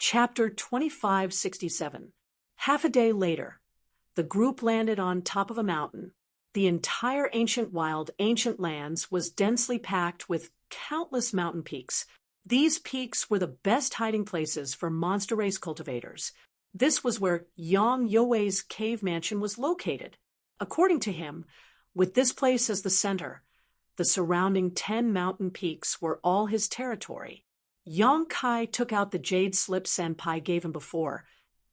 Chapter 2567. Half a day later, the group landed on top of a mountain. The entire ancient lands was densely packed with countless mountain peaks. These peaks were the best hiding places for monster race cultivators. This was where Yang Youwei's cave mansion was located. According to him, with this place as the center, the surrounding 10 mountain peaks were all his territory. Yang Kai took out the jade slip Senpai gave him before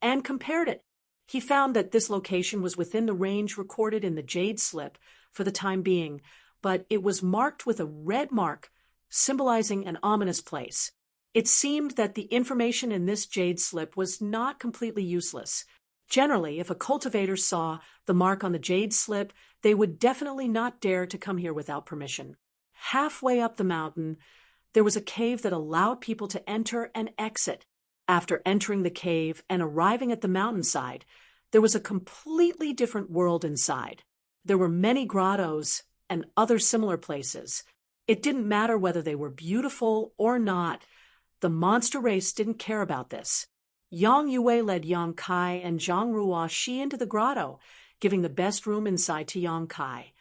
and compared it. He found that this location was within the range recorded in the jade slip for the time being, but it was marked with a red mark, symbolizing an ominous place. It seemed that the information in this jade slip was not completely useless. Generally, if a cultivator saw the mark on the jade slip, they would definitely not dare to come here without permission. Halfway up the mountain, there was a cave that allowed people to enter and exit. After entering the cave and arriving at the mountainside, there was a completely different world inside. There were many grottos and other similar places. It didn't matter whether they were beautiful or not. The monster race didn't care about this. Yang Yue led Yang Kai and Zhang Ruoxi into the grotto, giving the best room inside to Yang Kai,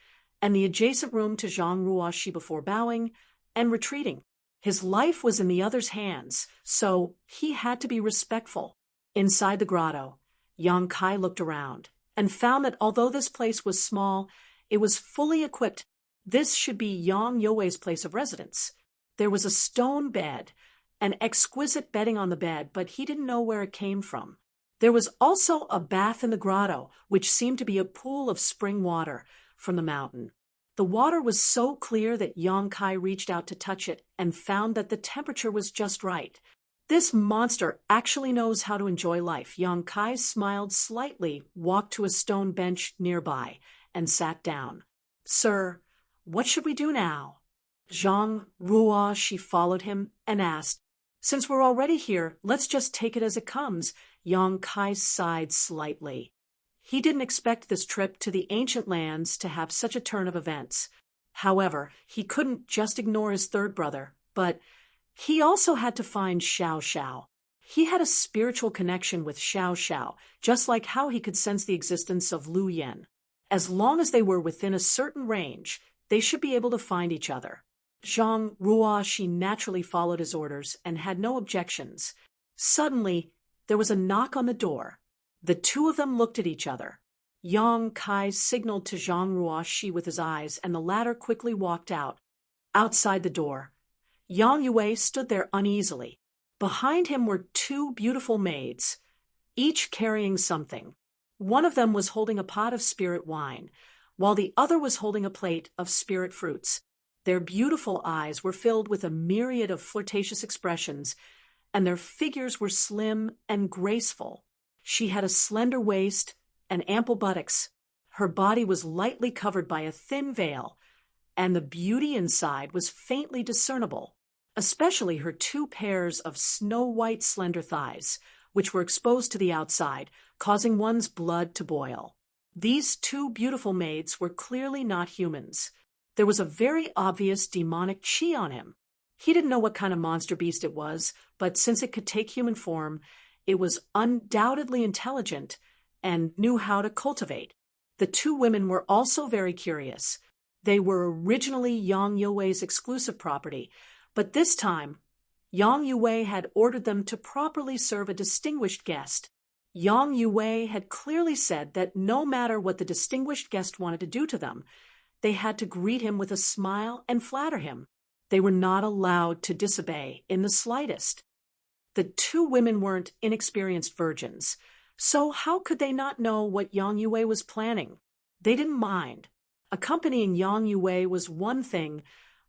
and the adjacent room to Zhang Ruoxi before bowing and retreating. His life was in the other's hands, so he had to be respectful. Inside the grotto, Yang Kai looked around and found that although this place was small, it was fully equipped. This should be Yang Youwei's place of residence. There was a stone bed, an exquisite bedding on the bed, but he didn't know where it came from. There was also a bath in the grotto, which seemed to be a pool of spring water from the mountain. The water was so clear that Yang Kai reached out to touch it and found that the temperature was just right. This monster actually knows how to enjoy life. Yang Kai smiled slightly, walked to a stone bench nearby, and sat down. "Sir, what should we do now?" Zhang Ruoxi followed him and asked. "Since we're already here, let's just take it as it comes." Yang Kai sighed slightly. He didn't expect this trip to the ancient lands to have such a turn of events. However, he couldn't just ignore his third brother, but he also had to find Xiao Xiao. He had a spiritual connection with Xiao Xiao, just like how he could sense the existence of Lu Yan. As long as they were within a certain range, they should be able to find each other. Zhang Ruoxi naturally followed his orders and had no objections. Suddenly, there was a knock on the door. The two of them looked at each other. Yang Kai signaled to Zhang Ruoxi with his eyes, and the latter quickly walked out. Outside the door, Yang Yue stood there uneasily. Behind him were two beautiful maids, each carrying something. One of them was holding a pot of spirit wine, while the other was holding a plate of spirit fruits. Their beautiful eyes were filled with a myriad of flirtatious expressions, and their figures were slim and graceful. She had a slender waist and ample buttocks. Her body was lightly covered by a thin veil, and the beauty inside was faintly discernible, especially her two pairs of snow-white slender thighs, which were exposed to the outside, causing one's blood to boil. These two beautiful maids were clearly not humans. There was a very obvious demonic chi on him. He didn't know what kind of monster beast it was, but since it could take human form, it was undoubtedly intelligent and knew how to cultivate. The two women were also very curious. They were originally Yang Youwei's exclusive property, but this time, Yang Yue had ordered them to properly serve a distinguished guest. Yang Yue had clearly said that no matter what the distinguished guest wanted to do to them, they had to greet him with a smile and flatter him. They were not allowed to disobey in the slightest. The two women weren't inexperienced virgins, so how could they not know what Yang Yue was planning? They didn't mind. Accompanying Yang Yue was one thing,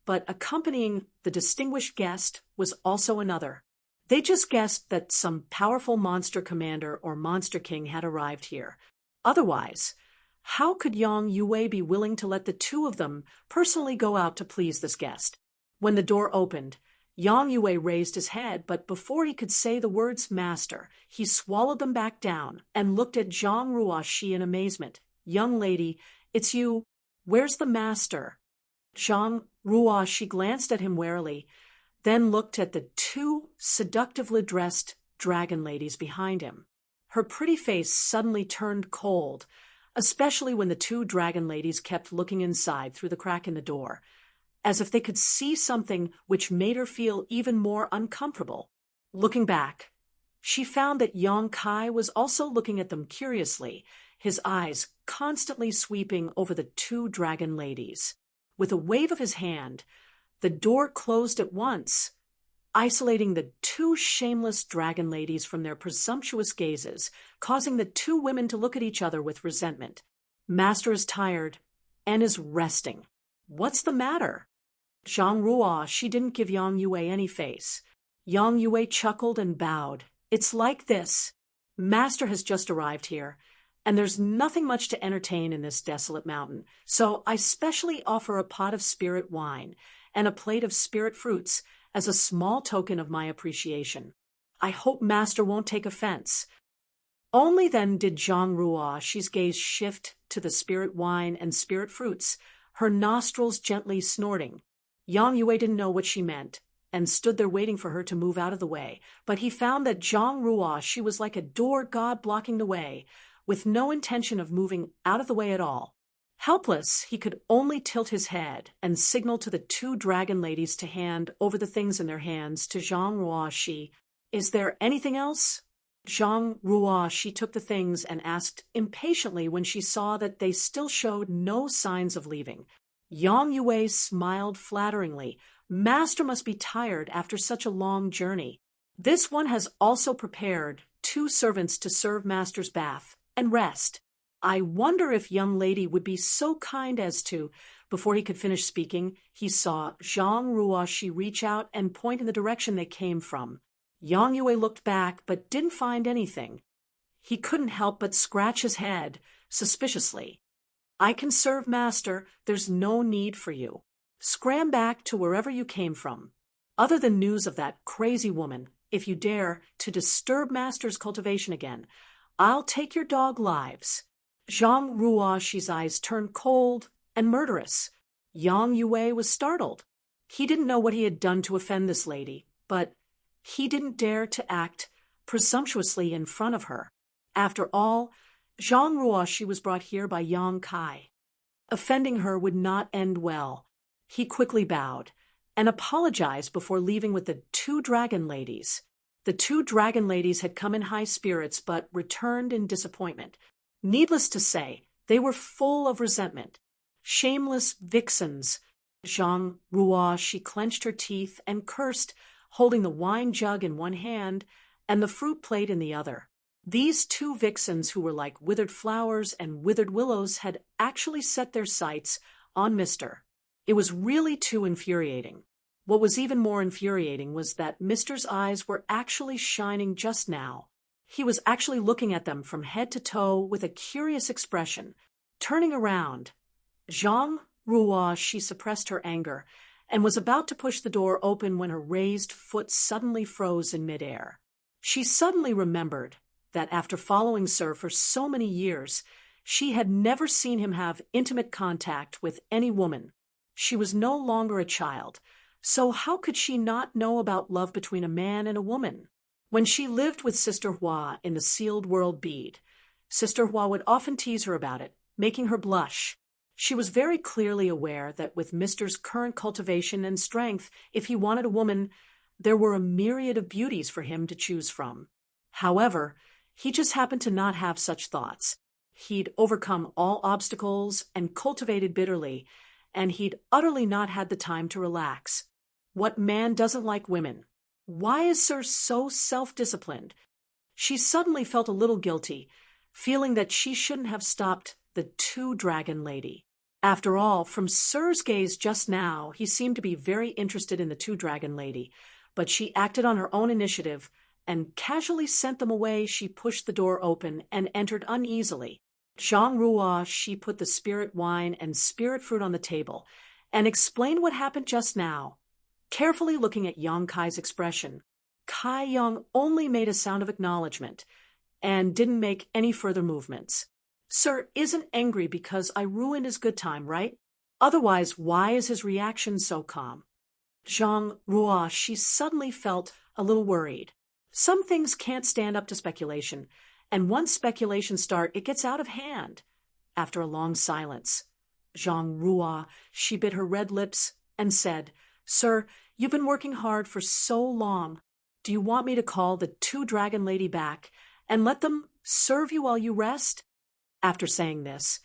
but accompanying the distinguished guest was also another. They just guessed that some powerful monster commander or monster king had arrived here. Otherwise, how could Yang Yue be willing to let the two of them personally go out to please this guest? When the door opened, Yang Yue raised his head, but before he could say the words master, he swallowed them back down and looked at Zhang Ruoxi in amazement. "Young lady, it's you. Where's the master?" Zhang Ruoxi glanced at him warily, then looked at the two seductively dressed dragon ladies behind him. Her pretty face suddenly turned cold, especially when the two dragon ladies kept looking inside through the crack in the door, as if they could see something which made her feel even more uncomfortable. Looking back, she found that Yong Kai was also looking at them curiously, his eyes constantly sweeping over the two dragon ladies. With a wave of his hand, the door closed at once, isolating the two shameless dragon ladies from their presumptuous gazes, causing the two women to look at each other with resentment. Master is tired and is resting. What's the matter? Zhang Ruo, she didn't give Yang Yue any face. Yang Yue chuckled and bowed. It's like this. Master has just arrived here, and there's nothing much to entertain in this desolate mountain, so I specially offer a pot of spirit wine and a plate of spirit fruits as a small token of my appreciation. I hope Master won't take offense. Only then did Zhang Ruo's gaze shift to the spirit wine and spirit fruits, her nostrils gently snorting. Yang Yue didn't know what she meant, and stood there waiting for her to move out of the way, but he found that Zhang Ruo, she was like a door god blocking the way, with no intention of moving out of the way at all. Helpless, he could only tilt his head and signal to the two dragon ladies to hand over the things in their hands to Zhang Ruo. Is there anything else? Zhang Ruo, she took the things and asked impatiently when she saw that they still showed no signs of leaving. Yang Yue smiled flatteringly. Master must be tired after such a long journey. This one has also prepared 2 servants to serve Master's bath and rest. I wonder if young lady would be so kind as to— Before he could finish speaking, he saw Zhang Ruo reach out and point in the direction they came from. Yang Yue looked back but didn't find anything. He couldn't help but scratch his head suspiciously. I can serve Master, there's no need for you. Scram back to wherever you came from. Other than news of that crazy woman, if you dare to disturb Master's cultivation again, I'll take your dog lives. Zhang Ruo's eyes turned cold and murderous. Yang Yue was startled. He didn't know what he had done to offend this lady, but he didn't dare to act presumptuously in front of her. After all, Zhang Ruo was brought here by Yong Kai. Offending her would not end well. He quickly bowed and apologized before leaving with the 2 dragon ladies. The 2 dragon ladies had come in high spirits but returned in disappointment. Needless to say, they were full of resentment. Shameless vixens. Zhang Ruo, she clenched her teeth and cursed, holding the wine jug in one hand and the fruit plate in the other. These 2 vixens, who were like withered flowers and withered willows, had actually set their sights on Mr. It was really too infuriating. What was even more infuriating was that Mr.'s eyes were actually shining just now. He was actually looking at them from head to toe with a curious expression. Turning around, Zhang Ruo, she suppressed her anger and was about to push the door open when her raised foot suddenly froze in midair. She suddenly remembered that after following Sir for so many years, she had never seen him have intimate contact with any woman. She was no longer a child, so how could she not know about love between a man and a woman? When she lived with Sister Hua in the sealed world bead, Sister Hua would often tease her about it, making her blush. She was very clearly aware that with Mr.'s current cultivation and strength, if he wanted a woman, there were a myriad of beauties for him to choose from. However, he just happened to not have such thoughts. He'd overcome all obstacles and cultivated bitterly, and he'd utterly not had the time to relax. What man doesn't like women? Why is Sir so self-disciplined? She suddenly felt a little guilty, feeling that she shouldn't have stopped the 2 dragon lady. After all, from Sir's gaze just now, he seemed to be very interested in the 2 dragon lady, but she acted on her own initiative and casually sent them away. She pushed the door open and entered uneasily. Zhang Ruo, she put the spirit wine and spirit fruit on the table and explained what happened just now, carefully looking at Yang Kai's expression. Kai Yang only made a sound of acknowledgement and didn't make any further movements. Sir isn't angry because I ruined his good time, right? Otherwise, why is his reaction so calm? Zhang Ruo, she suddenly felt a little worried. Some things can't stand up to speculation, and once speculations start, it gets out of hand. After a long silence, Zhang Ruo, she bit her red lips and said, "Sir, you've been working hard for so long. Do you want me to call the two dragon lady back and let them serve you while you rest?" After saying this,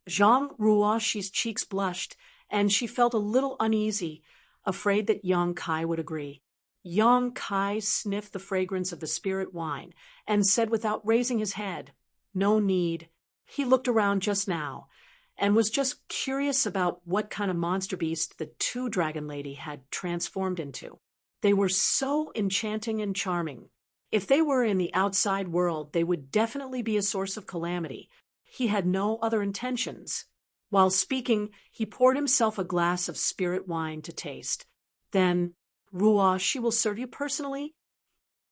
Zhang Ruoxi's cheeks blushed, and she felt a little uneasy, afraid that Yang Kai would agree. Yang Kai sniffed the fragrance of the spirit wine and said without raising his head, "No need." He looked around just now and was just curious about what kind of monster beast the two dragon lady had transformed into. They were so enchanting and charming. If they were in the outside world, they would definitely be a source of calamity. He had no other intentions. While speaking, he poured himself a glass of spirit wine to taste. Then, "Ruo, she will serve you personally?"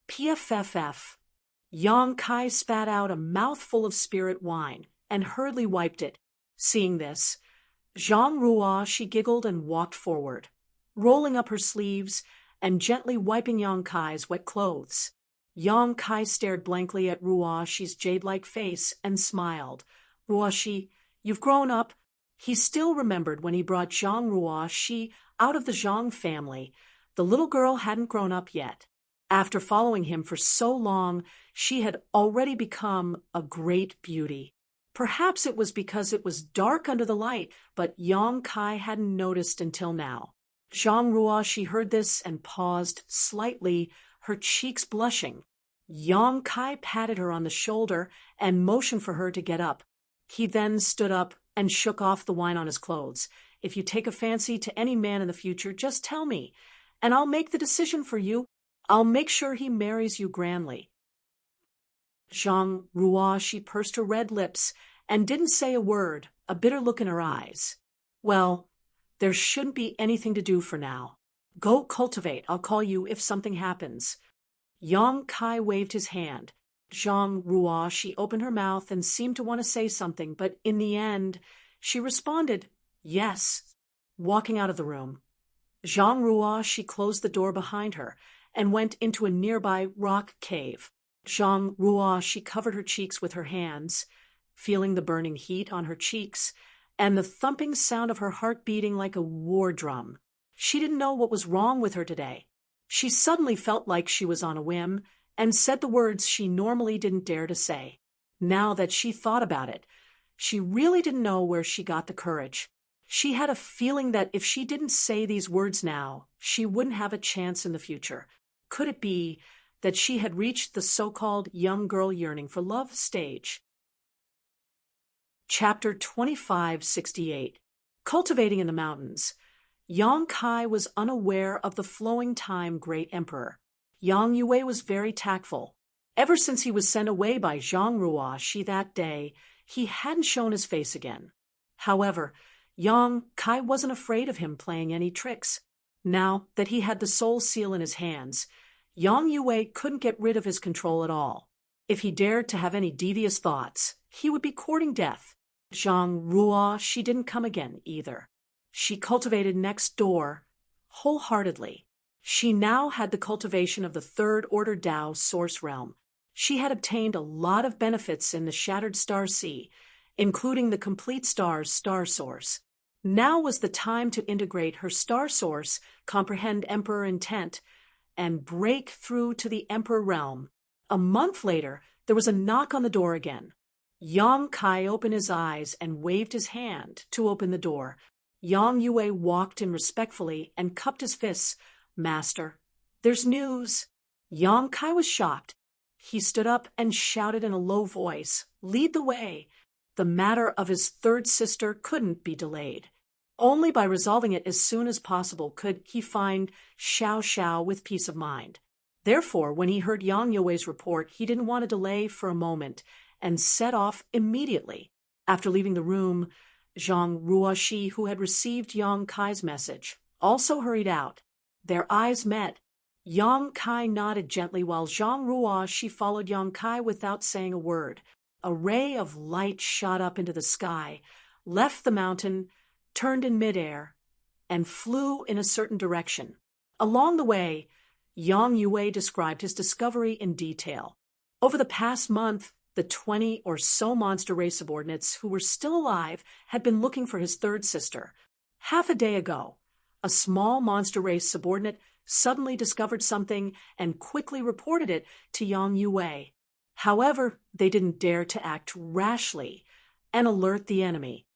PFFF. Yang Kai spat out a mouthful of spirit wine and hurriedly wiped it. Seeing this, Zhang Ruo, she giggled and walked forward, rolling up her sleeves and gently wiping Yang Kai's wet clothes. Yang Kai stared blankly at Ruoxi's jade-like face and smiled. "Ruoxi, you've grown up." He still remembered when he brought Zhang Ruoxi out of the Zhang family. The little girl hadn't grown up yet. After following him for so long, she had already become a great beauty. Perhaps it was because it was dark under the light, but Yang Kai hadn't noticed until now. Zhang Ruoxi heard this and paused slightly, her cheeks blushing. Yang Kai patted her on the shoulder and motioned for her to get up. He then stood up and shook off the wine on his clothes. "If you take a fancy to any man in the future, just tell me, and I'll make the decision for you. I'll make sure he marries you grandly." Zhang Ruo, she pursed her red lips and didn't say a word, a bitter look in her eyes. "Well, there shouldn't be anything to do for now. Go cultivate. I'll call you if something happens." Yang Kai waved his hand. Zhang Ruo, she opened her mouth and seemed to want to say something, but in the end, she responded, "Yes," walking out of the room. Zhang Ruo, she closed the door behind her and went into a nearby rock cave. Zhang Ruo, she covered her cheeks with her hands, feeling the burning heat on her cheeks and the thumping sound of her heart beating like a war drum. She didn't know what was wrong with her today. She suddenly felt like she was on a whim and said the words she normally didn't dare to say. Now that she thought about it, she really didn't know where she got the courage. She had a feeling that if she didn't say these words now, she wouldn't have a chance in the future. Could it be that she had reached the so-called young girl yearning for love stage? Chapter 2568. Cultivating in the Mountains. Yang Kai was unaware of the flowing time great emperor. Yang Yue was very tactful. Ever since he was sent away by Zhang Ruoxi that day, he hadn't shown his face again. However, Yang Kai wasn't afraid of him playing any tricks. Now that he had the soul seal in his hands, Yang Yue couldn't get rid of his control at all. If he dared to have any devious thoughts, he would be courting death. Zhang Ruo, she didn't come again either. She cultivated next door, wholeheartedly. She now had the cultivation of the third order Tao source realm. She had obtained a lot of benefits in the Shattered Star Sea, including the complete star's star source. Now was the time to integrate her star source, comprehend Emperor intent, and break through to the Emperor realm. A month later, there was a knock on the door again. Yang Kai opened his eyes and waved his hand to open the door. Yang Yue walked in respectfully and cupped his fists. "Master, there's news." Yang Kai was shocked. He stood up and shouted in a low voice, "Lead the way." The matter of his third sister couldn't be delayed. Only by resolving it as soon as possible could he find Xiao Xiao with peace of mind. Therefore, when he heard Yang Yue's report, he didn't want to delay for a moment and set off immediately. After leaving the room, Zhang Ruoxi, who had received Yang Kai's message, also hurried out. Their eyes met. Yang Kai nodded gently while Zhang Ruoxi followed Yang Kai without saying a word. A ray of light shot up into the sky, left the mountain, turned in midair, and flew in a certain direction. Along the way, Yang Yue described his discovery in detail. Over the past month, the 20 or so monster race subordinates who were still alive had been looking for his third sister. Half a day ago, a small monster race subordinate suddenly discovered something and quickly reported it to Yang Yue. However, they didn't dare to act rashly and alert the enemy.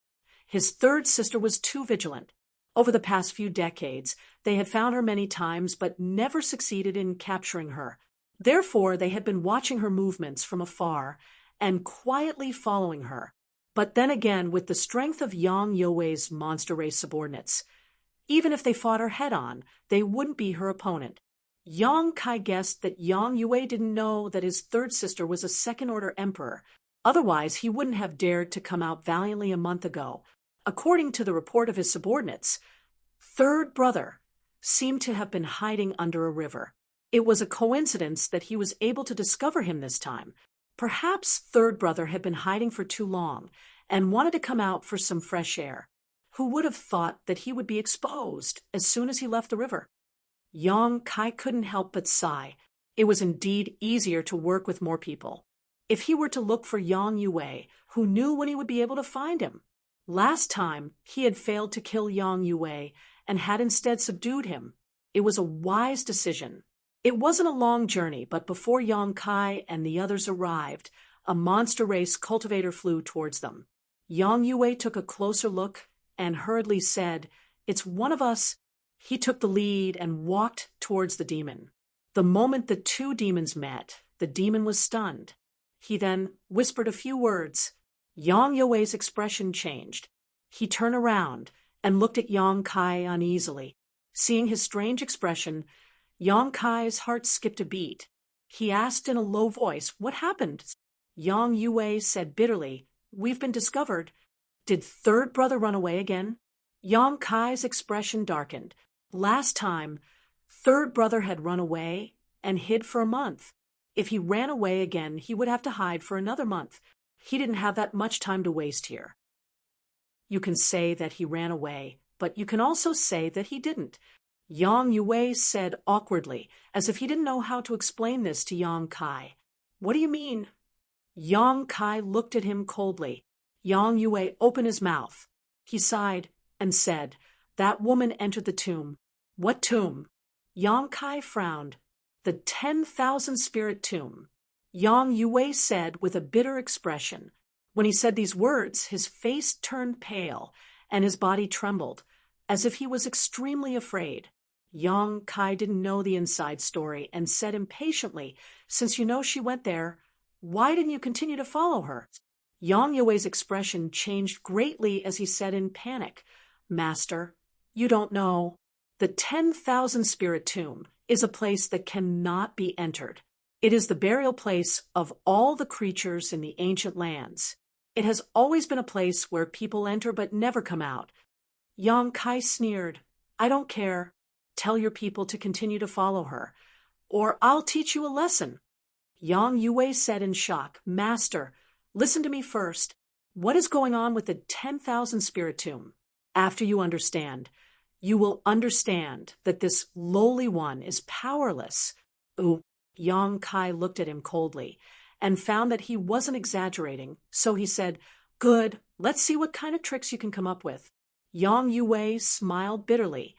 His third sister was too vigilant. Over the past few decades, they had found her many times but never succeeded in capturing her. Therefore, they had been watching her movements from afar and quietly following her. But then again, with the strength of Yang You's monster race subordinates, even if they fought her head-on, they wouldn't be her opponent. Yang Kai guessed that Yang Yue didn't know that his third sister was a second-order emperor. Otherwise, he wouldn't have dared to come out valiantly a month ago. According to the report of his subordinates, third brother seemed to have been hiding under a river. It was a coincidence that he was able to discover him this time. Perhaps third brother had been hiding for too long and wanted to come out for some fresh air. Who would have thought that he would be exposed as soon as he left the river? Yang Kai couldn't help but sigh. It was indeed easier to work with more people. If he were to look for Yang Yue, who knew when he would be able to find him? Last time, he had failed to kill Yang Yue and had instead subdued him. It was a wise decision. It wasn't a long journey, but before Yang Kai and the others arrived, a monster race cultivator flew towards them. Yang Yue took a closer look and hurriedly said, "It's one of us." He took the lead and walked towards the demon. The moment the two demons met, the demon was stunned. He then whispered a few words. Yang You's expression changed. He turned around and looked at Yang Kai uneasily. Seeing his strange expression, Yang Kai's heart skipped a beat. He asked in a low voice, "What happened?" Yang Yue said bitterly, "We've been discovered." Did third brother run away again? Yang Kai's expression darkened. Last time, third brother had run away and hid for a month. If he ran away again, he would have to hide for another month. He didn't have that much time to waste here. You can say that he ran away, but you can also say that he didn't. Yang Yue said awkwardly, as if he didn't know how to explain this to Yang Kai. "What do you mean?" Yang Kai looked at him coldly. Yang Yue opened his mouth. He sighed and said, "That woman entered the tomb." "What tomb?" Yang Kai frowned. "The 10,000 spirit tomb," Yang Yue said with a bitter expression. When he said these words, his face turned pale and his body trembled, as if he was extremely afraid. Yang Kai didn't know the inside story and said impatiently, "Since you know she went there, why didn't you continue to follow her?" Yang Yue's expression changed greatly as he said in panic, "Master, you don't know. The 10,000 spirit tomb is a place that cannot be entered. It is the burial place of all the creatures in the ancient lands. It has always been a place where people enter but never come out." Yang Kai sneered, "I don't care. Tell your people to continue to follow her, or I'll teach you a lesson." Yang Yue said in shock, "Master, listen to me first. What is going on with the 10,000 spirit tomb? After you understand, you will understand that this lowly one is powerless." Ooh. Yang Kai looked at him coldly and found that he wasn't exaggerating, so he said, "Good, let's see what kind of tricks you can come up with." Yang Yue smiled bitterly.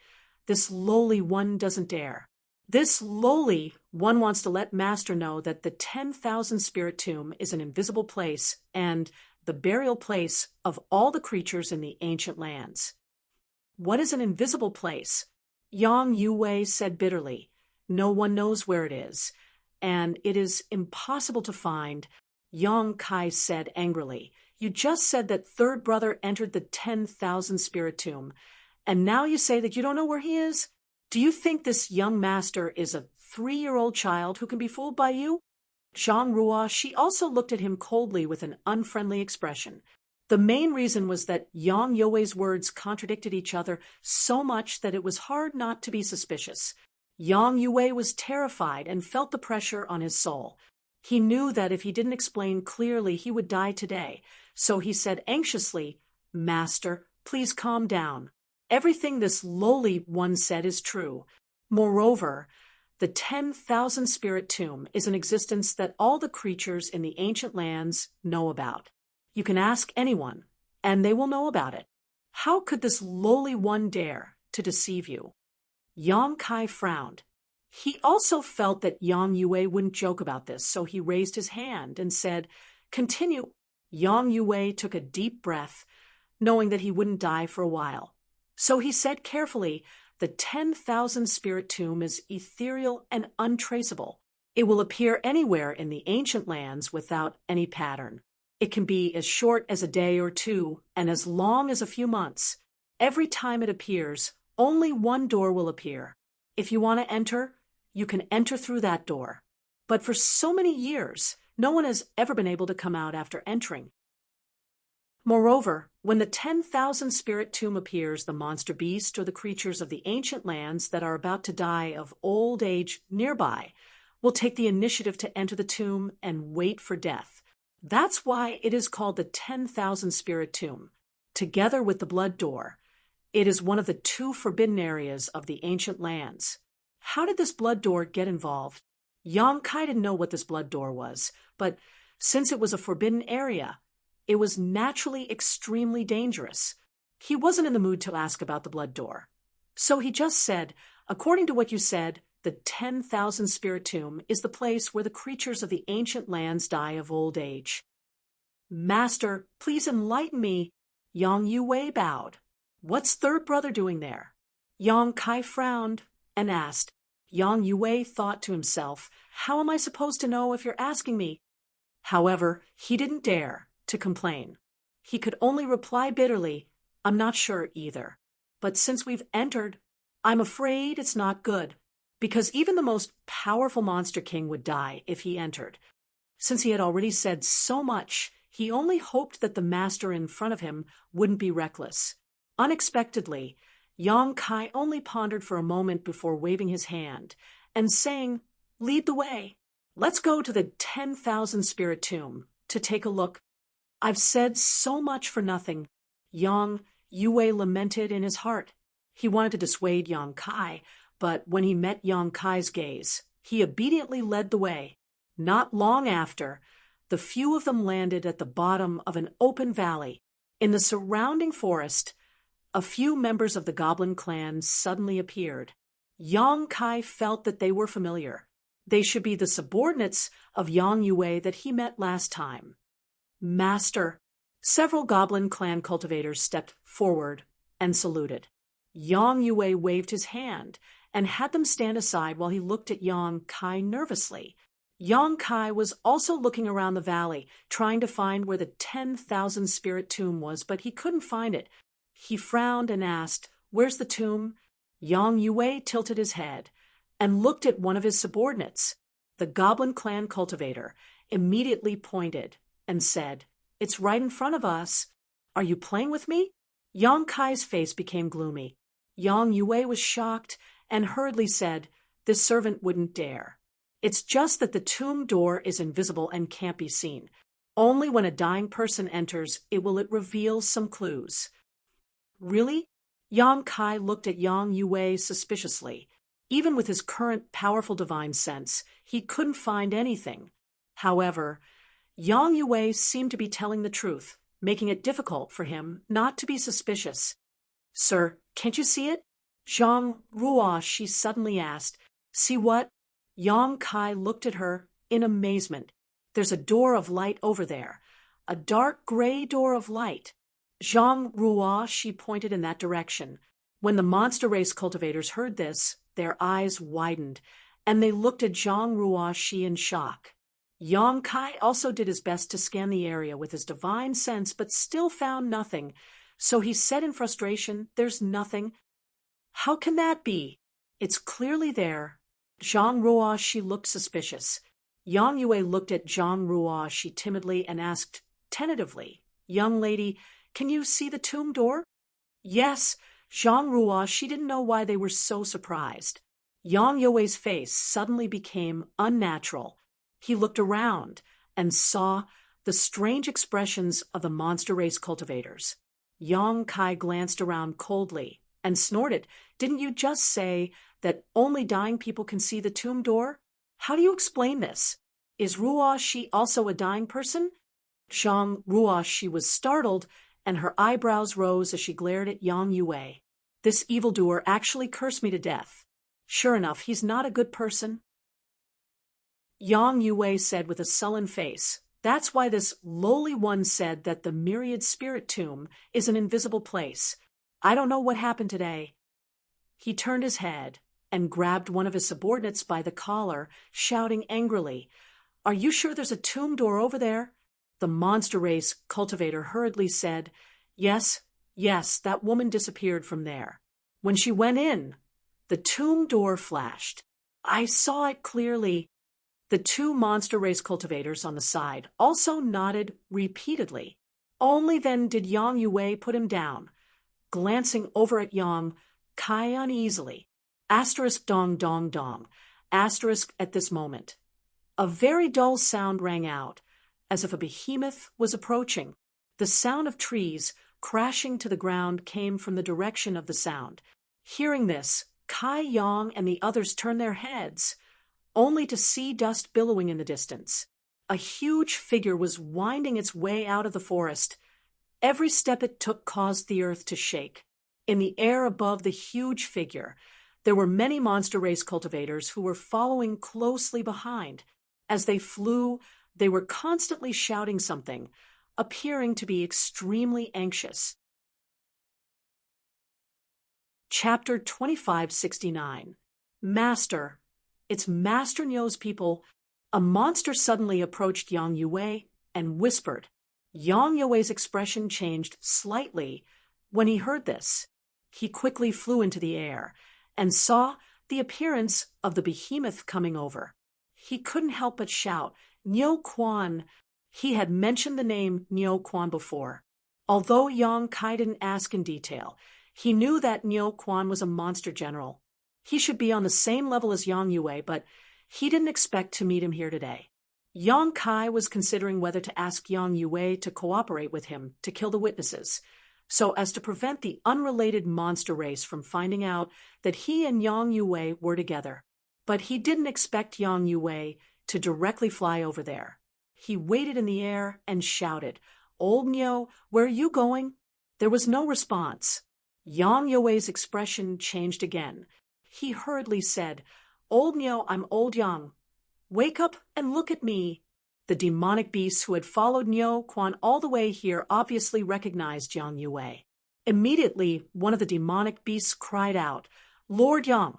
"This lowly one doesn't dare. This lowly one wants to let Master know that the 10,000 spirit tomb is an invisible place and the burial place of all the creatures in the ancient lands." "What is an invisible place?" Yang Yue said bitterly. "No one knows where it is, and it is impossible to find." Yang Kai said angrily, "You just said that third brother entered the 10,000 spirit tomb, and now you say that you don't know where he is? Do you think this young master is a 3-year-old child who can be fooled by you?" Zhang Ruo, she also looked at him coldly with an unfriendly expression. The main reason was that Yang You's words contradicted each other so much that it was hard not to be suspicious. Yang Yue was terrified and felt the pressure on his soul. He knew that if he didn't explain clearly, he would die today, so he said anxiously, "Master, please calm down. Everything this lowly one said is true. Moreover, The 10,000 Spirit Tomb is an existence that all the creatures in the ancient lands know about. You can ask anyone, and they will know about it. How could this lowly one dare to deceive you? Yang Kai frowned. He also felt that Yang Yue wouldn't joke about this, so he raised his hand and said, "Continue." Yang Yue took a deep breath, knowing that he wouldn't die for a while. So he said carefully, "The 10,000 Spirit Tomb is ethereal and untraceable. It will appear anywhere in the ancient lands without any pattern. It can be as short as a day or two and as long as a few months. Every time it appears, only one door will appear. If you want to enter, you can enter through that door. But for so many years, no one has ever been able to come out after entering. Moreover, when the 10,000 Spirit Tomb appears, the monster beast or the creatures of the ancient lands that are about to die of old age nearby will take the initiative to enter the tomb and wait for death. That's why it is called the 10,000 Spirit Tomb. Together with the Blood Door, it is one of the 2 forbidden areas of the ancient lands. How did this Blood Door get involved? Yang Kai didn't know what this Blood Door was, but since it was a forbidden area, it was naturally extremely dangerous. He wasn't in the mood to ask about the Blood Door. So he just said, "According to what you said, the 10,000 Spirit Tomb is the place where the creatures of the ancient lands die of old age." "Master, please enlighten me." Yang Yue bowed. "What's third brother doing there?" Yang Kai frowned and asked. Yang Yue thought to himself, "How am I supposed to know if you're asking me?" However, he didn't dare to complain. He could only reply bitterly, "I'm not sure either. But since we've entered, I'm afraid it's not good, because even the most powerful Monster King would die if he entered." Since he had already said so much, he only hoped that the master in front of him wouldn't be reckless. Unexpectedly, Yang Kai only pondered for a moment before waving his hand and saying, "Lead the way. Let's go to the 10,000 Spirit Tomb to take a look." "I've said so much for nothing," Yang Yue lamented in his heart. He wanted to dissuade Yang Kai, but when he met Yang Kai's gaze, he obediently led the way. Not long after, the few of them landed at the bottom of an open valley. In the surrounding forest, a few members of the Goblin clan suddenly appeared. Yang Kai felt that they were familiar. They should be the subordinates of Yang Yue that he met last time. "Master." Several Goblin clan cultivators stepped forward and saluted. Yang Yue waved his hand and had them stand aside while he looked at Yang Kai nervously. Yang Kai was also looking around the valley, trying to find where the 10,000 Spirit Tomb was, but he couldn't find it. He frowned and asked, "Where's the tomb?" Yang Yue tilted his head and looked at one of his subordinates. The Goblin clan cultivator immediately pointed and said, "It's right in front of us. Are you playing with me?" Yang Kai's face became gloomy. Yang Yue was shocked and hurriedly said, "This servant wouldn't dare. It's just that the tomb door is invisible and can't be seen. Only when a dying person enters will it reveal some clues." "Really?" Yang Kai looked at Yang Yue suspiciously. Even with his current powerful divine sense, he couldn't find anything. However, Yang Yue seemed to be telling the truth, making it difficult for him not to be suspicious. "Sir, can't you see it?" Zhang Ruo, she suddenly asked. "See what?" Yang Kai looked at her in amazement. "There's a door of light over there, a dark gray door of light." Zhang Ruo, she pointed in that direction. When the monster race cultivators heard this, their eyes widened, and they looked at Zhang Ruo, she in shock. Yang Kai also did his best to scan the area with his divine sense, but still found nothing. So he said in frustration, "There's nothing." "How can that be? It's clearly there." Zhang Ruo, she looked suspicious. Yang Yue looked at Zhang Ruo, she timidly and asked tentatively, "Young lady, can you see the tomb door?" "Yes." Zhang Ruo, she didn't know why they were so surprised. Yang Yue's face suddenly became unnatural. He looked around and saw the strange expressions of the monster race cultivators. Yang Kai glanced around coldly and snorted. "Didn't you just say that only dying people can see the tomb door? How do you explain this? Is Ruoshi also a dying person? Zhang Ruoshi was startled, and her eyebrows rose as she glared at Yang Yue. This evildoer actually cursed me to death. Sure enough, he's not a good person. Yang Yue said with a sullen face, "That's why this lowly one said that the myriad spirit tomb is an invisible place. I don't know what happened today." He turned his head and grabbed one of his subordinates by the collar, shouting angrily, "Are you sure there's a tomb door over there?" The monster race cultivator hurriedly said, Yes, that woman disappeared from there. When she went in, the tomb door flashed. I saw it clearly." The two monster race cultivators on the side also nodded repeatedly. Only then did Yang Yue put him down, glancing over at Yang Kai uneasily. Asterisk dong dong dong. Asterisk at this moment. A very dull sound rang out, as if a behemoth was approaching. The sound of trees crashing to the ground came from the direction of the sound. Hearing this, Kai Yang and the others turned their heads, only to see dust billowing in the distance. A huge figure was winding its way out of the forest. Every step it took caused the earth to shake. In the air above the huge figure, there were many monster race cultivators who were following closely behind. As they flew, they were constantly shouting something, appearing to be extremely anxious. Chapter 2569. Master. It's Master Nyo's people. A monster suddenly approached Yang Yue and whispered. Yang Yue's expression changed slightly when he heard this. He quickly flew into the air and saw the appearance of the behemoth coming over. He couldn't help but shout, "Nyo Quan!" He had mentioned the name Nyo Quan before. Although Yang Kai didn't ask in detail, he knew that Nyo Quan was a monster general. He should be on the same level as Yang Yue, but he didn't expect to meet him here today. Yang Kai was considering whether to ask Yang Yue to cooperate with him to kill the witnesses, so as to prevent the unrelated monster race from finding out that he and Yang Yue were together. But he didn't expect Yang Yue to directly fly over there. He waited in the air and shouted, "Old Nyo, where are you going?" There was no response. Yang Yue's expression changed again. He hurriedly said, "Old Nyo, I'm Old Yang. Wake up and look at me." The demonic beasts who had followed Nyo Quan all the way here obviously recognized Yang Yue. Immediately, one of the demonic beasts cried out, "Lord Yang,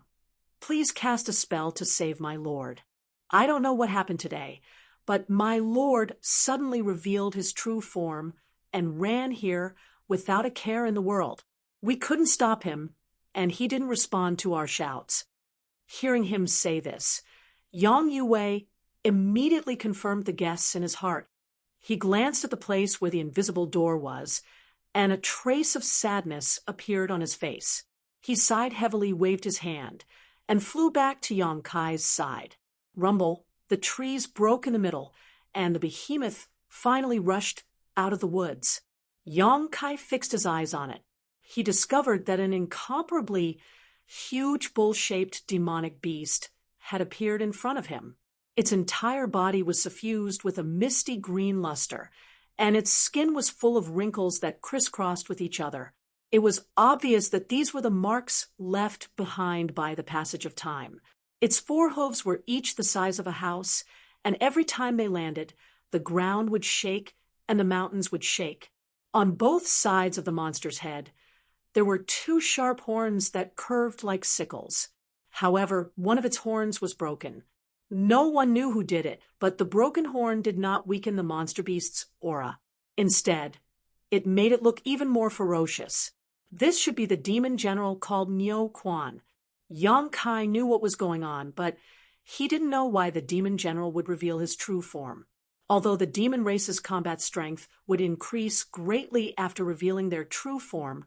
please cast a spell to save my lord. I don't know what happened today, but my lord suddenly revealed his true form and ran here without a care in the world. We couldn't stop him, and he didn't respond to our shouts." Hearing him say this, Yang Yue immediately confirmed the guess in his heart. He glanced at the place where the invisible door was, and a trace of sadness appeared on his face. He sighed heavily, waved his hand, and flew back to Yang Kai's side. Rumble, the trees broke in the middle, and the behemoth finally rushed out of the woods. Yang Kai fixed his eyes on it. He discovered that an incomparably huge bull-shaped demonic beast had appeared in front of him. Its entire body was suffused with a misty green luster, and its skin was full of wrinkles that crisscrossed with each other. It was obvious that these were the marks left behind by the passage of time. Its forehooves were each the size of a house, and every time they landed, the ground would shake and the mountains would shake. On both sides of the monster's head, there were two sharp horns that curved like sickles. However, one of its horns was broken. No one knew who did it, but the broken horn did not weaken the monster beast's aura. Instead, it made it look even more ferocious. This should be the demon general called Nyo Quan. Yang Kai knew what was going on, but he didn't know why the demon general would reveal his true form. Although the demon race's combat strength would increase greatly after revealing their true form,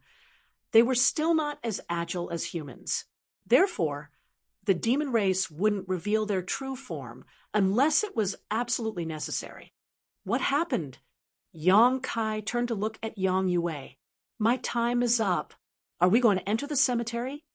they were still not as agile as humans. Therefore, the demon race wouldn't reveal their true form unless it was absolutely necessary. What happened? Yang Kai turned to look at Yang Yue. "My time is up. Are we going to enter the cemetery?"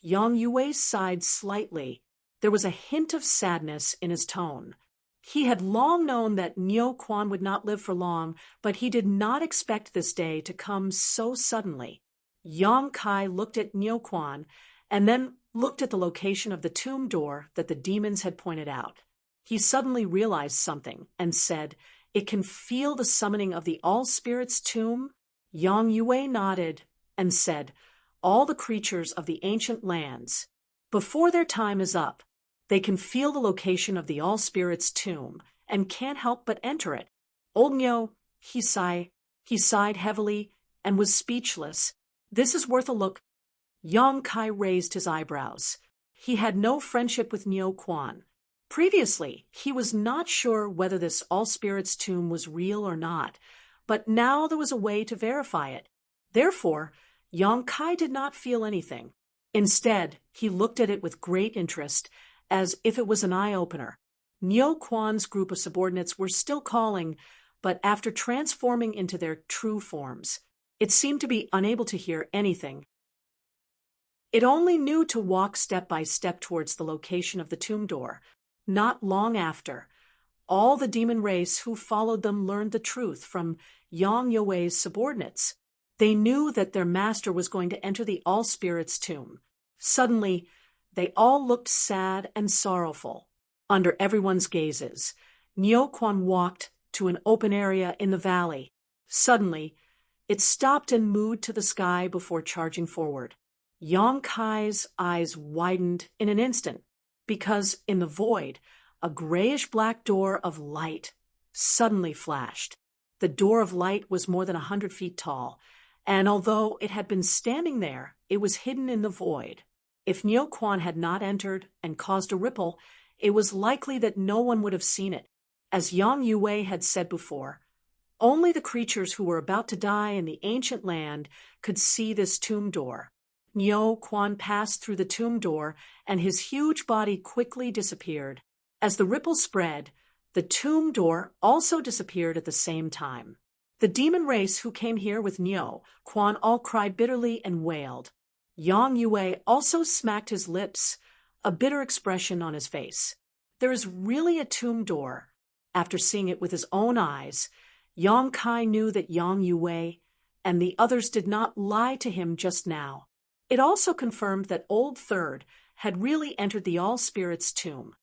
Yang Yue sighed slightly. There was a hint of sadness in his tone. He had long known that Niu Quan would not live for long, but he did not expect this day to come so suddenly. Yang Kai looked at Niu Quan and then looked at the location of the tomb door that the demons had pointed out. He suddenly realized something and said, "It can feel the summoning of the All-Spirits tomb?" Yang Yue nodded and said, "All the creatures of the ancient lands, before their time is up, they can feel the location of the All-Spirits tomb and can't help but enter it." Old Niu, he sighed heavily and was speechless. "This is worth a look." Yang Kai raised his eyebrows. He had no friendship with Niu Quan. Previously, he was not sure whether this All-Spirits tomb was real or not, but now there was a way to verify it. Therefore, Yang Kai did not feel anything. Instead, he looked at it with great interest, as if it was an eye-opener. Niu Quan's group of subordinates were still calling, but after transforming into their true forms, it seemed to be unable to hear anything. It only knew to walk step by step towards the location of the tomb door. Not long after, all the demon race who followed them learned the truth from Yang Yue's subordinates. They knew that their master was going to enter the All-Spirits tomb. Suddenly, they all looked sad and sorrowful. Under everyone's gazes, Niu Quan walked to an open area in the valley. Suddenly, it stopped and mooed to the sky before charging forward. Yang Kai's eyes widened in an instant, because in the void, a grayish-black door of light suddenly flashed. The door of light was more than 100 feet tall, and although it had been standing there, it was hidden in the void. If Niu Quan had not entered and caused a ripple, it was likely that no one would have seen it. As Yang Yue had said before, only the creatures who were about to die in the ancient land could see this tomb door. Niu Quan passed through the tomb door, and his huge body quickly disappeared. As the ripple spread, the tomb door also disappeared at the same time. The demon race who came here with Niu Quan all cried bitterly and wailed. Yang Yue also smacked his lips, a bitter expression on his face. There is really a tomb door. After seeing it with his own eyes, Yang Kai knew that Yang Yue and the others did not lie to him just now. It also confirmed that Old Third had really entered the All-Spirits tomb.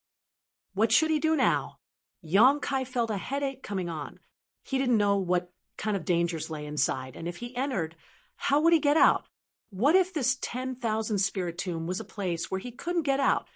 What should he do now? Yang Kai felt a headache coming on. He didn't know what kind of dangers lay inside, and if he entered, how would he get out? What if this 10,000 spirit tomb was a place where he couldn't get out?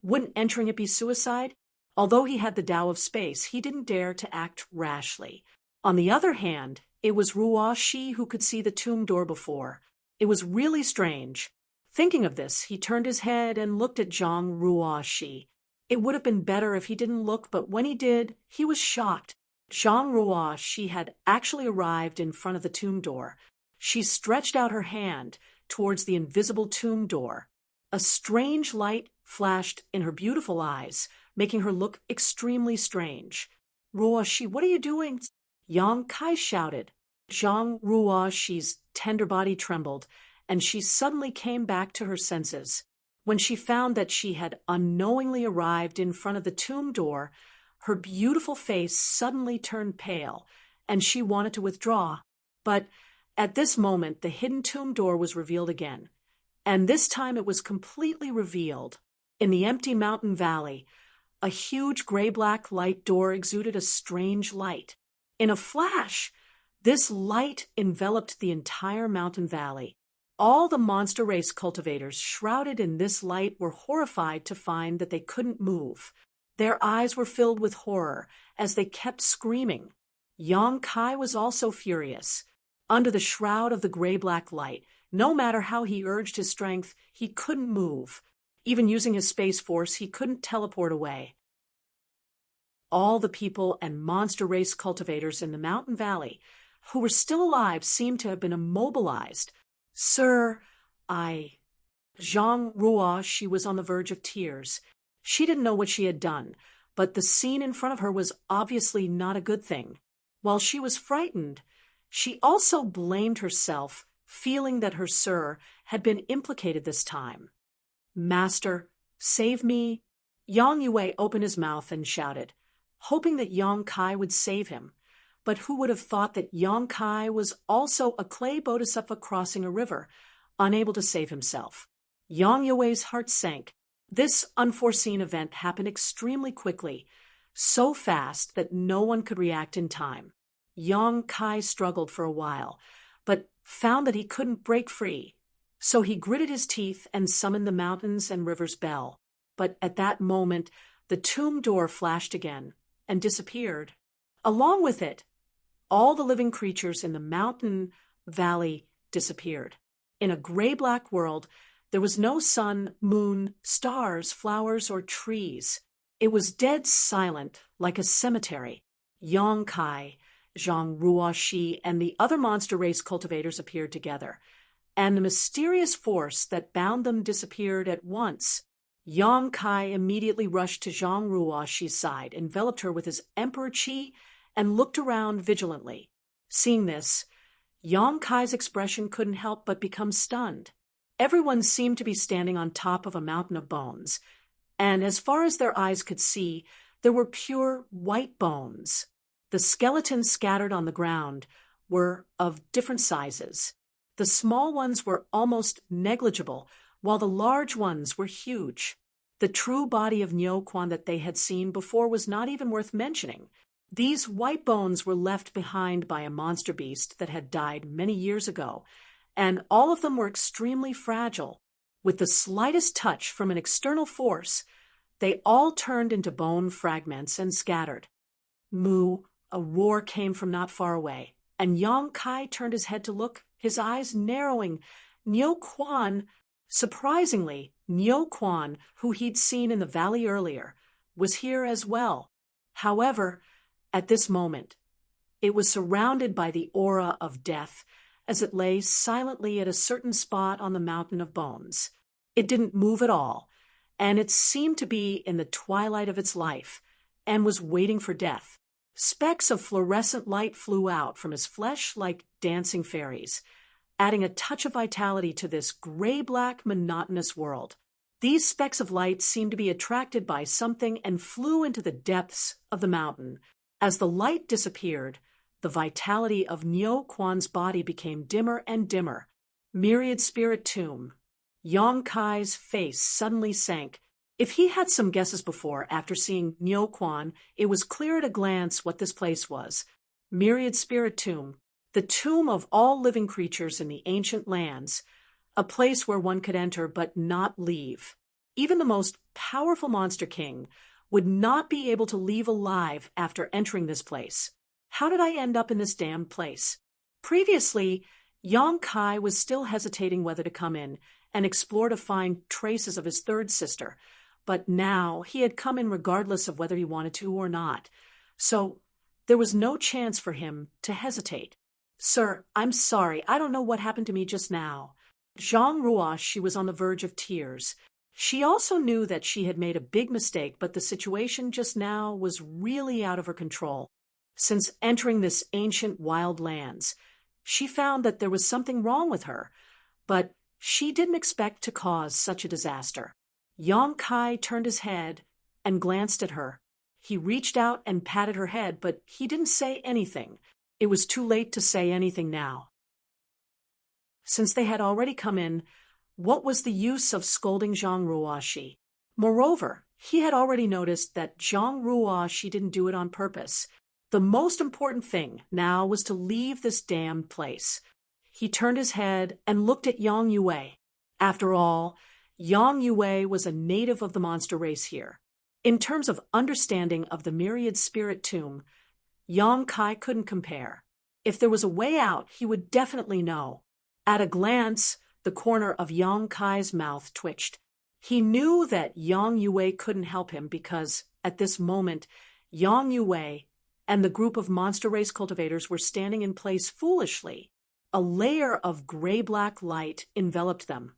Wouldn't entering it be suicide? Although he had the Tao of space, he didn't dare to act rashly. On the other hand, it was Ruo Shi who could see the tomb door before. It was really strange. Thinking of this, he turned his head and looked at Zhang Ruo Shi. It would have been better if he didn't look, but when he did, he was shocked. Zhang Ruo Shi had actually arrived in front of the tomb door. She stretched out her hand towards the invisible tomb door. A strange light flashed in her beautiful eyes, making her look extremely strange. "Ruo Shi, what are you doing?" Yang Kai shouted. Zhang Ruo Shi's tender body trembled, and she suddenly came back to her senses. When she found that she had unknowingly arrived in front of the tomb door, her beautiful face suddenly turned pale, and she wanted to withdraw. But at this moment, the hidden tomb door was revealed again, and this time it was completely revealed. In the empty mountain valley, a huge gray-black light door exuded a strange light. In a flash, this light enveloped the entire mountain valley. All the monster race cultivators shrouded in this light were horrified to find that they couldn't move. Their eyes were filled with horror as they kept screaming. Yang Kai was also furious. Under the shroud of the gray-black light, no matter how he urged his strength, he couldn't move. Even using his space force, he couldn't teleport away. All the people and monster race cultivators in the mountain valley who were still alive seemed to have been immobilized. "Sir, Zhang Ruo, she was on the verge of tears. She didn't know what she had done, but the scene in front of her was obviously not a good thing. While she was frightened, she also blamed herself, feeling that her sir had been implicated this time. "Master, save me." Yang Yue opened his mouth and shouted, hoping that Yang Kai would save him. But who would have thought that Yang Kai was also a clay bodhisattva crossing a river, unable to save himself? Yang Yue's heart sank. This unforeseen event happened extremely quickly, so fast that no one could react in time. Yang Kai struggled for a while, but found that he couldn't break free. So he gritted his teeth and summoned the mountains and river's bell. But at that moment, the tomb door flashed again and disappeared. Along with it, all the living creatures in the mountain valley disappeared. In a gray-black world, there was no sun, moon, stars, flowers, or trees. It was dead silent, like a cemetery. Yang Kai, Zhang Ruoxi, and the other monster race cultivators appeared together, and the mysterious force that bound them disappeared at once. Yang Kai immediately rushed to Zhang Ruoxi's side, enveloped her with his emperor qi, and looked around vigilantly. Seeing this, Yang Kai's expression couldn't help but become stunned. Everyone seemed to be standing on top of a mountain of bones, and as far as their eyes could see, there were pure white bones. The skeletons scattered on the ground were of different sizes. The small ones were almost negligible, while the large ones were huge. The true body of Niu Quan that they had seen before was not even worth mentioning. These white bones were left behind by a monster beast that had died many years ago, and all of them were extremely fragile. With the slightest touch from an external force, they all turned into bone fragments and scattered. Moo, a roar came from not far away, and Yang Kai turned his head to look, his eyes narrowing. Niu Quan, surprisingly, Niu Quan, who he'd seen in the valley earlier, was here as well. However, at this moment, it was surrounded by the aura of death as it lay silently at a certain spot on the mountain of bones. It didn't move at all, and it seemed to be in the twilight of its life, and was waiting for death. Specks of fluorescent light flew out from his flesh like dancing fairies, adding a touch of vitality to this gray-black, monotonous world. These specks of light seemed to be attracted by something and flew into the depths of the mountain. As the light disappeared, the vitality of Niu Quan's body became dimmer and dimmer. Myriad Spirit Tomb. Yang Kai's face suddenly sank. If he had some guesses before, after seeing Niu Quan, it was clear at a glance what this place was. Myriad Spirit Tomb, the tomb of all living creatures in the ancient lands, a place where one could enter but not leave. Even the most powerful Monster King would not be able to leave alive after entering this place. How did I end up in this damned place? Previously, Yang Kai was still hesitating whether to come in and explore to find traces of his third sister, but now he had come in regardless of whether he wanted to or not. So there was no chance for him to hesitate. "Sir, I'm sorry, I don't know what happened to me just now." Zhang Ruoxi, she was on the verge of tears. She also knew that she had made a big mistake, but the situation just now was really out of her control. Since entering this ancient wild lands, she found that there was something wrong with her, but she didn't expect to cause such a disaster. Yang Kai turned his head and glanced at her. He reached out and patted her head, but he didn't say anything. It was too late to say anything now. Since they had already come in, what was the use of scolding Zhang Ruoxi? Moreover, he had already noticed that Zhang Ruoxi didn't do it on purpose. The most important thing now was to leave this damned place. He turned his head and looked at Yang Yue. After all, Yang Yue was a native of the monster race here. In terms of understanding of the Myriad Spirit Tomb, Yang Kai couldn't compare. If there was a way out, he would definitely know. At a glance, the corner of Yang Kai's mouth twitched. He knew that Yang Yue couldn't help him because, at this moment, Yang Yue and the group of monster race cultivators were standing in place foolishly. A layer of gray-black light enveloped them,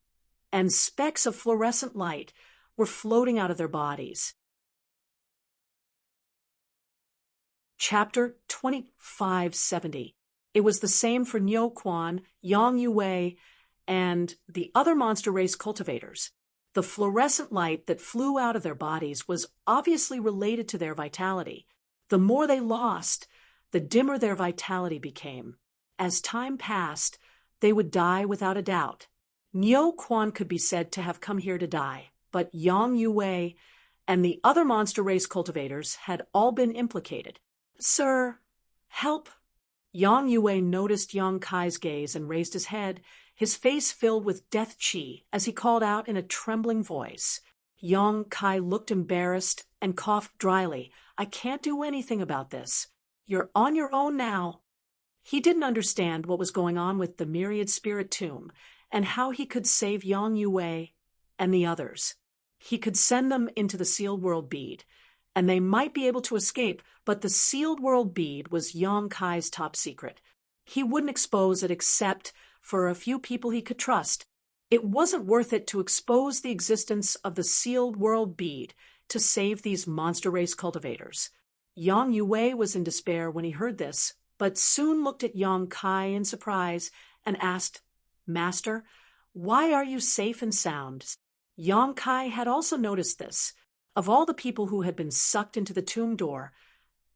and specks of fluorescent light were floating out of their bodies. Chapter 2570. It was the same for Niu Quan, Yang Yue, and the other monster race cultivators. The fluorescent light that flew out of their bodies was obviously related to their vitality. The more they lost, the dimmer their vitality became. As time passed, they would die without a doubt. Nyo Quan could be said to have come here to die, but Yang Yue and the other monster race cultivators had all been implicated. "Sir, help!" Yang Yue noticed Yang Kai's gaze and raised his head, his face filled with death chi, as he called out in a trembling voice. Yang Kai looked embarrassed and coughed dryly. "I can't do anything about this. You're on your own now." He didn't understand what was going on with the myriad spirit tomb and how he could save Yang Yue and the others. He could send them into the sealed world bead, and they might be able to escape, but the sealed world bead was Yang Kai's top secret. He wouldn't expose it except for a few people he could trust. It wasn't worth it to expose the existence of the sealed world bead to save these monster race cultivators. Yang Yue was in despair when he heard this, but soon looked at Yang Kai in surprise and asked, "Master, why are you safe and sound?" Yang Kai had also noticed this. Of all the people who had been sucked into the tomb door,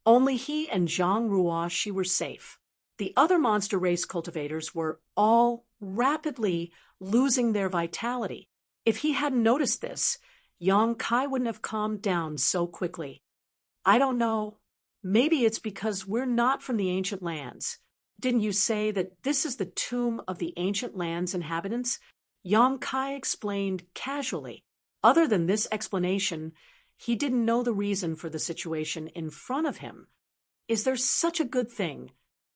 only he and Zhang Ruoshi were safe. The other monster race cultivators were all rapidly losing their vitality. If he hadn't noticed this, Yang Kai wouldn't have calmed down so quickly. "I don't know. Maybe it's because we're not from the ancient lands. Didn't you say that this is the tomb of the ancient land's inhabitants?" Yang Kai explained casually. Other than this explanation, he didn't know the reason for the situation in front of him. "Is there such a good thing?"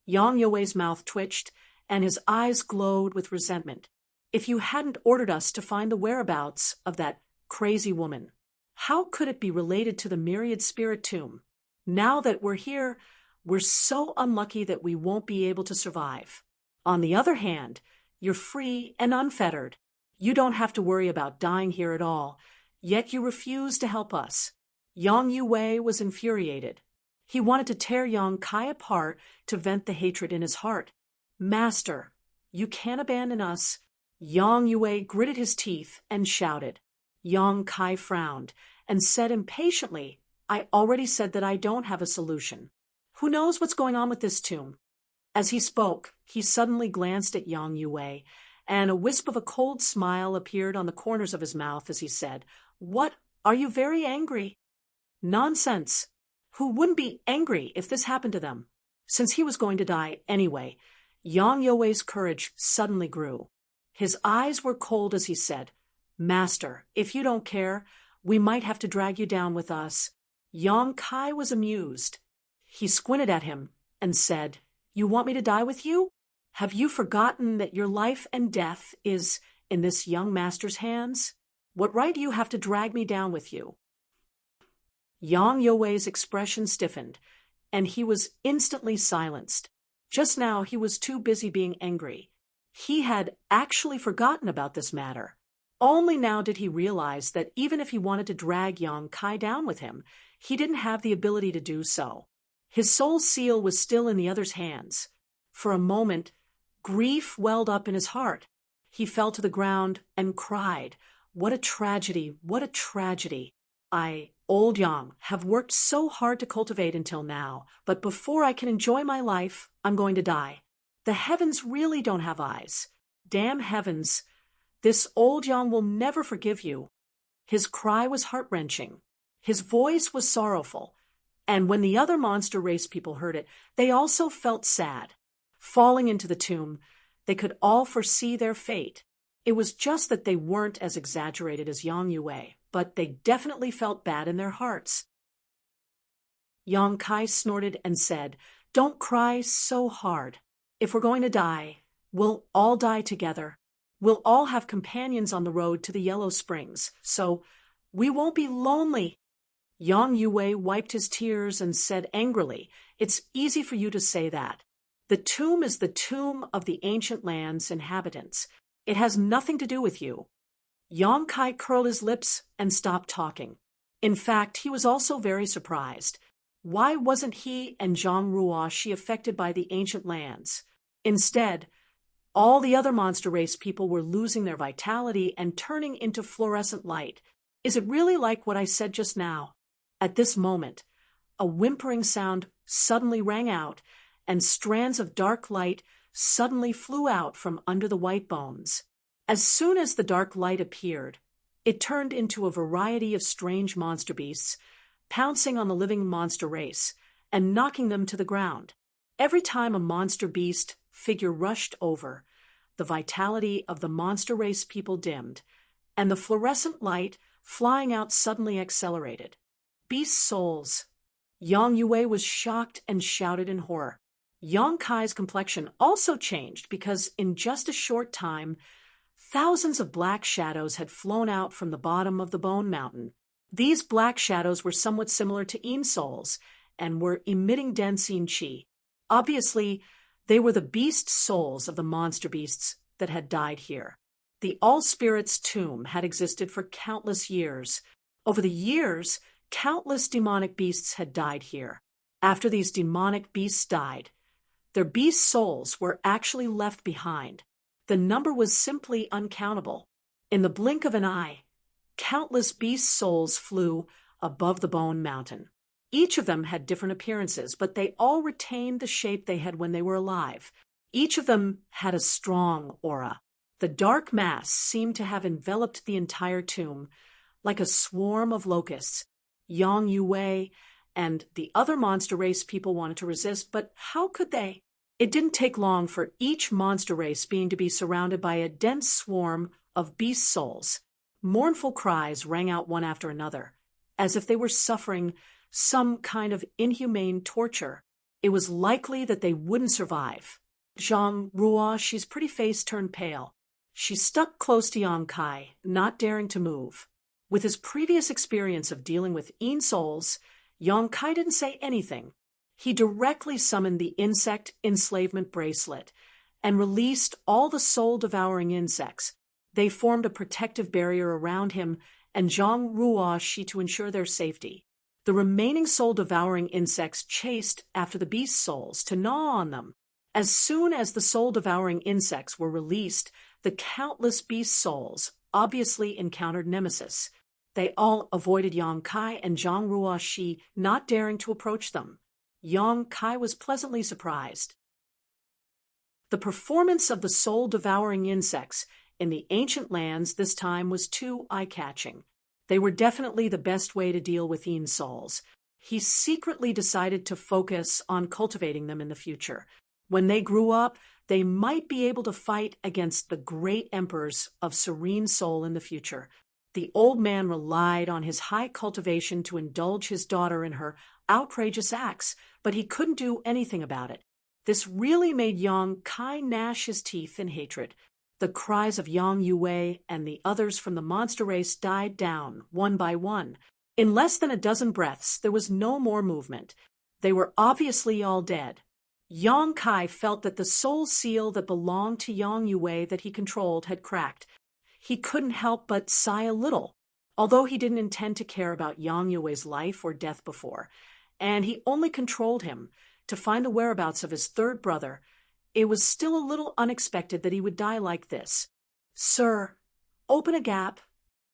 Yang Yue's mouth twitched, and his eyes glowed with resentment. "If you hadn't ordered us to find the whereabouts of that crazy woman, how could it be related to the myriad spirit tomb? Now that we're here, we're so unlucky that we won't be able to survive. On the other hand, you're free and unfettered. You don't have to worry about dying here at all, yet you refuse to help us." Yang Yue was infuriated. He wanted to tear Yang Kai apart to vent the hatred in his heart. "Master, you can't abandon us." Yang Yue gritted his teeth and shouted. Yang Kai frowned and said impatiently, "I already said that I don't have a solution. Who knows what's going on with this tomb?" As he spoke, he suddenly glanced at Yang Yue, and a wisp of a cold smile appeared on the corners of his mouth as he said, "What, are you very angry?" "Nonsense. Who wouldn't be angry if this happened to them?" Since he was going to die anyway, Yang Yue's courage suddenly grew. His eyes were cold as he said, "Master, if you don't care, we might have to drag you down with us." Yang Kai was amused. He squinted at him and said, "You want me to die with you? Have you forgotten that your life and death is in this young master's hands? What right do you have to drag me down with you?" Yang Yue's expression stiffened, and he was instantly silenced. Just now he was too busy being angry. He had actually forgotten about this matter. Only now did he realize that even if he wanted to drag Yang Kai down with him, he didn't have the ability to do so. His soul seal was still in the other's hands. For a moment, grief welled up in his heart. He fell to the ground and cried, "What a tragedy, what a tragedy. I, Old Yang, have worked so hard to cultivate until now, but before I can enjoy my life, I'm going to die. The heavens really don't have eyes. Damn heavens. This Old Yang will never forgive you." His cry was heart-wrenching. His voice was sorrowful. And when the other monster race people heard it, they also felt sad. Falling into the tomb, they could all foresee their fate. It was just that they weren't as exaggerated as Yang Yue, but they definitely felt bad in their hearts. Yang Kai snorted and said, "Don't cry so hard. If we're going to die, we'll all die together. We'll all have companions on the road to the Yellow Springs, so we won't be lonely." Yang Yue wiped his tears and said angrily, "It's easy for you to say that. The tomb is the tomb of the ancient land's inhabitants. It has nothing to do with you." Yang Kai curled his lips and stopped talking. In fact, he was also very surprised. Why wasn't he and Zhang Ruoshi affected by the ancient lands? Instead, All the other monster race people were losing their vitality and turning into fluorescent light. Is it really like what I said just now? At this moment, a whimpering sound suddenly rang out, and strands of dark light suddenly flew out from under the white bones. As soon as the dark light appeared, it turned into a variety of strange monster beasts, pouncing on the living monster race and knocking them to the ground. Every time a monster beast figure rushed over, the vitality of the monster race people dimmed, and the fluorescent light flying out suddenly accelerated. Beast souls. Yang Yue was shocked and shouted in horror. Yang Kai's complexion also changed because in just a short time, thousands of black shadows had flown out from the bottom of the bone mountain. These black shadows were somewhat similar to Yin souls and were emitting dense Yin qi. Obviously, they were the beast souls of the monster beasts that had died here. The All-Spirits tomb had existed for countless years. Over the years, countless demonic beasts had died here. After these demonic beasts died, their beast souls were actually left behind. The number was simply uncountable. In the blink of an eye, countless beast souls flew above the bone mountain. Each of them had different appearances, but they all retained the shape they had when they were alive. Each of them had a strong aura. The dark mass seemed to have enveloped the entire tomb, like a swarm of locusts. Yang Yue and the other monster race people wanted to resist, but how could they? It didn't take long for each monster race being to be surrounded by a dense swarm of beast souls. Mournful cries rang out one after another, as if they were suffering some kind of inhumane torture. It was likely that they wouldn't survive. Zhang Ruoxi's pretty face turned pale. She stuck close to Yang Kai, not daring to move. With his previous experience of dealing with Yin souls, Yang Kai didn't say anything. He directly summoned the insect enslavement bracelet and released all the soul-devouring insects. They formed a protective barrier around him and Zhang Ruoxi to ensure their safety. The remaining soul-devouring insects chased after the beast souls to gnaw on them. As soon as the soul-devouring insects were released, the countless beast souls obviously encountered nemesis. They all avoided Yang Kai and Zhang Ruoxi, not daring to approach them. Yang Kai was pleasantly surprised. The performance of the soul-devouring insects in the ancient lands this time was too eye-catching. They were definitely the best way to deal with Yin souls. He secretly decided to focus on cultivating them in the future. When they grew up, they might be able to fight against the great emperors of serene soul in the future. The old man relied on his high cultivation to indulge his daughter in her outrageous acts, but he couldn't do anything about it. This really made Yang Kai gnash his teeth in hatred. The cries of Yang Yue and the others from the monster race died down, one by one. In less than a dozen breaths, there was no more movement. They were obviously all dead. Yang Kai felt that the soul seal that belonged to Yang Yue that he controlled had cracked. He couldn't help but sigh a little, although he didn't intend to care about Yang Yue's life or death before, and he only controlled him to find the whereabouts of his third brother. It was still a little unexpected that he would die like this. "Sir, open a gap,"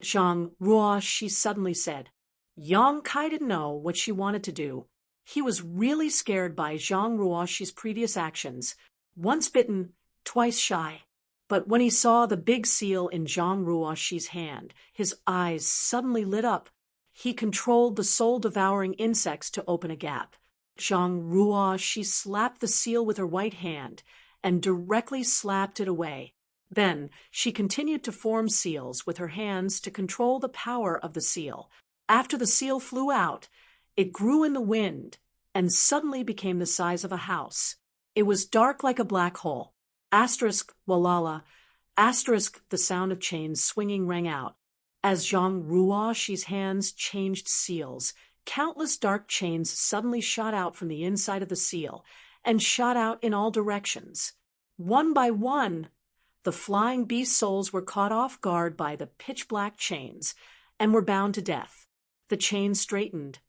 Zhang Ruoxi suddenly said. Yang Kai didn't know what she wanted to do. He was really scared by Zhang Ruoxi's previous actions. Once bitten, twice shy. But when he saw the big seal in Zhang Ruoxi's hand, his eyes suddenly lit up. He controlled the soul-devouring insects to open a gap. Zhang Ruoxi slapped the seal with her white hand and directly slapped it away. Then she continued to form seals with her hands to control the power of the seal. After the seal flew out, it grew in the wind and suddenly became the size of a house. It was dark like a black hole. Asterisk walala, asterisk the sound of chains swinging rang out. As Zhang Ruoxi's hands changed seals, countless dark chains suddenly shot out from the inside of the seal and shot out in all directions. One by one, the flying beast souls were caught off guard by the pitch-black chains and were bound to death. The chains straightened,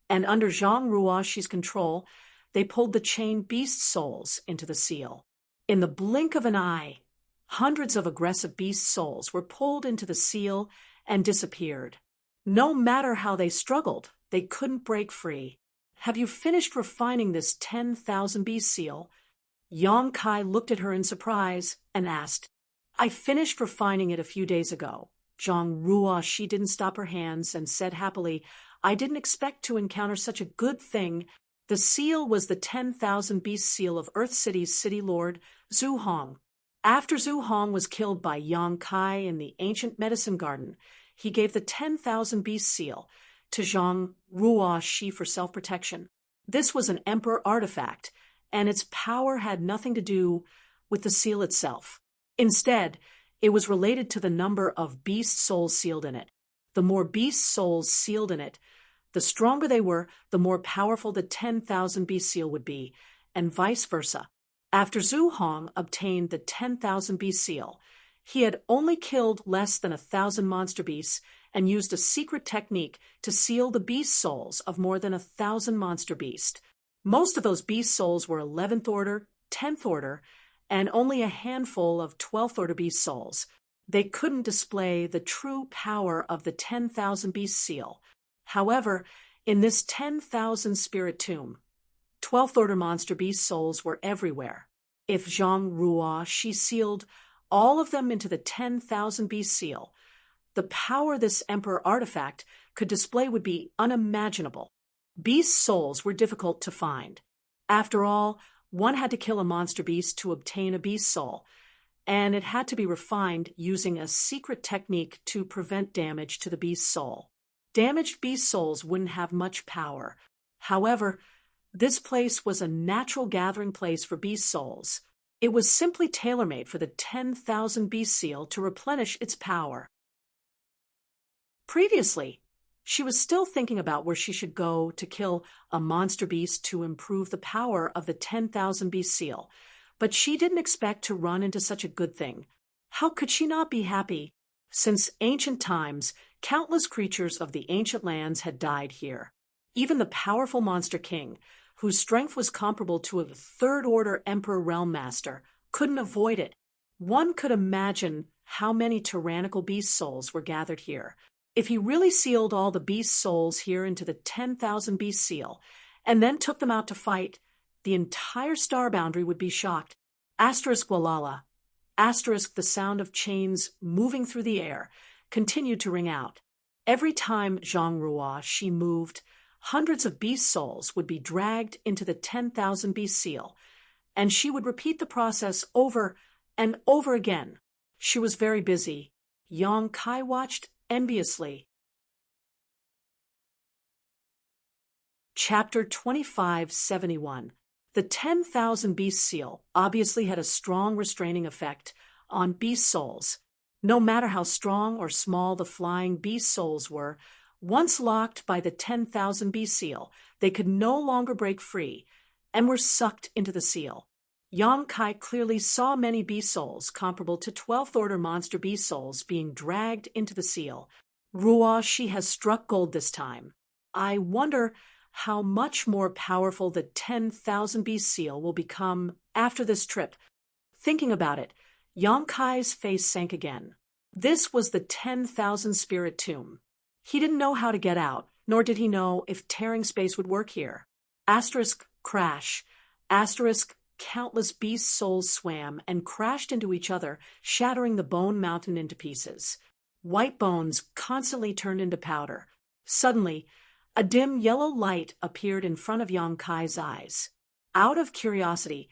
and under Zhang Ruoxi's control, they pulled the chained beast souls into the seal. In the blink of an eye, hundreds of aggressive beast souls were pulled into the seal and disappeared. No matter how they struggled, they couldn't break free. Have you finished refining this 10,000 beast seal? Yang Kai looked at her in surprise and asked. I finished refining it a few days ago. Zhang Ruo, she didn't stop her hands and said happily, I didn't expect to encounter such a good thing. The seal was the 10,000 beast seal of Earth City's city lord, Zhu Hong. After Zhu Hong was killed by Yang Kai in the ancient medicine garden, he gave the 10,000 beast seal to Zhang Ruo Shi for self-protection. This was an emperor artifact, and its power had nothing to do with the seal itself. Instead, it was related to the number of beast souls sealed in it. The more beast souls sealed in it, the stronger they were, the more powerful the 10,000 beast seal would be, and vice versa. After Zhu Hong obtained the 10,000 beast seal, he had only killed less than 1,000 monster beasts and used a secret technique to seal the beast souls of more than 1,000 monster beasts. Most of those beast souls were 11th order, 10th order, and only a handful of 12th order beast souls. They couldn't display the true power of the 10,000 beast seal. However, in this 10,000 spirit tomb, 12th order monster beast souls were everywhere. If Zhang Ruo Shi sealed all of them into the 10,000 beast seal, the power this emperor artifact could display would be unimaginable. Beast souls were difficult to find. After all, one had to kill a monster beast to obtain a beast soul, and it had to be refined using a secret technique to prevent damage to the beast soul. Damaged beast souls wouldn't have much power. However, this place was a natural gathering place for beast souls. It was simply tailor-made for the 10,000 beast seal to replenish its power. Previously, she was still thinking about where she should go to kill a monster beast to improve the power of the 10,000 beast seal, but she didn't expect to run into such a good thing. How could she not be happy? Since ancient times, countless creatures of the ancient lands had died here. Even the powerful monster king, whose strength was comparable to a third-order emperor realm master, couldn't avoid it. One could imagine how many tyrannical beast souls were gathered here. If he really sealed all the beast souls here into the 10,000 beast seal, and then took them out to fight, the entire star boundary would be shocked. Asterisk Walala. Asterisk the sound of chains moving through the air continued to ring out. Every time Zhang Ruo Shi moved, hundreds of beast souls would be dragged into the 10,000 beast seal, and she would repeat the process over and over again. She was very busy. Yang Kai watched enviously. Chapter 2571. The 10,000 beast seal obviously had a strong restraining effect on beast souls. No matter how strong or small the flying beast souls were, once locked by the 10,000 beast seal, they could no longer break free and were sucked into the seal. Yang Kai clearly saw many beast souls comparable to 12th order monster beast souls being dragged into the seal. Ruo Shi has struck gold this time. I wonder how much more powerful the 10,000 beast seal will become after this trip. Thinking about it, Yang Kai's face sank again. This was the 10,000 spirit tomb. He didn't know how to get out, nor did he know if tearing space would work here. Asterisk crash. Asterisk countless beast souls swam and crashed into each other, shattering the bone mountain into pieces. White bones constantly turned into powder. Suddenly, a dim yellow light appeared in front of Yang Kai's eyes. Out of curiosity,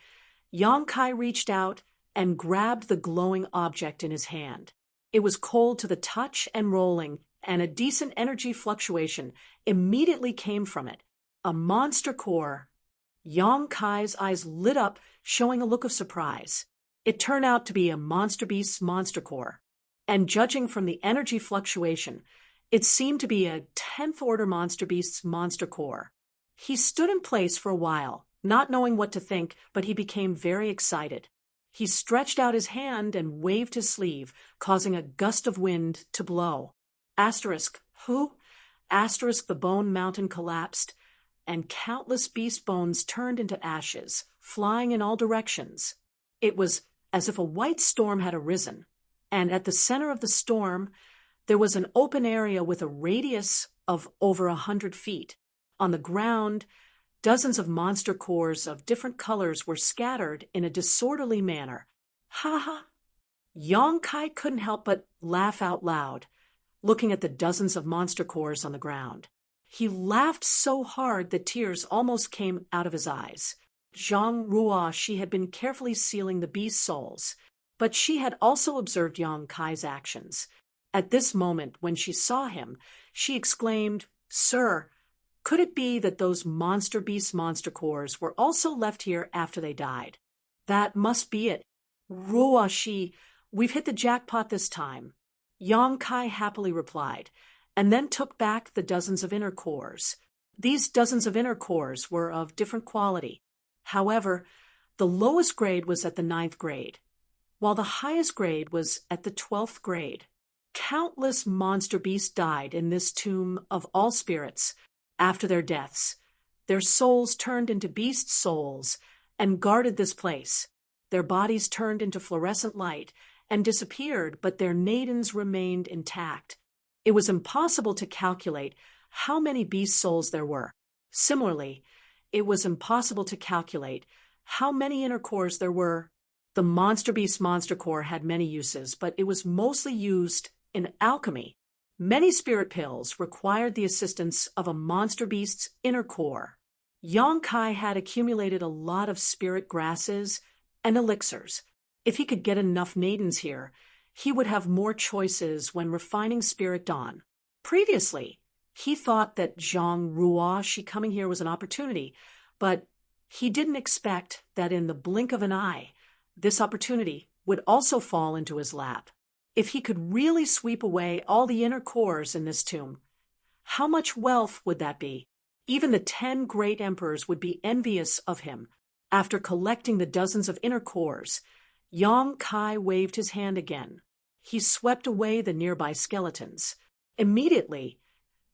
Yang Kai reached out and grabbed the glowing object in his hand. It was cold to the touch and rolling, and a decent energy fluctuation immediately came from it. A monster core. Yang Kai's eyes lit up, showing a look of surprise. It turned out to be a monster beast's monster core, and judging from the energy fluctuation, it seemed to be a 10th order monster beast's monster core. He stood in place for a while, not knowing what to think, but he became very excited. He stretched out his hand and waved his sleeve, causing a gust of wind to blow. Asterisk, who? Asterisk, the bone mountain collapsed, and countless beast bones turned into ashes, flying in all directions. It was as if a white storm had arisen, and at the center of the storm, there was an open area with a radius of over 100 feet. On the ground, dozens of monster cores of different colors were scattered in a disorderly manner. Ha ha! Yong-kai couldn't help but laugh out loud, looking at the dozens of monster cores on the ground. He laughed so hard that tears almost came out of his eyes. Zhang Ruo, she had been carefully sealing the beast's souls, but she had also observed Yong-kai's actions. At this moment, when she saw him, she exclaimed, "Sir, could it be that those monster beast monster cores were also left here after they died?" "That must be it. Ruo, we've hit the jackpot this time," Yong-kai happily replied, and then took back the dozens of inner cores. These dozens of inner cores were of different quality. However, the lowest grade was at the 9th grade, while the highest grade was at the 12th grade. Countless monster beasts died in this tomb of all spirits. After their deaths, their souls turned into beast souls and guarded this place. Their bodies turned into fluorescent light and disappeared, but their nadens remained intact. It was impossible to calculate how many beast souls there were. Similarly, it was impossible to calculate how many inner cores there were. The monster beast monster core had many uses, but it was mostly used in alchemy. Many spirit pills required the assistance of a monster beast's inner core. Yong-kai had accumulated a lot of spirit grasses and elixirs. If he could get enough nadens here, he would have more choices when refining spirit dawn. Previously, he thought that Zhang Ruo, she coming here was an opportunity, but he didn't expect that in the blink of an eye, this opportunity would also fall into his lap. If he could really sweep away all the inner cores in this tomb, how much wealth would that be? Even the 10 great emperors would be envious of him. After collecting the dozens of inner cores, Yong-kai waved his hand again. He swept away the nearby skeletons. Immediately,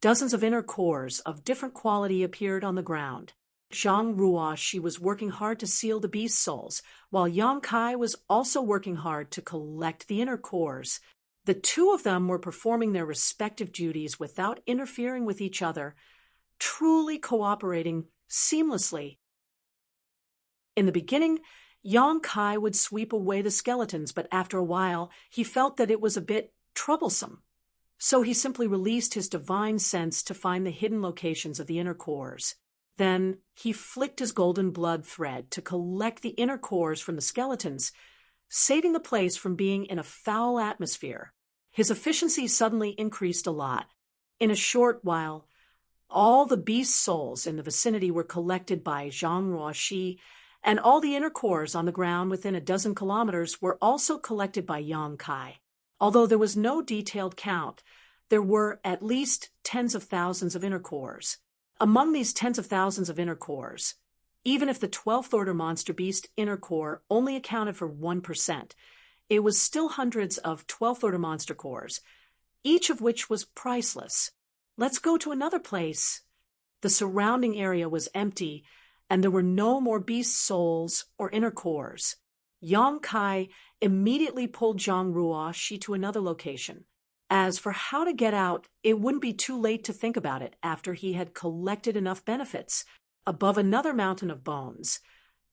dozens of inner cores of different quality appeared on the ground. Zhang Ruo, she was working hard to seal the beast souls, while Yong-kai was also working hard to collect the inner cores. The two of them were performing their respective duties without interfering with each other, truly cooperating seamlessly. In the beginning, Yong-kai would sweep away the skeletons, but after a while, he felt that it was a bit troublesome. So he simply released his divine sense to find the hidden locations of the inner cores. Then he flicked his golden blood thread to collect the inner cores from the skeletons, saving the place from being in a foul atmosphere. His efficiency suddenly increased a lot. In a short while, all the beast souls in the vicinity were collected by Zhang Ruo, and all the inner cores on the ground within a dozen kilometers were also collected by Yong-kai. Although there was no detailed count, there were at least tens of thousands of inner cores. Among these tens of thousands of inner cores, even if the 12th order monster beast inner core only accounted for 1%, it was still hundreds of 12th order monster cores, each of which was priceless. Let's go to another place. The surrounding area was empty, and there were no more beast souls or inner cores. Yong-kai immediately pulled Zhang Ruo to another location. As for how to get out, it wouldn't be too late to think about it after he had collected enough benefits. Above another mountain of bones,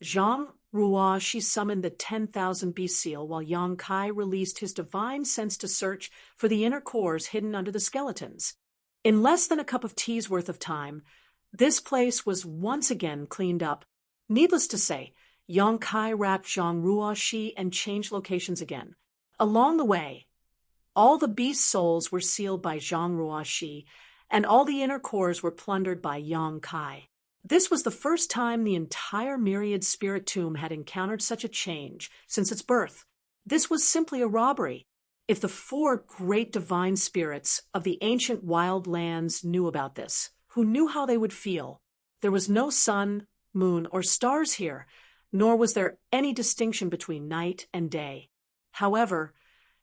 Zhang Ruo, she summoned the 10,000 beast seal, while Yong-kai released his divine sense to search for the inner cores hidden under the skeletons. In less than a cup of tea's worth of time, this place was once again cleaned up. Needless to say, Yong-kai wrapped Zhang Ruo and changed locations again. Along the way, all the beast souls were sealed by Zhang Ruo, and all the inner cores were plundered by Yong-kai. This was the first time the entire myriad spirit tomb had encountered such a change since its birth. This was simply a robbery. If the 4 great divine spirits of the ancient wild lands knew about this, who knew how they would feel? There was no sun, moon, or stars here, nor was there any distinction between night and day. However,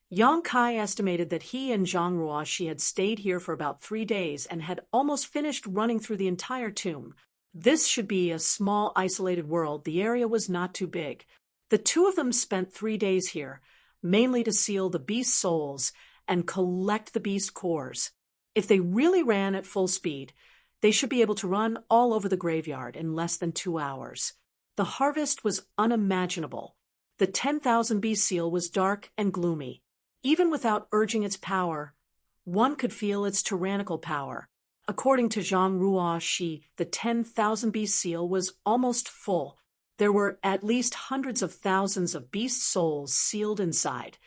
Yong-kai estimated that he and Zhang Ruo had stayed here for about 3 days and had almost finished running through the entire tomb. This should be a small, isolated world. The area was not too big. The two of them spent 3 days here, mainly to seal the beast's souls and collect the beast cores. If they really ran at full speed, they should be able to run all over the graveyard in less than 2 hours. The harvest was unimaginable. The 10,000 beast seal was dark and gloomy. Even without urging its power, one could feel its tyrannical power. According to Zhang Ruoxi, the 10,000 beast seal was almost full. There were at least hundreds of thousands of beast souls sealed inside,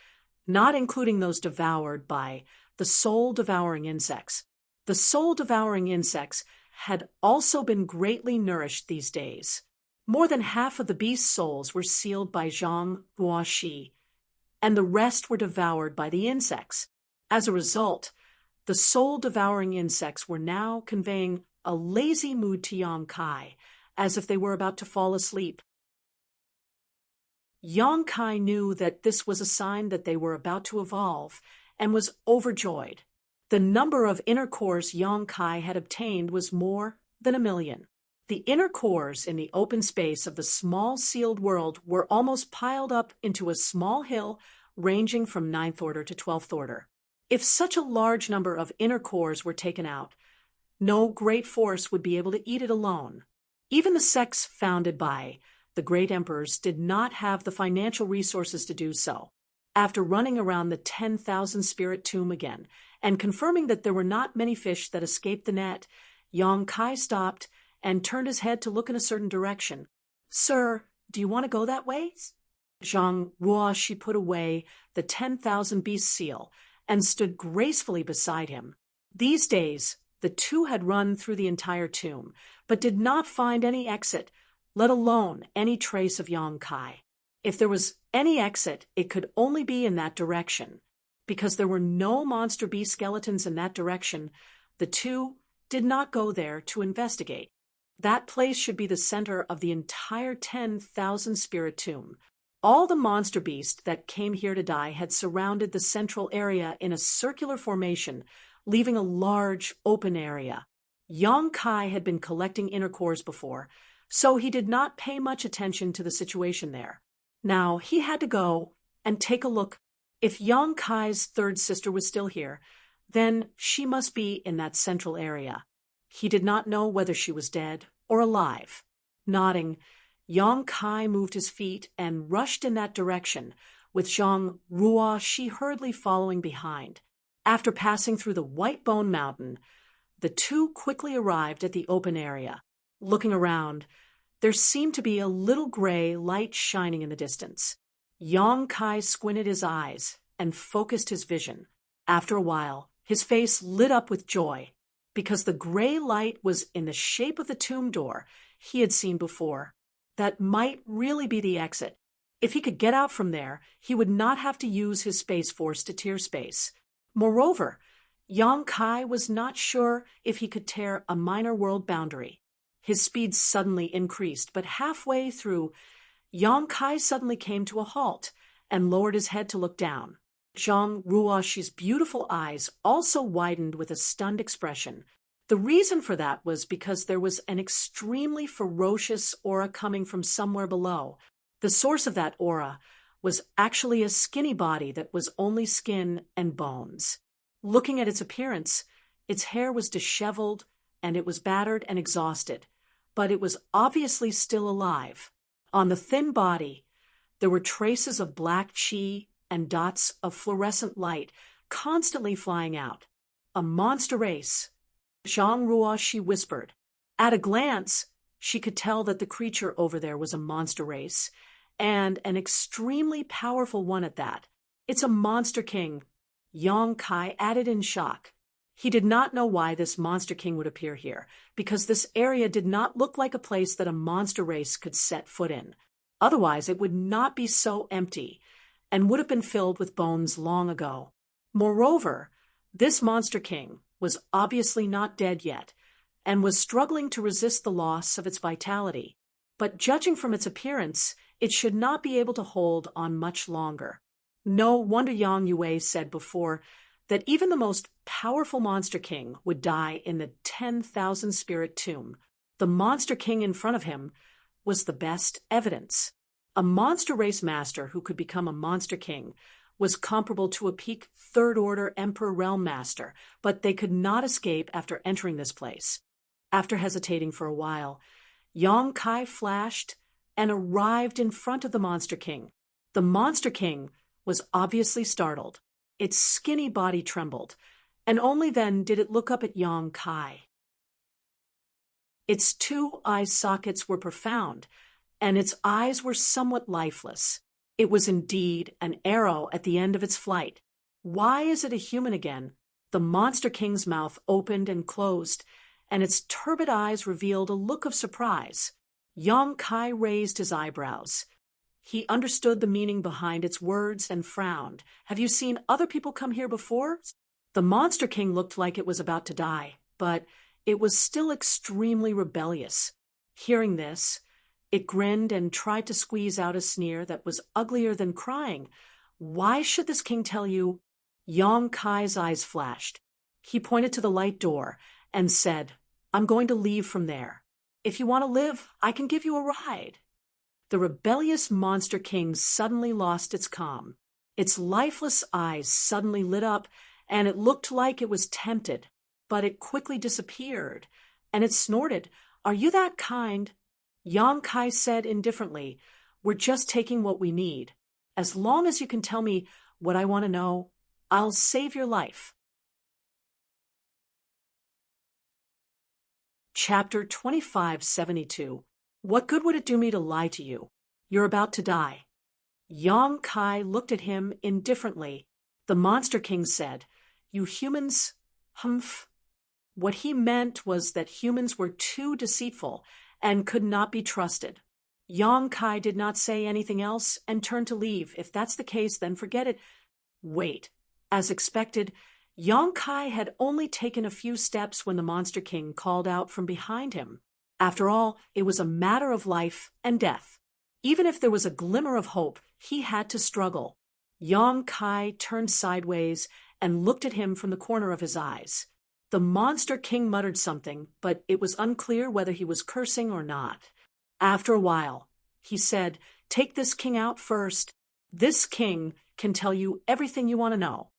not including those devoured by the soul-devouring insects. The soul-devouring insects had also been greatly nourished these days. More than half of the beast souls were sealed by Zhang Ruoxi, and the rest were devoured by the insects. As a result, the soul-devouring insects were now conveying a lazy mood to Yang Kai, as if they were about to fall asleep. Yang Kai knew that this was a sign that they were about to evolve, and was overjoyed. The number of inner cores Yang Kai had obtained was more than 1,000,000. The inner cores in the open space of the small sealed world were almost piled up into a small hill ranging from 9th order to 12th order. If such a large number of inner cores were taken out, no great force would be able to eat it alone. Even the sects founded by the great emperors did not have the financial resources to do so. After running around the 10,000 spirit tomb again and confirming that there were not many fish that escaped the net, Yang Kai stopped and turned his head to look in a certain direction. "Sir, do you want to go that way?" Zhang Ruoxi put away the 10,000 beast seal and stood gracefully beside him. These days, the two had run through the entire tomb, but did not find any exit, let alone any trace of Yang Kai. If there was any exit, it could only be in that direction. Because there were no monster beast skeletons in that direction, the two did not go there to investigate. That place should be the center of the entire 10,000 spirit tomb. All the monster beasts that came here to die had surrounded the central area in a circular formation, leaving a large open area. Yang Kai had been collecting inner cores before, so he did not pay much attention to the situation there. Now he had to go and take a look. If Yang Kai's third sister was still here, then she must be in that central area. He did not know whether she was dead or alive. Nodding, Yang Kai moved his feet and rushed in that direction, with Zhang Ruoxi hurriedly following behind. After passing through the White Bone Mountain, the two quickly arrived at the open area. Looking around, there seemed to be a little gray light shining in the distance. Yang Kai squinted his eyes and focused his vision. After a while, his face lit up with joy, because the gray light was in the shape of the tomb door he had seen before. That might really be the exit. If he could get out from there, he would not have to use his space force to tear space. Moreover, Yang Kai was not sure if he could tear a minor world boundary. His speed suddenly increased, but halfway through, Yang Kai suddenly came to a halt and lowered his head to look down. Zhang Ruoxi's beautiful eyes also widened with a stunned expression. The reason for that was because there was an extremely ferocious aura coming from somewhere below. The source of that aura was actually a skinny body that was only skin and bones. Looking at its appearance, its hair was disheveled and it was battered and exhausted, but it was obviously still alive. On the thin body, there were traces of black chi and dots of fluorescent light constantly flying out. A monster race, Zhang Ruoxi whispered. At a glance, she could tell that the creature over there was a monster race, and an extremely powerful one at that. "It's a monster king," Yang Kai added in shock. He did not know why this monster king would appear here, because this area did not look like a place that a monster race could set foot in. Otherwise, it would not be so empty, and would have been filled with bones long ago. Moreover, this monster king was obviously not dead yet, and was struggling to resist the loss of its vitality. But judging from its appearance, it should not be able to hold on much longer. No wonder Yang Yue said before that even the most powerful monster king would die in the 10,000 spirit tomb. The monster king in front of him was the best evidence. A monster race master who could become a monster king was comparable to a peak third-order emperor realm master, but they could not escape after entering this place. After hesitating for a while, Yong Kai flashed and arrived in front of the Monster King. The Monster King was obviously startled. Its skinny body trembled, and only then did it look up at Yong Kai. Its two eye sockets were profound, and its eyes were somewhat lifeless. It was indeed an arrow at the end of its flight. Why is it a human again? The Monster King's mouth opened and closed, and its turbid eyes revealed a look of surprise. Yong Kai raised his eyebrows. He understood the meaning behind its words and frowned. Have you seen other people come here before? The Monster King looked like it was about to die, but it was still extremely rebellious. Hearing this, it grinned and tried to squeeze out a sneer that was uglier than crying. Why should this king tell you? Yong Kai's eyes flashed. He pointed to the light door and said, I'm going to leave from there. If you want to live, I can give you a ride. The rebellious Monster King suddenly lost its calm. Its lifeless eyes suddenly lit up, and it looked like it was tempted, but it quickly disappeared, and it snorted, Are you that kind? Yong Kai said indifferently, We're just taking what we need. As long as you can tell me what I want to know, I'll save your life. Chapter 2572. What good would it do me to lie to you? You're about to die. Yong Kai looked at him indifferently. The Monster King said, You humans, humph. What he meant was that humans were too deceitful and could not be trusted. Yong Kai did not say anything else and turned to leave. If that's the case, then forget it. Wait. As expected, Yong Kai had only taken a few steps when the Monster King called out from behind him. After all, it was a matter of life and death. Even if there was a glimmer of hope, he had to struggle. Yong Kai turned sideways and looked at him from the corner of his eyes. The Monster King muttered something, but it was unclear whether he was cursing or not. After a while, he said, Take this king out first. This king can tell you everything you want to know.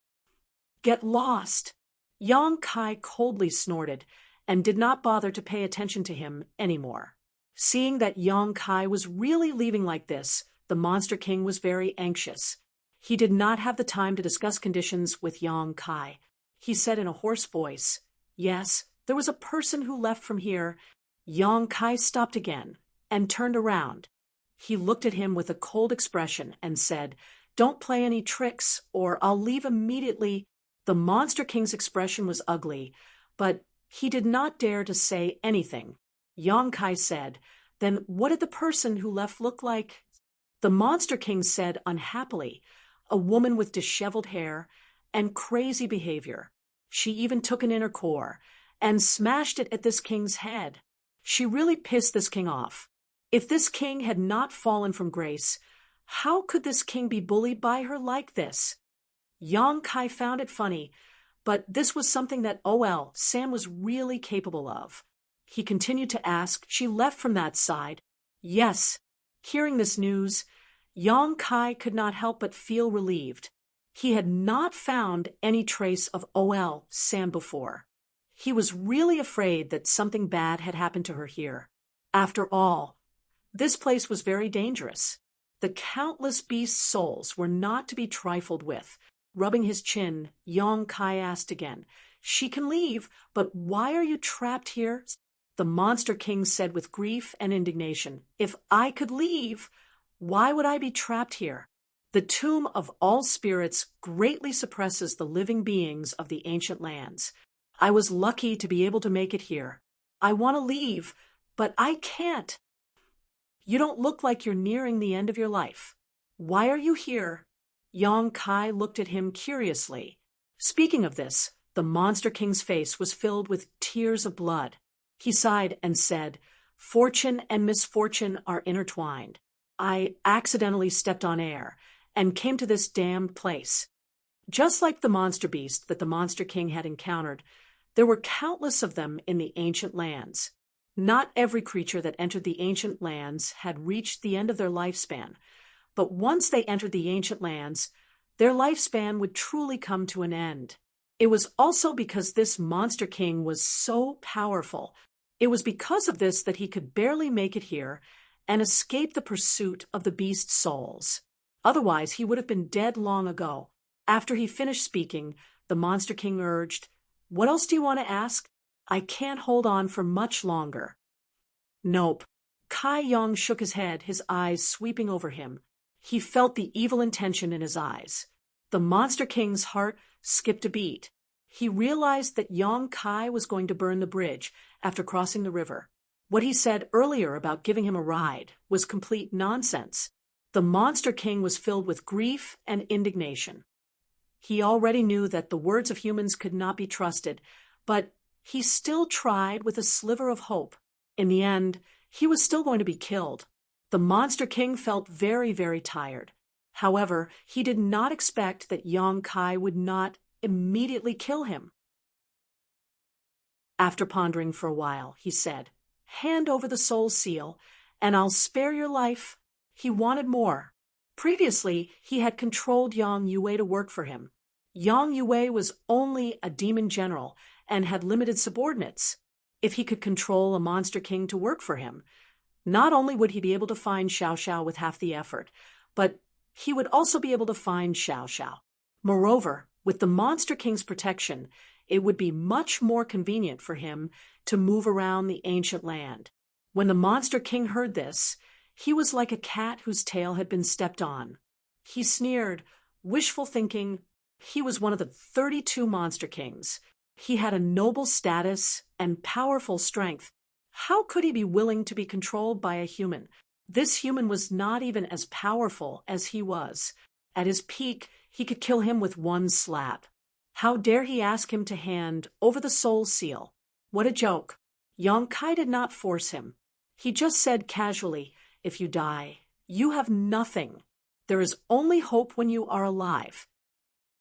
Get lost. Yong Kai coldly snorted and did not bother to pay attention to him anymore. Seeing that Yong Kai was really leaving like this, the Monster King was very anxious. He did not have the time to discuss conditions with Yong Kai. He said in a hoarse voice, Yes, there was a person who left from here. Yong Kai stopped again and turned around. He looked at him with a cold expression and said, Don't play any tricks or I'll leave immediately. The Monster King's expression was ugly, but he did not dare to say anything. Yong Kai said, Then what did the person who left look like? The Monster King said unhappily, A woman with disheveled hair and crazy behavior. She even took an inner core and smashed it at this king's head. She really pissed this king off. If this king had not fallen from grace, how could this king be bullied by her like this? Yong Kai found it funny, but this was something that, Sam was really capable of. He continued to ask, She left from that side? Yes. Hearing this news, Yong Kai could not help but feel relieved. He had not found any trace of Sam before. He was really afraid that something bad had happened to her here. After all, this place was very dangerous. The countless beast souls were not to be trifled with. Rubbing his chin, Yong Kai asked again, She can leave, but why are you trapped here? The Monster King said with grief and indignation, If I could leave, why would I be trapped here? The tomb of all spirits greatly suppresses the living beings of the ancient lands. I was lucky to be able to make it here. I want to leave, but I can't. You don't look like you're nearing the end of your life. Why are you here? Yong Kai looked at him curiously. Speaking of this, the Monster King's face was filled with tears of blood. He sighed and said, Fortune and misfortune are intertwined. I accidentally stepped on air and came to this damned place. Just like the monster beast that the Monster King had encountered, there were countless of them in the ancient lands. Not every creature that entered the ancient lands had reached the end of their lifespan, but once they entered the ancient lands, their lifespan would truly come to an end. It was also because this monster king was so powerful. It was because of this that he could barely make it here and escape the pursuit of the beast's souls. Otherwise, he would have been dead long ago. After he finished speaking, the monster king urged, "What else do you want to ask? I can't hold on for much longer." Nope. Kai Yong shook his head, his eyes sweeping over him. He felt the evil intention in his eyes. The monster king's heart skipped a beat. He realized that Yong Kai was going to burn the bridge after crossing the river. What he said earlier about giving him a ride was complete nonsense. The monster king was filled with grief and indignation. He already knew that the words of humans could not be trusted, but he still tried with a sliver of hope. In the end, he was still going to be killed. The monster king felt very, very tired. However, he did not expect that Yong Kai would not immediately kill him. After pondering for a while, he said, "Hand over the soul seal, and I'll spare your life." He wanted more. Previously, he had controlled Yang Yue to work for him. Yang Yue was only a demon general and had limited subordinates. If he could control a monster king to work for him, not only would he be able to find Xiao Xiao with half the effort, but he would also be able to find Xiao Xiao. Moreover, with the monster king's protection, it would be much more convenient for him to move around the ancient land. When the monster king heard this, he was like a cat whose tail had been stepped on. He sneered, wishful thinking. He was one of the 32 monster kings. He had a noble status and powerful strength. How could he be willing to be controlled by a human? This human was not even as powerful as he was. At his peak, he could kill him with one slap. How dare he ask him to hand over the soul seal? What a joke. Yong Kai did not force him. He just said casually, "If you die, you have nothing. There is only hope when you are alive."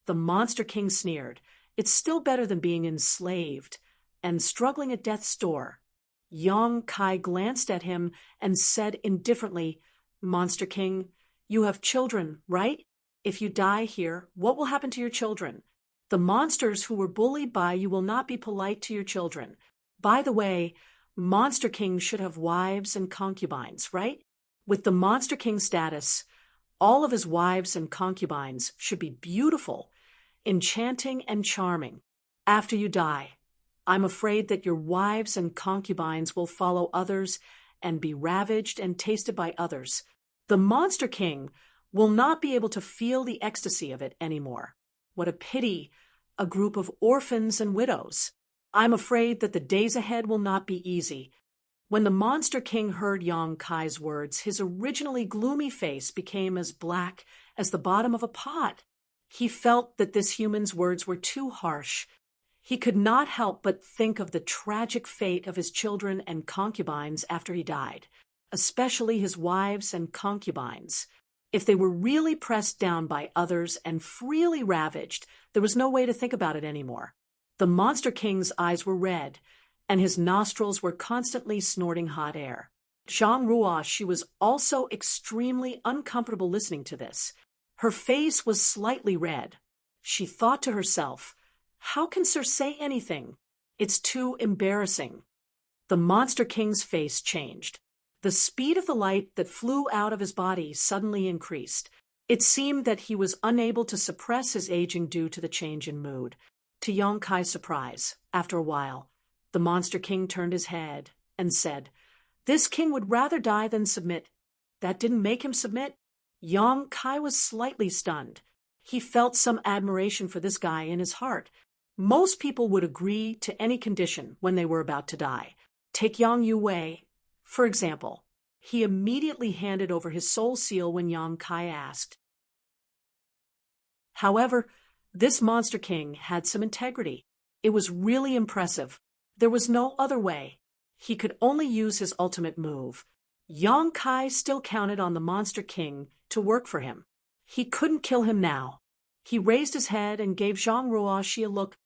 The monster king sneered. It's still better than being enslaved and struggling at death's door. Yong Kai glanced at him and said indifferently, "Monster King, you have children, right? If you die here, what will happen to your children? The monsters who were bullied by you will not be polite to your children. By the way, Monster King should have wives and concubines, right? With the Monster King status, all of his wives and concubines should be beautiful, enchanting, and charming. After you die, I'm afraid that your wives and concubines will follow others and be ravaged and tasted by others. The Monster King will not be able to feel the ecstasy of it anymore. What a pity, a group of orphans and widows. I'm afraid that the days ahead will not be easy." When the Monster King heard Yong Kai's words, his originally gloomy face became as black as the bottom of a pot. He felt that this human's words were too harsh. He could not help but think of the tragic fate of his children and concubines after he died, especially his wives and concubines. If they were really pressed down by others and freely ravaged, there was no way to think about it anymore. The Monster King's eyes were red, and his nostrils were constantly snorting hot air. Zhang Ruo, she was also extremely uncomfortable listening to this. Her face was slightly red. She thought to herself, "How can Sir say anything? It's too embarrassing." The Monster King's face changed. The speed of the light that flew out of his body suddenly increased. It seemed that he was unable to suppress his aging due to the change in mood. To Yong Kai's surprise, after a while, the Monster King turned his head and said, "This king would rather die than submit." That didn't make him submit. Yong Kai was slightly stunned. He felt some admiration for this guy in his heart. Most people would agree to any condition when they were about to die. Take Yang Yue, for example. He immediately handed over his soul seal when Yong Kai asked. However, this Monster King had some integrity. It was really impressive. There was no other way. He could only use his ultimate move. Yong Kai still counted on the Monster King to work for him. He couldn't kill him now. He raised his head and gave Zhang Ruoxi a look.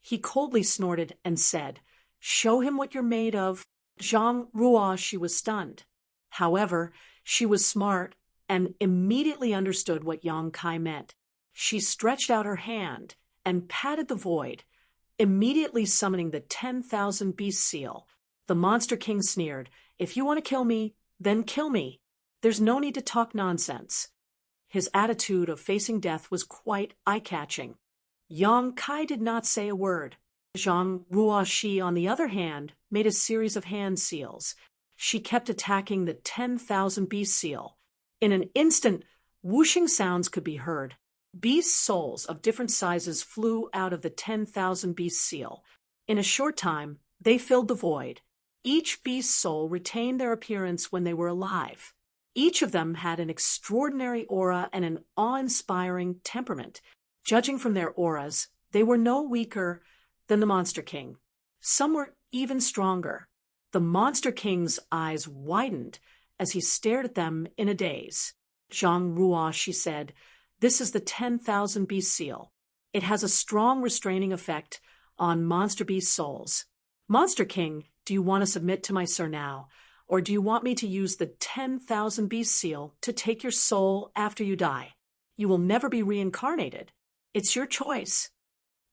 He coldly snorted and said, "Show him what you're made of." Zhang Ruoshi was stunned. However, she was smart and immediately understood what Yang Kai meant. She stretched out her hand and patted the void, immediately summoning the 10,000 beast seal. The Monster King sneered, "If you want to kill me, then kill me. There's no need to talk nonsense." His attitude of facing death was quite eye-catching. Yang Kai did not say a word. Zhang Ruoshi, on the other hand, made a series of hand seals. She kept attacking the 10,000 beast seal. In an instant, whooshing sounds could be heard. Beast souls of different sizes flew out of the 10,000 beast seal. In a short time, they filled the void. Each beast soul retained their appearance when they were alive. Each of them had an extraordinary aura and an awe-inspiring temperament. Judging from their auras, they were no weaker than the Monster King. Some were even stronger. The Monster King's eyes widened as he stared at them in a daze. "Zhang Ruoshi said, 'This is the 10,000 beast seal. It has a strong restraining effect on monster beast souls. Monster King, do you want to submit to my sir now, or do you want me to use the 10,000 beast seal to take your soul after you die? You will never be reincarnated. It's your choice.'"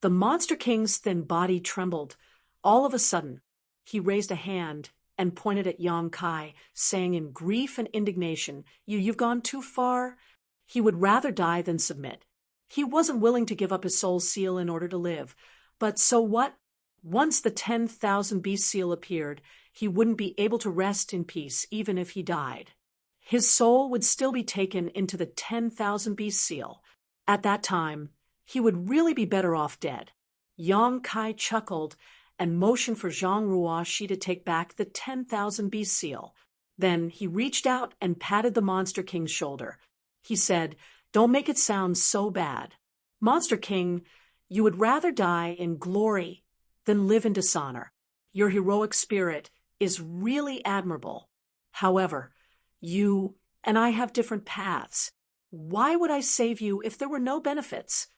The Monster King's thin body trembled. All of a sudden, he raised a hand and pointed at Yang Kai, saying in grief and indignation, You've gone too far. He would rather die than submit. He wasn't willing to give up his soul seal in order to live. But so what? Once the 10,000 beast seal appeared, he wouldn't be able to rest in peace even if he died. His soul would still be taken into the 10,000 beast seal. At that time, he would really be better off dead. Yang Kai chuckled and motioned for Zhang Ruoshi to take back the 10,000 beast seal. Then he reached out and patted the Monster King's shoulder. He said, "Don't make it sound so bad. Monster King, you would rather die in glory than live in dishonor. Your heroic spirit is really admirable. However, you and I have different paths. Why would I save you if there were no benefits?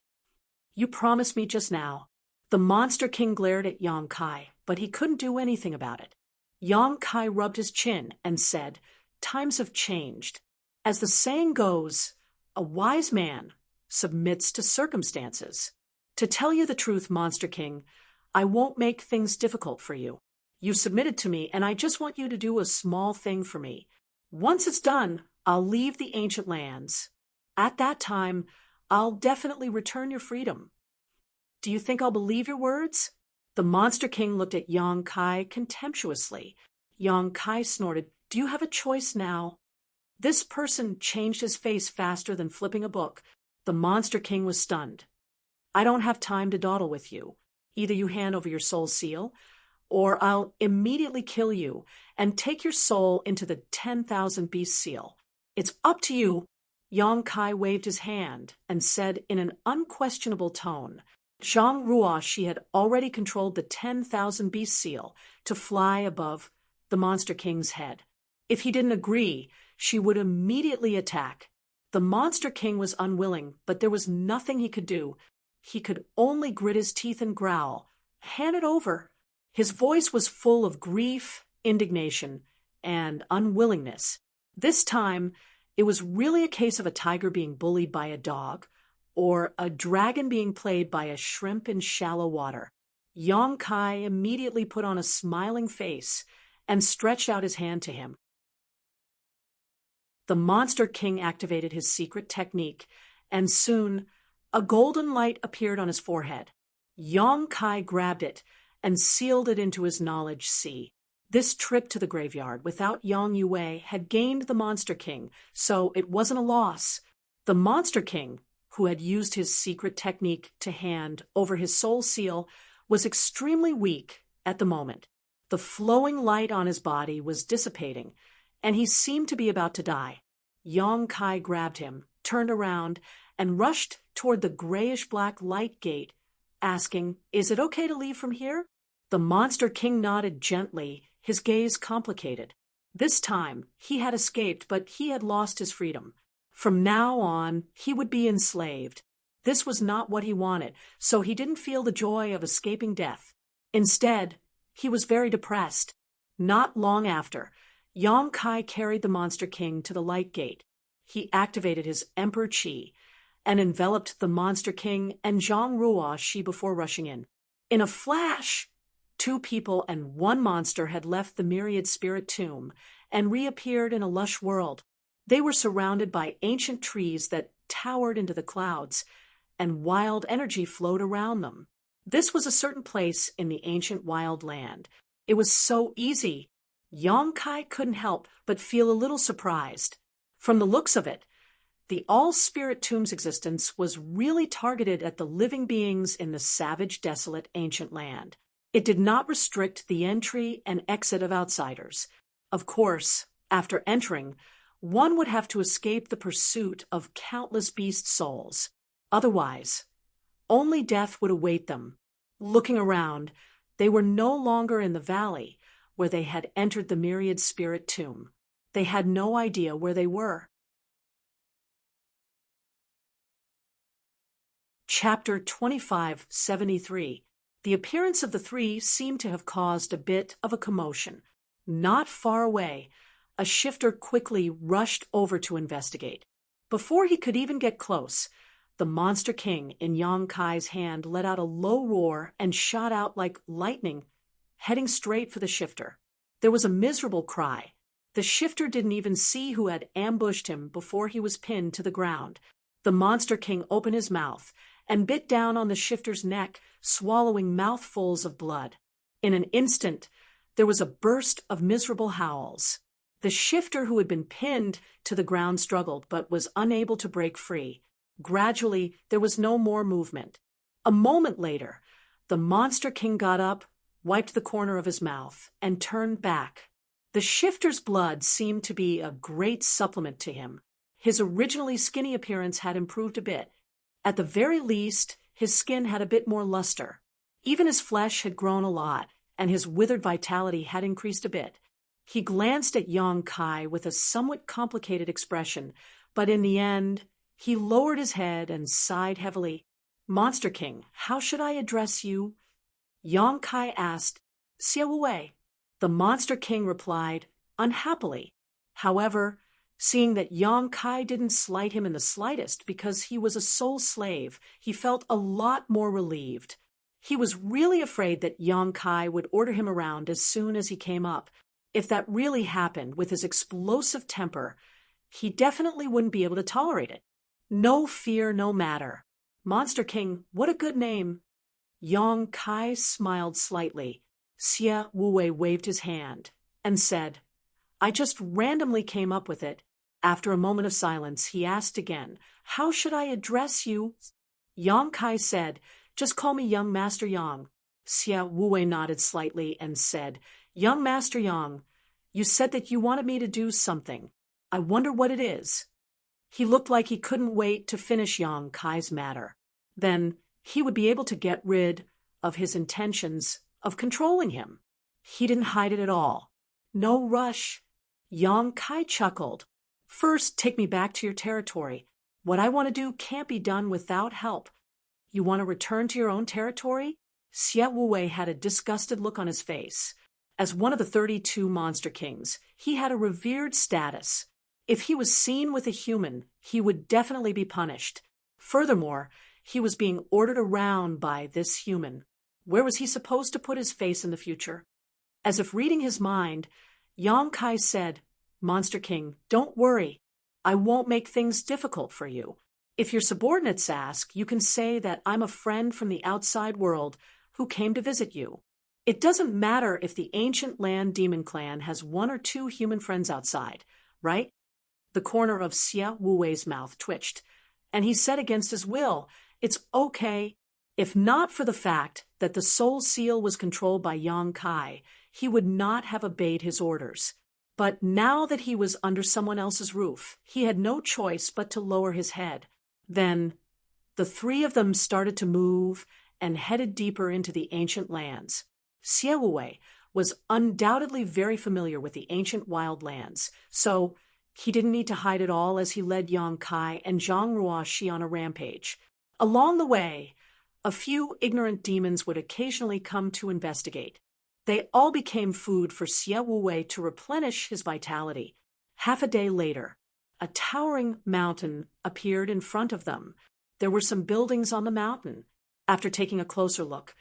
You promised me just now." The Monster King glared at Yang Kai, but he couldn't do anything about it. Yang Kai rubbed his chin and said, "Times have changed. As the saying goes, a wise man submits to circumstances. To tell you the truth, Monster King, I won't make things difficult for you. You submitted to me, and I just want you to do a small thing for me. Once it's done, I'll leave the ancient lands. At that time, I'll definitely return your freedom. Do you think I'll believe your words?" The Monster King looked at Yang Kai contemptuously. Yang Kai snorted, "Do you have a choice now?" This person changed his face faster than flipping a book. The Monster King was stunned. "I don't have time to dawdle with you. Either you hand over your soul seal, or I'll immediately kill you and take your soul into the 10,000 beast seal. It's up to you." Yang Kai waved his hand and said in an unquestionable tone, Zhang Ruoshi had already controlled the 10,000 beast seal to fly above the Monster King's head. If he didn't agree, she would immediately attack. The Monster King was unwilling, but there was nothing he could do. He could only grit his teeth and growl, "Hand it over." His voice was full of grief, indignation, and unwillingness. This time, it was really a case of a tiger being bullied by a dog, or a dragon being played by a shrimp in shallow water. Yang Kai immediately put on a smiling face and stretched out his hand to him. The Monster King activated his secret technique, and soon a golden light appeared on his forehead. Yang Kai grabbed it and sealed it into his knowledge sea. This trip to the graveyard without Yang Yue had gained the Monster King, so it wasn't a loss. The Monster King, who had used his secret technique to hand over his soul seal, was extremely weak at the moment. The flowing light on his body was dissipating, and he seemed to be about to die. Yang Kai grabbed him, turned around, and rushed toward the grayish-black light gate, asking, "Is it okay to leave from here?" The Monster King nodded gently, his gaze complicated. This time, he had escaped, but he had lost his freedom. From now on, he would be enslaved. This was not what he wanted, so he didn't feel the joy of escaping death. Instead, he was very depressed. Not long after, Yang Kai carried the Monster King to the light gate. He activated his Emperor Qi and enveloped the Monster King and Zhang Ruo Shi before rushing in. In a flash, 2 people and 1 monster had left the myriad spirit tomb and reappeared in a lush world. They were surrounded by ancient trees that towered into the clouds, and wild energy flowed around them. This was a certain place in the ancient wild land. It was so easy. Yang Kai couldn't help but feel a little surprised. From the looks of it, the all-spirit tomb's existence was really targeted at the living beings in the savage, desolate ancient land. It did not restrict the entry and exit of outsiders. Of course, after entering, one would have to escape the pursuit of countless beast souls. Otherwise, only death would await them. Looking around, they were no longer in the valley where they had entered the myriad spirit tomb. They had no idea where they were. Chapter 2573. The appearance of the 3 seemed to have caused a bit of a commotion. Not far away, a shifter quickly rushed over to investigate. Before he could even get close, the Monster King in Yang Kai's hand let out a low roar and shot out like lightning, heading straight for the shifter. There was a miserable cry. The shifter didn't even see who had ambushed him before he was pinned to the ground. The Monster King opened his mouth and bit down on the shifter's neck, swallowing mouthfuls of blood. In an instant, there was a burst of miserable howls. The shifter who had been pinned to the ground struggled but was unable to break free. Gradually, there was no more movement. A moment later, the Monster King got up, wiped the corner of his mouth, and turned back. The shifter's blood seemed to be a great supplement to him. His originally skinny appearance had improved a bit. At the very least, his skin had a bit more luster. Even his flesh had grown a lot, and his withered vitality had increased a bit. He glanced at Yang Kai with a somewhat complicated expression, but in the end, he lowered his head and sighed heavily. "Monster King, how should I address you?" Yang Kai asked. "Xie Wei." The Monster King replied, unhappily. However, seeing that Yang Kai didn't slight him in the slightest because he was a soul slave, he felt a lot more relieved. He was really afraid that Yang Kai would order him around as soon as he came up. If that really happened with his explosive temper, he definitely wouldn't be able to tolerate it. No fear, no matter. Monster King, what a good name. Yang Kai smiled slightly. Xie Wei waved his hand and said, "I just randomly came up with it." After a moment of silence, he asked again, "How should I address you?" Yang Kai said, "Just call me Young Master Yang." Xie Wei nodded slightly and said, "Young Master Yang, you said that you wanted me to do something. I wonder what it is." He looked like he couldn't wait to finish Yang Kai's matter. Then he would be able to get rid of his intentions of controlling him. He didn't hide it at all. No rush. Yang Kai chuckled. "First, take me back to your territory. What I want to do can't be done without help." "You want to return to your own territory?" Xie Wei had a disgusted look on his face. As one of the 32 Monster Kings, he had a revered status. If he was seen with a human, he would definitely be punished. Furthermore, he was being ordered around by this human. Where was he supposed to put his face in the future? As if reading his mind, Yang Kai said, "Monster King, don't worry. I won't make things difficult for you. If your subordinates ask, you can say that I'm a friend from the outside world who came to visit you. It doesn't matter if the ancient land demon clan has 1 or 2 human friends outside, right?" The corner of Xie Wuwei's mouth twitched, and he said against his will, "It's okay." If not for the fact that the soul seal was controlled by Yang Kai, he would not have obeyed his orders. But now that he was under someone else's roof, he had no choice but to lower his head. Then the 3 of them started to move and headed deeper into the ancient lands. Xie Wei was undoubtedly very familiar with the ancient wild lands, so he didn't need to hide it all as he led Yang Kai and Zhang Ruoxi on a rampage. Along the way, a few ignorant demons would occasionally come to investigate. They all became food for Xie Wuwei to replenish his vitality. Half a day later, a towering mountain appeared in front of them. There were some buildings on the mountain. After taking a closer look,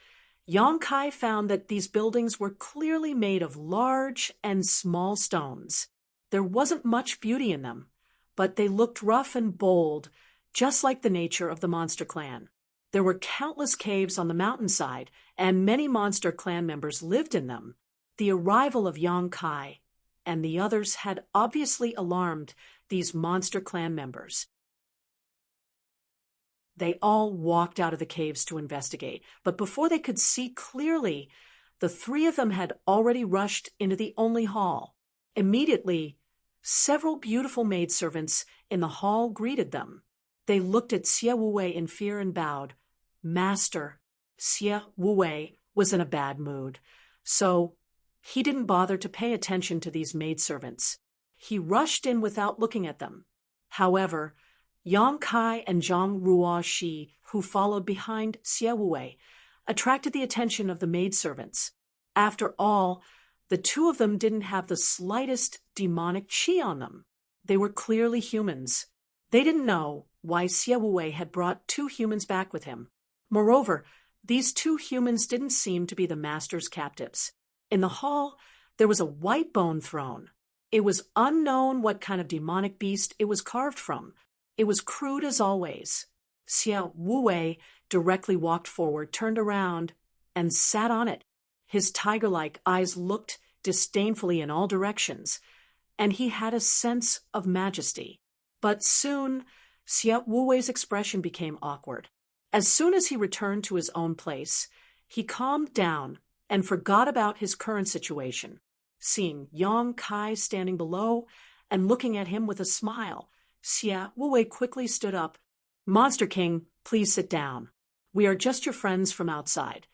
Yang Kai found that these buildings were clearly made of large and small stones. There wasn't much beauty in them, but they looked rough and bold, just like the nature of the monster clan. There were countless caves on the mountainside, and many monster clan members lived in them. The arrival of Yang Kai and the others had obviously alarmed these monster clan members. They all walked out of the caves to investigate, but before they could see clearly, the three of them had already rushed into the only hall. Immediately, several beautiful maidservants in the hall greeted them. They looked at Xie Wuwei in fear and bowed. Master Xie Wuwei was in a bad mood, so he didn't bother to pay attention to these maidservants. He rushed in without looking at them. However, Yang Kai and Zhang Ruoxi, who followed behind Xie Wuwei, attracted the attention of the maidservants. After all, the two of them didn't have the slightest demonic qi on them. They were clearly humans. They didn't know why Xie Wuwei had brought two humans back with him. Moreover, these two humans didn't seem to be the master's captives. In the hall, there was a white bone throne. It was unknown what kind of demonic beast it was carved from. It was crude as always. Xie Wuwei directly walked forward, turned around, and sat on it. His tiger-like eyes looked disdainfully in all directions, and he had a sense of majesty. But soon, Xie Wuwei's expression became awkward. As soon as he returned to his own place, he calmed down and forgot about his current situation. Seeing Yang Kai standing below and looking at him with a smile, Xie Wuwei quickly stood up. Monster King, please sit down. We are just your friends from outside.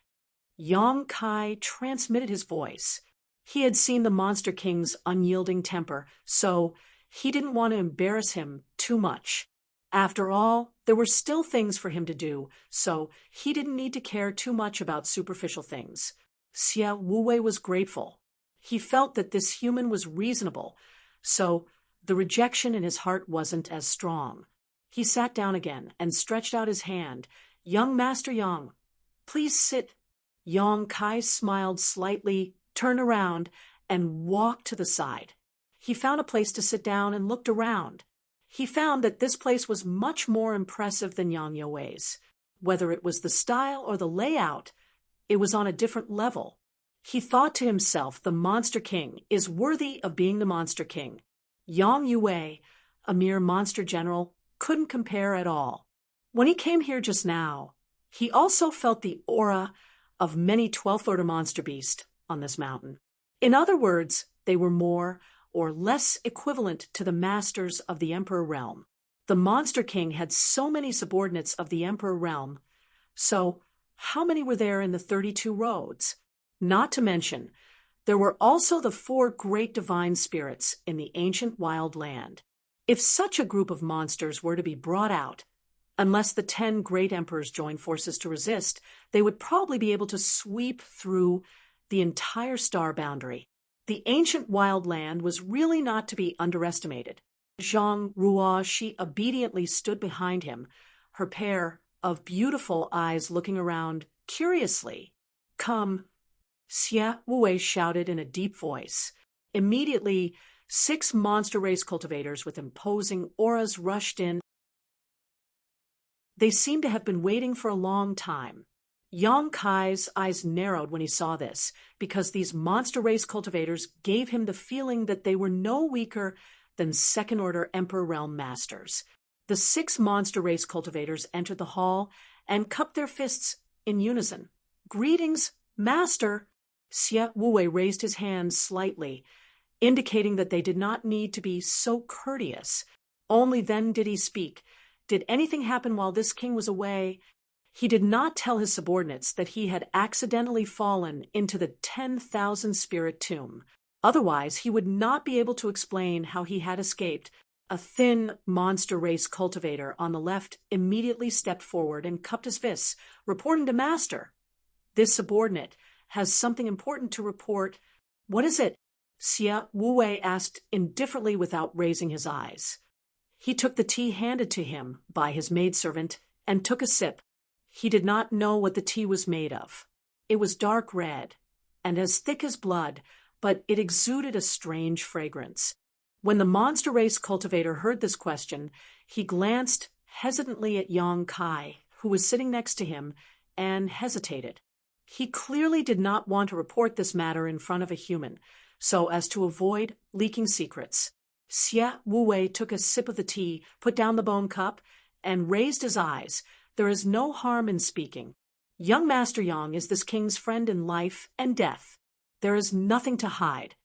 Yang Kai transmitted his voice. He had seen the Monster King's unyielding temper, so he didn't want to embarrass him too much. After all, there were still things for him to do, so he didn't need to care too much about superficial things. Xie Wuwei was grateful. He felt that this human was reasonable, so the rejection in his heart wasn't as strong. He sat down again and stretched out his hand. Young Master Yang, please sit. Yang Kai smiled slightly, turned around, and walked to the side. He found a place to sit down and looked around. He found that this place was much more impressive than Yang Youwei's. Whether it was the style or the layout, it was on a different level. He thought to himself, the Monster King is worthy of being the Monster King. Yang Youwei, a mere monster general, couldn't compare at all. When he came here just now, he also felt the aura of many 12th Order monster beasts on this mountain. In other words, they were more or less equivalent to the masters of the Emperor Realm. The Monster King had so many subordinates of the Emperor Realm, so how many were there in the 32 roads? Not to mention, there were also the 4 great divine spirits in the ancient wild land. If such a group of monsters were to be brought out, unless the 10 great emperors joined forces to resist, they would probably be able to sweep through the entire star boundary. The ancient wild land was really not to be underestimated. Zhang Ruoxi obediently stood behind him, her pair of beautiful eyes looking around curiously. Come, Xie Wuwei shouted in a deep voice. Immediately, 6 monster race cultivators with imposing auras rushed in. They seemed to have been waiting for a long time. Yang Kai's eyes narrowed when he saw this, because these monster race cultivators gave him the feeling that they were no weaker than second-order Emperor Realm masters. The 6 monster race cultivators entered the hall and cupped their fists in unison. Greetings, Master! Xie Wuwei raised his hand slightly, indicating that they did not need to be so courteous. Only then did he speak. Did anything happen while this king was away? He did not tell his subordinates that he had accidentally fallen into the 10,000 spirit tomb. Otherwise, he would not be able to explain how he had escaped. A thin monster race cultivator on the left immediately stepped forward and cupped his fists, reporting to Master. This subordinate has something important to report. What is it? Xia Wuwei asked indifferently without raising his eyes. He took the tea handed to him by his maidservant and took a sip. He did not know what the tea was made of. It was dark red and as thick as blood, but it exuded a strange fragrance. When the monster race cultivator heard this question, he glanced hesitantly at Yang Kai, who was sitting next to him, and hesitated. He clearly did not want to report this matter in front of a human, so as to avoid leaking secrets. Xia Wuwei took a sip of the tea, put down the bone cup, and raised his eyes. There is no harm in speaking. Young Master Yang is this king's friend in life and death. There is nothing to hide.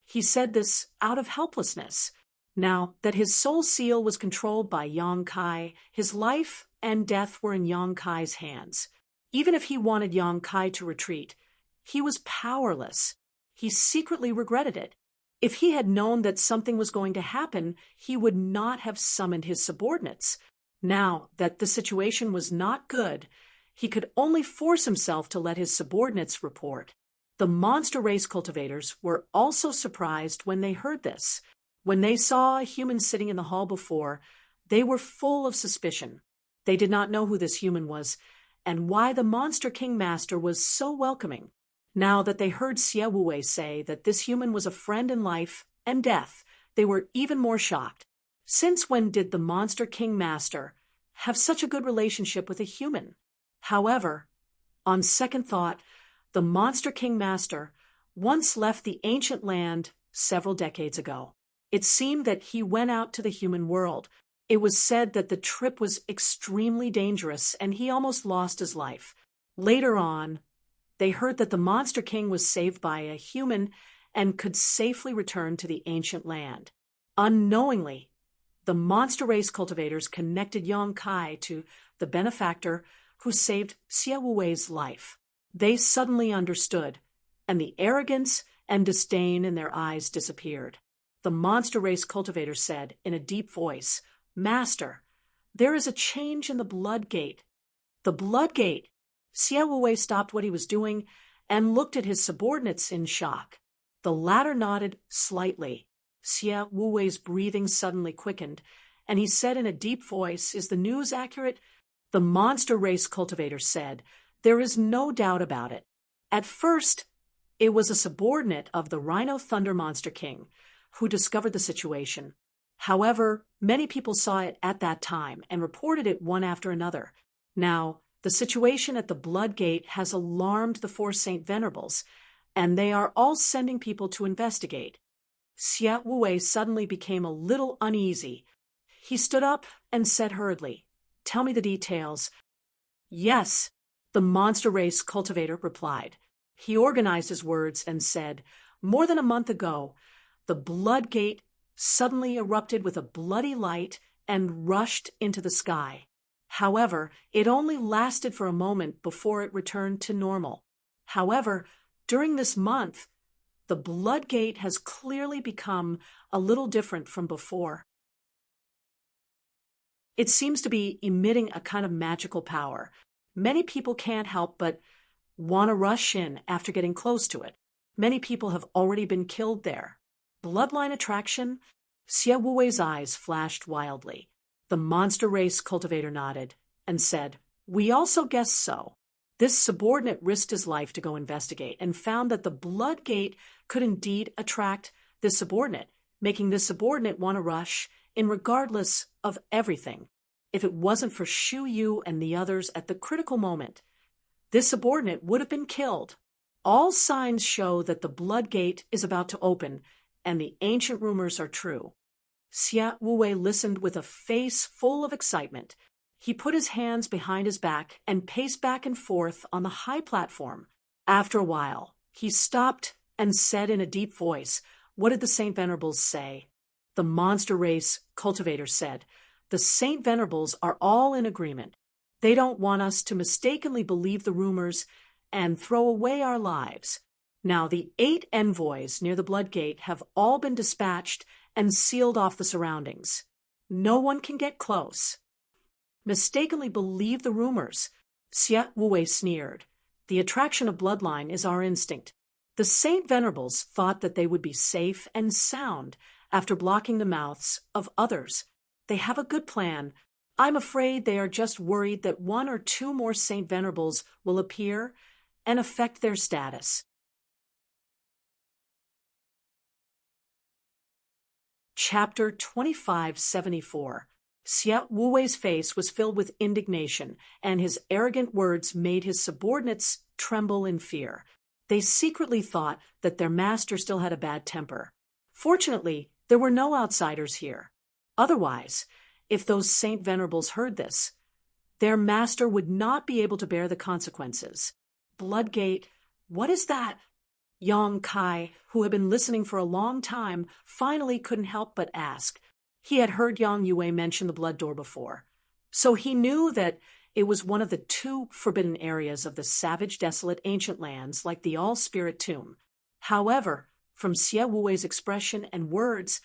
He said this out of helplessness. Now that his soul seal was controlled by Yang Kai, his life and death were in Yang Kai's hands. Even if he wanted Yang Kai to retreat, he was powerless. He secretly regretted it. If he had known that something was going to happen, he would not have summoned his subordinates. Now that the situation was not good, he could only force himself to let his subordinates report. The monster race cultivators were also surprised when they heard this. When they saw a human sitting in the hall before, they were full of suspicion. They did not know who this human was and why the Monster King Master was so welcoming. Now that they heard Xia Wuwei say that this human was a friend in life and death, they were even more shocked. Since when did the Monster King Master have such a good relationship with a human? However, on second thought, the Monster King Master once left the ancient land several decades ago. It seemed that he went out to the human world. It was said that the trip was extremely dangerous and he almost lost his life. Later on, they heard that the Monster King was saved by a human and could safely return to the ancient land. Unknowingly, the monster race cultivators connected Yang Kai to the benefactor who saved Xia Wuwei's life. They suddenly understood, and the arrogance and disdain in their eyes disappeared. The monster race cultivator said in a deep voice, "Master, there is a change in the blood gate." The blood gate! Xia Wuwei stopped what he was doing and looked at his subordinates in shock. The latter nodded slightly. Xia Wuwei's breathing suddenly quickened, and he said in a deep voice, "Is the news accurate?" The monster race cultivator said, "There is no doubt about it." At first, it was a subordinate of the Rhino Thunder Monster King who discovered the situation. However, many people saw it at that time and reported it one after another. Now, the situation at the Blood Gate has alarmed the four Saint Venerables, and they are all sending people to investigate. Xia Wuwei suddenly became a little uneasy. He stood up and said hurriedly, "Tell me the details." "Yes," the monster race cultivator replied. He organized his words and said, "More than a month ago, the Blood Gate suddenly erupted with a bloody light and rushed into the sky. However, it only lasted for a moment before it returned to normal. However, during this month, the Blood Gate has clearly become a little different from before. It seems to be emitting a kind of magical power. Many people can't help but want to rush in after getting close to it. Many people have already been killed there. Bloodline attraction?" Xia Wuwei's eyes flashed wildly. The monster race cultivator nodded and said, "We also guessed so." This subordinate risked his life to go investigate and found that the Blood Gate could indeed attract this subordinate, making this subordinate want to rush in regardless of everything. If it wasn't for Shu Yu and the others at the critical moment, this subordinate would have been killed. All signs show that the Blood Gate is about to open, and the ancient rumors are true. Xia Wuwei listened with a face full of excitement. He put his hands behind his back and paced back and forth on the high platform. After a while, he stopped and said in a deep voice, "What did the Saint Venerables say?" The monster race cultivator said, "The Saint Venerables are all in agreement. They don't want us to mistakenly believe the rumors and throw away our lives. Now the 8 envoys near the Blood Gate have all been dispatched and sealed off the surroundings. No one can get close." "Mistakenly believe the rumors," Xia Wuwei sneered. The attraction of bloodline is our instinct. The Saint Venerables thought that they would be safe and sound after blocking the mouths of others. They have a good plan. I'm afraid they are just worried that one or two more Saint Venerables will appear and affect their status. Chapter 2574. Xie Wuwei's face was filled with indignation, and his arrogant words made his subordinates tremble in fear. They secretly thought that their master still had a bad temper. Fortunately, there were no outsiders here. Otherwise, if those Saint Venerables heard this, their master would not be able to bear the consequences. Bloodgate, what is that? Yang Kai, who had been listening for a long time, finally couldn't help but ask. He had heard Yang Yue mention the blood door before, so he knew that it was one of the two forbidden areas of the savage, desolate ancient lands like the All-Spirit Tomb. However, from Xie Wuwei's expression and words,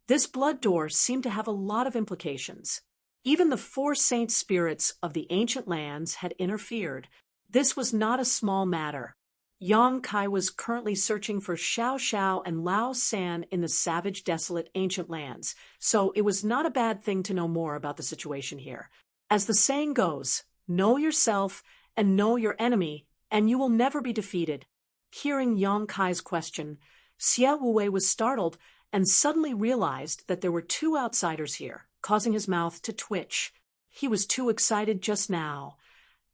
this blood door seemed to have a lot of implications. Even the four saint spirits of the ancient lands had interfered. This was not a small matter. Yang Kai was currently searching for Xiao Xiao and Lao San in the savage, desolate ancient lands, so it was not a bad thing to know more about the situation here. As the saying goes, know yourself and know your enemy, and you will never be defeated. Hearing Yang Kai's question, Xie Wuwei was startled and suddenly realized that there were two outsiders here, causing his mouth to twitch. He was too excited just now,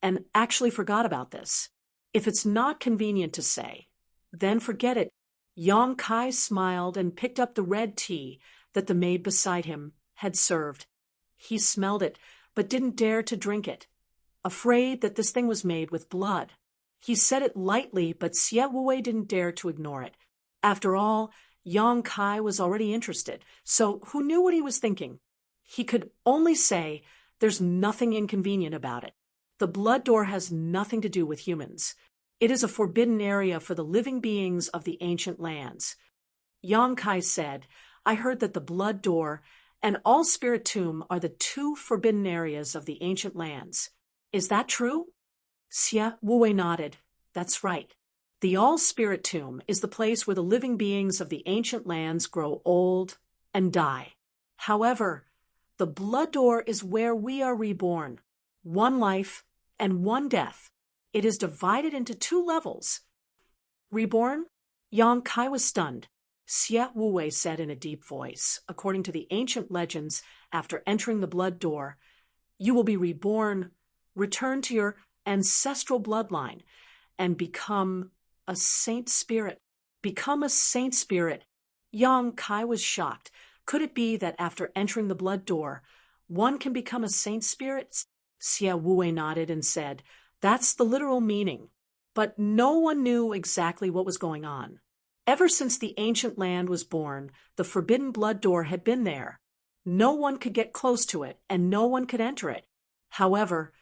and actually forgot about this. If it's not convenient to say, then forget it. Yang Kai smiled and picked up the red tea that the maid beside him had served. He smelled it, but didn't dare to drink it, afraid that this thing was made with blood. He said it lightly, but Xie Wuwei didn't dare to ignore it. After all, Yang Kai was already interested, so who knew what he was thinking? He could only say, there's nothing inconvenient about it. The blood door has nothing to do with humans. It is a forbidden area for the living beings of the ancient lands. Yang Kai said, I heard that the blood door and All-Spirit Tomb are the two forbidden areas of the ancient lands. Is that true? Xie Wuwei nodded. That's right. The All-Spirit Tomb is the place where the living beings of the ancient lands grow old and die. However, the blood door is where we are reborn. One life and one death. It is divided into two levels. Reborn? Yang Kai was stunned. Xie Wuwei said in a deep voice, according to the ancient legends, after entering the blood door, you will be reborn, return to your ancestral bloodline, and become a saint spirit. Become a saint spirit. Yang Kai was shocked. Could it be that after entering the blood door, one can become a saint spirit? Xie Wuwei nodded and said, that's the literal meaning. But no one knew exactly what was going on. Ever since the ancient land was born, the forbidden blood door had been there. No one could get close to it, and no one could enter it. However,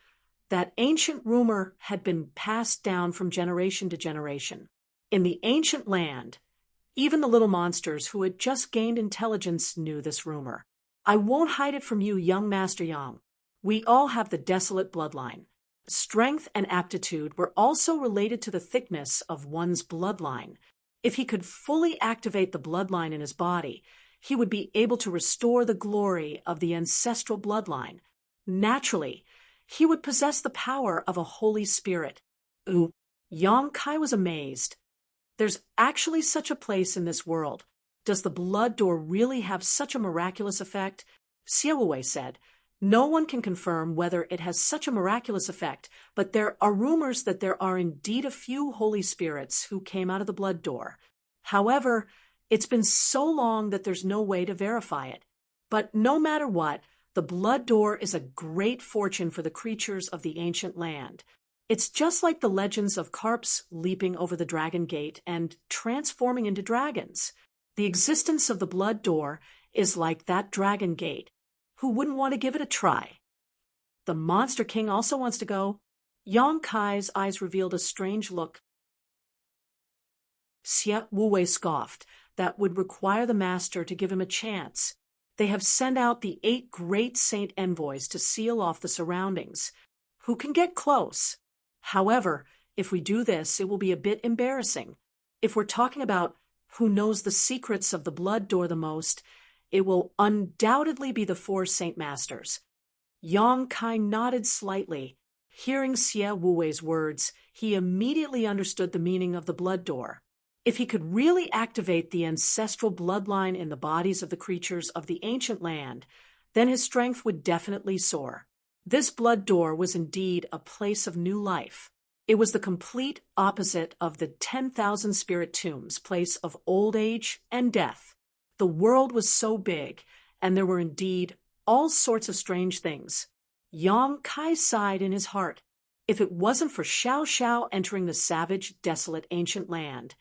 that ancient rumor had been passed down from generation to generation. In the ancient land, even the little monsters who had just gained intelligence knew this rumor. I won't hide it from you, young Master Yang. We all have the desolate bloodline. Strength and aptitude were also related to the thickness of one's bloodline. If he could fully activate the bloodline in his body, he would be able to restore the glory of the ancestral bloodline. Naturally, he would possess the power of a Holy Spirit. Ooh, Yang Kai was amazed. There's actually such a place in this world. Does the blood door really have such a miraculous effect? Xie Wuwei said. No one can confirm whether it has such a miraculous effect, but there are rumors that there are indeed a few Holy Spirits who came out of the blood door. However, it's been so long that there's no way to verify it. But no matter what, the blood door is a great fortune for the creatures of the ancient land. It's just like the legends of carps leaping over the dragon gate and transforming into dragons. The existence of the blood door is like that dragon gate. Who wouldn't want to give it a try? The Monster King also wants to go. Yang Kai's eyes revealed a strange look. Xie Wuwei scoffed. That would require the master to give him a chance. They have sent out the 8 great saint envoys to seal off the surroundings. Who can get close? However, If we do this, it will be a bit embarrassing. If we're talking about who knows the secrets of the blood door the most, it will undoubtedly be the four Saint Masters. Yang Kai nodded slightly. Hearing Xie Wuwei's words, he immediately understood the meaning of the blood door. If he could really activate the ancestral bloodline in the bodies of the creatures of the ancient land, then his strength would definitely soar. This blood door was indeed a place of new life. It was the complete opposite of the 10,000 spirit tombs, place of old age and death. The world was so big, and there were indeed all sorts of strange things. Yang Kai sighed in his heart. If it wasn't for Xiao Xiao entering the savage, desolate ancient land,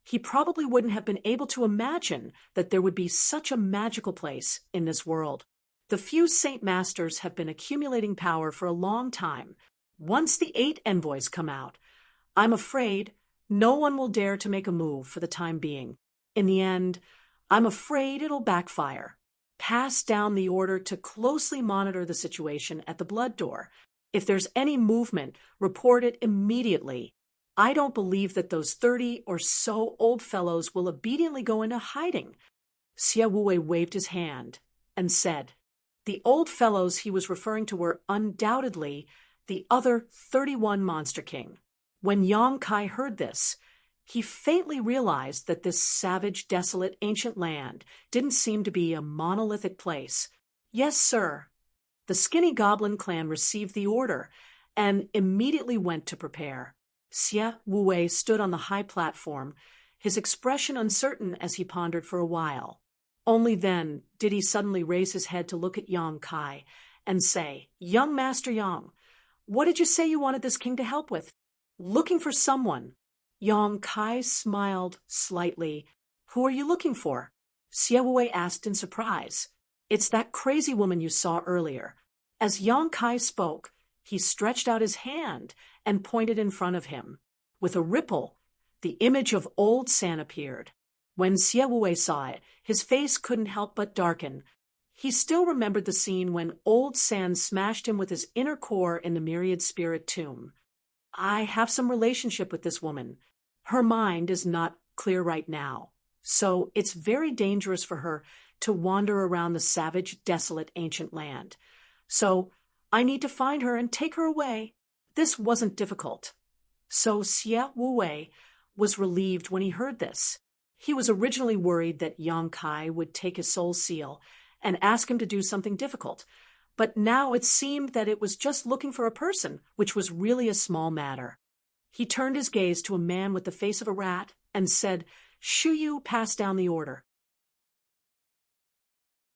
he probably wouldn't have been able to imagine that there would be such a magical place in this world. The few Saint Masters have been accumulating power for a long time. Once the 8 envoys come out, I'm afraid no one will dare to make a move for the time being. In the end, I'm afraid it'll backfire. Pass down the order to closely monitor the situation at the blood door. If there's any movement, report it immediately. I don't believe that those 30 or so old fellows will obediently go into hiding. Xie Wuwei waved his hand and said, the old fellows he was referring to were undoubtedly the other 31 Monster King. When Yang Kai heard this, he faintly realized that this savage, desolate, ancient land didn't seem to be a monolithic place. Yes, sir. The skinny goblin clan received the order and immediately went to prepare. Xie Wuwei stood on the high platform, his expression uncertain as he pondered for a while. Only then did he suddenly raise his head to look at Yang Kai and say, Young Master Yang, what did you say you wanted this king to help with? Looking for someone. Yang Kai smiled slightly. Who are you looking for? Xie Wuwei asked in surprise. It's that crazy woman you saw earlier. As Yang Kai spoke, he stretched out his hand and pointed in front of him. With a ripple, the image of old San appeared. When Xie Wuwei saw it, his face couldn't help but darken. He still remembered the scene when old San smashed him with his inner core in the myriad spirit tomb. I have some relationship with this woman. Her mind is not clear right now, so it's very dangerous for her to wander around the savage, desolate ancient land. So I need to find her and take her away. This wasn't difficult. So Xie Wuwei was relieved when he heard this. He was originally worried that Yang Kai would take his soul seal and ask him to do something difficult, but now it seemed that it was just looking for a person, which was really a small matter. He turned his gaze to a man with the face of a rat and said, Shu Yu passed down the order.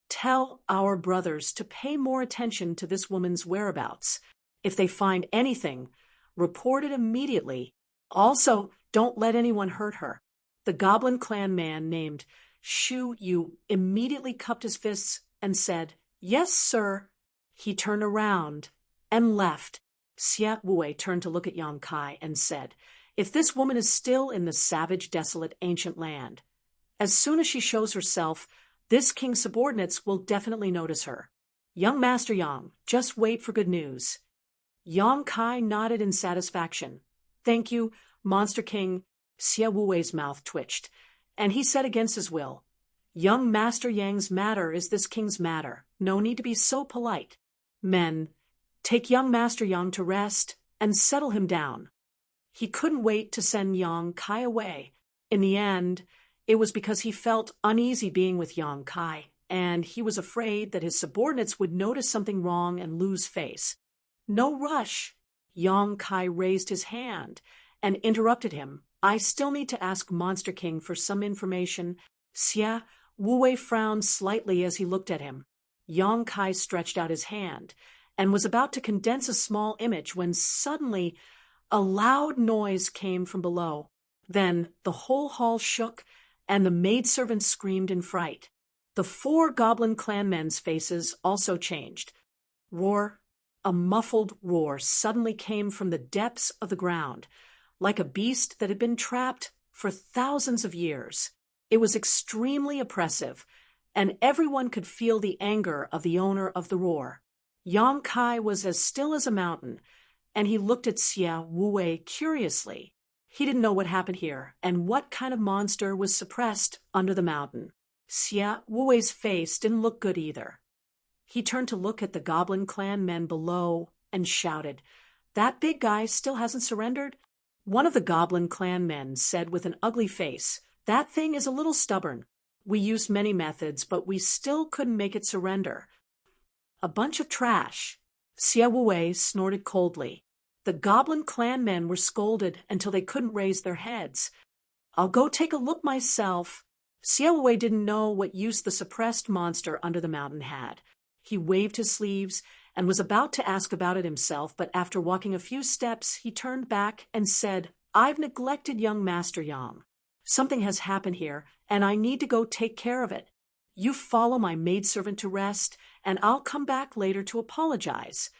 Tell our brothers to pay more attention to this woman's whereabouts. If they find anything, report it immediately. Also, don't let anyone hurt her. The goblin clan man named Shu Yu immediately cupped his fists and said, Yes, sir. He turned around and left. Xie Wuwei turned to look at Yang Kai and said, If this woman is still in the savage, desolate, ancient land, as soon as she shows herself, this king's subordinates will definitely notice her. Young Master Yang, just wait for good news. Yang Kai nodded in satisfaction. Thank you, Monster King. Xie Wuwei's mouth twitched, and he said against his will, Young Master Yang's matter is this king's matter. No need to be so polite. Men, take young Master Yang to rest and settle him down. He couldn't wait to send Yang Kai away. In the end, it was because he felt uneasy being with Yang Kai, and he was afraid that his subordinates would notice something wrong and lose face. No rush. Yang Kai raised his hand and interrupted him. I still need to ask Monster King for some information. Xie Wuwei frowned slightly as he looked at him. Yang Kai stretched out his hand and was about to condense a small image when suddenly a loud noise came from below. Then the whole hall shook and the maidservants screamed in fright. The 4 goblin clan men's faces also changed. Roar, a muffled roar suddenly came from the depths of the ground, like a beast that had been trapped for thousands of years. It was extremely oppressive, and everyone could feel the anger of the owner of the roar. Yang Kai was as still as a mountain, and he looked at Xia Wuwei curiously. He didn't know what happened here and what kind of monster was suppressed under the mountain. Xia Wuwei's face didn't look good either. He turned to look at the Goblin Clan men below and shouted, "That big guy still hasn't surrendered?" One of the Goblin Clan men said with an ugly face, "That thing is a little stubborn. We used many methods, but we still couldn't make it surrender." "A bunch of trash," Xia Wuwei snorted coldly. The Goblin Clan men were scolded until they couldn't raise their heads. "I'll go take a look myself." Xia Wuwei didn't know what use the suppressed monster under the mountain had. He waved his sleeves and was about to ask about it himself, but after walking a few steps, he turned back and said, "I've neglected young Master Yang. Something has happened here, and I need to go take care of it. You follow my maidservant to rest, and I'll come back later to apologize."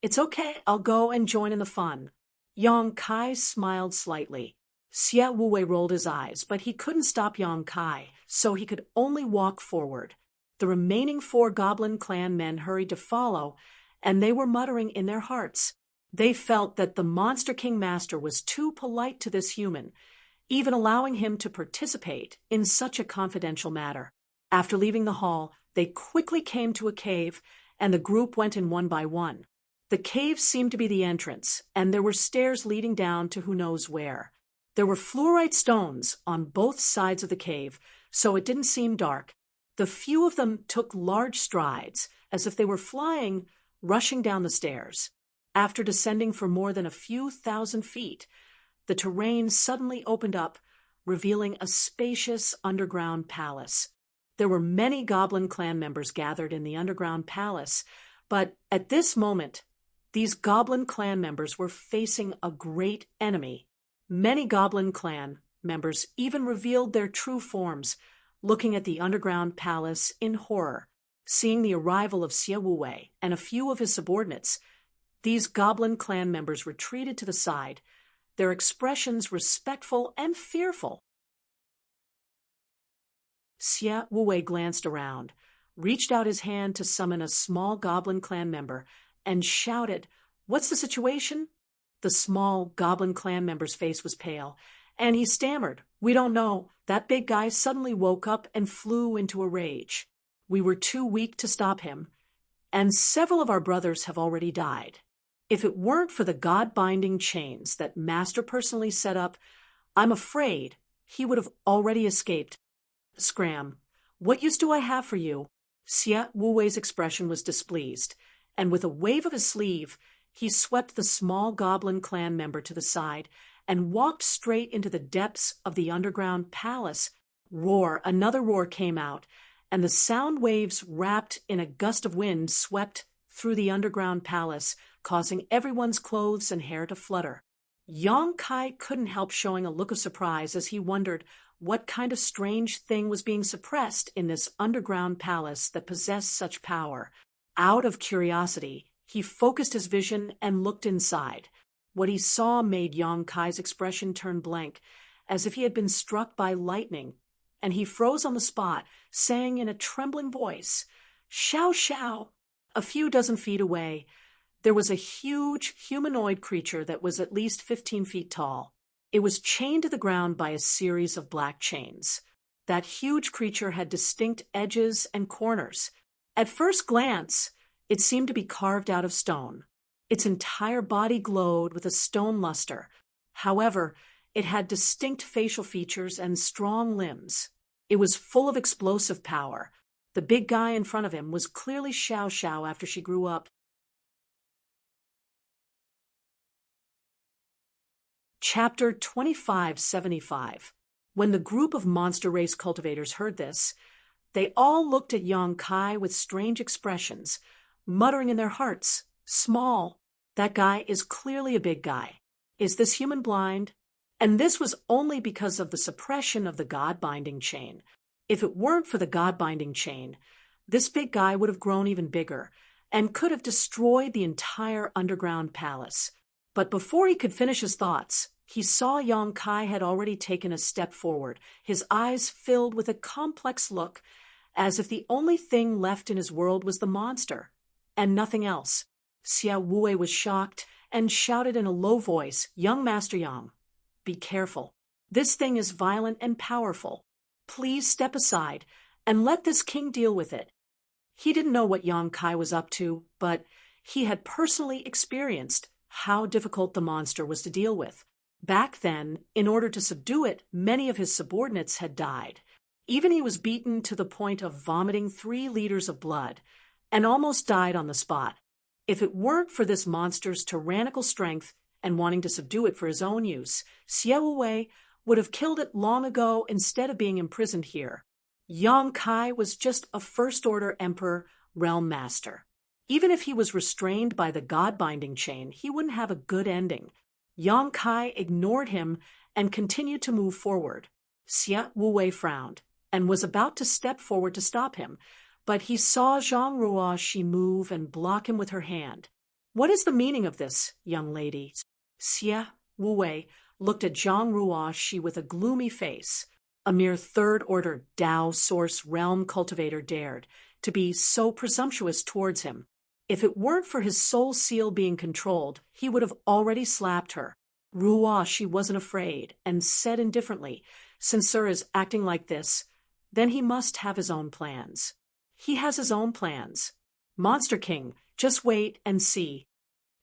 "It's okay, I'll go and join in the fun." Yang Kai smiled slightly. Xia Wuwei rolled his eyes, but he couldn't stop Yang Kai, so he could only walk forward. The remaining 4 Goblin Clan men hurried to follow, and they were muttering in their hearts. They felt that the Monster King Master was too polite to this human, even allowing him to participate in such a confidential matter. After leaving the hall, they quickly came to a cave, and the group went in one by one. The cave seemed to be the entrance, and there were stairs leading down to who knows where. There were fluorite stones on both sides of the cave, so it didn't seem dark. The few of them took large strides, as if they were flying, rushing down the stairs. After descending for more than a few thousand feet, the terrain suddenly opened up, revealing a spacious underground palace. There were many Goblin Clan members gathered in the underground palace, but at this moment, these Goblin Clan members were facing a great enemy. Many Goblin Clan members even revealed their true forms, looking at the underground palace in horror. Seeing the arrival of Xia Wuwei and a few of his subordinates, these Goblin Clan members retreated to the side, their expressions respectful and fearful. Xia Wuwei glanced around, reached out his hand to summon a small Goblin Clan member, and shouted, "What's the situation?" The small Goblin Clan member's face was pale, and he stammered, "We don't know. That big guy suddenly woke up and flew into a rage. We were too weak to stop him, and several of our brothers have already died. If it weren't for the God-binding chains that Master personally set up, I'm afraid he would have already escaped." "Scram, what use do I have for you?" Xia Wuwei's expression was displeased, and with a wave of his sleeve, he swept the small Goblin Clan member to the side and walked straight into the depths of the underground palace. Another roar came out, and the sound waves wrapped in a gust of wind swept through the underground palace, causing everyone's clothes and hair to flutter. Yang Kai couldn't help showing a look of surprise as he wondered what kind of strange thing was being suppressed in this underground palace that possessed such power. Out of curiosity, he focused his vision and looked inside. What he saw made Yang Kai's expression turn blank, as if he had been struck by lightning, and he froze on the spot, saying in a trembling voice, "Xiao Xiao." A few dozen feet away, there was a huge humanoid creature that was at least 15 feet tall. It was chained to the ground by a series of black chains. That huge creature had distinct edges and corners. At first glance, it seemed to be carved out of stone. Its entire body glowed with a stone luster. However, it had distinct facial features and strong limbs. It was full of explosive power. The big guy in front of him was clearly Xiao Xiao after she grew up. Chapter 2575. When the group of monster race cultivators heard this, they all looked at Yang Kai with strange expressions, muttering in their hearts, "Small. That guy is clearly a big guy. Is this human blind?" And this was only because of the suppression of the God-binding chain. If it weren't for the God-binding chain, this big guy would have grown even bigger and could have destroyed the entire underground palace. But before he could finish his thoughts, he saw Yang Kai had already taken a step forward, his eyes filled with a complex look, as if the only thing left in his world was the monster, and nothing else. Xia Wuwei was shocked and shouted in a low voice, "Young Master Yang, be careful. This thing is violent and powerful. Please step aside and let this king deal with it." He didn't know what Yang Kai was up to, but he had personally experienced how difficult the monster was to deal with. Back then, in order to subdue it, many of his subordinates had died. Even he was beaten to the point of vomiting 3 liters of blood, and almost died on the spot. If it weren't for this monster's tyrannical strength and wanting to subdue it for his own use, Xie Wei would have killed it long ago instead of being imprisoned here. Yang Kai was just a first-order emperor realm master. Even if he was restrained by the god-binding chain, he wouldn't have a good ending. Yang Kai ignored him and continued to move forward. Xie Wei frowned and was about to step forward to stop him, but he saw Zhang Ruoshi move and block him with her hand. "What is the meaning of this, young lady?" Xie Wei looked at Zhang Ruoshi with a gloomy face. A mere third-order Dao source realm cultivator dared to be so presumptuous towards him. If it weren't for his soul seal being controlled, he would have already slapped her. Ruoshi wasn't afraid and said indifferently, "Since Sir is acting like this, then he must have his own plans." "He has his own plans. Monster King, just wait and see."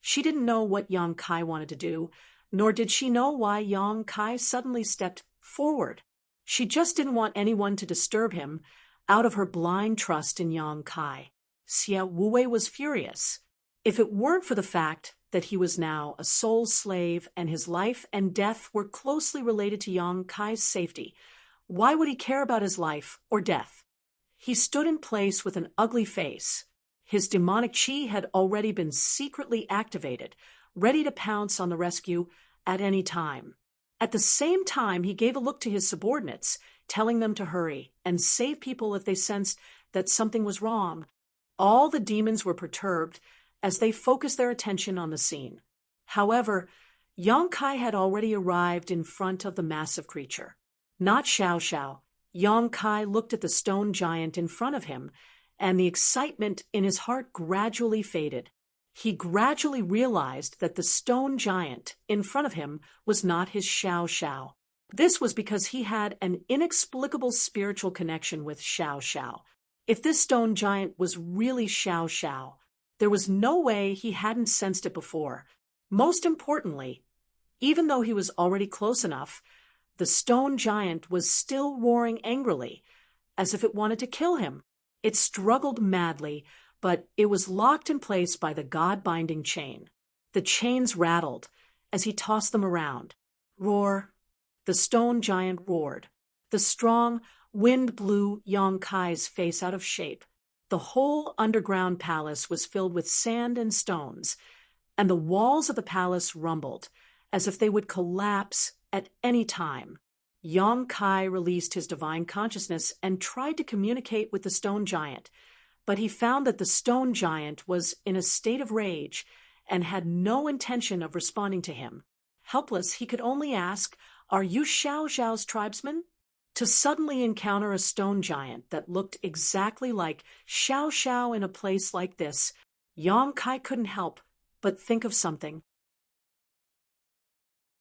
She didn't know what Yang Kai wanted to do, nor did she know why Yang Kai suddenly stepped forward. She just didn't want anyone to disturb him out of her blind trust in Yang Kai. Xie Wei was furious. If it weren't for the fact that he was now a soul slave and his life and death were closely related to Yang Kai's safety, why would he care about his life or death? He stood in place with an ugly face. His demonic chi had already been secretly activated, ready to pounce on the rescue at any time. At the same time, he gave a look to his subordinates, telling them to hurry and save people if they sensed that something was wrong. All the demons were perturbed as they focused their attention on the scene. However, Yang Kai had already arrived in front of the massive creature. Not Xiao Xiao, Yang Kai looked at the stone giant in front of him, and the excitement in his heart gradually faded. He gradually realized that the stone giant in front of him was not his Xiao Xiao. This was because he had an inexplicable spiritual connection with Xiao Xiao. If this stone giant was really Xiao Xiao, there was no way he hadn't sensed it before. Most importantly, even though he was already close enough, the stone giant was still roaring angrily, as if it wanted to kill him. It struggled madly, but it was locked in place by the god-binding chain. The chains rattled as he tossed them around. Roar! The stone giant roared. The strong wind blew Yang Kai's face out of shape. The whole underground palace was filled with sand and stones, and the walls of the palace rumbled, as if they would collapse at any time. Yang Kai released his divine consciousness and tried to communicate with the stone giant, but he found that the stone giant was in a state of rage and had no intention of responding to him. Helpless, he could only ask, "Are you Xiao Xiao's tribesman?" To suddenly encounter a stone giant that looked exactly like Xiao Xiao in a place like this, Yang Kai couldn't help but think of something.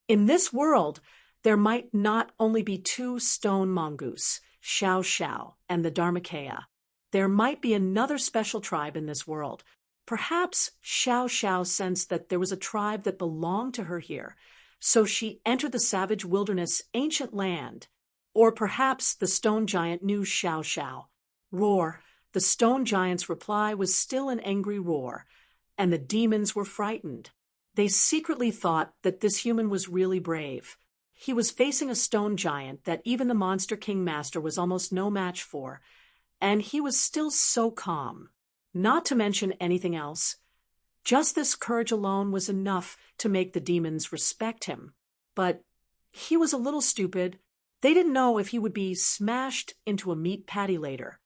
In this world, there might not only be 2 stone mongoose, Xiao Xiao and the Dharmakaya. There might be another special tribe in this world. Perhaps Xiao Xiao sensed that there was a tribe that belonged to her here, so she entered the savage wilderness ancient land. Or perhaps the stone giant knew Xiao Xiao. Roar! The stone giant's reply was still an angry roar, and the demons were frightened. They secretly thought that this human was really brave. He was facing a stone giant that even the Monster King Master was almost no match for, and he was still so calm. Not to mention anything else. Just this courage alone was enough to make the demons respect him. But he was a little stupid. They didn't know if he would be smashed into a meat patty later.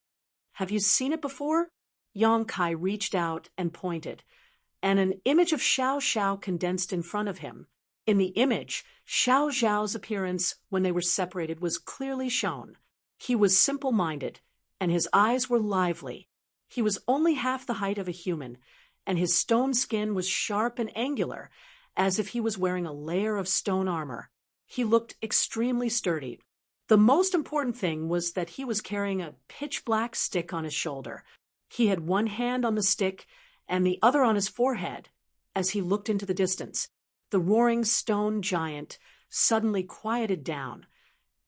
"Have you seen it before?" Yang Kai reached out and pointed, and an image of Xiao Xiao condensed in front of him. In the image, Xiao Xiao's appearance when they were separated was clearly shown. He was simple-minded, and his eyes were lively. He was only half the height of a human, and his stone skin was sharp and angular, as if he was wearing a layer of stone armor. He looked extremely sturdy. The most important thing was that he was carrying a pitch-black stick on his shoulder. He had one hand on the stick and the other on his forehead. As he looked into the distance, the roaring stone giant suddenly quieted down,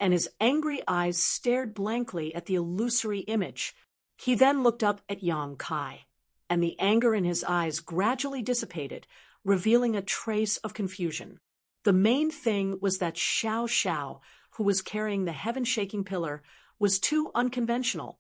and his angry eyes stared blankly at the illusory image. He then looked up at Yang Kai, and the anger in his eyes gradually dissipated, revealing a trace of confusion. The main thing was that Xiao Xiao, who was carrying the heaven-shaking pillar, was too unconventional.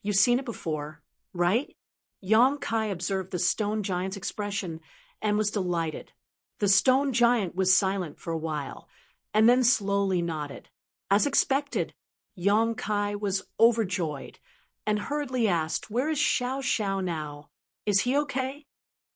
"You've seen it before, right?" Yang Kai observed the stone giant's expression and was delighted. The stone giant was silent for a while, and then slowly nodded. As expected, Yang Kai was overjoyed and hurriedly asked, "Where is Xiao Xiao now? Is he okay?"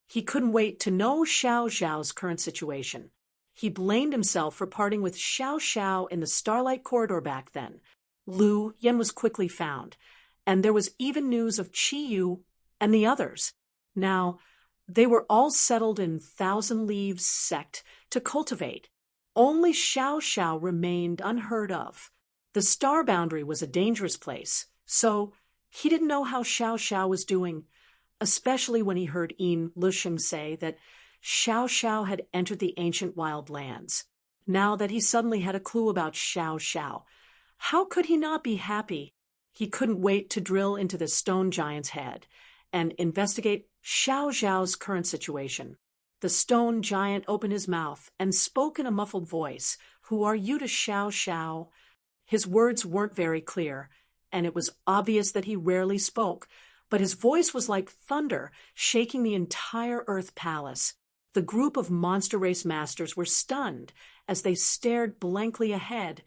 He couldn't wait to know Xiao Xiao's current situation. He blamed himself for parting with Xiao Xiao in the Starlight Corridor back then. Lu Yan was quickly found, and there was even news of Qi Yu and the others. Now, they were all settled in Thousand Leaves sect to cultivate. Only Xiao Xiao remained unheard of. The star boundary was a dangerous place, so he didn't know how Xiao Xiao was doing, especially when he heard Yin Lusheng say that Xiao Xiao had entered the ancient wild lands. Now that he suddenly had a clue about Xiao Xiao, how could he not be happy? He couldn't wait to drill into the stone giant's head and investigate Xiao Xiao's current situation. The stone giant opened his mouth and spoke in a muffled voice. "Who are you to Xiao Xiao?" His words weren't very clear, and it was obvious that he rarely spoke, but his voice was like thunder, shaking the entire Earth Palace. The group of monster race masters were stunned as they stared blankly ahead,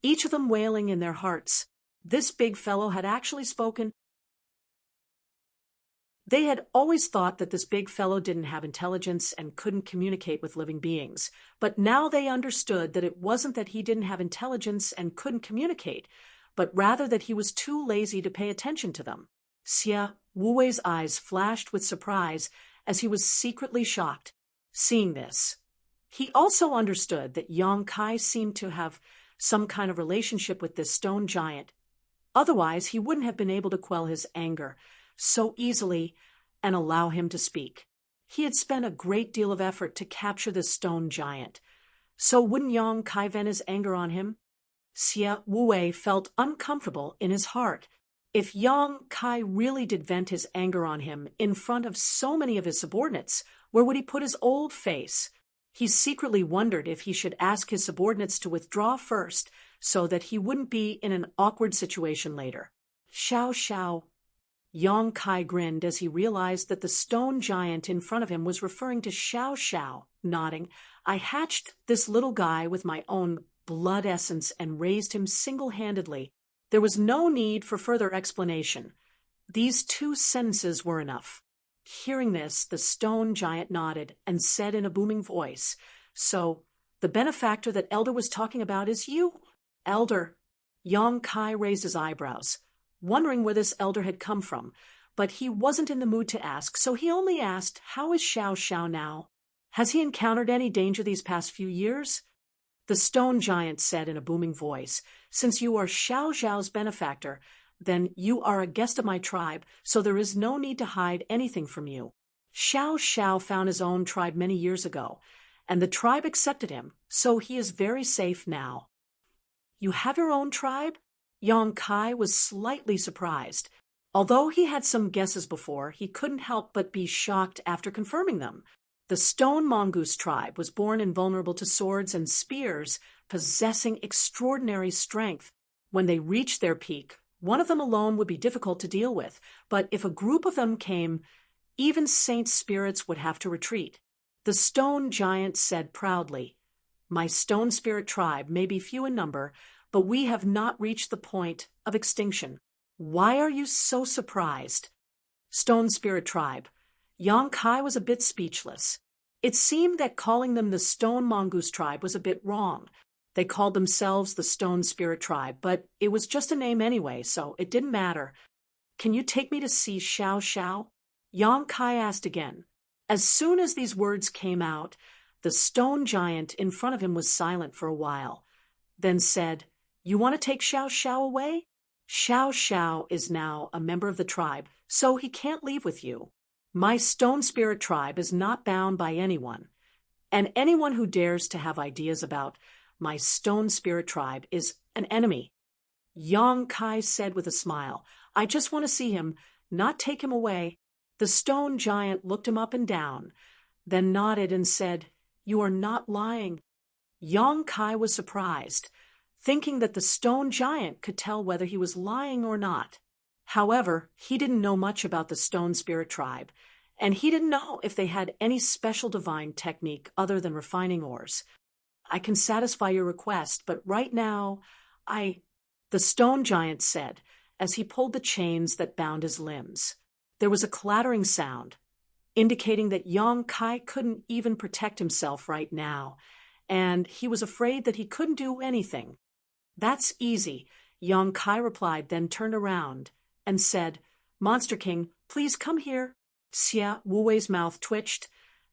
each of them wailing in their hearts. This big fellow had actually spoken. They had always thought that this big fellow didn't have intelligence and couldn't communicate with living beings, but now they understood that it wasn't that he didn't have intelligence and couldn't communicate, but rather that he was too lazy to pay attention to them. Xia Wuwei's eyes flashed with surprise as he was secretly shocked. Seeing this, he also understood that Yang Kai seemed to have some kind of relationship with this stone giant. Otherwise, he wouldn't have been able to quell his anger so easily and allow him to speak. He had spent a great deal of effort to capture this stone giant. So wouldn't Yang Kai vent his anger on him? Xia Wuwei felt uncomfortable in his heart. If Yang Kai really did vent his anger on him in front of so many of his subordinates, where would he put his old face? He secretly wondered if he should ask his subordinates to withdraw first so that he wouldn't be in an awkward situation later. Xiao Xiao. Yang Kai grinned as he realized that the stone giant in front of him was referring to Xiao Xiao, nodding. "I hatched this little guy with my own blood essence and raised him single-handedly." There was no need for further explanation. These two sentences were enough. Hearing this, the stone giant nodded and said in a booming voice, "So, the benefactor that Elder was talking about is you?" "Elder." Yang Kai raised his eyebrows, wondering where this elder had come from, but he wasn't in the mood to ask, so he only asked, "How is Xiao Xiao now? Has he encountered any danger these past few years?" The stone giant said in a booming voice, "Since you are Xiao Xiao's benefactor, then you are a guest of my tribe, so there is no need to hide anything from you. Xiao Xiao found his own tribe many years ago, and the tribe accepted him, so he is very safe now." "You have your own tribe?" Yang Kai was slightly surprised. Although he had some guesses before, he couldn't help but be shocked after confirming them. The Stone Mongoose tribe was born invulnerable to swords and spears, possessing extraordinary strength. When they reached their peak, one of them alone would be difficult to deal with, but if a group of them came, even saint spirits would have to retreat. The stone giant said proudly, "My stone spirit tribe may be few in number, but we have not reached the point of extinction. Why are you so surprised?" Stone Spirit Tribe. Yang Kai was a bit speechless. It seemed that calling them the Stone Mongoose Tribe was a bit wrong. They called themselves the Stone Spirit Tribe, but it was just a name anyway, so it didn't matter. "Can you take me to see Xiao Xiao?" Yang Kai asked again. As soon as these words came out, The stone giant in front of him was silent for a while, then said, "You want to take Xiao Xiao away? Xiao Xiao is now a member of the tribe, so he can't leave with you. My stone spirit tribe is not bound by anyone, and anyone who dares to have ideas about my stone spirit tribe is an enemy." Yang Kai said with a smile, "I just want to see him, not take him away." The stone giant looked him up and down, then nodded and said, "You are not lying." Yang Kai was surprised, thinking that the stone giant could tell whether he was lying or not. However, he didn't know much about the stone spirit tribe, and he didn't know if they had any special divine technique other than refining ores. "I can satisfy your request, but right now, the stone giant said, as he pulled the chains that bound his limbs. There was a clattering sound, indicating that Yang Kai couldn't even protect himself right now, and he was afraid that he couldn't do anything. "That's easy," Yang Kai replied, then turned around and said, "Monster King, please come here." Xia Wuwei's mouth twitched,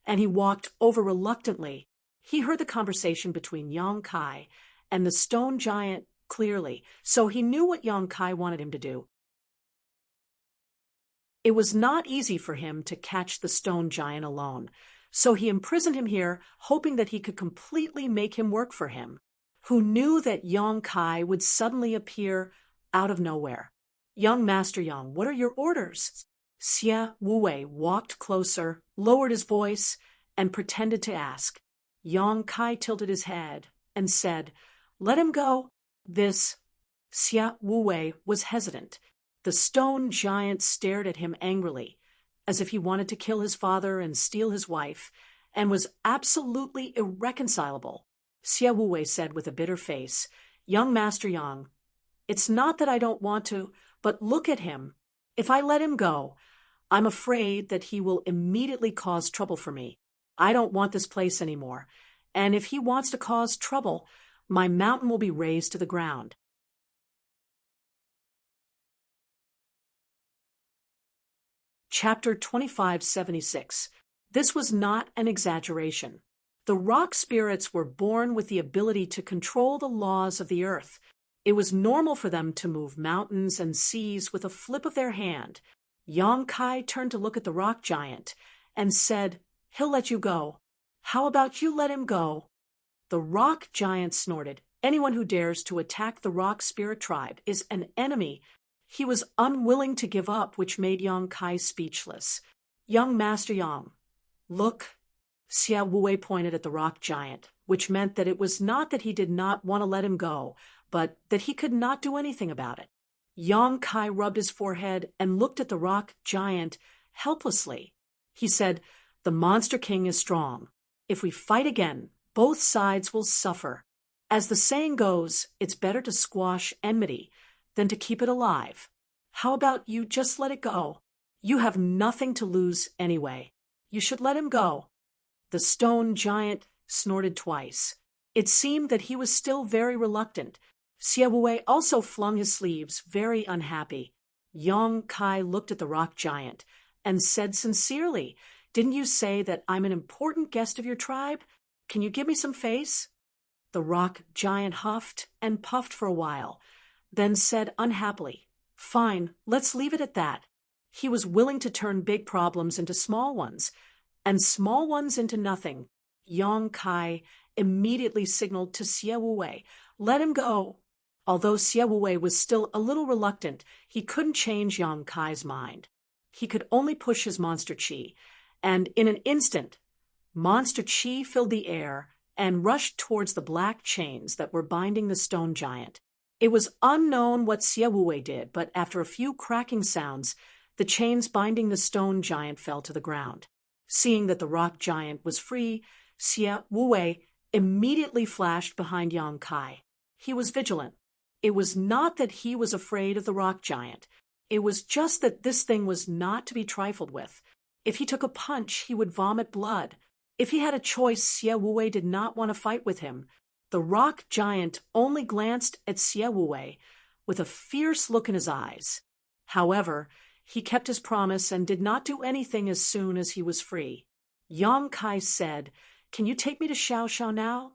and he walked over reluctantly. He heard the conversation between Yang Kai and the stone giant clearly, so he knew what Yang Kai wanted him to do. It was not easy for him to catch the stone giant alone, so he imprisoned him here, hoping that he could completely make him work for him. Who knew that Yang Kai would suddenly appear out of nowhere? "Young Master Yang, what are your orders?" Xia Wuwei walked closer, lowered his voice, and pretended to ask. Yang Kai tilted his head and said, "Let him go." Xia Wuwei was hesitant. The stone giant stared at him angrily, as if he wanted to kill his father and steal his wife, and was absolutely irreconcilable. Xia Wuwei said with a bitter face, "Young Master Yang, it's not that I don't want to, but look at him. If I let him go, I'm afraid that he will immediately cause trouble for me. I don't want this place anymore, and if he wants to cause trouble, my mountain will be razed to the ground." Chapter 2576. This was not an exaggeration. The rock spirits were born with the ability to control the laws of the earth. It was normal for them to move mountains and seas with a flip of their hand. Yang Kai turned to look at the rock giant and said, "He'll let you go. How about you let him go?" The rock giant snorted. "Anyone who dares to attack the rock spirit tribe is an enemy." He was unwilling to give up, which made Yang Kai speechless. "Young Master Yang, look." Xia Wuwei pointed at the rock giant, which meant that it was not that he did not want to let him go, but that he could not do anything about it. Yang Kai rubbed his forehead and looked at the rock giant helplessly. He said, "The Monster King is strong. If we fight again, both sides will suffer. As the saying goes, it's better to squash enmity than to keep it alive. How about you just let it go? You have nothing to lose anyway. You should let him go." The stone giant snorted twice. It seemed that he was still very reluctant. Xia Wuwei also flung his sleeves, very unhappy. Yang Kai looked at the rock giant and said sincerely, "Didn't you say that I'm an important guest of your tribe? Can you give me some face?" The rock giant huffed and puffed for a while, then said unhappily, "Fine, let's leave it at that." He was willing to turn big problems into small ones, and small ones into nothing. Yang Kai immediately signaled to Xia Wuwei, "Let him go." Although Xia Wuwei was still a little reluctant, he couldn't change Yang Kai's mind. He could only push his monster chi, and in an instant, monster chi filled the air and rushed towards the black chains that were binding the stone giant. It was unknown what Xia Wuwei did, but after a few cracking sounds, the chains binding the stone giant fell to the ground. Seeing that the rock giant was free, Xia Wuwei immediately flashed behind Yang Kai. He was vigilant. It was not that he was afraid of the rock giant. It was just that this thing was not to be trifled with. If he took a punch, he would vomit blood. If he had a choice, Xia Wuwei did not want to fight with him. The rock giant only glanced at Xia Wuwei with a fierce look in his eyes. However, he kept his promise and did not do anything as soon as he was free. Yang Kai said, can you take me to Xiao Xiao now?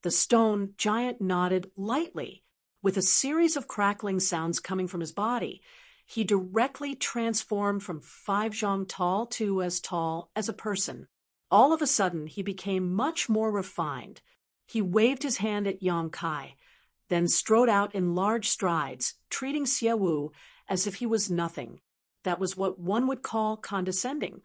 The stone giant nodded lightly. With a series of crackling sounds coming from his body, he directly transformed from 5 zhang tall to as tall as a person. All of a sudden, he became much more refined. He waved his hand at Yang Kai, then strode out in large strides, treating Xie Wu as if he was nothing. That was what one would call condescending.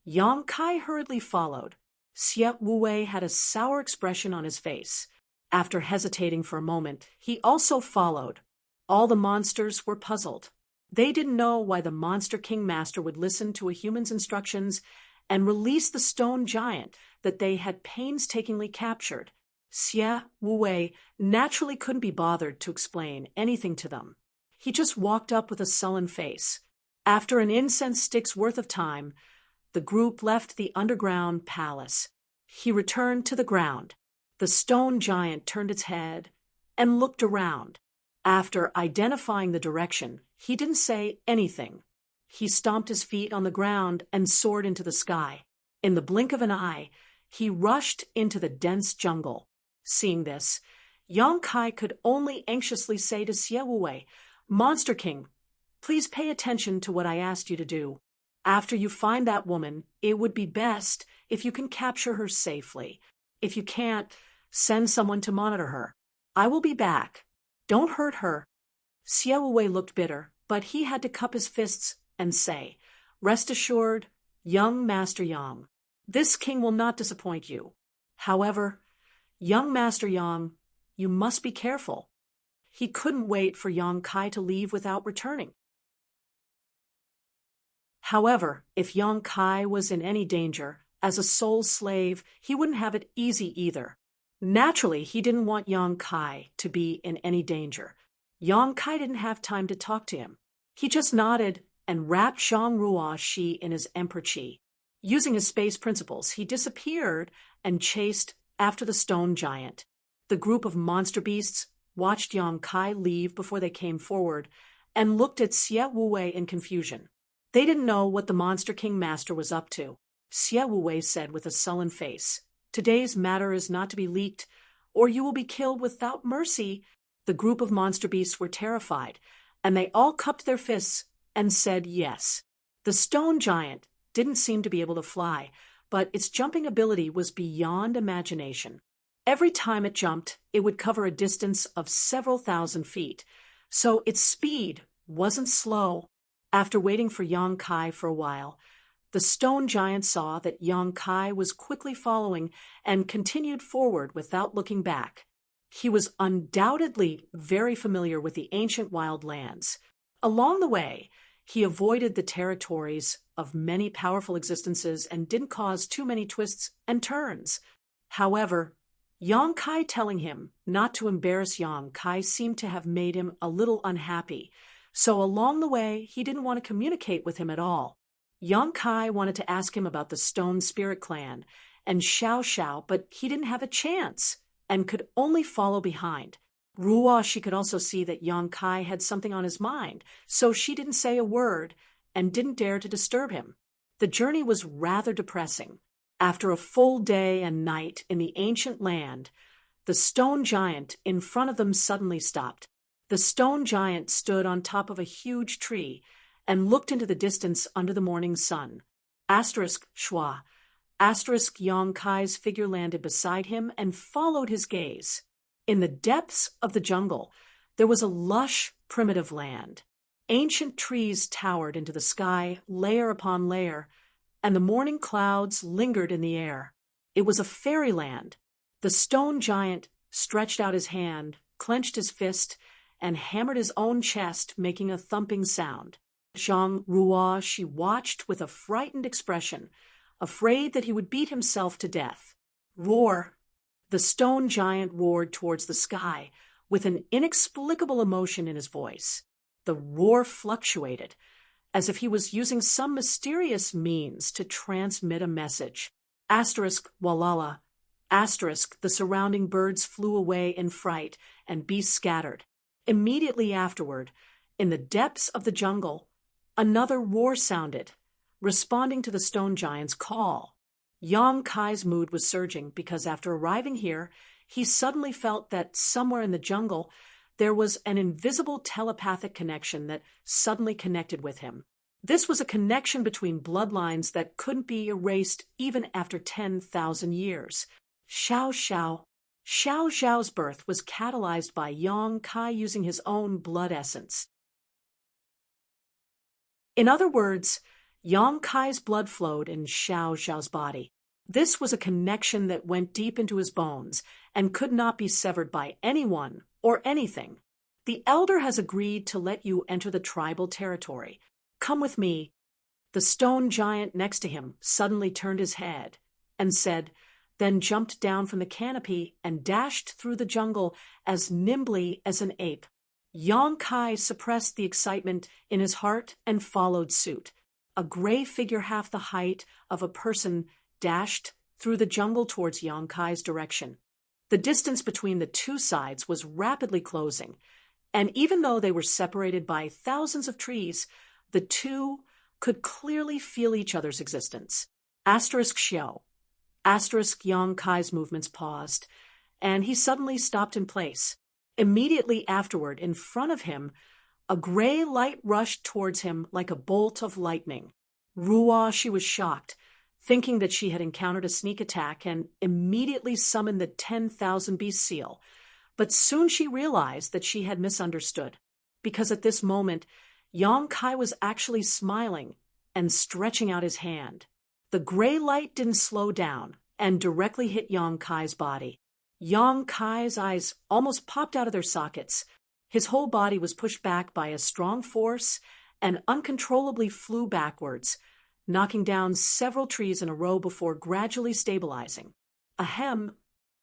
Yang Kai hurriedly followed. Xie Wu had a sour expression on his face. After hesitating for a moment, he also followed. All the monsters were puzzled. They didn't know why the Monster King Master would listen to a human's instructions and release the stone giant that they had painstakingly captured. Xie Wu naturally couldn't be bothered to explain anything to them. He just walked up with a sullen face. After an incense stick's worth of time, the group left the underground palace. He returned to the ground. The stone giant turned its head and looked around. After identifying the direction, he didn't say anything. He stomped his feet on the ground and soared into the sky. In the blink of an eye, he rushed into the dense jungle. Seeing this, Yang Kai could only anxiously say to Xie Wu, "Monster King, please pay attention to what I asked you to do. After you find that woman, it would be best if you can capture her safely. If you can't, send someone to monitor her. I will be back. Don't hurt her." Xie Wu looked bitter, but he had to cup his fists and say, "Rest assured, young Master Yang, this king will not disappoint you. However, young Master Yang, you must be careful." He couldn't wait for Yang Kai to leave without returning. However, if Yang Kai was in any danger, as a soul slave, he wouldn't have it easy either. Naturally, he didn't want Yang Kai to be in any danger. Yang Kai didn't have time to talk to him. He just nodded and wrapped Zhang Ruo Shi in his emperor chi. Using his space principles, he disappeared and chased after the stone giant. The group of monster beasts watched Yang Kai leave before they came forward and looked at Xie Wu in confusion. They didn't know what the Monster King Master was up to. Xie Wu said with a sullen face, "Today's matter is not to be leaked, or you will be killed without mercy." The group of monster beasts were terrified, and they all cupped their fists and said yes. The stone giant didn't seem to be able to fly, but its jumping ability was beyond imagination. Every time it jumped, it would cover a distance of several thousand feet, so its speed wasn't slow. After waiting for Yang Kai for a while, the stone giant saw that Yang Kai was quickly following and continued forward without looking back. He was undoubtedly very familiar with the ancient wild lands. Along the way, he avoided the territories of many powerful existences and didn't cause too many twists and turns. However, Yang Kai telling him not to embarrass Yang Kai seemed to have made him a little unhappy, so along the way he didn't want to communicate with him at all. Yang Kai wanted to ask him about the Stone Spirit Clan and Xiao Xiao, but he didn't have a chance and could only follow behind. Ruo, she could also see that Yang Kai had something on his mind, so she didn't say a word and didn't dare to disturb him. The journey was rather depressing. After a full day and night in the ancient land, the stone giant in front of them suddenly stopped. The stone giant stood on top of a huge tree and looked into the distance under the morning sun. Shua. Yang Kai's figure landed beside him and followed his gaze. In the depths of the jungle, there was a lush, primitive land. Ancient trees towered into the sky, layer upon layer, and the morning clouds lingered in the air. It was a fairyland. The stone giant stretched out his hand, clenched his fist, and hammered his own chest, making a thumping sound. Zhang Ruo, she watched with a frightened expression, afraid that he would beat himself to death. Roar! The stone giant roared towards the sky, with an inexplicable emotion in his voice. The roar fluctuated, as if he was using some mysterious means to transmit a message. Walala. The surrounding birds flew away in fright, and beasts scattered. Immediately afterward, in the depths of the jungle, another roar sounded, responding to the stone giant's call. Yang Kai's mood was surging because after arriving here, he suddenly felt that somewhere in the jungle there was an invisible telepathic connection that suddenly connected with him. This was a connection between bloodlines that couldn't be erased even after 10,000 years. Xiao Xiao. Xiao Xiao's birth was catalyzed by Yang Kai using his own blood essence. In other words, Yang Kai's blood flowed in Xiao Xiao's body. This was a connection that went deep into his bones and could not be severed by anyone or anything. The elder has agreed to let you enter the tribal territory. Come with me. The stone giant next to him suddenly turned his head and said, then jumped down from the canopy and dashed through the jungle as nimbly as an ape. Yang Kai suppressed the excitement in his heart and followed suit. A gray figure half the height of a person dashed through the jungle towards Yang Kai's direction. The distance between the two sides was rapidly closing, and even though they were separated by thousands of trees, the two could clearly feel each other's existence. Asterisk Xiao. Asterisk Yang Kai's movements paused, and he suddenly stopped in place. Immediately afterward, in front of him, a gray light rushed towards him like a bolt of lightning. Ruo, she was shocked, thinking that she had encountered a sneak attack, and immediately summoned the 10,000 beast seal. But soon she realized that she had misunderstood, because at this moment, Yang Kai was actually smiling and stretching out his hand. The gray light didn't slow down and directly hit Yang Kai's body. Yang Kai's eyes almost popped out of their sockets. His whole body was pushed back by a strong force and uncontrollably flew backwards, knocking down several trees in a row before gradually stabilizing. Ahem!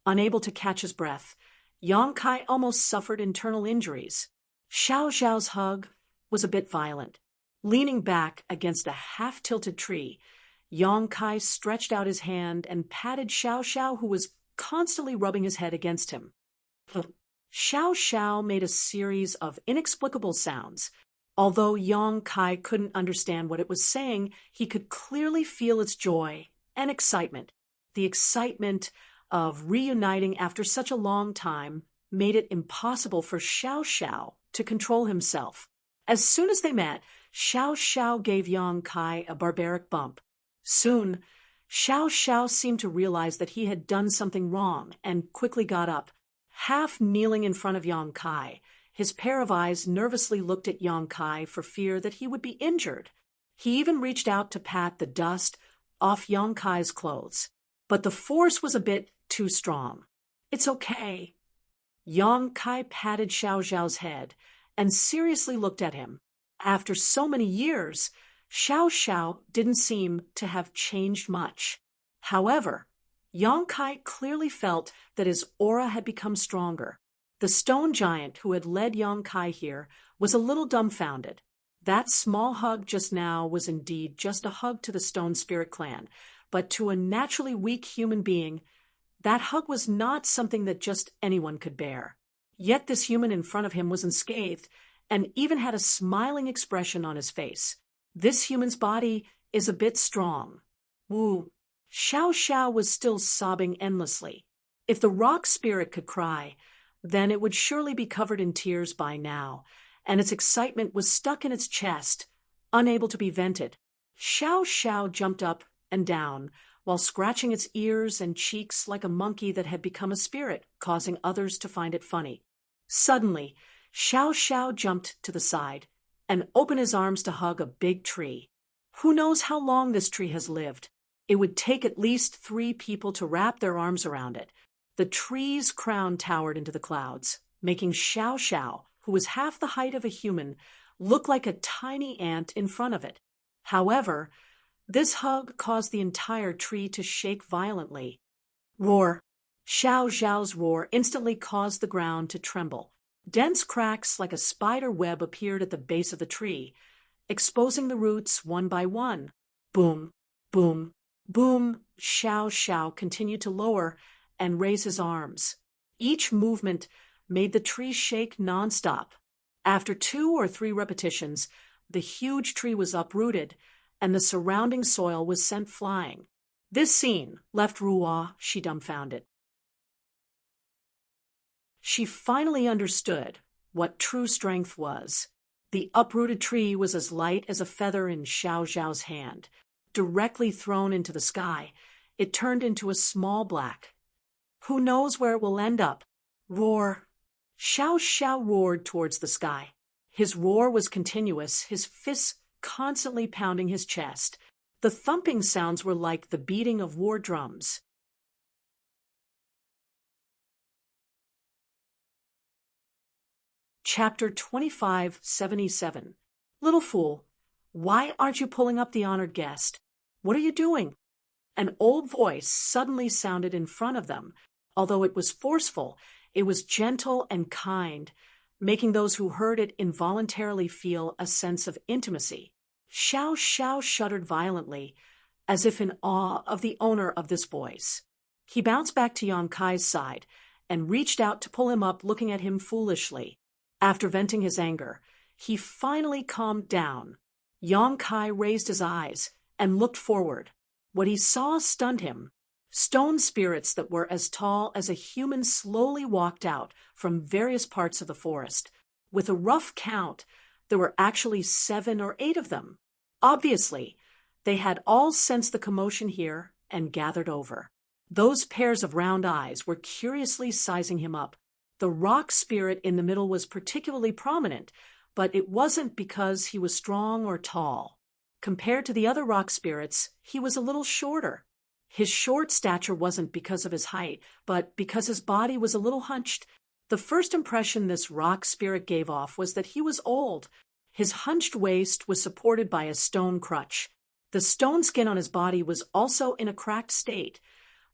Unable to catch his breath, Yang Kai almost suffered internal injuries. Xiao Xiao's hug was a bit violent. Leaning back against a half-tilted tree, Yang Kai stretched out his hand and patted Xiao Xiao, who was constantly rubbing his head against him. Xiao Xiao made a series of inexplicable sounds. Although Yang Kai couldn't understand what it was saying, he could clearly feel its joy and excitement. The excitement of reuniting after such a long time made it impossible for Xiao Xiao to control himself. As soon as they met, Xiao Xiao gave Yang Kai a barbaric bump. Soon, Xiao Xiao seemed to realize that he had done something wrong and quickly got up. Half kneeling in front of Yang Kai, his pair of eyes nervously looked at Yang Kai for fear that he would be injured. He even reached out to pat the dust off Yang Kai's clothes. But the force was a bit too strong. It's okay. Yang Kai patted Xiao Xiao's head and seriously looked at him. After so many years, Xiao Xiao didn't seem to have changed much. However, Yang Kai clearly felt that his aura had become stronger. The stone giant who had led Yang Kai here was a little dumbfounded. That small hug just now was indeed just a hug to the Stone Spirit clan, but to a naturally weak human being, that hug was not something that just anyone could bear. Yet this human in front of him was unscathed and even had a smiling expression on his face. This human's body is a bit strong. Woo! Xiao Xiao was still sobbing endlessly. If the rock spirit could cry, then it would surely be covered in tears by now, and its excitement was stuck in its chest, unable to be vented. Xiao Xiao jumped up and down, while scratching its ears and cheeks like a monkey that had become a spirit, causing others to find it funny. Suddenly, Xiao Xiao jumped to the side and opened his arms to hug a big tree. Who knows how long this tree has lived? It would take at least 3 people to wrap their arms around it. The tree's crown towered into the clouds, making Xiao Xiao, who was half the height of a human, look like a tiny ant in front of it. However, this hug caused the entire tree to shake violently. Roar! Xiao Xiao's roar instantly caused the ground to tremble. Dense cracks like a spider web appeared at the base of the tree, exposing the roots one by one. Boom! Boom! Boom! Xiao Xiao continued to lower and raise his arms. Each movement made the tree shake nonstop. After 2 or 3 repetitions, the huge tree was uprooted, and the surrounding soil was sent flying. This scene left Ruoh she dumbfounded. She finally understood what true strength was. The uprooted tree was as light as a feather in Xiao Zhao's hand. Directly thrown into the sky, it turned into a small black. Who knows where it will end up? Roar! Xiao Zhao roared towards the sky. His roar was continuous, his fists constantly pounding his chest. The thumping sounds were like the beating of war drums. Chapter 2577. Little fool, why aren't you pulling up the honored guest? What are you doing? An old voice suddenly sounded in front of them. Although it was forceful, it was gentle and kind, making those who heard it involuntarily feel a sense of intimacy. Xiao Zhao shuddered violently, as if in awe of the owner of this voice. He bounced back to Yang Kai's side and reached out to pull him up, looking at him foolishly. After venting his anger, he finally calmed down. Yang Kai raised his eyes and looked forward. What he saw stunned him. Stone spirits that were as tall as a human slowly walked out from various parts of the forest. With a rough count, there were actually 7 or 8 of them. Obviously, they had all sensed the commotion here and gathered over. Those pairs of round eyes were curiously sizing him up. The rock spirit in the middle was particularly prominent, but it wasn't because he was strong or tall. Compared to the other rock spirits, he was a little shorter. His short stature wasn't because of his height, but because his body was a little hunched. The first impression this rock spirit gave off was that he was old. His hunched waist was supported by a stone crutch. The stone skin on his body was also in a cracked state,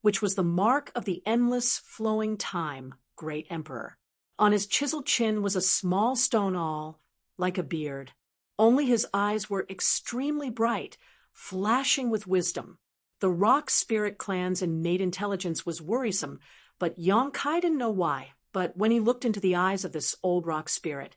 which was the mark of the endless flowing time, Great Emperor. On his chiseled chin was a small stone awl, like a beard. Only his eyes were extremely bright, flashing with wisdom. The rock spirit clan's innate intelligence was worrisome, but Yang Kai didn't know why. But when he looked into the eyes of this old rock spirit,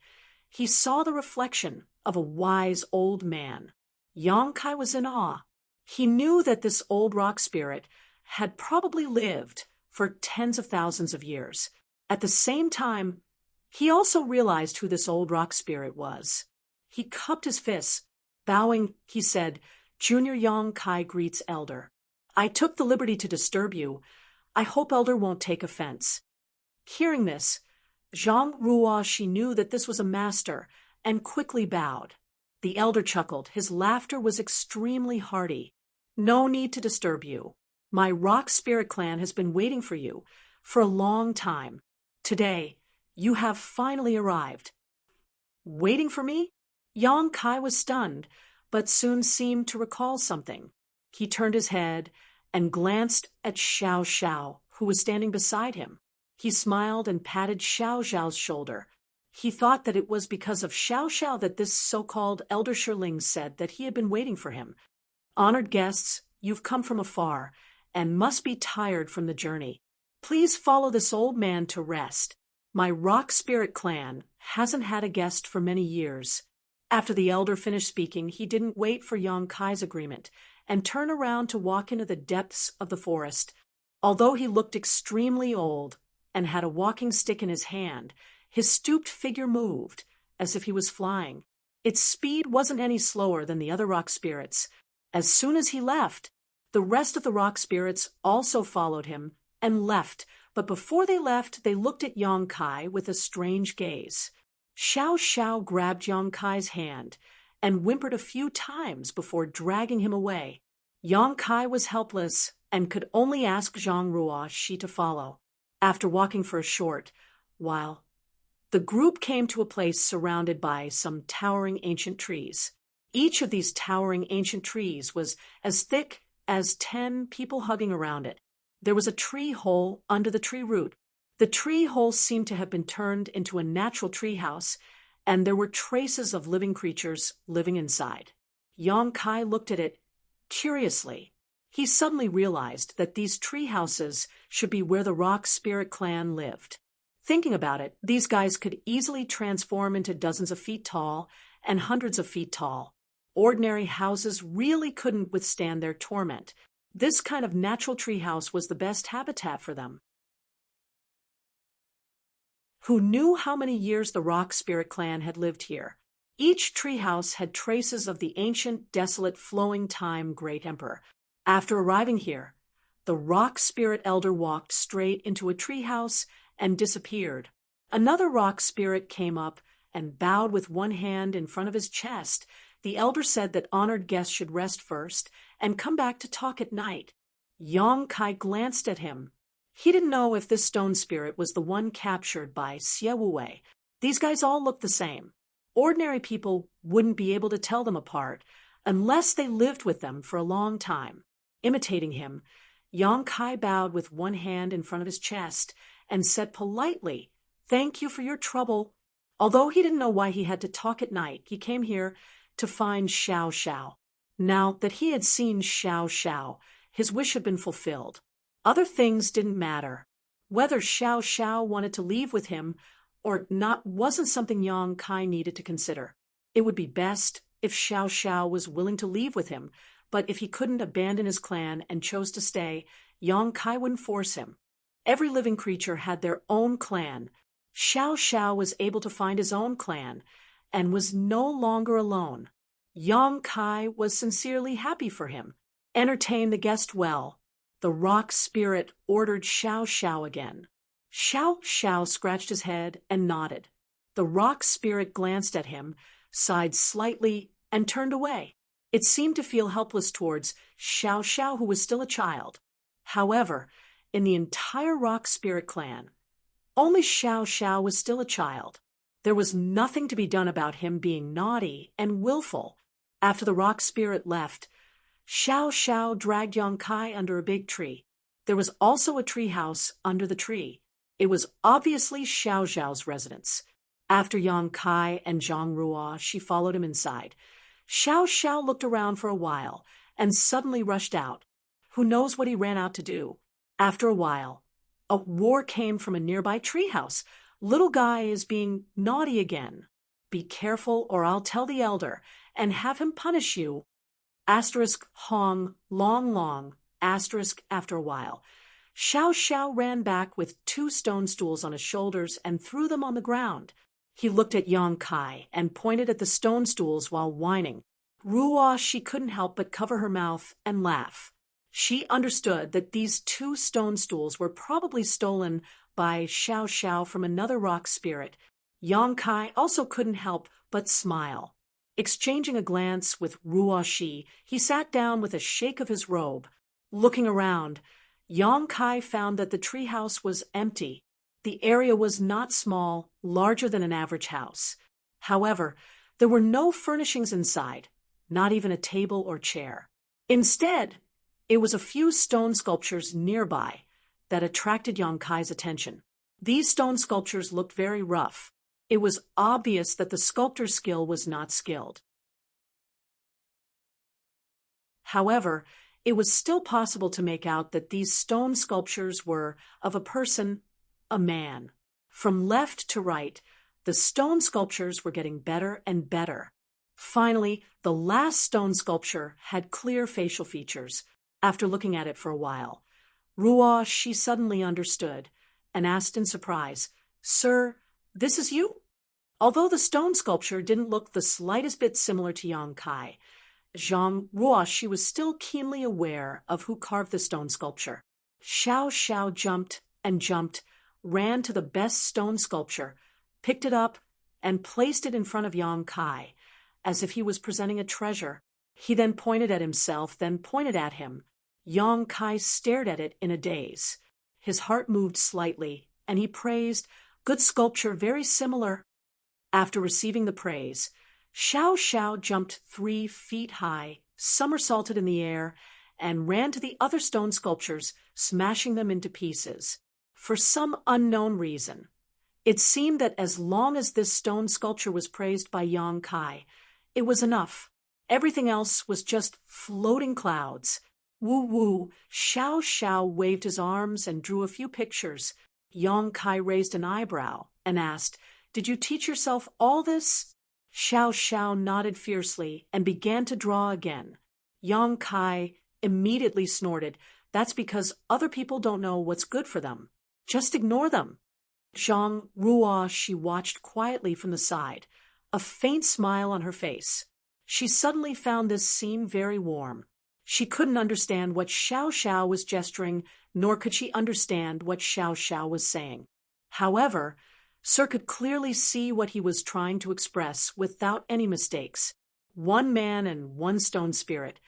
he saw the reflection of a wise old man. Yang Kai was in awe. He knew that this old rock spirit had probably lived for tens of thousands of years. At the same time, he also realized who this old rock spirit was. He cupped his fists. Bowing, he said, "Junior Yang Kai greets Elder. I took the liberty to disturb you. I hope Elder won't take offense." Hearing this, Zhang Ruoh she knew that this was a master, and quickly bowed. The elder chuckled. His laughter was extremely hearty. "No need to disturb you. My rock spirit clan has been waiting for you for a long time. Today, you have finally arrived." "Waiting for me?" Yang Kai was stunned, but soon seemed to recall something. He turned his head and glanced at Xiao Zhao, who was standing beside him. He smiled and patted Xiao Zhao's shoulder. He thought that it was because of Xiao Zhao that this so-called Elder Shirling said that he had been waiting for him. "Honored guests, you've come from afar and must be tired from the journey. Please follow this old man to rest. My rock spirit clan hasn't had a guest for many years." After the elder finished speaking, he didn't wait for Yang Kai's agreement and turned around to walk into the depths of the forest. Although he looked extremely old and had a walking stick in his hand, his stooped figure moved as if he was flying. Its speed wasn't any slower than the other rock spirits. As soon as he left, the rest of the rock spirits also followed him and left, but before they left, they looked at Yang Kai with a strange gaze. Xiao Zhao grabbed Yang Kai's hand and whimpered a few times before dragging him away. Yang Kai was helpless and could only ask Zhang Ruoh she to follow. After walking for a short while, the group came to a place surrounded by some towering ancient trees. Each of these towering ancient trees was as thick as 10 people hugging around it. There was a tree hole under the tree root. The tree hole seemed to have been turned into a natural tree house, and there were traces of living creatures living inside. Yang Kai looked at it curiously. He suddenly realized that these tree houses should be where the rock spirit clan lived. Thinking about it, these guys could easily transform into dozens of feet tall and hundreds of feet tall. Ordinary houses really couldn't withstand their torment. This kind of natural treehouse was the best habitat for them. Who knew how many years the Rock Spirit clan had lived here? Each treehouse had traces of the ancient, desolate, flowing time great emperor. After arriving here, the Rock Spirit elder walked straight into a treehouse and disappeared. Another Rock Spirit came up and bowed with one hand in front of his chest. The elder said that honored guests should rest first and come back to talk at night. Yang Kai glanced at him. He didn't know if this stone spirit was the one captured by Xie Wuwei. These guys all looked the same. Ordinary people wouldn't be able to tell them apart unless they lived with them for a long time. Imitating him, Yang Kai bowed with one hand in front of his chest and said politely, "Thank you for your trouble." Although he didn't know why he had to talk at night, he came here to find Xiao Xiao. Now that he had seen Xiao Xiao, his wish had been fulfilled. Other things didn't matter. Whether Xiao Xiao wanted to leave with him or not wasn't something Yang Kai needed to consider. It would be best if Xiao Xiao was willing to leave with him, but if he couldn't abandon his clan and chose to stay, Yang Kai wouldn't force him. Every living creature had their own clan. Xiao Xiao was able to find his own clan and was no longer alone. Yang Kai was sincerely happy for him. Entertain the guest well. The Rock Spirit ordered Xiao Xiao again. Xiao Xiao scratched his head and nodded. The Rock Spirit glanced at him, sighed slightly, and turned away. It seemed to feel helpless towards Xiao Xiao, who was still a child. However, in the entire Rock Spirit clan, only Xiao Xiao was still a child. There was nothing to be done about him being naughty and willful. After the Rock Spirit left, Xiao Xiao dragged Yang Kai under a big tree. There was also a tree house under the tree. It was obviously Xiao Xiao's residence. After Yang Kai and Zhang Ruo, she followed him inside. Xiao Xiao looked around for a while and suddenly rushed out. Who knows what he ran out to do? After a while, a roar came from a nearby treehouse. "Little guy is being naughty again. Be careful or I'll tell the elder and have him punish you." Asterisk Hong, long, asterisk after a while. Xiao Xiao ran back with 2 stone stools on his shoulders and threw them on the ground. He looked at Yang Kai and pointed at the stone stools while whining. Ruo, she couldn't help but cover her mouth and laugh. She understood that these 2 stone stools were probably stolen by Xiao Xiao from another rock spirit. Yang Kai also couldn't help but smile. Exchanging a glance with Ruo Shi, he sat down with a shake of his robe. Looking around, Yang Kai found that the treehouse was empty. The area was not small, larger than an average house. However, there were no furnishings inside, not even a table or chair. Instead, it was a few stone sculptures nearby that attracted Yang Kai's attention. These stone sculptures looked very rough. It was obvious that the sculptor's skill was not skilled. However, it was still possible to make out that these stone sculptures were of a person, a man. From left to right, the stone sculptures were getting better and better. Finally, the last stone sculpture had clear facial features. After looking at it for a while, Ruo, she suddenly understood and asked in surprise, "Sir, this is you?" Although the stone sculpture didn't look the slightest bit similar to Yang Kai, Zhang Ruo, she was still keenly aware of who carved the stone sculpture. Xiao Xiao jumped, ran to the best stone sculpture, picked it up, and placed it in front of Yang Kai, as if he was presenting a treasure. He then pointed at himself, then pointed at him. Yang Kai stared at it in a daze. His heart moved slightly, and he praised, "Good sculpture, very similar." After receiving the praise, Xiao Xiao jumped 3 feet high, somersaulted in the air, and ran to the other stone sculptures, smashing them into pieces. For some unknown reason, it seemed that as long as this stone sculpture was praised by Yang Kai, it was enough. Everything else was just floating clouds. Woo-woo, Xiao Xiao waved his arms and drew a few pictures. Yang Kai raised an eyebrow and asked, "Did you teach yourself all this?" Xiao Xiao nodded fiercely and began to draw again. Yang Kai immediately snorted, "That's because other people don't know what's good for them. Just ignore them." Zhang Ruo, she watched quietly from the side, a faint smile on her face. She suddenly found this scene very warm. She couldn't understand what Xiao Xiao was gesturing, nor could she understand what Xiao Xiao was saying. However, Sir could clearly see what he was trying to express without any mistakes. One man and one stone spirit,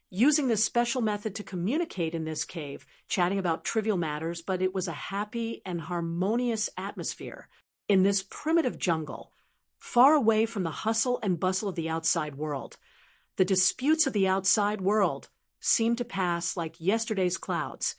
using this special method to communicate in this cave, chatting about trivial matters, but it was a happy and harmonious atmosphere. In this primitive jungle, far away from the hustle and bustle of the outside world, the disputes of the outside world seemed to pass like yesterday's clouds,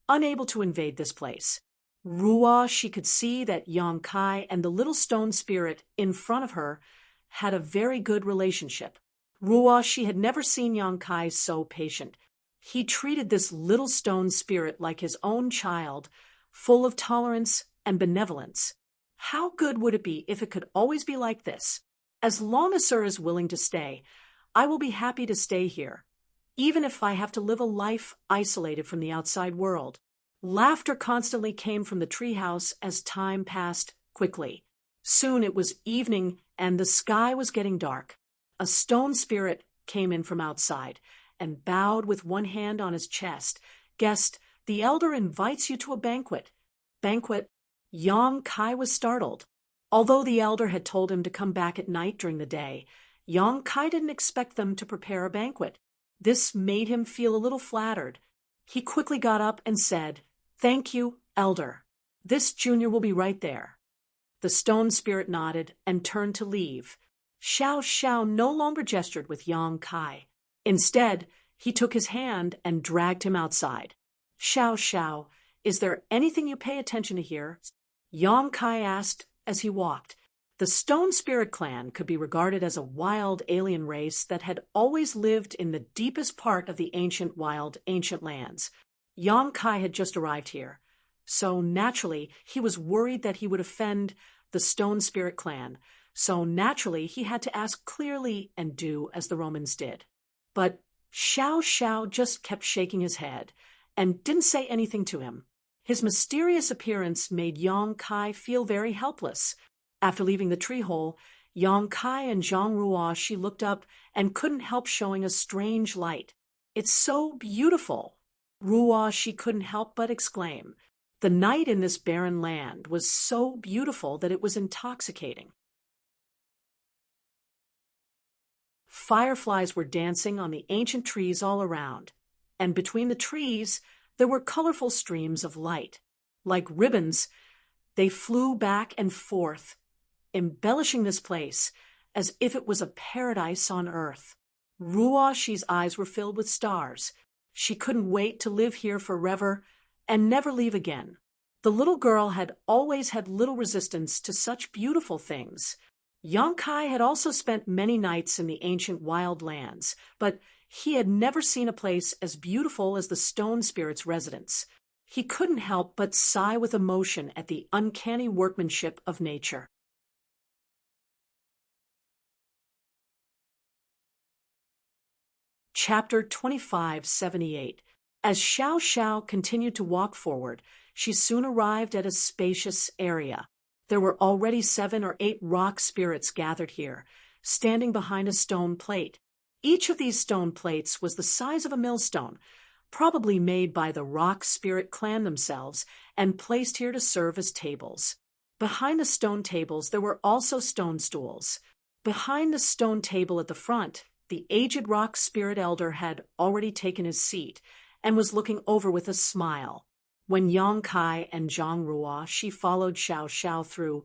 unable to invade this place. Ruo, she could see that Yang Kai and the little stone spirit in front of her had a very good relationship. Ruo, she had never seen Yang Kai so patient. He treated this little stone spirit like his own child, full of tolerance and benevolence. How good would it be if it could always be like this? As long as Sir is willing to stay, I will be happy to stay here, even if I have to live a life isolated from the outside world. Laughter constantly came from the treehouse as time passed quickly. Soon it was evening and the sky was getting dark. A stone spirit came in from outside and bowed with one hand on his chest. "Guest, the elder invites you to a banquet." Banquet? Yang Kai was startled. Although the elder had told him to come back at night during the day, Yang Kai didn't expect them to prepare a banquet. This made him feel a little flattered. He quickly got up and said, "Thank you, elder. This junior will be right there." The stone spirit nodded and turned to leave. Xiao Xiao no longer gestured with Yang Kai. Instead, he took his hand and dragged him outside. "Xiao Xiao, is there anything you pay attention to here?" Yang Kai asked as he walked. The Stone Spirit clan could be regarded as a wild alien race that had always lived in the deepest part of the ancient lands. Yang Kai had just arrived here, so naturally he was worried that he would offend the Stone Spirit clan, so naturally he had to ask clearly and do as the Romans did. But Xiao Xiao just kept shaking his head and didn't say anything to him. His mysterious appearance made Yang Kai feel very helpless. After leaving the tree hole, Yang Kai and Zhang Ruo, she looked up and couldn't help showing a strange light. "It's so beautiful!" Ruo, she couldn't help but exclaim. The night in this barren land was so beautiful that it was intoxicating. Fireflies were dancing on the ancient trees all around, and between the trees there were colorful streams of light. Like ribbons, they flew back and forth, embellishing this place as if it was a paradise on earth. Ruoshi's eyes were filled with stars. She couldn't wait to live here forever and never leave again. The little girl had always had little resistance to such beautiful things. Yang Kai had also spent many nights in the ancient wild lands, but he had never seen a place as beautiful as the Stone Spirit's residence. He couldn't help but sigh with emotion at the uncanny workmanship of nature. Chapter 2578. As Xiao Xiao continued to walk forward, she soon arrived at a spacious area. There were already 7 or 8 rock spirits gathered here, standing behind a stone plate. Each of these stone plates was the size of a millstone, probably made by the rock spirit clan themselves and placed here to serve as tables. Behind the stone tables there were also stone stools. Behind the stone table at the front, the aged rock spirit elder had already taken his seat and was looking over with a smile. When Yang Kai and Zhang Ruo, she followed Xiao Xiao through,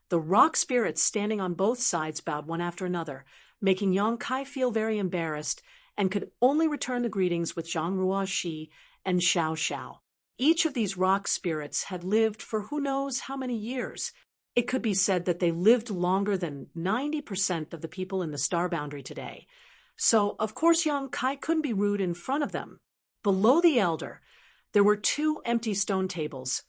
the rock spirits standing on both sides bowed one after another, making Yang Kai feel very embarrassed and could only return the greetings with Zhang Ruo Shi and Xiao Xiao. Each of these rock spirits had lived for who knows how many years. It could be said that they lived longer than 90% of the people in the star boundary today. So, of course, Yang Kai couldn't be rude in front of them. Below the elder, there were 2 empty stone tables,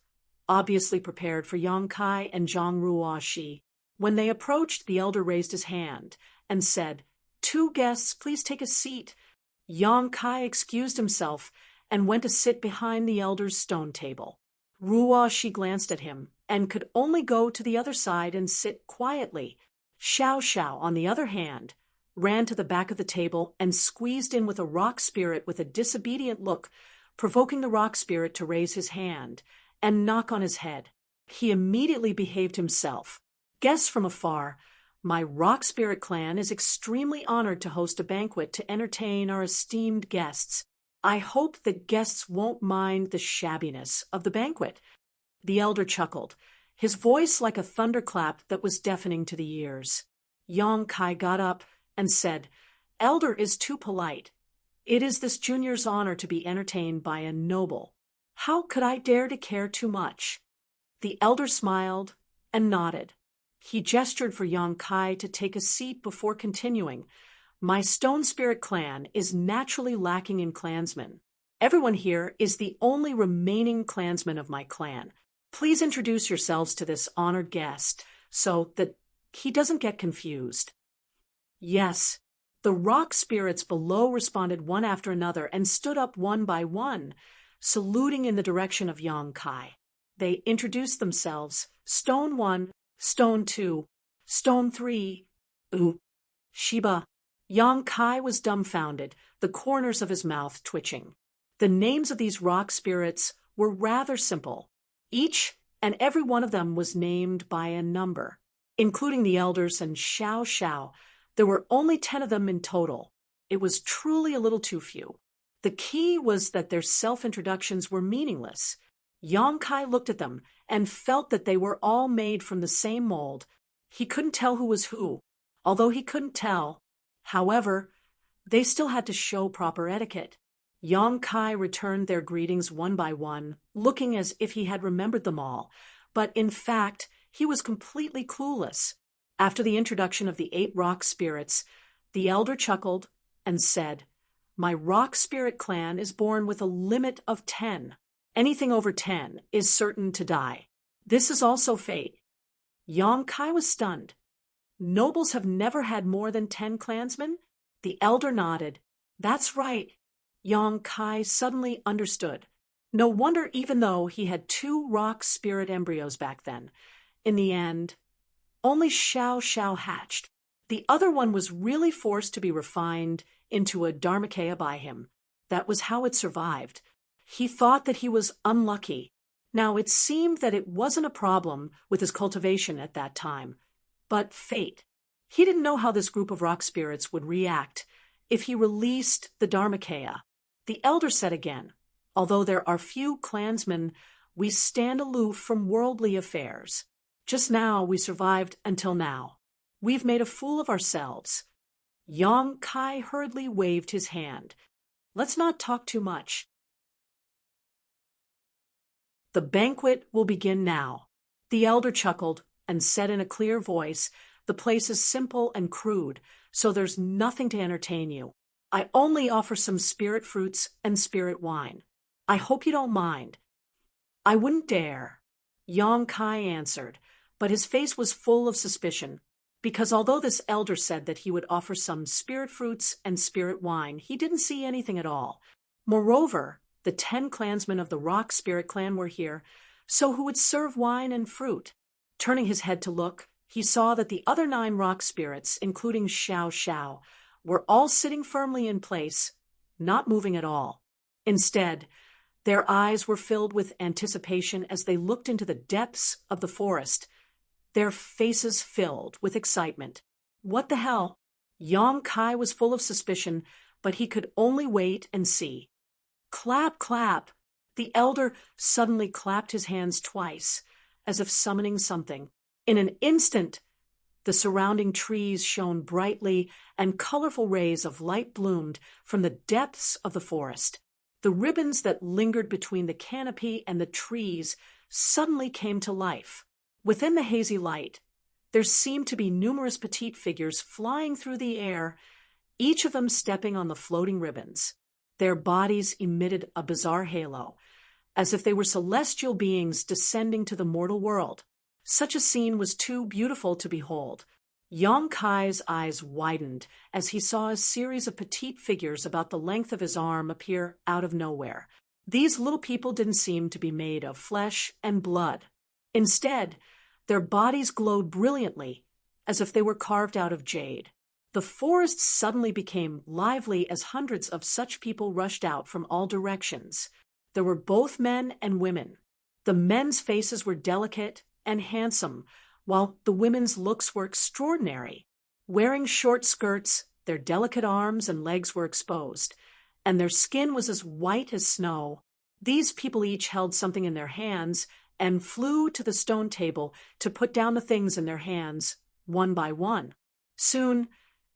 obviously prepared for Yang Kai and Zhang Ruo Shi. When they approached, the elder raised his hand and said, "2 guests, please take a seat." Yang Kai excused himself and went to sit behind the elder's stone table. Ruo Shi glanced at him and could only go to the other side and sit quietly. Xiao Xiao, on the other hand, ran to the back of the table and squeezed in with a rock spirit with a disobedient look, provoking the rock spirit to raise his hand and knock on his head. He immediately behaved himself. Guests from afar, my rock spirit clan is extremely honored to host a banquet to entertain our esteemed guests. I hope the guests won't mind the shabbiness of the banquet. The elder chuckled, his voice like a thunderclap that was deafening to the ears. Yang Kai got up and said, "Elder is too polite. It is this junior's honor to be entertained by a noble. How could I dare to care too much?" The elder smiled and nodded. He gestured for Yang Kai to take a seat before continuing. "My Stone Spirit clan is naturally lacking in clansmen. Everyone here is the only remaining clansman of my clan. Please introduce yourselves to this honored guest so that he doesn't get confused." Yes, the rock spirits below responded one after another and stood up one by one, saluting in the direction of Yang Kai. They introduced themselves: Stone 1, Stone 2, Stone 3, Shiba. Yang Kai was dumbfounded, the corners of his mouth twitching. The names of these rock spirits were rather simple. Each and every one of them was named by a number, including the elders and Xiao Xiao. There were only 10 of them in total. It was truly a little too few. The key was that their self-introductions were meaningless. Yang Kai looked at them and felt that they were all made from the same mold. He couldn't tell who was who, although he couldn't tell. However, they still had to show proper etiquette. Yang Kai returned their greetings one by one, looking as if he had remembered them all, but in fact, he was completely clueless. After the introduction of the 8 rock spirits, the elder chuckled and said, "My rock spirit clan is born with a limit of 10. Anything over 10 is certain to die. This is also fate." Yang Kai was stunned. "Nobles have never had more than 10 clansmen?" The elder nodded. "That's right." Yang Kai suddenly understood. No wonder, even though he had 2 rock spirit embryos back then. In the end, only Xiao Xiao hatched. The other one was really forced to be refined into a Dharmakaya by him. That was how it survived. He thought that he was unlucky. Now, it seemed that it wasn't a problem with his cultivation at that time, but fate. He didn't know how this group of rock spirits would react if he released the Dharmakaya. The elder said again, "Although there are few clansmen, we stand aloof from worldly affairs. Just now we survived until now. We've made a fool of ourselves." Yang Kai hurriedly waved his hand. "Let's not talk too much. The banquet will begin now." The elder chuckled and said in a clear voice, "The place is simple and crude, so there's nothing to entertain you. I only offer some spirit fruits and spirit wine. I hope you don't mind." "I wouldn't dare," Yang Kai answered, but his face was full of suspicion, because although this elder said that he would offer some spirit fruits and spirit wine, he didn't see anything at all. Moreover, the 10 clansmen of the rock spirit clan were here, so who would serve wine and fruit? Turning his head to look, he saw that the other 9 rock spirits, including Xiao Xiao, were all sitting firmly in place, not moving at all. Instead, their eyes were filled with anticipation as they looked into the depths of the forest, their faces filled with excitement. What the hell? Yang Kai was full of suspicion, but he could only wait and see. Clap, clap! The elder suddenly clapped his hands twice, as if summoning something. In an instant, the surrounding trees shone brightly, and colorful rays of light bloomed from the depths of the forest. The ribbons that lingered between the canopy and the trees suddenly came to life. Within the hazy light, there seemed to be numerous petite figures flying through the air, each of them stepping on the floating ribbons. Their bodies emitted a bizarre halo, as if they were celestial beings descending to the mortal world. Such a scene was too beautiful to behold. Yong Kai's eyes widened as he saw a series of petite figures about the length of his arm appear out of nowhere. These little people didn't seem to be made of flesh and blood. Instead, their bodies glowed brilliantly, as if they were carved out of jade. The forest suddenly became lively as hundreds of such people rushed out from all directions. There were both men and women. The men's faces were delicate and handsome, while the women's looks were extraordinary. Wearing short skirts, their delicate arms and legs were exposed, and their skin was as white as snow. These people each held something in their hands and flew to the stone table to put down the things in their hands, one by one. Soon,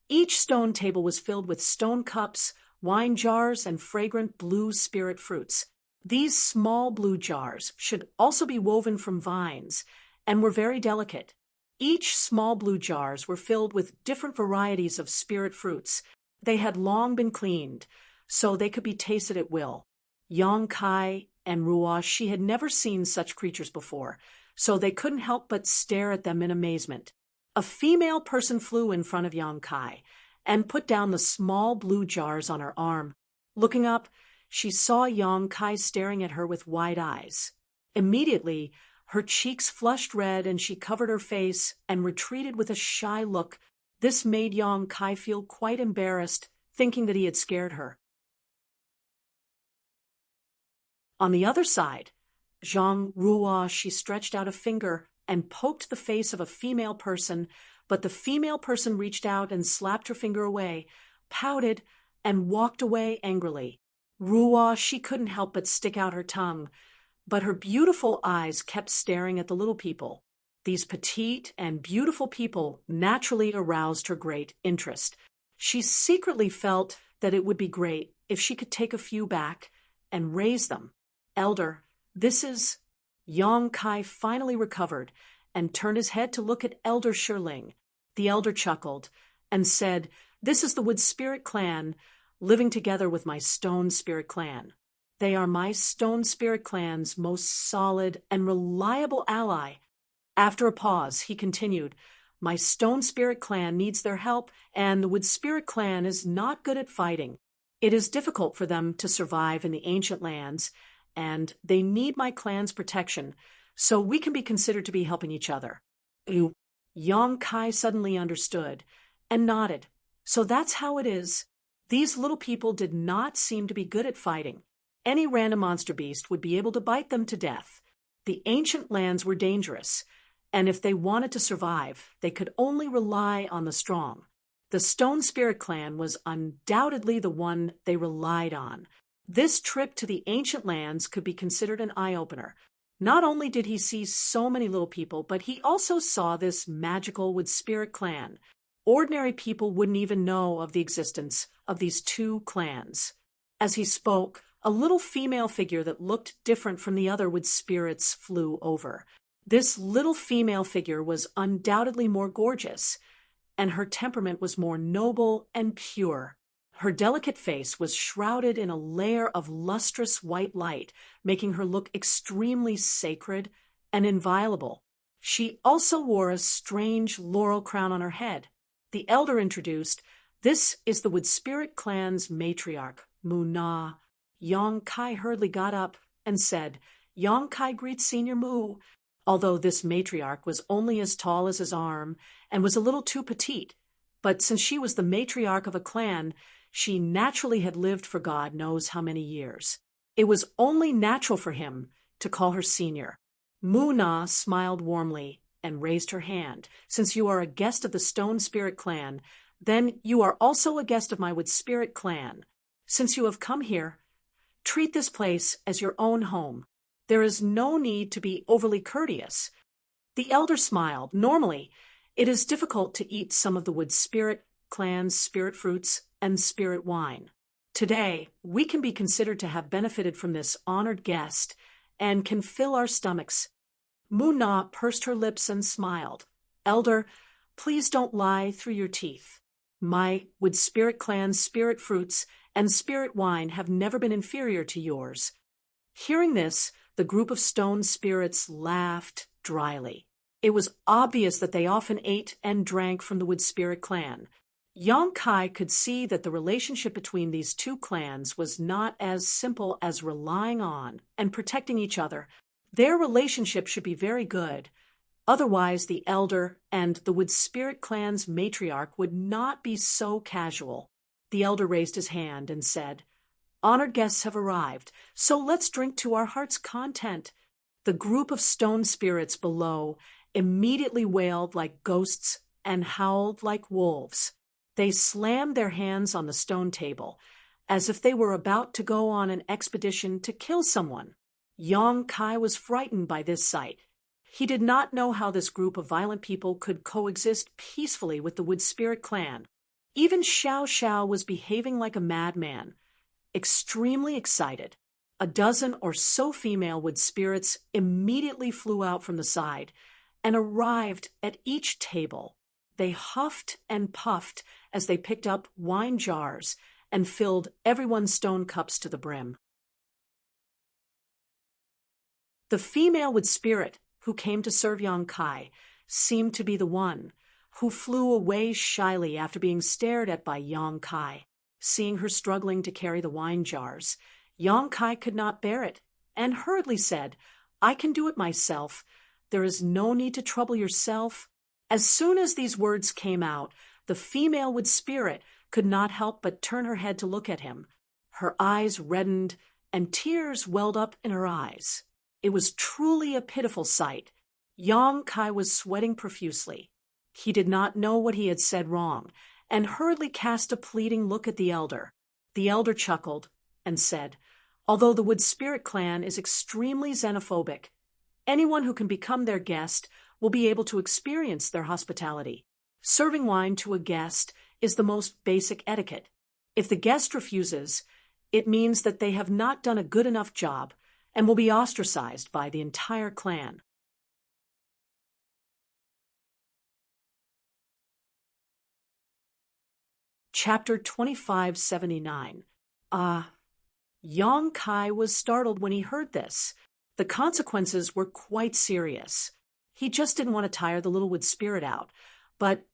each stone table was filled with stone cups, wine jars, and fragrant blue spirit fruits. These small blue jars should also be woven from vines and were very delicate. Each small blue jars were filled with different varieties of spirit fruits. They had long been cleaned, so they could be tasted at will. Yong Kai and Ruosh, she had never seen such creatures before, so they couldn't help but stare at them in amazement. A female person flew in front of Yong Kai and put down the small blue jars on her arm. Looking up, she saw Yong Kai staring at her with wide eyes. Immediately, her cheeks flushed red and she covered her face and retreated with a shy look. This made Yong Kai feel quite embarrassed, thinking that he had scared her. On the other side, Zhang Ruosh, she stretched out a finger and poked the face of a female person, but the female person reached out and slapped her finger away, pouted, and walked away angrily. Ruosh, she couldn't help but stick out her tongue, but her beautiful eyes kept staring at the little people. These petite and beautiful people naturally aroused her great interest. She secretly felt that it would be great if she could take a few back and raise them. Elder, this is... Yong Kai finally recovered and turned his head to look at Elder Shirling. The elder chuckled and said, "This is the Wood Spirit Clan living together with my Stone Spirit Clan. They are my Stone Spirit Clan's most solid and reliable ally." After a pause, he continued, "My Stone Spirit Clan needs their help, and the Wood Spirit Clan is not good at fighting. It is difficult for them to survive in the ancient lands, and they need my clan's protection, so we can be considered to be helping each other." Yong Kai suddenly understood and nodded. So that's how it is. These little people did not seem to be good at fighting. Any random monster beast would be able to bite them to death. The ancient lands were dangerous, and if they wanted to survive, they could only rely on the strong. The Stone Spirit Clan was undoubtedly the one they relied on. This trip to the ancient lands could be considered an eye-opener. Not only did he see so many little people, but he also saw this magical Wood Spirit Clan. Ordinary people wouldn't even know of the existence of these two clans. As he spoke, a little female figure that looked different from the other Wood Spirits flew over. This little female figure was undoubtedly more gorgeous, and her temperament was more noble and pure. Her delicate face was shrouded in a layer of lustrous white light, making her look extremely sacred and inviolable. She also wore a strange laurel crown on her head. The elder introduced, "This is the Wood Spirit Clan's matriarch, Mu Na." Yong Kai hurriedly got up and said, "Yong Kai greets Senior Mu," although this matriarch was only as tall as his arm and was a little too petite. But since she was the matriarch of a clan, she naturally had lived for God knows how many years. It was only natural for him to call her senior. Mu Na smiled warmly and raised her hand. "Since you are a guest of the Stone Spirit Clan, then you are also a guest of my Wood Spirit Clan. Since you have come here, treat this place as your own home. There is no need to be overly courteous." The elder smiled. Normally, it is difficult to eat some of the Wood Spirit Clan's spirit fruits and spirit wine. Today, we can be considered to have benefited from this honored guest and can fill our stomachs. Mu Na pursed her lips and smiled. "Elder, please don't lie through your teeth. My Wood Spirit Clan's spirit fruits and spirit wine have never been inferior to yours." Hearing this, the group of stone spirits laughed dryly. It was obvious that they often ate and drank from the Wood Spirit clan. Young Kai could see that the relationship between these two clans was not as simple as relying on and protecting each other. Their relationship should be very good. Otherwise, the elder and the Wood Spirit clan's matriarch would not be so casual. The elder raised his hand and said, "Honored guests have arrived, so let's drink to our heart's content." The group of stone spirits below immediately wailed like ghosts and howled like wolves. They slammed their hands on the stone table, as if they were about to go on an expedition to kill someone. Yong Kai was frightened by this sight. He did not know how this group of violent people could coexist peacefully with the Wood Spirit clan. Even Xiao Xiao was behaving like a madman, extremely excited. A dozen or so female Wood Spirits immediately flew out from the side and arrived at each table. They huffed and puffed as they picked up wine jars and filled everyone's stone cups to the brim. The female Wood Spirit who came to serve Yong Kai seemed to be the one who flew away shyly after being stared at by Yong Kai. Seeing her struggling to carry the wine jars, Yong Kai could not bear it and hurriedly said, "I can do it myself. There is no need to trouble yourself." As soon as these words came out, the female Wood Spirit could not help but turn her head to look at him. Her eyes reddened and tears welled up in her eyes. It was truly a pitiful sight. Yong Kai was sweating profusely. He did not know what he had said wrong and hurriedly cast a pleading look at the elder. The elder chuckled and said, "Although the Wood Spirit clan is extremely xenophobic, anyone who can become their guest will be able to experience their hospitality. Serving wine to a guest is the most basic etiquette. If the guest refuses, it means that they have not done a good enough job and will be ostracized by the entire clan." Chapter 2579. Yong Kai was startled when he heard this. The consequences were quite serious. He just didn't want to tire the little Wood Spirit out, but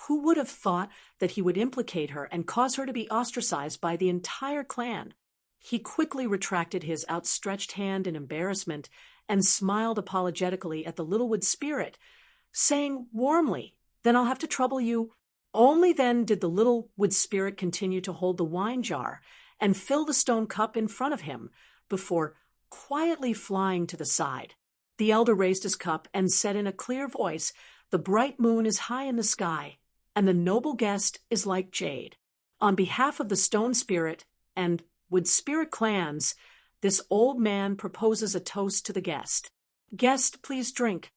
who would have thought that he would implicate her and cause her to be ostracized by the entire clan? He quickly retracted his outstretched hand in embarrassment and smiled apologetically at the little Wood Spirit, saying warmly, "Then I'll have to trouble you." Only then did the little Wood Spirit continue to hold the wine jar and fill the stone cup in front of him before quietly flying to the side. The elder raised his cup and said in a clear voice, "The bright moon is high in the sky, and the noble guest is like jade. On behalf of the Stone Spirit and Wood Spirit clans, this old man proposes a toast to the guest. Guest, please drink."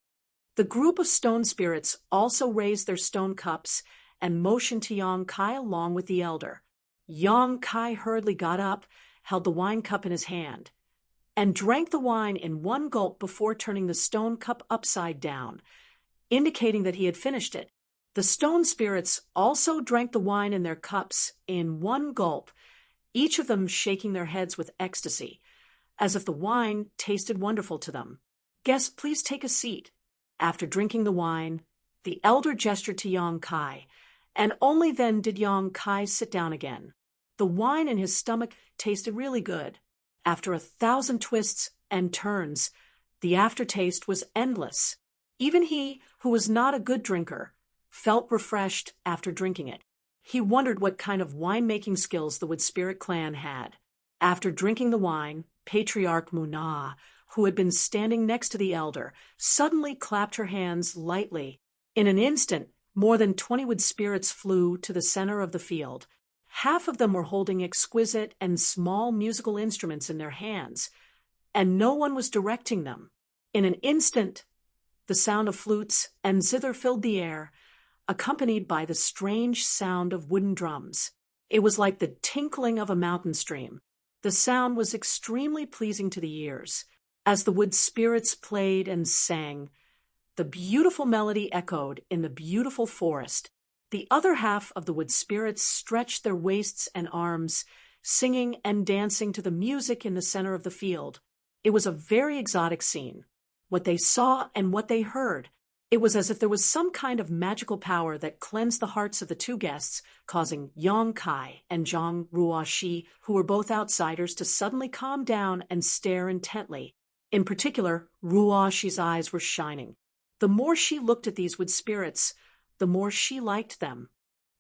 The group of stone spirits also raised their stone cups and motioned to Yong Kai along with the elder. Yong Kai hurriedly got up, held the wine cup in his hand, and drank the wine in one gulp before turning the stone cup upside down, indicating that he had finished it. The stone spirits also drank the wine in their cups in one gulp, each of them shaking their heads with ecstasy, as if the wine tasted wonderful to them. "Guest, please take a seat." After drinking the wine, the elder gestured to Yong Kai, and only then did Yong Kai sit down again. The wine in his stomach tasted really good. After 1,000 twists and turns, the aftertaste was endless. Even he, who was not a good drinker, felt refreshed after drinking it. He wondered what kind of wine-making skills the Wood Spirit clan had. After drinking the wine, Patriarch Munah, who had been standing next to the elder, suddenly clapped her hands lightly. In an instant, more than 20 Wood Spirits flew to the center of the field. Half of them were holding exquisite and small musical instruments in their hands, and no one was directing them. In an instant, the sound of flutes and zither filled the air, accompanied by the strange sound of wooden drums. It was like the tinkling of a mountain stream. The sound was extremely pleasing to the ears. As the Wood Spirits played and sang, the beautiful melody echoed in the beautiful forest. The other half of the Wood Spirits stretched their waists and arms, singing and dancing to the music in the center of the field. It was a very exotic scene. What they saw and what they heard It was as if there was some kind of magical power that cleansed the hearts of the two guests, causing Yang Kai and Zhang Ruoxi, who were both outsiders, to suddenly calm down and stare intently. In particular, Ruoxi's eyes were shining. The more she looked at these wood spirits, the more she liked them.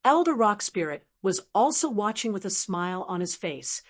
Elder Rock Spirit was also watching with a smile on his face.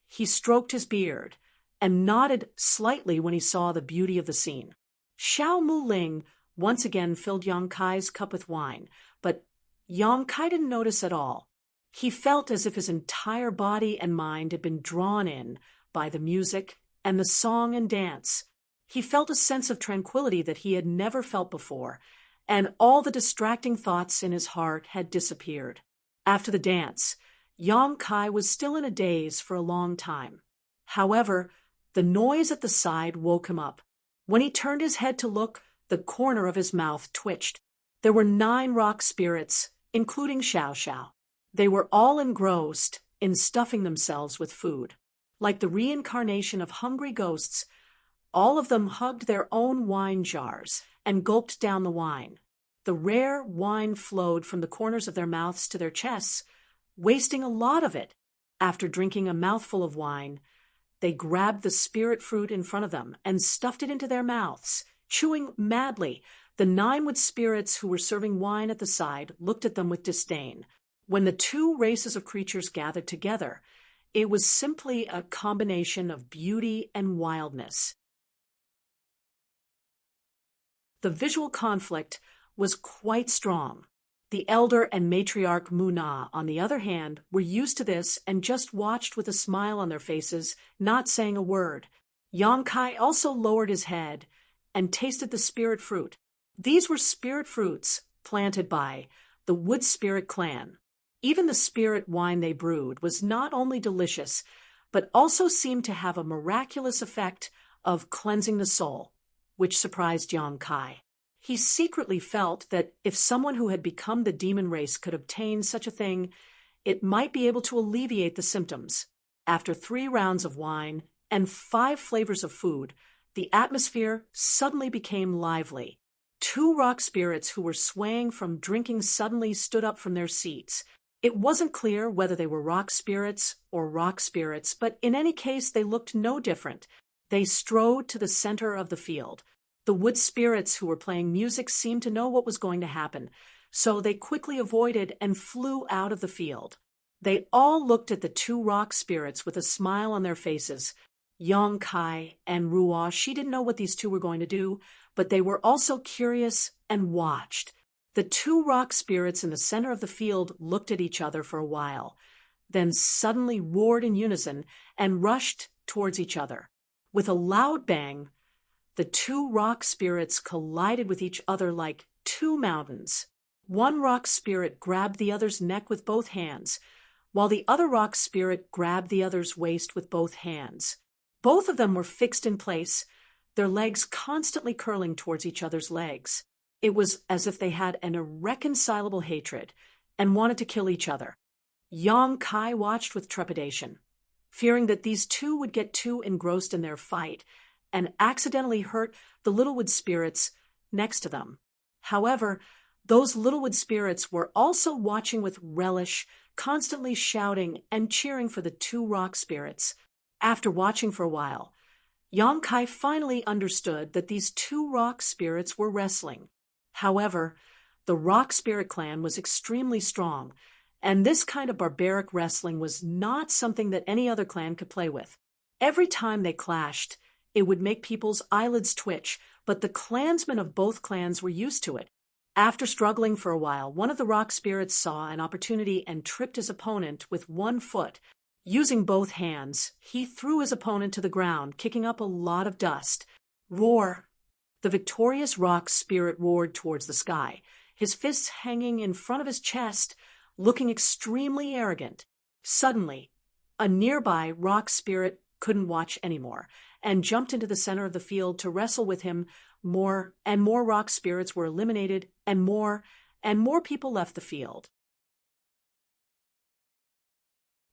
He stroked his beard and nodded slightly when he saw the beauty of the scene. Xiao Muling once again filled Yang Kai's cup with wine, but Yang Kai didn't notice at all. He felt as if his entire body and mind had been drawn in by the music and the song and dance. He felt a sense of tranquility that he had never felt before, and all the distracting thoughts in his heart had disappeared. After the dance, Yang Kai was still in a daze for a long time. However, the noise at the side woke him up. When he turned his head to look, the corner of his mouth twitched. There were 9 rock spirits, including Xiao Xiao. They were all engrossed in stuffing themselves with food. Like the reincarnation of hungry ghosts, all of them hugged their own wine jars and gulped down the wine. The rare wine flowed from the corners of their mouths to their chests, wasting a lot of it. After drinking a mouthful of wine, they grabbed the spirit fruit in front of them and stuffed it into their mouths. Chewing madly, the 9 wood spirits who were serving wine at the side looked at them with disdain. When the two races of creatures gathered together, it was simply a combination of beauty and wildness. The visual conflict was quite strong. The elder and matriarch Muna, on the other hand, were used to this and just watched with a smile on their faces, not saying a word. Yang Kai also lowered his head and tasted the spirit fruit. These were spirit fruits planted by the Wood Spirit clan. Even the spirit wine they brewed was not only delicious, but also seemed to have a miraculous effect of cleansing the soul, which surprised Yang Kai. He secretly felt that if someone who had become the demon race could obtain such a thing, it might be able to alleviate the symptoms. After 3 rounds of wine and 5 flavors of food, the atmosphere suddenly became lively. 2 rock spirits who were swaying from drinking suddenly stood up from their seats. It wasn't clear whether they were rock spirits or rock spirits, but in any case they looked no different. They strode to the center of the field. The wood spirits who were playing music seemed to know what was going to happen, so they quickly avoided and flew out of the field. They all looked at the 2 rock spirits with a smile on their faces. Yang Kai and Ruo, she didn't know what these 2 were going to do, but they were also curious and watched. The 2 rock spirits in the center of the field looked at each other for a while, then suddenly roared in unison and rushed towards each other. With a loud bang, the 2 rock spirits collided with each other like 2 mountains. One rock spirit grabbed the other's neck with both hands, while the other rock spirit grabbed the other's waist with both hands. Both of them were fixed in place, their legs constantly curling towards each other's legs. It was as if they had an irreconcilable hatred and wanted to kill each other. Yang Kai watched with trepidation, fearing that these 2 would get too engrossed in their fight and accidentally hurt the Littlewood spirits next to them. However, those Littlewood spirits were also watching with relish, constantly shouting and cheering for the 2 rock spirits. After watching for a while, Yang Kai finally understood that these 2 rock spirits were wrestling. However, the Rock Spirit clan was extremely strong, and this kind of barbaric wrestling was not something that any other clan could play with. Every time they clashed, it would make people's eyelids twitch, but the clansmen of both clans were used to it. After struggling for a while, one of the rock spirits saw an opportunity and tripped his opponent with 1 foot. Using both hands, he threw his opponent to the ground, kicking up a lot of dust. Roar! The victorious rock spirit roared towards the sky, his fists hanging in front of his chest, looking extremely arrogant. Suddenly, a nearby rock spirit couldn't watch anymore and jumped into the center of the field to wrestle with him. More and more rock spirits were eliminated, and more people left the field.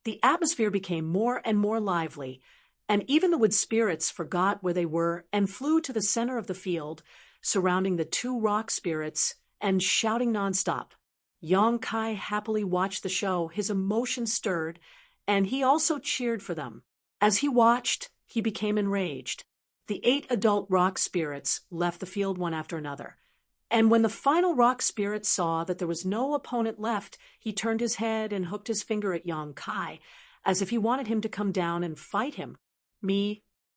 The atmosphere became more and more lively, and even the wood spirits forgot where they were and flew to the center of the field, surrounding the two rock spirits and shouting nonstop. Yang Kai happily watched the show, his emotions stirred, and he also cheered for them. As he watched, he became enraged. The 8 adult rock spirits left the field one after another. And when the final rock spirit saw that there was no opponent left, he turned his head and hooked his finger at Yang Kai, as if he wanted him to come down and fight him.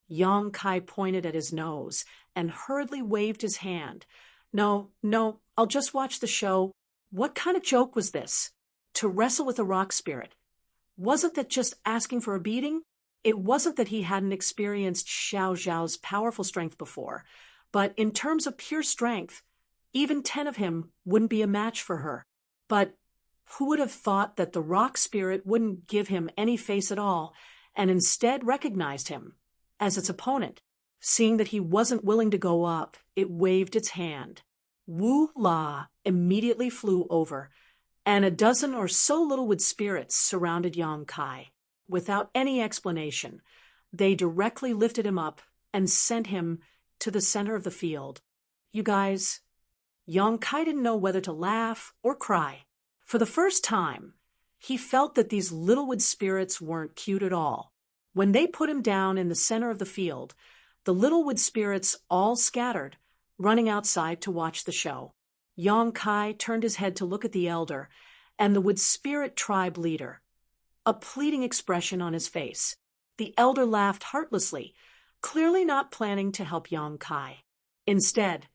Yang Kai pointed at his nose and hurriedly waved his hand. No, I'll just watch the show. What kind of joke was this? To wrestle with a rock spirit. Wasn't that just asking for a beating? It wasn't that he hadn't experienced Xiao Zhao's powerful strength before, but in terms of pure strength, even 10 of him wouldn't be a match for her. But who would have thought that the rock spirit wouldn't give him any face at all, and instead recognized him as its opponent? Seeing that he wasn't willing to go up, it waved its hand. Wu La immediately flew over, and a dozen or so little wood spirits surrounded Yang Kai. Without any explanation, they directly lifted him up and sent him to the center of the field. You guys, Yang Kai didn't know whether to laugh or cry. For the first time, he felt that these littlewood spirits weren't cute at all. When they put him down in the center of the field, the littlewood spirits all scattered, running outside to watch the show. Yang Kai turned his head to look at the elder and the wood spirit tribe leader, a pleading expression on his face. The elder laughed heartlessly, clearly not planning to help Yang Kai. Instead,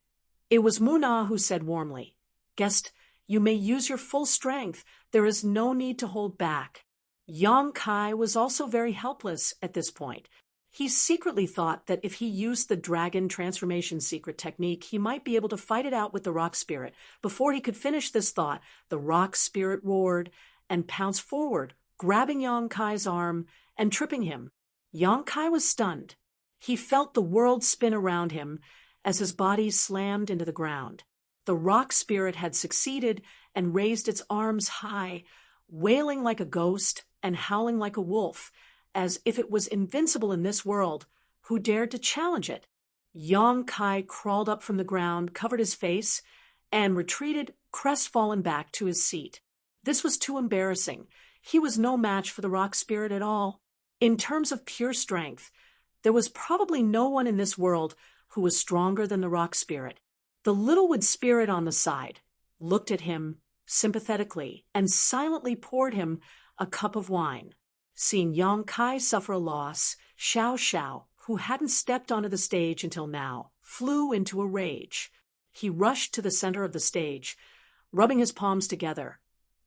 it was Muna who said warmly, "Guest, you may use your full strength. There is no need to hold back." Yang Kai was also very helpless at this point. He secretly thought that if he used the dragon transformation secret technique, he might be able to fight it out with the rock spirit. Before he could finish this thought, the rock spirit roared and pounced forward, grabbing Yang Kai's arm and tripping him. Yang Kai was stunned. He felt the world spin around him as his body slammed into the ground. The rock spirit had succeeded and raised its arms high, wailing like a ghost and howling like a wolf, as if it was invincible in this world. Who dared to challenge it? Yang Kai crawled up from the ground, covered his face, and retreated crestfallen back to his seat. This was too embarrassing. He was no match for the rock spirit at all. In terms of pure strength, there was probably no one in this world who was stronger than the rock spirit. The littlewood spirit on the side looked at him sympathetically and silently poured him a cup of wine. Seeing Yang Kai suffer a loss, Xiao Xiao, who hadn't stepped onto the stage until now, flew into a rage. He rushed to the center of the stage, rubbing his palms together,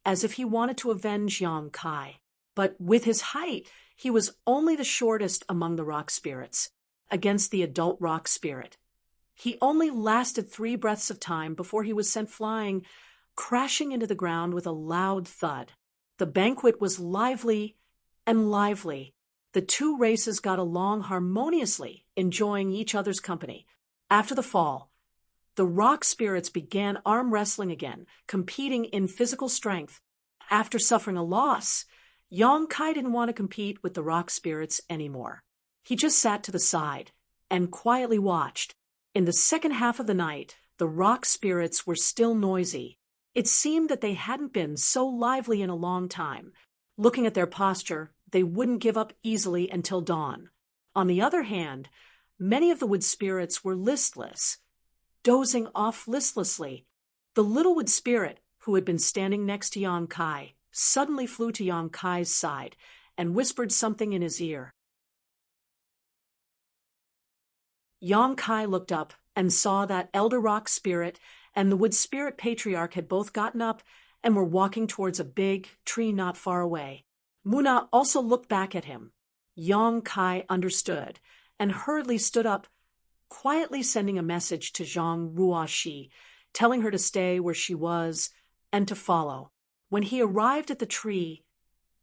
as if he wanted to avenge Yang Kai. But with his height, he was only the shortest among the rock spirits, against the adult rock spirit. He only lasted 3 breaths of time before he was sent flying, crashing into the ground with a loud thud. The banquet was lively and lively. The two races got along harmoniously, enjoying each other's company. After the fall, the rock spirits began arm wrestling again, competing in physical strength. After suffering a loss, Yang Kai didn't want to compete with the rock spirits anymore. He just sat to the side and quietly watched. In the second half of the night, the rock spirits were still noisy. It seemed that they hadn't been so lively in a long time. Looking at their posture, they wouldn't give up easily until dawn. On the other hand, many of the wood spirits were listless, dozing off listlessly. The little wood spirit, who had been standing next to Yang Kai, suddenly flew to Yang Kai's side and whispered something in his ear. Yang Kai looked up and saw that elder rock spirit and the wood spirit patriarch had both gotten up and were walking towards a big tree not far away. Muna also looked back at him. Yang Kai understood and hurriedly stood up, quietly sending a message to Zhang Ruoxi, telling her to stay where she was and to follow. When he arrived at the tree,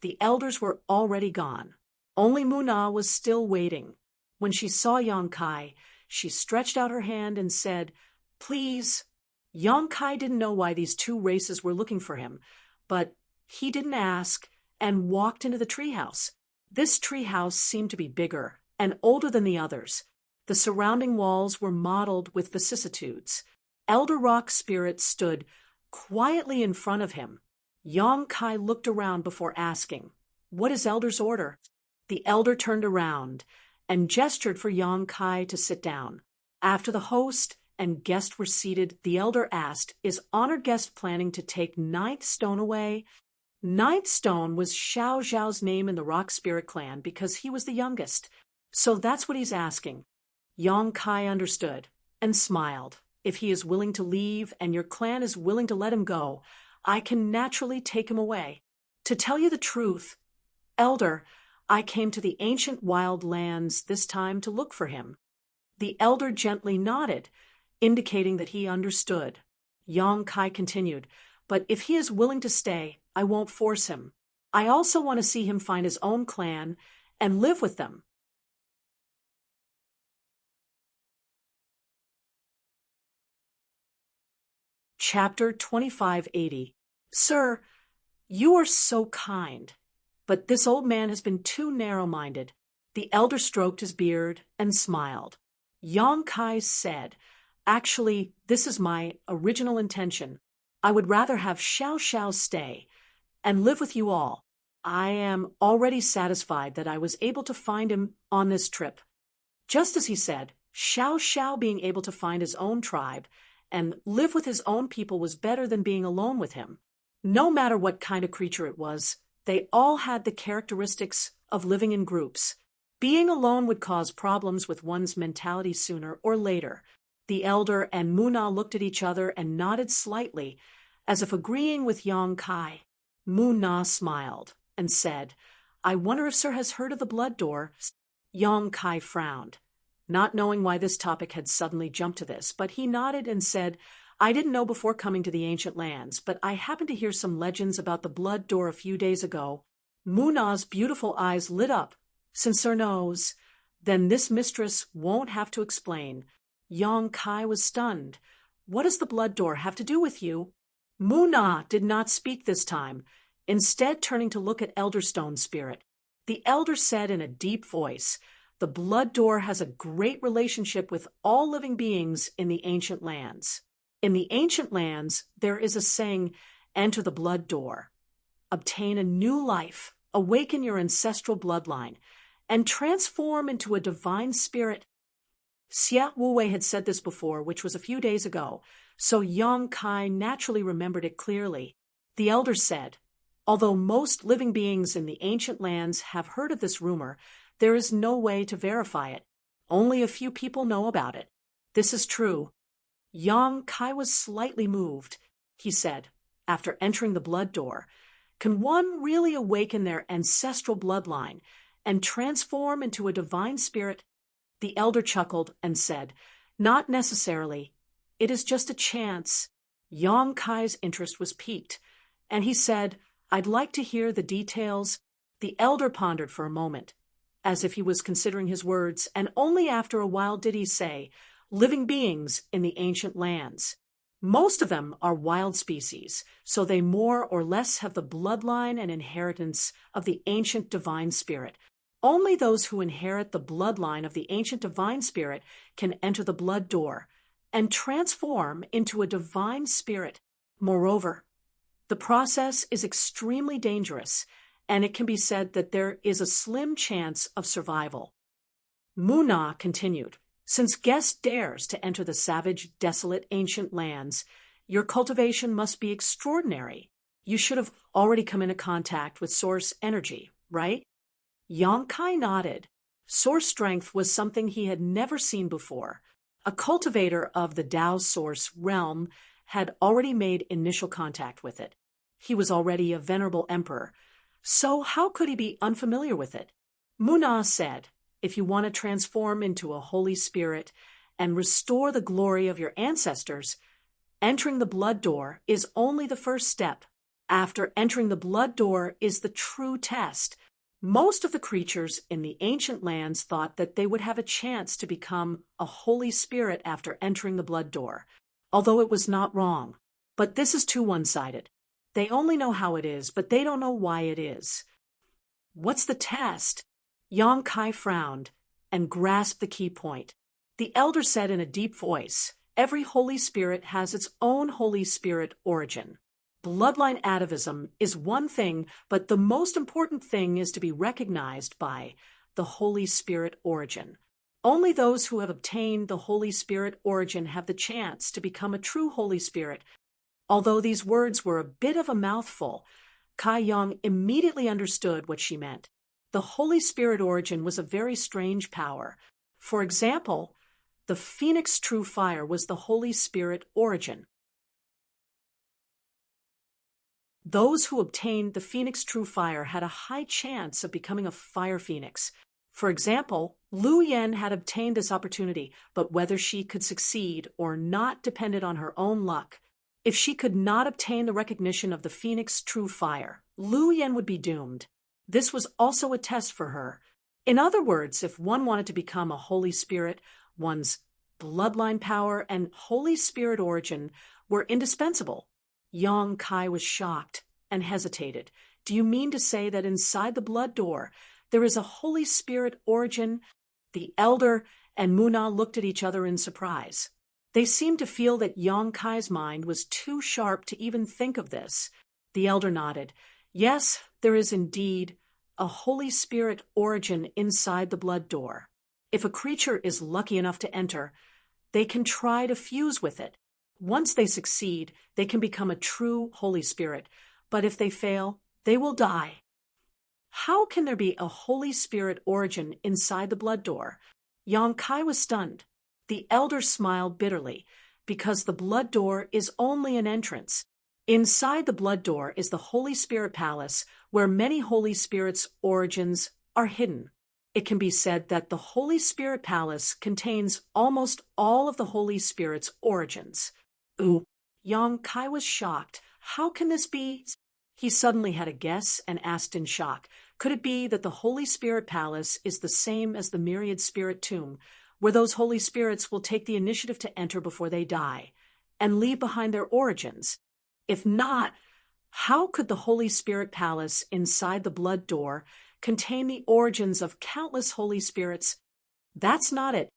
the elders were already gone. Only Muna was still waiting. When she saw Yang Kai, she stretched out her hand and said, "Please." Yang Kai didn't know why these two races were looking for him, but he didn't ask and walked into the treehouse. This treehouse seemed to be bigger and older than the others. The surrounding walls were mottled with vicissitudes. Elder Rock Spirit stood quietly in front of him. Yong Kai looked around before asking, "What is Elder's order?" The elder turned around and gestured for Yong Kai to sit down. After the host and guest were seated, the elder asked, "Is honored guest planning to take ninth stone away?" Ninth stone was Xiao Zhao's name in the Rock Spirit clan because he was the youngest. So that's what he's asking. Yong Kai understood and smiled. If he is willing to leave and your clan is willing to let him go, I can naturally take him away. To tell you the truth, Elder, I came to the ancient wild lands this time to look for him. The elder gently nodded, indicating that he understood. Yong Kai continued, "But if he is willing to stay, I won't force him. I also want to see him find his own clan and live with them." Chapter 2580. Sir, you are so kind, but this old man has been too narrow-minded. The elder stroked his beard and smiled. Yong Kai said, "Actually, this is my original intention. I would rather have Xiao Xiao stay and live with you all. I am already satisfied that I was able to find him on this trip." Just as he said, Xiao Xiao being able to find his own tribe and live with his own people was better than being alone with him. No matter what kind of creature it was, they all had the characteristics of living in groups. Being alone would cause problems with one's mentality sooner or later. The elder and Muna looked at each other and nodded slightly, as if agreeing with Yong Kai. Muna smiled and said, "I wonder if Sir has heard of the Blood Door." Yong Kai frowned, not knowing why this topic had suddenly jumped to this, but he nodded and said, "I didn't know before coming to the ancient lands, but I happened to hear some legends about the Blood Door a few days ago." Muna's beautiful eyes lit up. "Since Sir knows, then this mistress won't have to explain." Yong Kai was stunned. "What does the Blood Door have to do with you?" Muna did not speak this time, instead turning to look at Elderstone Spirit. The elder said in a deep voice, "The Blood Door has a great relationship with all living beings in the ancient lands. In the ancient lands, there is a saying, 'Enter the Blood Door. Obtain a new life, awaken your ancestral bloodline, and transform into a divine spirit.'" Xia Wuwei had said this before, which was a few days ago, so Yong Kai naturally remembered it clearly. The elder said, "Although most living beings in the ancient lands have heard of this rumor, there is no way to verify it. Only a few people know about it. This is true." Yong Kai was slightly moved. He said, "After entering the Blood Door, can one really awaken their ancestral bloodline and transform into a divine spirit?" The elder chuckled and said, "Not necessarily. It is just a chance." Yong Kai's interest was piqued, and he said, "I'd like to hear the details." The elder pondered for a moment, as if he was considering his words, and only after a while did he say, "Living beings in the ancient lands. Most of them are wild species, so they more or less have the bloodline and inheritance of the ancient divine spirit. Only those who inherit the bloodline of the ancient divine spirit can enter the Blood Door and transform into a divine spirit. Moreover, the process is extremely dangerous, and it can be said that there is a slim chance of survival." Muna continued, "Since guest dares to enter the savage, desolate, ancient lands, your cultivation must be extraordinary. You should have already come into contact with source energy, right?" Yong Kai nodded. Source strength was something he had never seen before. A cultivator of the Tao source realm had already made initial contact with it. He was already a venerable emperor, so how could he be unfamiliar with it? Muna said, "If you want to transform into a holy spirit and restore the glory of your ancestors, entering the Blood Door is only the first step. After entering the Blood Door is the true test." Most of the creatures in the ancient lands thought that they would have a chance to become a holy spirit after entering the Blood Door, although it was not wrong. But this is too one-sided. They only know how it is, but they don't know why it is. "What's the test?" Yong Kai frowned and grasped the key point. The elder said in a deep voice, "Every Holy Spirit has its own Holy Spirit origin. Bloodline atavism is one thing, but the most important thing is to be recognized by the Holy Spirit origin. Only those who have obtained the Holy Spirit origin have the chance to become a true Holy Spirit." Although these words were a bit of a mouthful, Kai Yang immediately understood what she meant. The Holy Spirit origin was a very strange power. For example, the Phoenix True Fire was the Holy Spirit origin. Those who obtained the Phoenix True Fire had a high chance of becoming a fire phoenix. For example, Lu Yen had obtained this opportunity, but whether she could succeed or not depended on her own luck. If she could not obtain the recognition of the Phoenix True Fire, Lu Yen would be doomed. This was also a test for her. In other words, if one wanted to become a Holy Spirit, one's bloodline power and Holy Spirit origin were indispensable. Yang Kai was shocked and hesitated. "Do you mean to say that inside the blood door there is a Holy Spirit origin?" The elder and Muna looked at each other in surprise. They seemed to feel that Yang Kai's mind was too sharp to even think of this. The elder nodded. "Yes, there is indeed a Holy Spirit origin inside the blood door. If a creature is lucky enough to enter, they can try to fuse with it. Once they succeed, they can become a true Holy Spirit, but if they fail, they will die." How can there be a Holy Spirit origin inside the blood door? Yang Kai was stunned. The elder smiled bitterly, because the blood door is only an entrance. Inside the blood door is the Holy Spirit Palace, where many Holy Spirit's origins are hidden. It can be said that the Holy Spirit Palace contains almost all of the Holy Spirit's origins. Ooh, Yang Kai was shocked. How can this be? He suddenly had a guess and asked in shock, could it be that the Holy Spirit Palace is the same as the Myriad Spirit Tomb, where those Holy Spirits will take the initiative to enter before they die, and leave behind their origins? If not, how could the Holy Spirit Palace inside the blood door contain the origins of countless Holy Spirits? That's not it.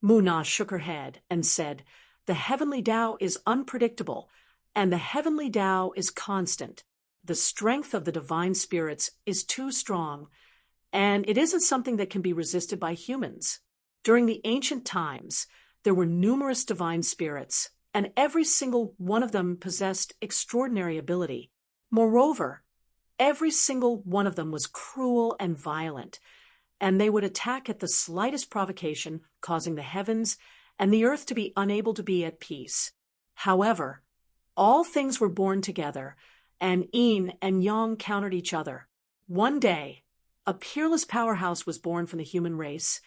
Muna shook her head and said, "The heavenly Tao is unpredictable, and the heavenly Tao is constant. The strength of the divine spirits is too strong, and it isn't something that can be resisted by humans. During the ancient times, there were numerous divine spirits, and every single one of them possessed extraordinary ability. Moreover, every single one of them was cruel and violent, and they would attack at the slightest provocation, causing the heavens and the earth to be unable to be at peace. However, all things were born together, and yin and yang countered each other. One day, a peerless powerhouse was born from the human race,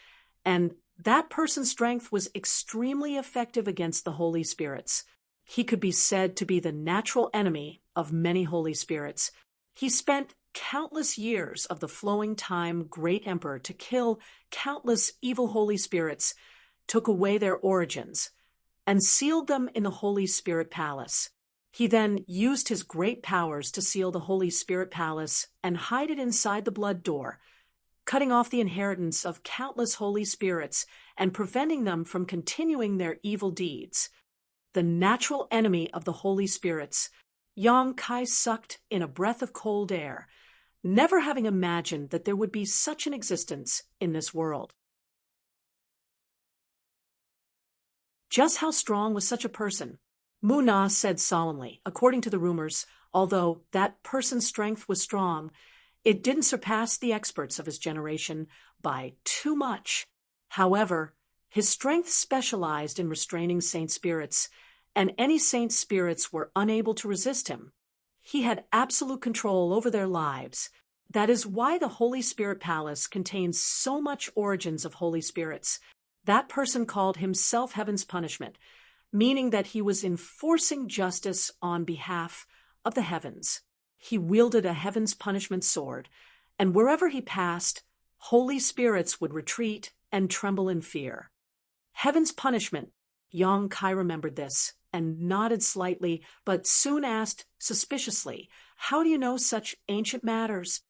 and that person's strength was extremely effective against the Holy Spirits. He could be said to be the natural enemy of many Holy Spirits. He spent countless years of the flowing time great emperor to kill countless evil Holy Spirits, took away their origins, and sealed them in the Holy Spirit Palace. He then used his great powers to seal the Holy Spirit Palace and hide it inside the blood door, cutting off the inheritance of countless Holy Spirits and preventing them from continuing their evil deeds. The natural enemy of the Holy Spirits, Yang Kai sucked in a breath of cold air, never having imagined that there would be such an existence in this world. Just how strong was such a person? Muna said solemnly. According to the rumors, although that person's strength was strong, it didn't surpass the experts of his generation by too much. However, his strength specialized in restraining saint spirits, and any saint spirits were unable to resist him. He had absolute control over their lives. That is why the Holy Spirit Palace contains so much origins of Holy Spirits. That person called himself Heaven's Punishment, meaning that he was enforcing justice on behalf of the heavens. He wielded a Heaven's Punishment sword, and wherever he passed, Holy Spirits would retreat and tremble in fear. Heaven's Punishment. Yang Kai remembered this and nodded slightly, but soon asked suspiciously, "How do you know such ancient matters?"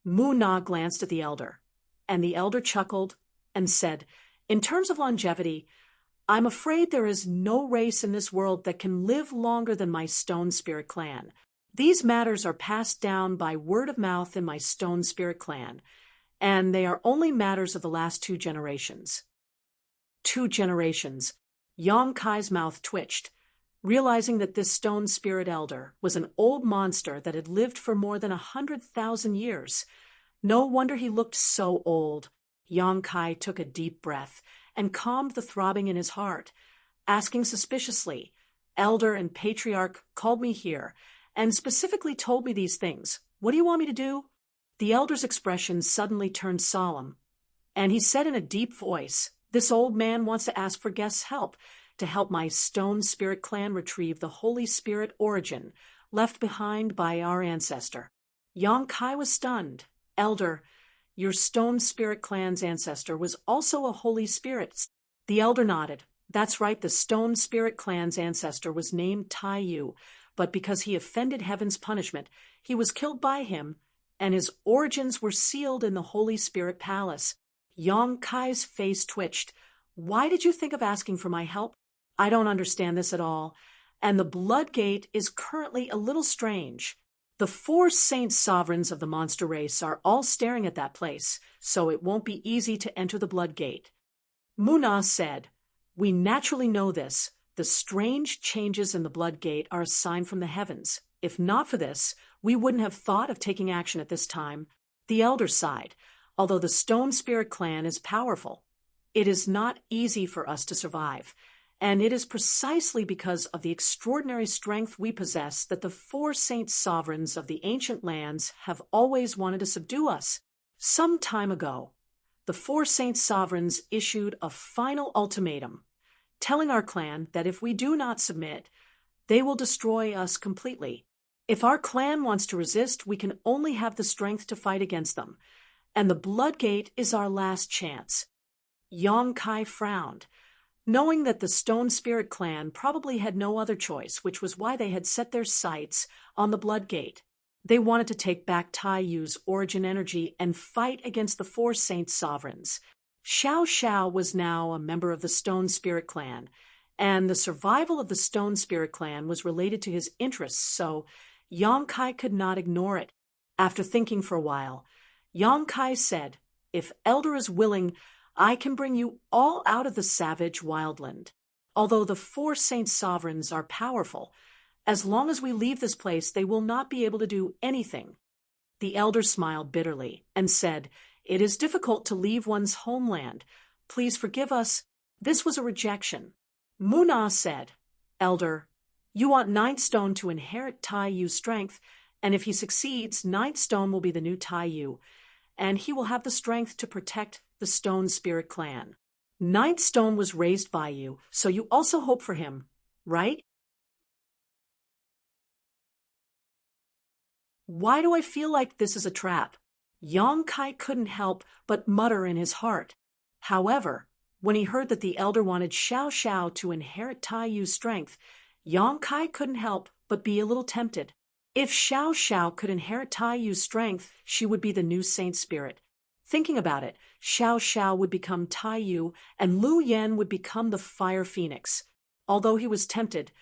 Mu Na glanced at the elder, and the elder chuckled and said, "In terms of longevity, I'm afraid there is no race in this world that can live longer than my Stone Spirit clan. These matters are passed down by word of mouth in my Stone Spirit clan, and they are only matters of the last 2 generations. 2 generations. Yong Kai's mouth twitched, realizing that this Stone Spirit elder was an old monster that had lived for more than 100,000 years. No wonder he looked so old. Yong Kai took a deep breath and calmed the throbbing in his heart, asking suspiciously, "Elder and Patriarch called me here, and specifically told me these things. What do you want me to do?" The elder's expression suddenly turned solemn, and he said in a deep voice, "This old man wants to ask for guests' help to help my Stone Spirit clan retrieve the Holy Spirit origin left behind by our ancestor." Yong Kai was stunned. "Elder, your Stone Spirit clan's ancestor was also a Holy Spirit." The elder nodded. "That's right, the Stone Spirit clan's ancestor was named Tai Yu, but because he offended heaven's punishment, he was killed by him, and his origins were sealed in the Holy Spirit Palace." Yong Kai's face twitched. "Why did you think of asking for my help? I don't understand this at all, and the Blood Gate is currently a little strange. The 4 saint sovereigns of the monster race are all staring at that place, so it won't be easy to enter the Blood Gate." Muna said, "We naturally know this. The strange changes in the Blood Gate are a sign from the heavens. If not for this, we wouldn't have thought of taking action at this time." The elder sighed. "Although the Stone Spirit clan is powerful, it is not easy for us to survive. And it is precisely because of the extraordinary strength we possess that the 4 saint sovereigns of the ancient lands have always wanted to subdue us. Some time ago, the 4 saint sovereigns issued a final ultimatum, telling our clan that if we do not submit, they will destroy us completely. If our clan wants to resist, we can only have the strength to fight against them, and the Blood Gate is our last chance." Yong Kai frowned, knowing that the Stone Spirit clan probably had no other choice, which was why they had set their sights on the Blood Gate. They wanted to take back Tai Yu's origin energy and fight against the 4 saint sovereigns. Xiao Xiao was now a member of the Stone Spirit clan, and the survival of the Stone Spirit clan was related to his interests, so Yong Kai could not ignore it. After thinking for a while, Yong Kai said, "If Elder is willing, I can bring you all out of the savage wildland. Although the 4 saint sovereigns are powerful, as long as we leave this place, they will not be able to do anything." The elder smiled bitterly and said, "It is difficult to leave one's homeland. Please forgive us." This was a rejection. Muna said, "Elder, you want Ninth Stone to inherit Tai Yu's strength, and if he succeeds, Ninth Stone will be the new Tai Yu, and he will have the strength to protect the Stone Spirit clan. Ninth Stone was raised by you, so you also hope for him, right?" Why do I feel like this is a trap? Yong Kai couldn't help but mutter in his heart. However, when he heard that the elder wanted Xiao Xiao to inherit Tai Yu's strength, Yong Kai couldn't help but be a little tempted. If Xiao Xiao could inherit Tai Yu's strength, she would be the new Saint Spirit. Thinking about it, Xiao Xiao would become Tai Yu, and Lu Yen would become the Fire Phoenix. Although he was tempted,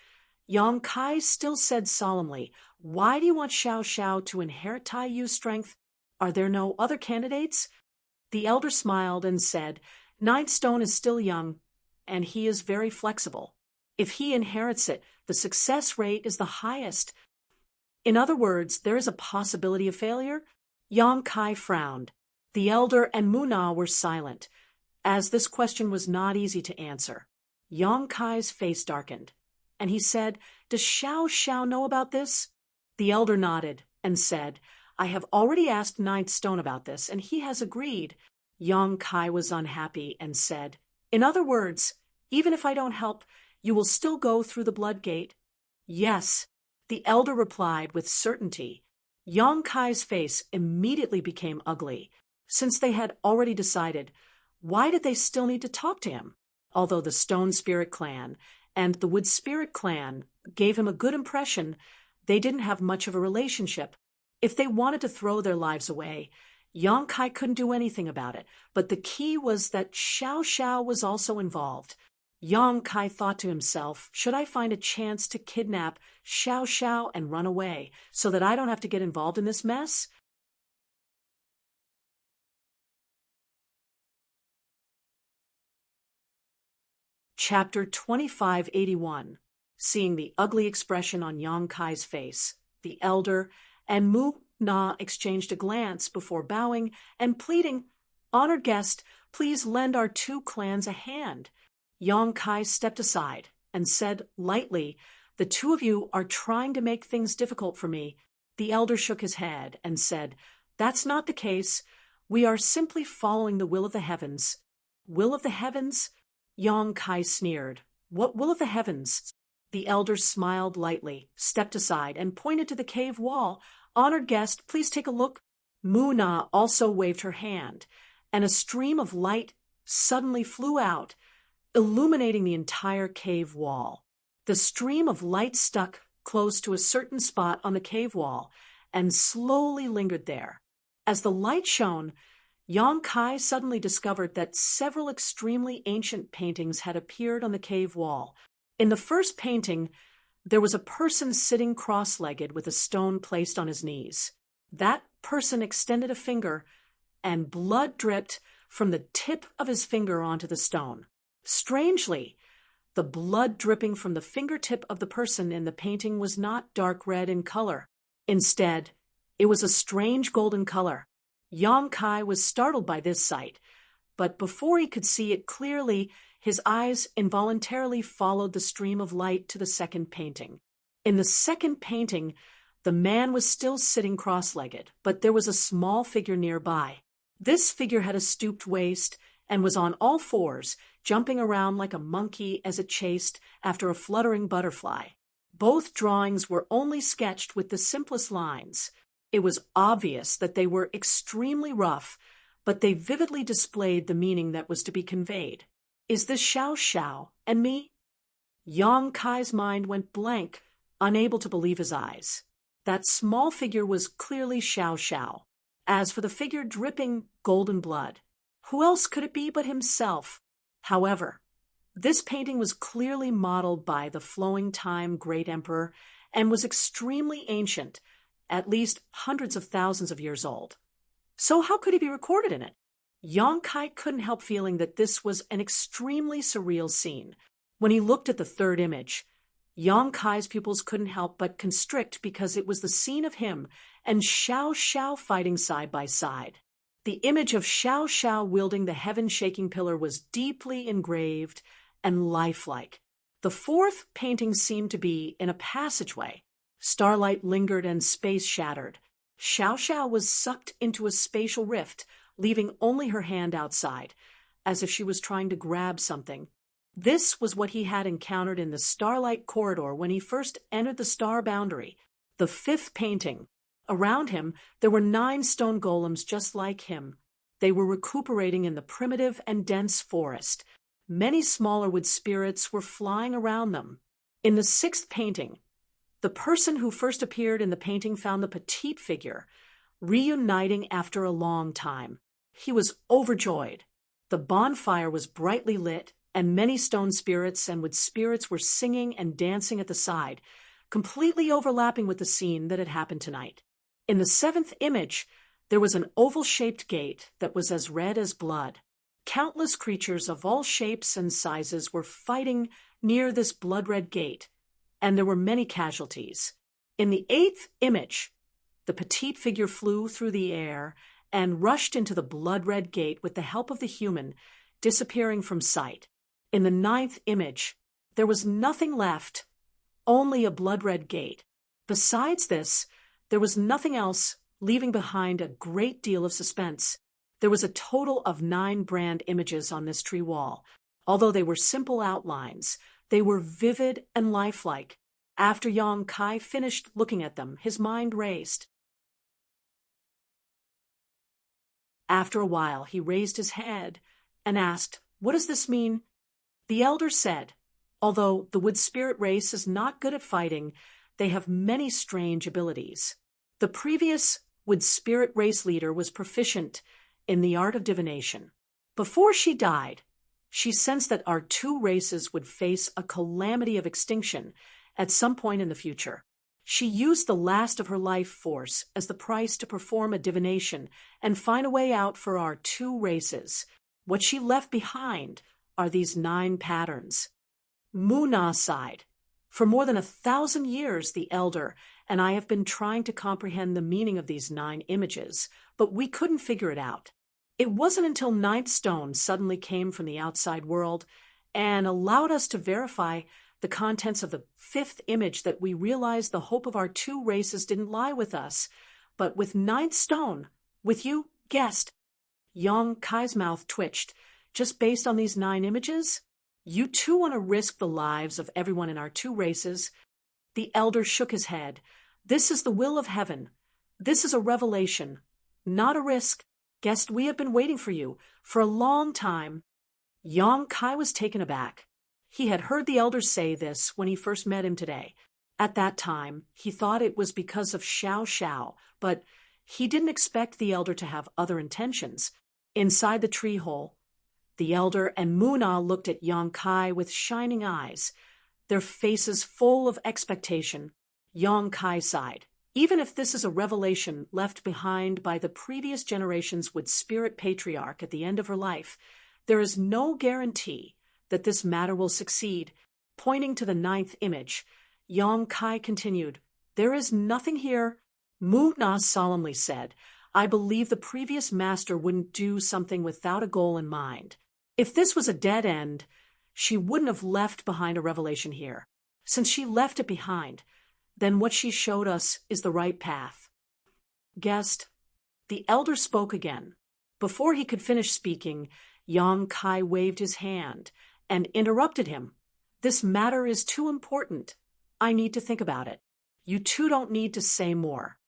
Yong Kai still said solemnly, "Why do you want Xiao Xiao to inherit Tai Yu's strength? Are there no other candidates?" The elder smiled and said, "Ninth Stone is still young, and he is very flexible. If he inherits it, the success rate is the highest. In other words, there is a possibility of failure." Yong Kai frowned. The elder and Muna were silent, as this question was not easy to answer. Yong Kai's face darkened, and he said, "Does Xiao Xiao know about this?" The elder nodded and said, "I have already asked Ninth Stone about this, and he has agreed." Yong Kai was unhappy and said, "In other words, even if I don't help, you will still go through the Blood Gate?" "Yes," the elder replied with certainty. Yong Kai's face immediately became ugly. Since they had already decided, why did they still need to talk to him? Although the Stone Spirit clan and the Wood Spirit clan gave him a good impression, they didn't have much of a relationship. If they wanted to throw their lives away, Yong Kai couldn't do anything about it, but the key was that Xiao Xiao was also involved. Yang Kai thought to himself, should I find a chance to kidnap Xiao Xiao and run away so that I don't have to get involved in this mess? Chapter 2581. Seeing the ugly expression on Yang Kai's face, the elder and Mu Na exchanged a glance before bowing and pleading, "Honored guest, please lend our two clans a hand." Yang Kai stepped aside and said lightly, "The two of you are trying to make things difficult for me." The elder shook his head and said, "That's not the case. We are simply following the will of the heavens." "Will of the heavens?" Yang Kai sneered. "What will of the heavens?" The elder smiled lightly, stepped aside, and pointed to the cave wall. "Honored guest, please take a look." Muna also waved her hand, and a stream of light suddenly flew out, illuminating the entire cave wall. The stream of light stuck close to a certain spot on the cave wall and slowly lingered there. As the light shone, Yang Kai suddenly discovered that several extremely ancient paintings had appeared on the cave wall. In the first painting, there was a person sitting cross-legged with a stone placed on his knees. That person extended a finger, and blood dripped from the tip of his finger onto the stone. Strangely, the blood dripping from the fingertip of the person in the painting was not dark red in color. Instead, it was a strange golden color. Yang Kai was startled by this sight, but before he could see it clearly, his eyes involuntarily followed the stream of light to the second painting. In the second painting, the man was still sitting cross-legged, but there was a small figure nearby. This figure had a stooped waist and was on all fours, jumping around like a monkey as it chased after a fluttering butterfly. Both drawings were only sketched with the simplest lines. It was obvious that they were extremely rough, but they vividly displayed the meaning that was to be conveyed. "Is this Xiao Xiao and me?" Yang Kai's mind went blank, unable to believe his eyes. That small figure was clearly Xiao Xiao. As for the figure dripping golden blood, who else could it be but himself? However, this painting was clearly modeled by the flowing time great emperor and was extremely ancient, at least hundreds of thousands of years old. So how could he be recorded in it? Yang Kai couldn't help feeling that this was an extremely surreal scene. When he looked at the third image, Yang Kai's pupils couldn't help but constrict because it was the scene of him and Xiao Xiao fighting side by side. The image of Xiao Xiao wielding the heaven-shaking pillar was deeply engraved and lifelike. The fourth painting seemed to be in a passageway. Starlight lingered and space shattered. Xiao Xiao was sucked into a spatial rift, leaving only her hand outside, as if she was trying to grab something. This was what he had encountered in the starlight corridor when he first entered the star boundary. The fifth painting. Around him, there were 9 stone golems just like him. They were recuperating in the primitive and dense forest. Many smaller wood spirits were flying around them. In the sixth painting, the person who first appeared in the painting found the petite figure, reuniting after a long time. He was overjoyed. The bonfire was brightly lit, and many stone spirits and wood spirits were singing and dancing at the side, completely overlapping with the scene that had happened tonight. In the seventh image, there was an oval-shaped gate that was as red as blood. Countless creatures of all shapes and sizes were fighting near this blood-red gate, and there were many casualties. In the eighth image, the petite figure flew through the air and rushed into the blood-red gate with the help of the human, disappearing from sight. In the ninth image, there was nothing left, only a blood-red gate. Besides this, there was nothing else, leaving behind a great deal of suspense. There was a total of 9 brand images on this tree wall. Although they were simple outlines, they were vivid and lifelike. After Yang Kai finished looking at them, his mind raced. After a while, he raised his head and asked, "What does this mean?" The elder said, "Although the wood spirit race is not good at fighting, they have many strange abilities. The previous wood spirit race leader was proficient in the art of divination. Before she died, She sensed that our two races would face a calamity of extinction at some point in the future. She used the last of her life force as the price to perform a divination and find a way out for our two races. What she left behind are these 9 patterns. Muna sighed. For more than 1,000 years, the elder and I have been trying to comprehend the meaning of these 9 images, but we couldn't figure it out. It wasn't until Ninth Stone suddenly came from the outside world and allowed us to verify the contents of the 5th image that we realized the hope of our two races didn't lie with us, but with Ninth Stone, with you, guest. Yong Kai's mouth twitched. Just based on these 9 images? You too want to risk the lives of everyone in our two races? The elder shook his head. This is the will of heaven. This is a revelation, not a risk. Guest, we have been waiting for you for a long time. Yong Kai was taken aback. He had heard the elder say this when he first met him today. At that time, he thought it was because of Xiao Xiao, but he didn't expect the elder to have other intentions. Inside the tree hole, the elder and Muna looked at Yong Kai with shining eyes, their faces full of expectation. Yong Kai sighed. Even if this is a revelation left behind by the previous generation's wood spirit patriarch at the end of her life, there is no guarantee that this matter will succeed. Pointing to the 9th image, Yong Kai continued, There is nothing here. Mu Na solemnly said, I believe the previous master wouldn't do something without a goal in mind. If this was a dead end, she wouldn't have left behind a revelation here. Since she left it behind, then what she showed us is the right path. Guest, the elder spoke again. Before he could finish speaking, Yong Kai waved his hand and interrupted him. This matter is too important. I need to think about it. You two don't need to say more.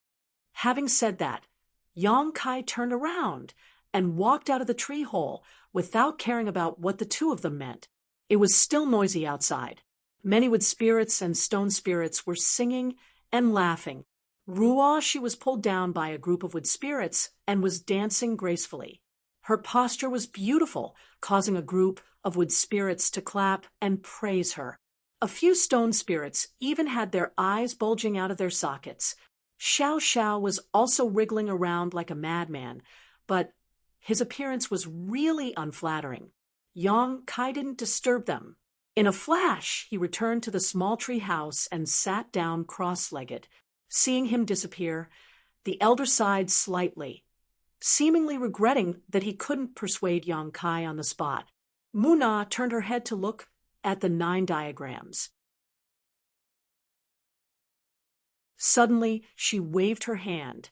Having said that, Yong Kai turned around and walked out of the tree hole without caring about what the two of them meant. It was still noisy outside. Many wood spirits and stone spirits were singing and laughing. Ruah, she was pulled down by a group of wood spirits and was dancing gracefully. Her posture was beautiful, causing a group of wood spirits to clap and praise her. A few stone spirits even had their eyes bulging out of their sockets. Xiao Xiao was also wriggling around like a madman, but his appearance was really unflattering. Yong Kai didn't disturb them. In a flash, he returned to the small tree house and sat down cross-legged. Seeing him disappear, the elder sighed slightly, seemingly regretting that he couldn't persuade Yong Kai on the spot. Muna turned her head to look at the 9 diagrams. Suddenly, she waved her hand,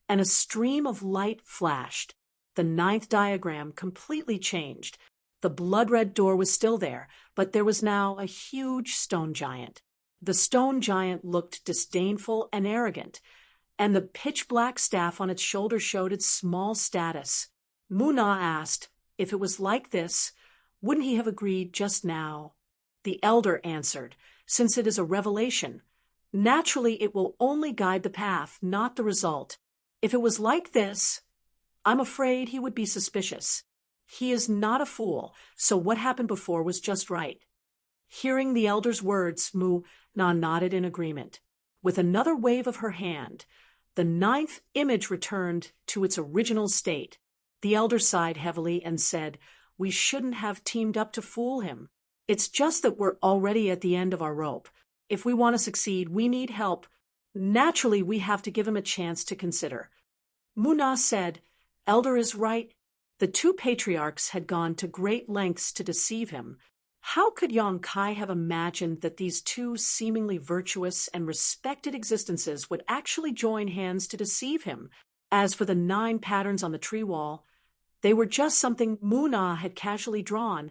and a stream of light flashed. The 9th diagram completely changed. The blood-red door was still there, but there was now a huge stone giant. The stone giant looked disdainful and arrogant, and the pitch-black staff on its shoulder showed its small status. Muna asked, if it was like this, wouldn't he have agreed just now? The elder answered, since it is a revelation, naturally it will only guide the path, not the result. If it was like this, I'm afraid he would be suspicious. He is not a fool, so what happened before was just right. Hearing the elder's words, Mu-na nodded in agreement. With another wave of her hand, the 9th image returned to its original state. The elder sighed heavily and said, we shouldn't have teamed up to fool him. It's just that we're already at the end of our rope. If we want to succeed, we need help. Naturally, we have to give him a chance to consider. Muna said, Elder is right. The 2 patriarchs had gone to great lengths to deceive him. How could Yong Kai have imagined that these 2 seemingly virtuous and respected existences would actually join hands to deceive him? As for the 9 patterns on the tree wall, they were just something Muna had casually drawn,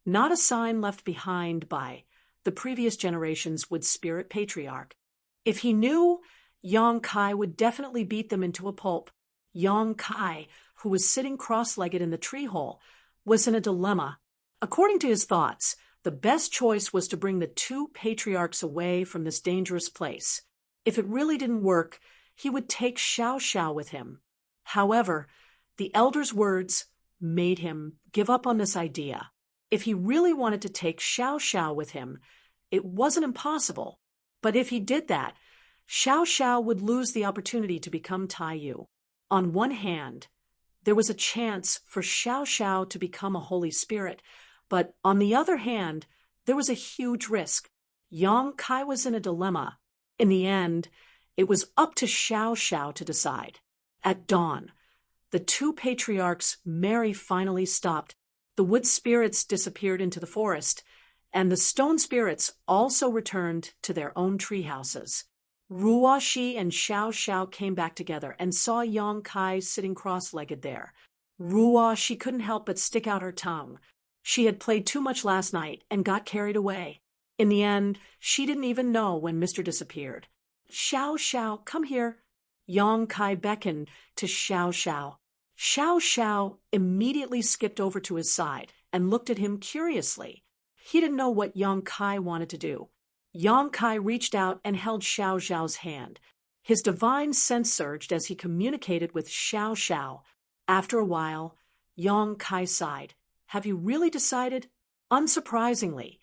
not a sign left behind by the previous generation's wood spirit patriarch. If he knew, Yong Kai would definitely beat them into a pulp. Yong Kai, who was sitting cross-legged in the tree hole, was in a dilemma. According to his thoughts, the best choice was to bring the 2 patriarchs away from this dangerous place. If it really didn't work, he would take Xiao Xiao with him. However, the elder's words made him give up on this idea. If he really wanted to take Xiao Xiao with him, it wasn't impossible. But if he did that, Xiao Xiao would lose the opportunity to become Taiyu. On one hand, there was a chance for Xiao Xiao to become a holy spirit, but on the other hand, there was a huge risk. Yang Kai was in a dilemma. In the end, it was up to Xiao Xiao to decide. At dawn, the two patriarchs' merry finally stopped. The wood spirits disappeared into the forest, and the stone spirits also returned to their own tree houses. Ruoxi and Xiao Xiao came back together and saw Yang Kai sitting cross-legged there. Ruoxi couldn't help but stick out her tongue. She had played too much last night and got carried away. In the end, she didn't even know when Mr. disappeared. Xiao Xiao, come here. Yang Kai beckoned to Xiao Xiao. Xiao Xiao immediately skipped over to his side and looked at him curiously. He didn't know what Yang Kai wanted to do. Yang Kai reached out and held Xiao Xiao's hand. His divine sense surged as he communicated with Xiao Xiao. After a while, Yang Kai sighed. Have you really decided? Unsurprisingly,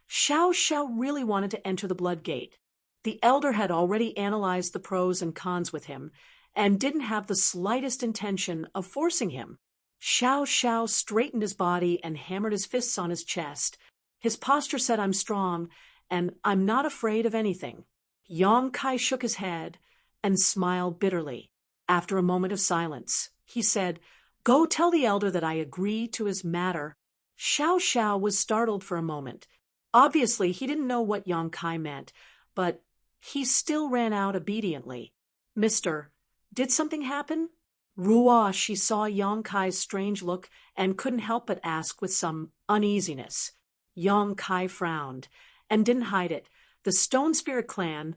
Xiao Xiao really wanted to enter the blood gate. The elder had already analyzed the pros and cons with him and didn't have the slightest intention of forcing him. Xiao Xiao straightened his body and hammered his fists on his chest. His posture said, I'm strong, and I'm not afraid of anything. Yang Kai shook his head and smiled bitterly. After a moment of silence, he said, Go tell the elder that I agree to his matter. Xiao Xiao was startled for a moment. Obviously, he didn't know what Yang Kai meant, but he still ran out obediently. Mister, did something happen? Ruoxi saw Yang Kai's strange look and couldn't help but ask with some uneasiness. Yang Kai frowned and didn't hide it. The Stone Spirit clan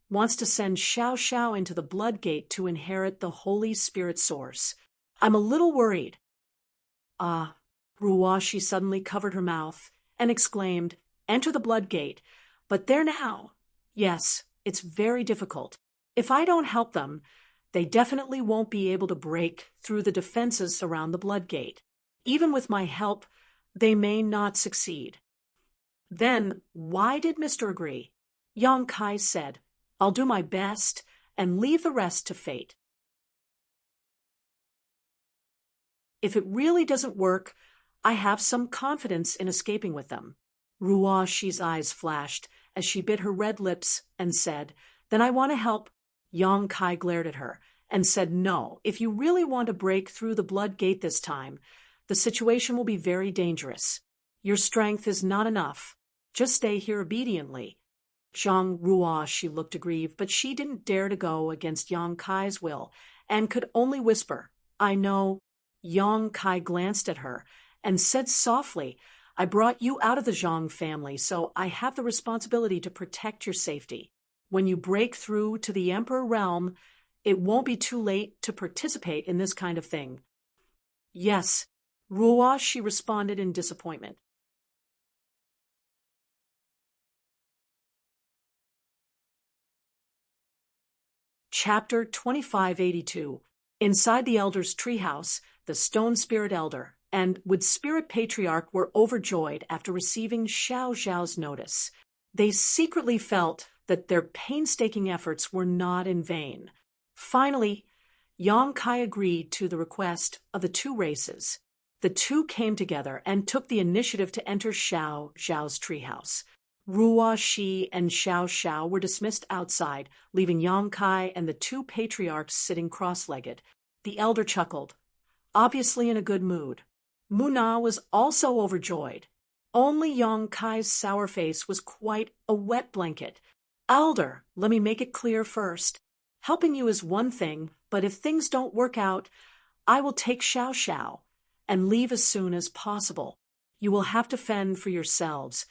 wants to send Xiao Xiao into the blood gate to inherit the Holy Spirit source. I'm a little worried. Ruoxi suddenly covered her mouth and exclaimed, Enter the blood gate. But there now. Yes, it's very difficult. If I don't help them, they definitely won't be able to break through the defenses around the blood gate. Even with my help, they may not succeed. Then, why did Mr. agree? Yang Kai said, I'll do my best and leave the rest to fate. If it really doesn't work, I have some confidence in escaping with them. Ruoxi's eyes flashed as she bit her red lips and said, Then I want to help. Yang Kai glared at her and said, No, if you really want to break through the blood gate this time, the situation will be very dangerous. Your strength is not enough. Just stay here obediently. Zhang Ruoxi looked aggrieved, but she didn't dare to go against Yang Kai's will and could only whisper, I know. Yang Kai glanced at her and said softly, I brought you out of the Zhang family, so I have the responsibility to protect your safety. When you break through to the Emperor realm, it won't be too late to participate in this kind of thing. Yes, Ruoxi responded in disappointment. Chapter 2582. Inside the elder's treehouse, the Stone Spirit Elder and Wood Spirit Patriarch were overjoyed after receiving Xiao Xiao's notice. They secretly felt that their painstaking efforts were not in vain. Finally, Yang Kai agreed to the request of the two races. The two came together and took the initiative to enter Xiao Xiao's treehouse. Ruoxi and Xiao Xiao were dismissed outside, leaving Yang Kai and the two patriarchs sitting cross-legged. The elder chuckled, obviously in a good mood. Muna was also overjoyed. Only Yang Kai's sour face was quite a wet blanket. Elder, let me make it clear first. Helping you is one thing, but if things don't work out, I will take Xiao Xiao and leave as soon as possible. You will have to fend for yourselves.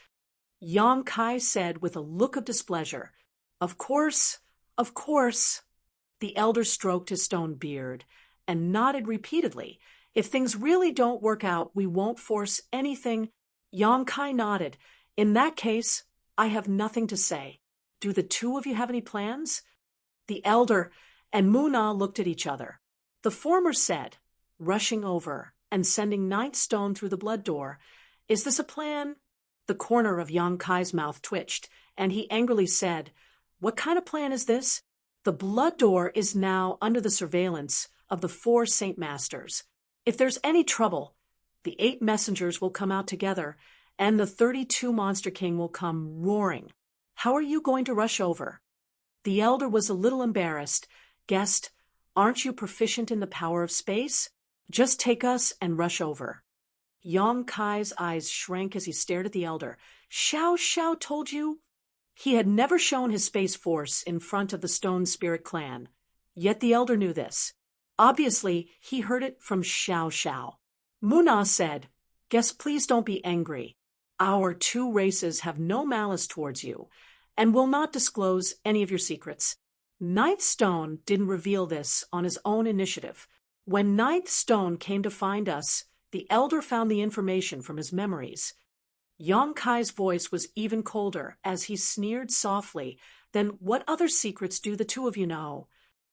Yang Kai said with a look of displeasure. Of course, of course. The elder stroked his stone beard and nodded repeatedly. If things really don't work out, we won't force anything. Yang Kai nodded. In that case, I have nothing to say. Do the two of you have any plans? The elder and Muna looked at each other. The former said, rushing over and sending ninth stone through the blood door, Is this a plan? The corner of Yang Kai's mouth twitched, and he angrily said, "What kind of plan is this? The blood door is now under the surveillance of the 4 Saint Masters. If there's any trouble, the 8 messengers will come out together, and the 32 Monster King will come roaring. How are you going to rush over?" The elder was a little embarrassed. "Guest, aren't you proficient in the power of space? Just take us and rush over." Yang Kai's eyes shrank as he stared at the elder. "Xiao Xiao told you?" He had never shown his space force in front of the Stone Spirit clan. Yet the elder knew this. Obviously, he heard it from Xiao Xiao. Muna said, "Guest, please don't be angry. Our 2 races have no malice towards you, and will not disclose any of your secrets." Ninth Stone didn't reveal this on his own initiative. When Ninth Stone came to find us, the elder found the information from his memories. Yang Kai's voice was even colder as he sneered softly. "Then what other secrets do the 2 of you know?"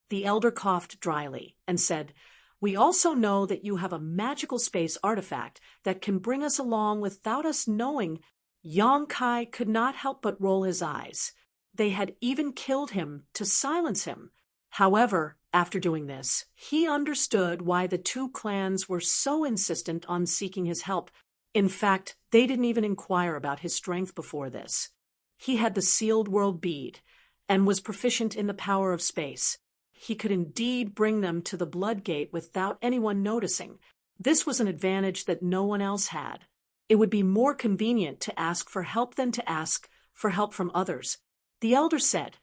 The elder coughed dryly and said, "We also know that you have a magical space artifact that can bring us along without us knowing." Yang Kai could not help but roll his eyes. They had even killed him to silence him. However, after doing this, he understood why the 2 clans were so insistent on seeking his help. In fact, they didn't even inquire about his strength before this. He had the sealed world bead and was proficient in the power of space. He could indeed bring them to the blood gate without anyone noticing. This was an advantage that no one else had. It would be more convenient to ask for help than to ask for help from others. The elder said,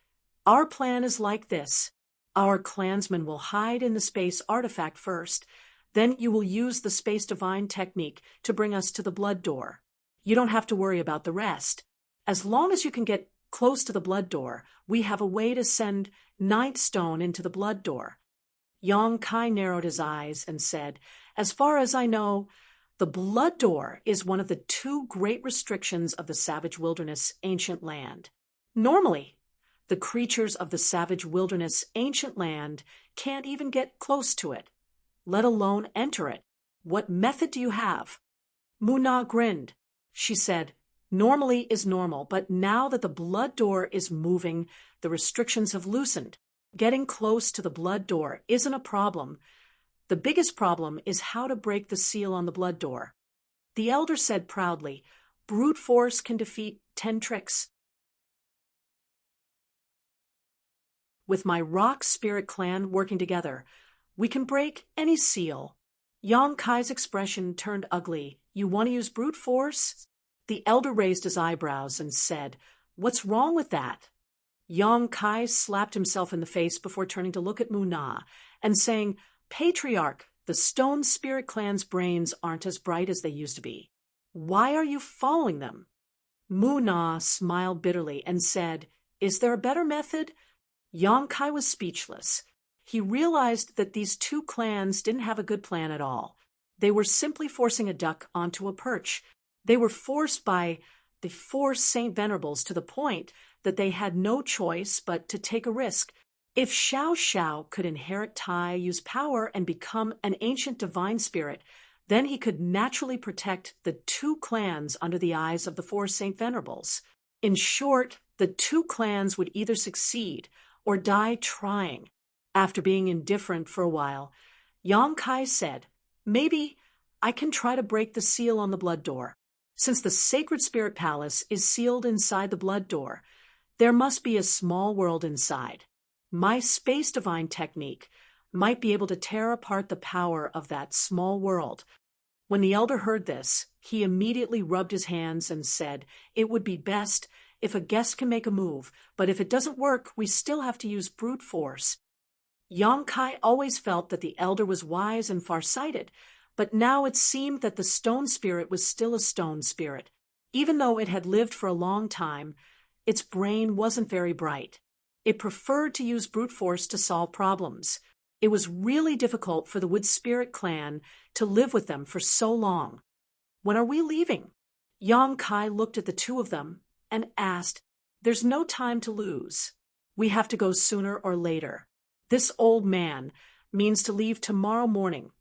"Our plan is like this. Our clansmen will hide in the space artifact first. Then you will use the space divine technique to bring us to the blood door. You don't have to worry about the rest. As long as you can get close to the blood door, we have a way to send Ninth Stone into the blood door." Yang Kai narrowed his eyes and said, "As far as I know, the blood door is one of the 2 great restrictions of the Savage Wilderness Ancient Land. Normally, the creatures of the Savage Wilderness Ancient Land can't even get close to it, let alone enter it. What method do you have?" Muna grinned. She said, "Normally is normal, but now that the blood door is moving, the restrictions have loosened. Getting close to the blood door isn't a problem. The biggest problem is how to break the seal on the blood door." The elder said proudly, "Brute force can defeat 10 tricks. With my Rock Spirit clan working together, we can break any seal." Yang Kai's expression turned ugly. "You want to use brute force?" The elder raised his eyebrows and said, "What's wrong with that?" Yang Kai slapped himself in the face before turning to look at Muna and saying, "Patriarch, the Stone Spirit clan's brains aren't as bright as they used to be. Why are you following them?" Muna smiled bitterly and said, "Is there a better method?" Yang Kai was speechless. He realized that these 2 clans didn't have a good plan at all. They were simply forcing a duck onto a perch. They were forced by the 4 Saint Venerables to the point that they had no choice but to take a risk. If Xiao Xiao could inherit Tai Yu's power and become an ancient divine spirit, then he could naturally protect the 2 clans under the eyes of the 4 Saint Venerables. In short, the 2 clans would either succeed or die trying. After being indifferent for a while, Yang Kai said, "Maybe I can try to break the seal on the blood door. Since the Sacred Spirit Palace is sealed inside the blood door, there must be a small world inside. My space divine technique might be able to tear apart the power of that small world." When the elder heard this, he immediately rubbed his hands and said, "It would be best if a guest can make a move, but if it doesn't work, we still have to use brute force." Yang Kai always felt that the elder was wise and far-sighted, but now it seemed that the stone spirit was still a stone spirit. Even though it had lived for a long time, its brain wasn't very bright. It preferred to use brute force to solve problems. It was really difficult for the Wood Spirit clan to live with them for so long. "When are we leaving?" Yang Kai looked at the 2 of them and asked, "There's no time to lose. We have to go sooner or later. This old man means to leave tomorrow morning,"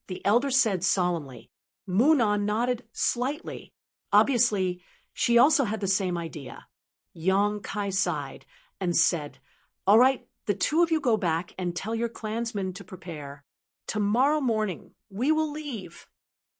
the elder said solemnly. Muna nodded slightly. Obviously, she also had the same idea. Yang Kai sighed and said, "All right, the two of you go back and tell your clansmen to prepare. Tomorrow morning, we will leave."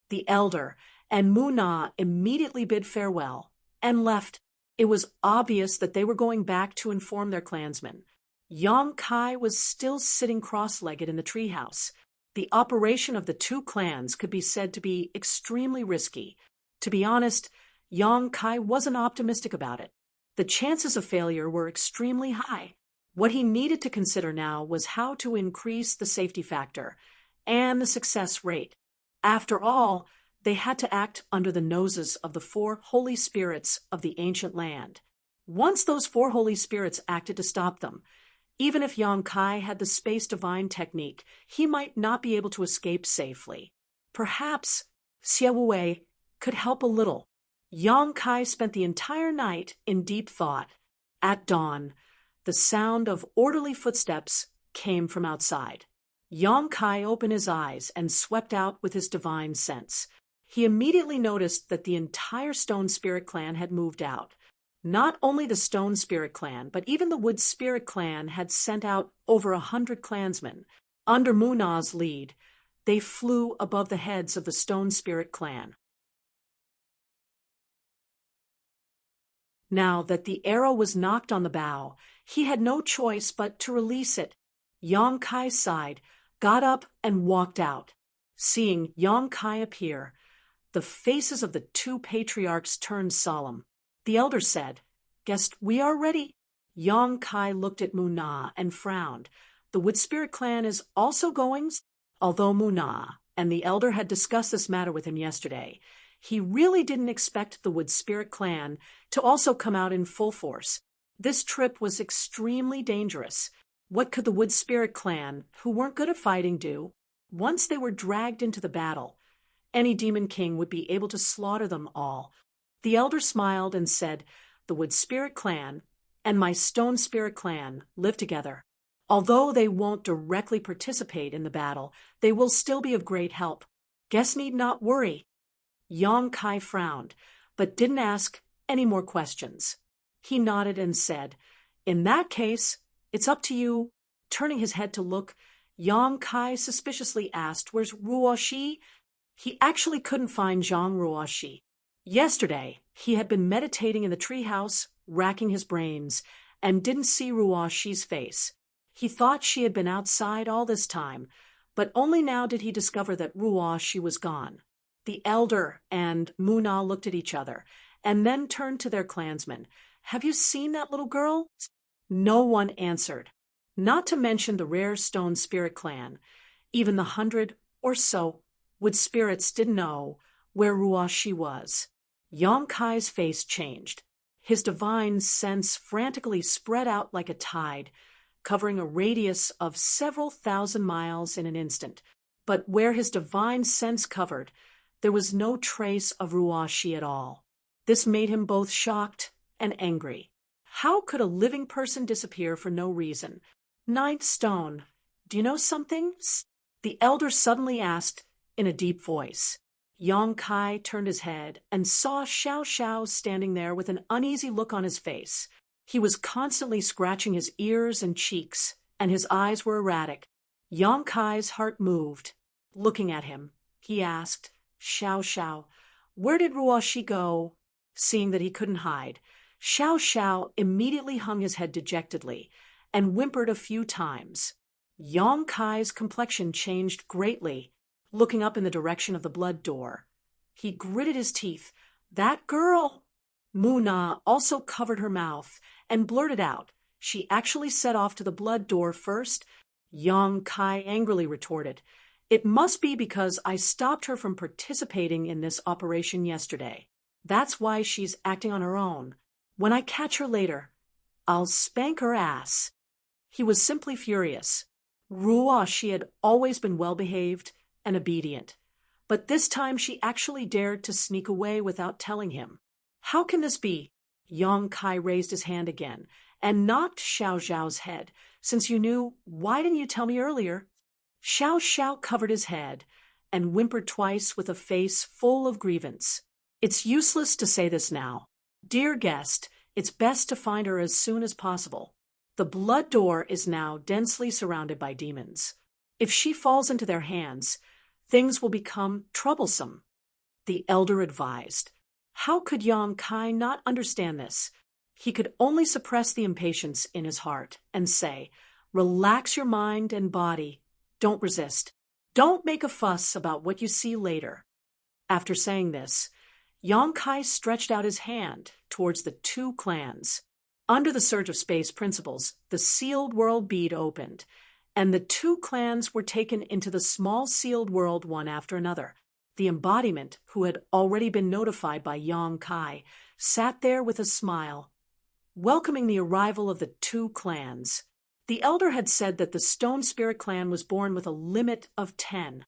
The elder and Muna immediately bid farewell and left. It was obvious that they were going back to inform their clansmen. Yang Kai was still sitting cross-legged in the treehouse. The operation of the two clans could be said to be extremely risky. To be honest, Yang Kai wasn't optimistic about it. The chances of failure were extremely high. What he needed to consider now was how to increase the safety factor and the success rate. After all, they had to act under the noses of the 4 holy spirits of the ancient land. Once those 4 holy spirits acted to stop them, even if Yang Kai had the space divine technique, he might not be able to escape safely. Perhaps Xie Wei could help a little. Yang Kai spent the entire night in deep thought. At dawn, the sound of orderly footsteps came from outside. Yang Kai opened his eyes and swept out with his divine sense. He immediately noticed that the entire Stone Spirit clan had moved out. Not only the Stone Spirit clan, but even the Wood Spirit clan had sent out over 100 clansmen. Under Muna's lead, they flew above the heads of the Stone Spirit clan. Now that the arrow was knocked on the bow, he had no choice but to release it. Yang Kai sighed, got up, and walked out. Seeing Yang Kai appear, the faces of the 2 patriarchs turned solemn. The elder said, "Guess we are ready." Yang Kai looked at Muna and frowned. The Wood Spirit clan is also going? Although Muna and the elder had discussed this matter with him yesterday, he really didn't expect the Wood Spirit clan to also come out in full force. This trip was extremely dangerous. What could the Wood Spirit clan, who weren't good at fighting, do? Once they were dragged into the battle, any demon king would be able to slaughter them all. The elder smiled and said, "The Wood Spirit clan and my Stone Spirit clan live together. Although they won't directly participate in the battle, they will still be of great help. Guess need not worry." Yang Kai frowned, but didn't ask any more questions. He nodded and said, "In that case, it's up to you." Turning his head to look, Yang Kai suspiciously asked, "Where's Ruoshi?" He actually couldn't find Zhang Ruoshi. Yesterday, he had been meditating in the treehouse, racking his brains, and didn't see Ruoshi's face. He thought she had been outside all this time, but only now did he discover that Ruoshi was gone. The elder and Muna looked at each other, and then turned to their clansmen. "Have you seen that little girl?" No one answered, not to mention the rare Stone Spirit clan. Even the 100 or so Wood Spirits didn't know where Ruoshi was. Yang Kai's face changed. His divine sense frantically spread out like a tide, covering a radius of several thousand miles in an instant. But where his divine sense covered, there was no trace of Ruoshi at all. This made him both shocked and angry. How could a living person disappear for no reason? "Ninth Stone, do you know something?" the elder suddenly asked in a deep voice. Yang Kai turned his head and saw Xiao Xiao standing there with an uneasy look on his face. He was constantly scratching his ears and cheeks, and his eyes were erratic. Yang Kai's heart moved. Looking at him, he asked, "Xiao Xiao, where did Ruoshi go?" Seeing that he couldn't hide, Xiao Xiao immediately hung his head dejectedly and whimpered a few times. Yang Kai's complexion changed greatly. Looking up in the direction of the blood door, he gritted his teeth. "That girl!" Muna also covered her mouth and blurted out. "She actually set off to the blood door first?" Yang Kai angrily retorted, "It must be because I stopped her from participating in this operation yesterday. That's why she's acting on her own. When I catch her later, I'll spank her ass." He was simply furious. Ruoshi had always been well-behaved and obedient, but this time she actually dared to sneak away without telling him. How can this be? Yang Kai raised his hand again and knocked Xiao Xiao's head. "Since you knew, why didn't you tell me earlier?" Xiao Xiao covered his head and whimpered twice with a face full of grievance. It's useless to say this now. Dear guest, it's best to find her as soon as possible. The blood door is now densely surrounded by demons. If she falls into their hands, things will become troublesome, the elder advised. How could Yang Kai not understand this? He could only suppress the impatience in his heart and say, "Relax your mind and body. Don't resist. Don't make a fuss about what you see later." After saying this, Yang Kai stretched out his hand towards the two clans. Under the surge of space principles, the sealed world bead opened, and the two clans were taken into the small sealed world one after another. The embodiment, who had already been notified by Yang Kai, sat there with a smile, welcoming the arrival of the two clans. The elder had said that the Stone Spirit clan was born with a limit of 10.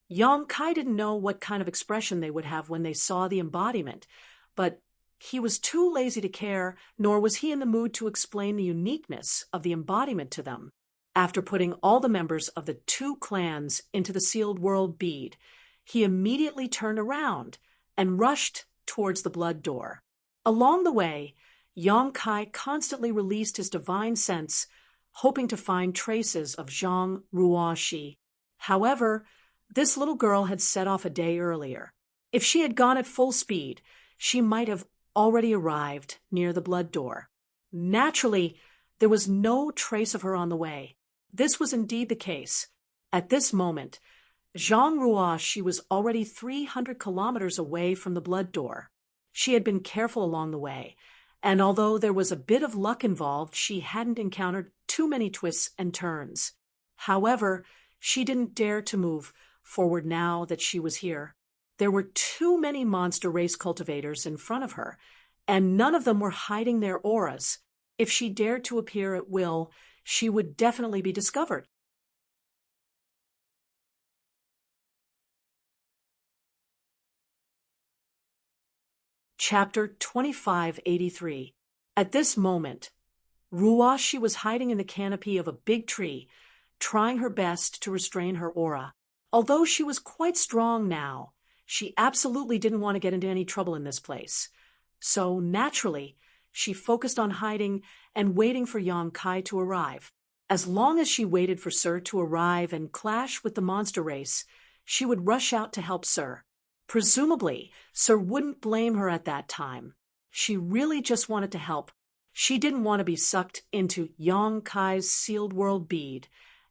Yang Kai didn't know what kind of expression they would have when they saw the embodiment, but he was too lazy to care, nor was he in the mood to explain the uniqueness of the embodiment to them. After putting all the members of the two clans into the sealed world bead, he immediately turned around and rushed towards the blood door. Along the way, Yang Kai constantly released his divine sense, hoping to find traces of Zhang Ruoxi. However, this little girl had set off a day earlier. If she had gone at full speed, she might have already arrived near the blood door. Naturally, there was no trace of her on the way. This was indeed the case. At this moment, Zhang Ruoxi was already 300 kilometers away from the blood door. She had been careful along the way, and although there was a bit of luck involved, she hadn't encountered too many twists and turns. However, she didn't dare to move forward now that she was here. There were too many monster race cultivators in front of her, and none of them were hiding their auras. If she dared to appear at will, she would definitely be discovered. Chapter 2583. At this moment, Ruoxi was hiding in the canopy of a big tree, trying her best to restrain her aura. Although she was quite strong now, she absolutely didn't want to get into any trouble in this place. So, naturally, she focused on hiding and waiting for Yang Kai to arrive. As long as she waited for Sir to arrive and clash with the monster race, she would rush out to help Sir. Presumably, Sir wouldn't blame her at that time. She really just wanted to help. She didn't want to be sucked into Yang Kai's sealed world bead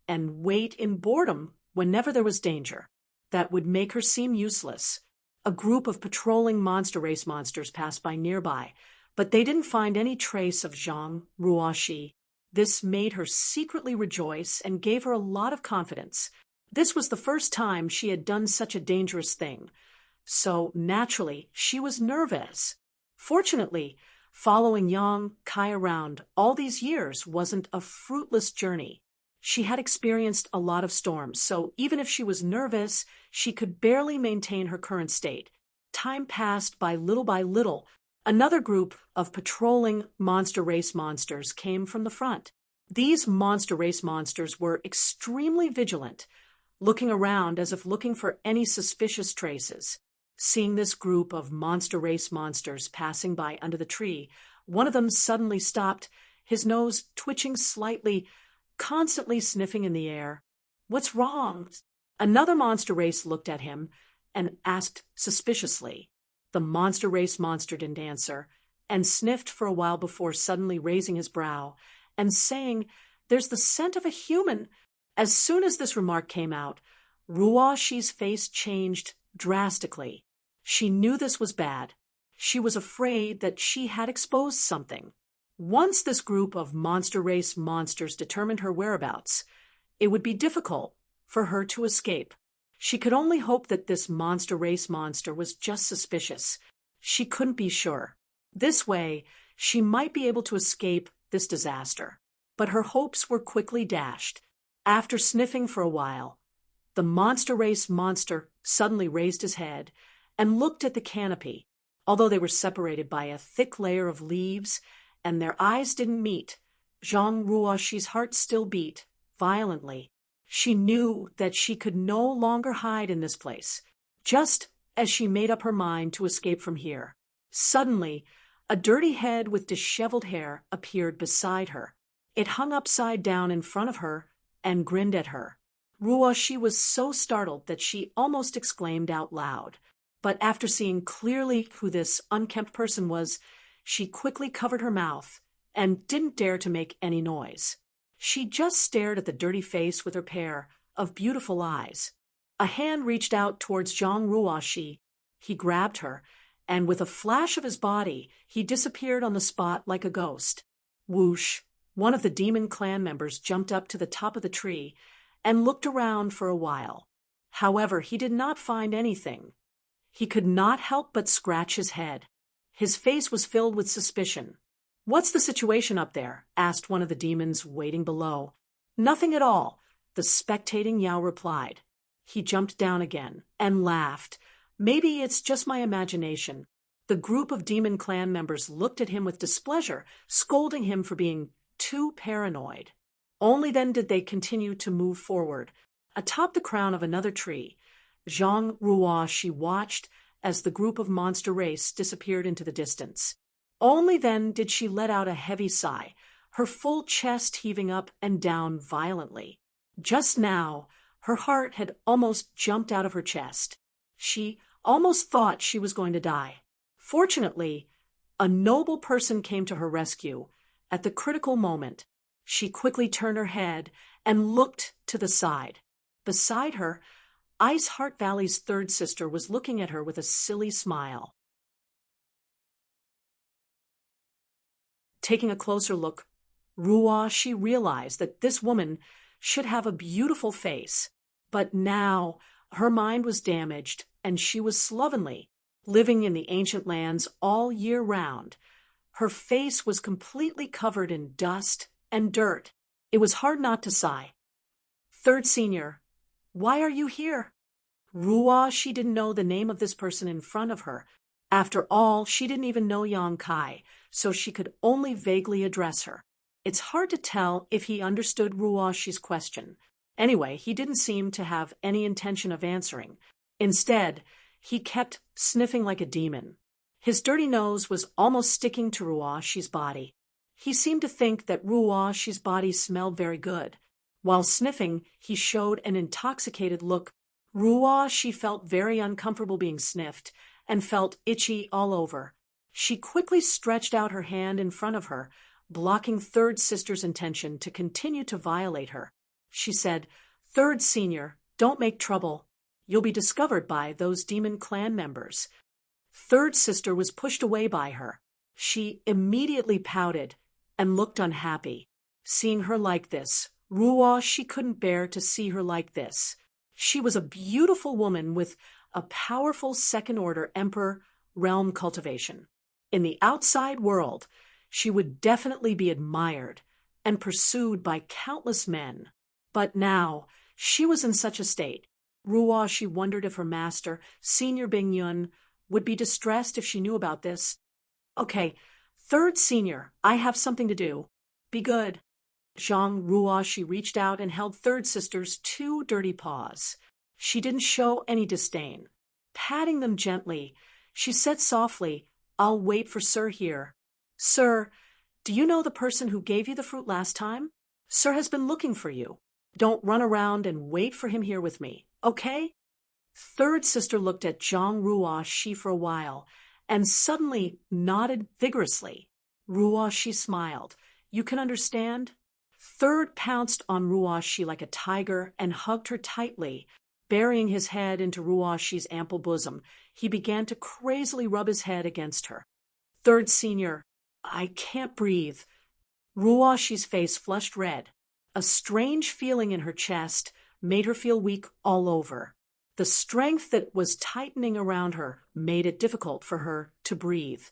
and wait in boredom whenever there was danger. That would make her seem useless. A group of patrolling monster race monsters passed by nearby, but they didn't find any trace of Zhang Ruoxi. This made her secretly rejoice and gave her a lot of confidence. This was the first time she had done such a dangerous thing, so naturally she was nervous. Fortunately, following Yang Kai around all these years wasn't a fruitless journey. She had experienced a lot of storms, so even if she was nervous, she could barely maintain her current state. Time passed by little. Another group of patrolling monster race monsters came from the front. These monster race monsters were extremely vigilant, looking around as if looking for any suspicious traces. Seeing this group of monster race monsters passing by under the tree, one of them suddenly stopped, his nose twitching slightly, constantly sniffing in the air. "What's wrong?" Another monster race looked at him and asked suspiciously. The monster race monster didn't answer, and sniffed for a while before suddenly raising his brow and saying, "There's the scent of a human." As soon as this remark came out, Ruoxi's face changed drastically. She knew this was bad. She was afraid that she had exposed something. Once this group of monster race monsters determined her whereabouts, it would be difficult for her to escape. She could only hope that this monster race monster was just suspicious. She couldn't be sure. This way, she might be able to escape this disaster. But her hopes were quickly dashed. After sniffing for a while, the monster race monster suddenly raised his head and looked at the canopy. Although they were separated by a thick layer of leaves and their eyes didn't meet, Zhang Ruoxi's heart still beat violently. She knew that she could no longer hide in this place, just as she made up her mind to escape from here. Suddenly, a dirty head with disheveled hair appeared beside her. It hung upside down in front of her and grinned at her. Ruoshi was so startled that she almost exclaimed out loud. But after seeing clearly who this unkempt person was, she quickly covered her mouth and didn't dare to make any noise. She just stared at the dirty face with her pair of beautiful eyes. A hand reached out towards Zhang Ruoshi. He grabbed her, and with a flash of his body, he disappeared on the spot like a ghost. Whoosh! One of the demon clan members jumped up to the top of the tree and looked around for a while. However, he did not find anything. He could not help but scratch his head. His face was filled with suspicion. "What's the situation up there?" asked one of the demons waiting below. "Nothing at all," the spectating Yao replied. He jumped down again and laughed. "Maybe it's just my imagination." The group of demon clan members looked at him with displeasure, scolding him for being too paranoid. Only then did they continue to move forward. Atop the crown of another tree, Zhang Ruoshi watched as the group of monster race disappeared into the distance. Only then did she let out a heavy sigh, her full chest heaving up and down violently. Just now, her heart had almost jumped out of her chest. She almost thought she was going to die. Fortunately, a noble person came to her rescue. At the critical moment, she quickly turned her head and looked to the side. Beside her, Ice Heart Valley's third sister was looking at her with a silly smile. Taking a closer look, Ruoshi realized that this woman should have a beautiful face, but now her mind was damaged and she was slovenly, living in the ancient lands all year round. Her face was completely covered in dust and dirt. It was hard not to sigh. "Third senior, why are you here?" Ruoshi didn't know the name of this person in front of her. After all, she didn't even know Yang Kai, so she could only vaguely address her. It's hard to tell if he understood Ruoshi's question. Anyway, he didn't seem to have any intention of answering. Instead, he kept sniffing like a demon. His dirty nose was almost sticking to Ruoshi's body. He seemed to think that Ruoshi's body smelled very good. While sniffing, he showed an intoxicated look. Ruoshi felt very uncomfortable being sniffed and felt itchy all over. She quickly stretched out her hand in front of her, blocking third sister's intention to continue to violate her. She said, "Third senior, don't make trouble. You'll be discovered by those demon clan members." Third sister was pushed away by her. She immediately pouted and looked unhappy. Seeing her like this, Ruoshi couldn't bear to see her like this. She was a beautiful woman with a powerful second-order emperor realm cultivation. In the outside world, she would definitely be admired and pursued by countless men. But now, she was in such a state. Ruoshi wondered if her master, Senior Bingyun, would be distressed if she knew about this. "Okay, third senior, I have something to do. Be good." Zhang Ruoshi reached out and held third sister's 2 dirty paws. She didn't show any disdain. Patting them gently, she said softly, "I'll wait for Sir here." "Sir, do you know the person who gave you the fruit last time? Sir has been looking for you. Don't run around and wait for him here with me, okay?" Third sister looked at Zhang Ruoshi for a while and suddenly nodded vigorously. Ruoshi smiled. "You can understand?" Third pounced on Ruoshi like a tiger and hugged her tightly. Burying his head into Ruoshi's ample bosom, he began to crazily rub his head against her. "Third senior, I can't breathe." Ruoshi's face flushed red. A strange feeling in her chest made her feel weak all over. The strength that was tightening around her made it difficult for her to breathe.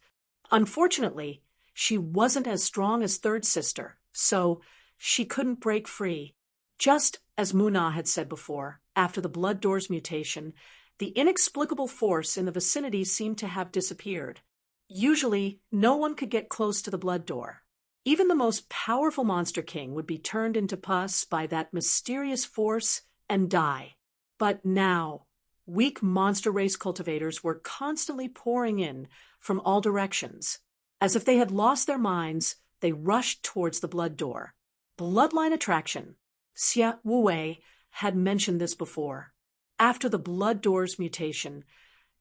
Unfortunately, she wasn't as strong as third sister, so she couldn't break free. Just as Muna had said before, after the Blood Door's mutation, the inexplicable force in the vicinity seemed to have disappeared. Usually, no one could get close to the Blood Door. Even the most powerful Monster King would be turned into pus by that mysterious force and die. But now, weak monster race cultivators were constantly pouring in from all directions. As if they had lost their minds, they rushed towards the blood door. Bloodline attraction. Xia Wuwei had mentioned this before. After the blood door's mutation,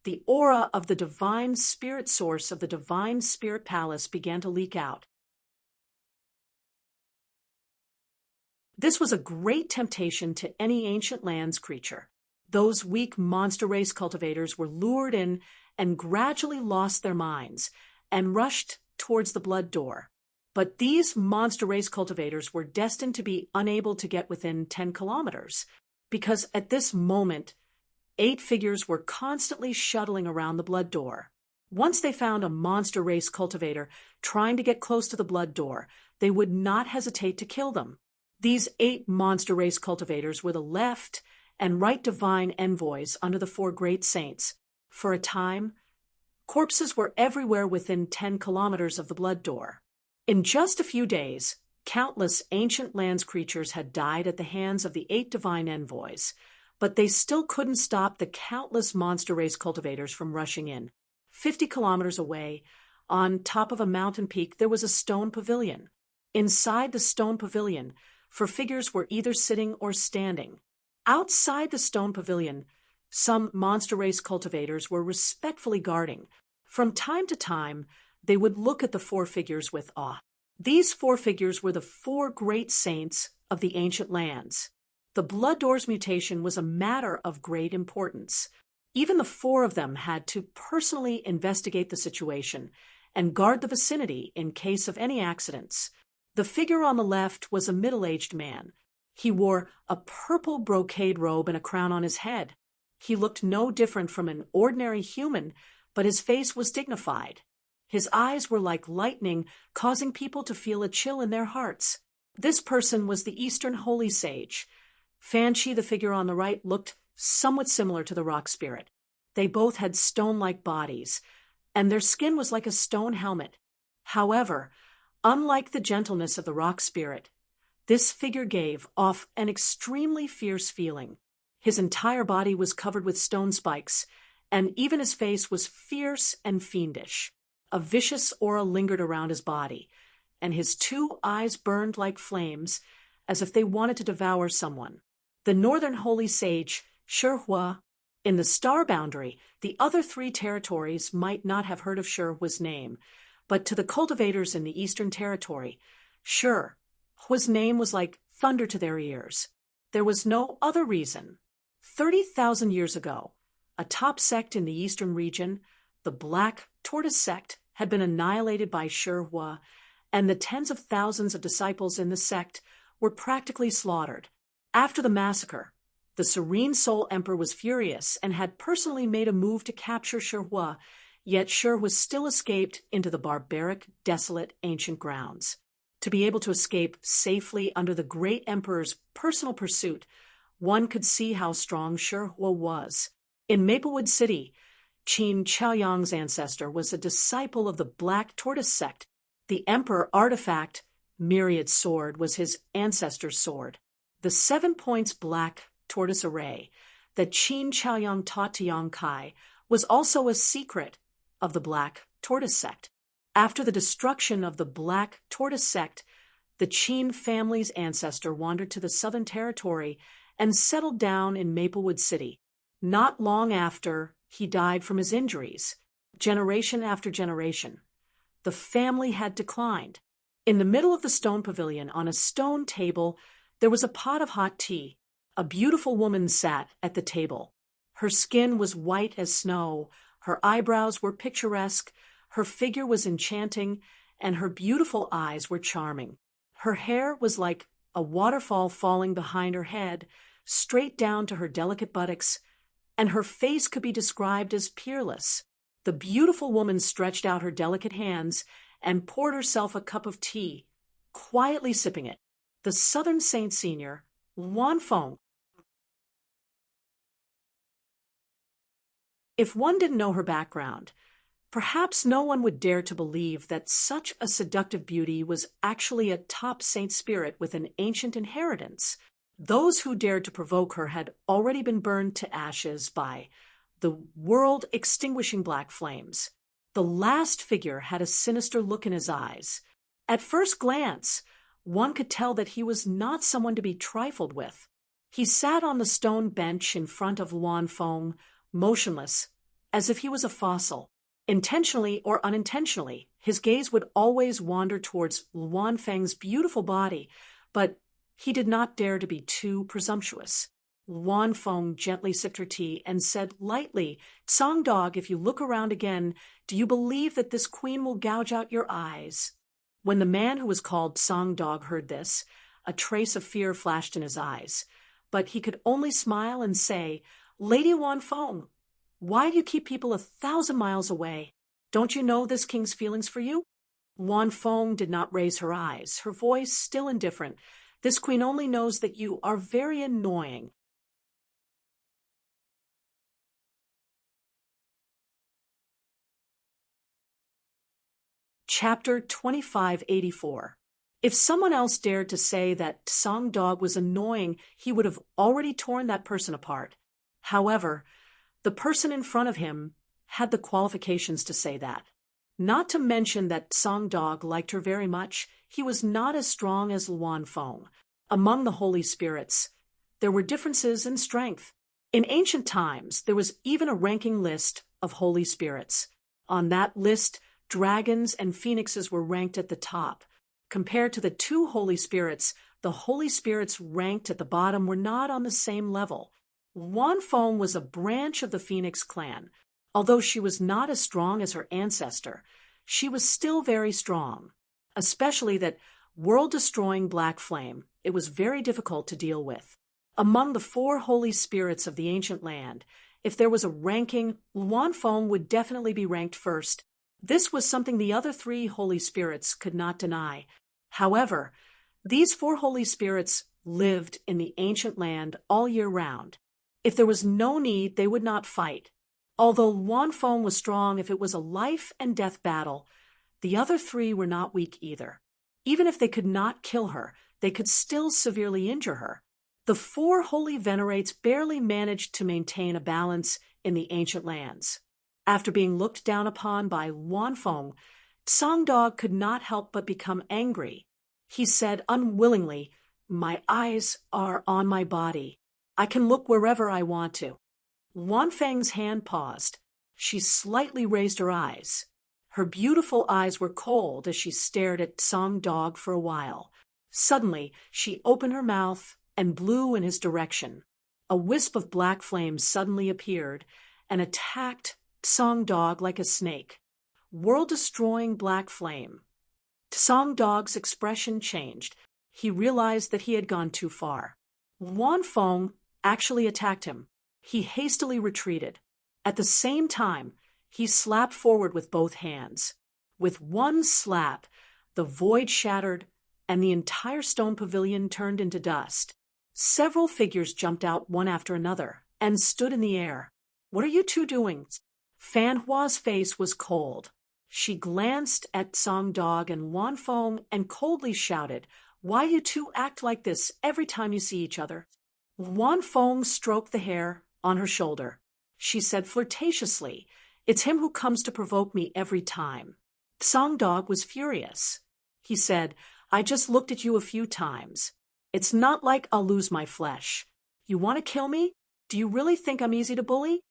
the aura of the divine spirit source of the divine spirit palace began to leak out. This was a great temptation to any ancient lands creature. Those weak monster race cultivators were lured in and gradually lost their minds and rushed towards the blood door. But these monster race cultivators were destined to be unable to get within 10 kilometers, because at this moment, 8 figures were constantly shuttling around the blood door. Once they found a monster race cultivator trying to get close to the blood door, they would not hesitate to kill them. These 8 monster race cultivators were the left and right divine envoys under the 4 great saints. For a time, corpses were everywhere within 10 kilometers of the blood door. In just a few days, countless ancient lands creatures had died at the hands of the 8 divine envoys, but they still couldn't stop the countless monster race cultivators from rushing in. 50 kilometers away, on top of a mountain peak, there was a stone pavilion. Inside the stone pavilion, 4 figures were either sitting or standing. Outside the stone pavilion, some monster race cultivators were respectfully guarding. From time to time, they would look at the 4 figures with awe. These 4 figures were the 4 great saints of the ancient lands. The blood door's mutation was a matter of great importance. Even the 4 of them had to personally investigate the situation and guard the vicinity in case of any accidents. The figure on the left was a middle-aged man. He wore a purple brocade robe and a crown on his head. He looked no different from an ordinary human, but his face was dignified. His eyes were like lightning, causing people to feel a chill in their hearts. This person was the Eastern Holy Sage. Fanchi, the figure on the right, looked somewhat similar to the rock spirit. They both had stone-like bodies, and their skin was like a stone helmet. However, unlike the gentleness of the rock spirit, this figure gave off an extremely fierce feeling. His entire body was covered with stone spikes, and even his face was fierce and fiendish. A vicious aura lingered around his body, and his 2 eyes burned like flames, as if they wanted to devour someone. The northern holy sage, Shihua. In the star boundary, the other 3 territories might not have heard of Shihua's name, but to the cultivators in the eastern territory, Shihua's name was like thunder to their ears. There was no other reason. 30,000 years ago, a top sect in the eastern region, the Black Tortoise sect, had been annihilated by Shihua, and the tens of thousands of disciples in the sect were practically slaughtered. After the massacre, the Serene Soul Emperor was furious and had personally made a move to capture Shihua, yet Shihua still escaped into the barbaric, desolate, ancient grounds. To be able to escape safely under the great emperor's personal pursuit, one could see how strong Shihua was. In Maplewood City, Qin Chaoyang's ancestor was a disciple of the Black Tortoise sect. The emperor artifact, Myriad Sword, was his ancestor's sword. The 7 points Black Tortoise array that Qin Chaoyang taught to Yang Kai was also a secret of the Black Tortoise sect. After the destruction of the Black Tortoise sect, the Qin family's ancestor wandered to the Southern Territory and settled down in Maplewood City. Not long after, he died from his injuries. Generation after generation, the family had declined. In the middle of the stone pavilion, on a stone table, there was a pot of hot tea. A beautiful woman sat at the table. Her skin was white as snow, her eyebrows were picturesque, her figure was enchanting, and her beautiful eyes were charming. Her hair was like a waterfall falling behind her head, straight down to her delicate buttocks, and her face could be described as peerless. The beautiful woman stretched out her delicate hands and poured herself a cup of tea, quietly sipping it. The Southern Saint Senior, Wan Feng. If one didn't know her background, Perhaps no one would dare to believe that such a seductive beauty was actually a top saint spirit with an ancient inheritance. Those who dared to provoke her had already been burned to ashes by the world-extinguishing black flames. The last figure had a sinister look in his eyes. At first glance, one could tell that he was not someone to be trifled with. He sat on the stone bench in front of Luan Feng, motionless, as if he was a fossil. Intentionally or unintentionally, his gaze would always wander towards Luan Feng's beautiful body, but he did not dare to be too presumptuous. Luan Feng gently sipped her tea and said lightly, "Song Dog, if you look around again, do you believe that this queen will gouge out your eyes?" When the man who was called Song Dog heard this, a trace of fear flashed in his eyes, but he could only smile and say, "Lady Luan Feng, why do you keep people 1,000 miles away? Don't you know this king's feelings for you?" Luan Feng did not raise her eyes, her voice still indifferent. "This queen only knows that you are very annoying." Chapter 2584. If someone else dared to say that Song Dog was annoying, he would have already torn that person apart. However, the person in front of him had the qualifications to say that. Not to mention that Song Dog liked her very much, he was not as strong as Luan Feng. Among the holy spirits, there were differences in strength. In ancient times, there was even a ranking list of holy spirits. On that list, dragons and phoenixes were ranked at the top. Compared to the two holy spirits, the holy spirits ranked at the bottom were not on the same level. Luan Feng was a branch of the Phoenix clan. Although she was not as strong as her ancestor, she was still very strong. Especially that world-destroying black flame, it was very difficult to deal with. Among the 4 holy spirits of the ancient land, if there was a ranking, Luan Feng would definitely be ranked first. This was something the other 3 holy spirits could not deny. However, these 4 holy spirits lived in the ancient land all year round. If there was no need, they would not fight. Although Luan Feng was strong if it was a life-and-death battle, the other 3 were not weak either. Even if they could not kill her, they could still severely injure her. The 4 holy venerates barely managed to maintain a balance in the ancient lands. After being looked down upon by Luan Feng, Song Dog could not help but become angry. He said unwillingly, "My eyes are on my body. I can look wherever I want to." Luan Feng's hand paused. She slightly raised her eyes. Her beautiful eyes were cold as she stared at Song Dog for a while. Suddenly, she opened her mouth and blew in his direction. A wisp of black flame suddenly appeared and attacked Song Dog like a snake. World-destroying black flame. Song Dog's expression changed. He realized that he had gone too far. Luan Feng actually attacked him. He hastily retreated. At the same time, he slapped forward with both hands. With one slap, the void shattered and the entire stone pavilion turned into dust. Several figures jumped out one after another and stood in the air. "What are you two doing?" Fan Hua's face was cold. She glanced at Song Dog and Luan Feng and coldly shouted, "Why you two act like this every time you see each other?" Luan Feng stroked the hair on her shoulder. She said flirtatiously, "It's him who comes to provoke me every time." Song Dog was furious. He said, "I just looked at you a few times. It's not like I'll lose my flesh. You want to kill me? Do you really think I'm easy to bully?"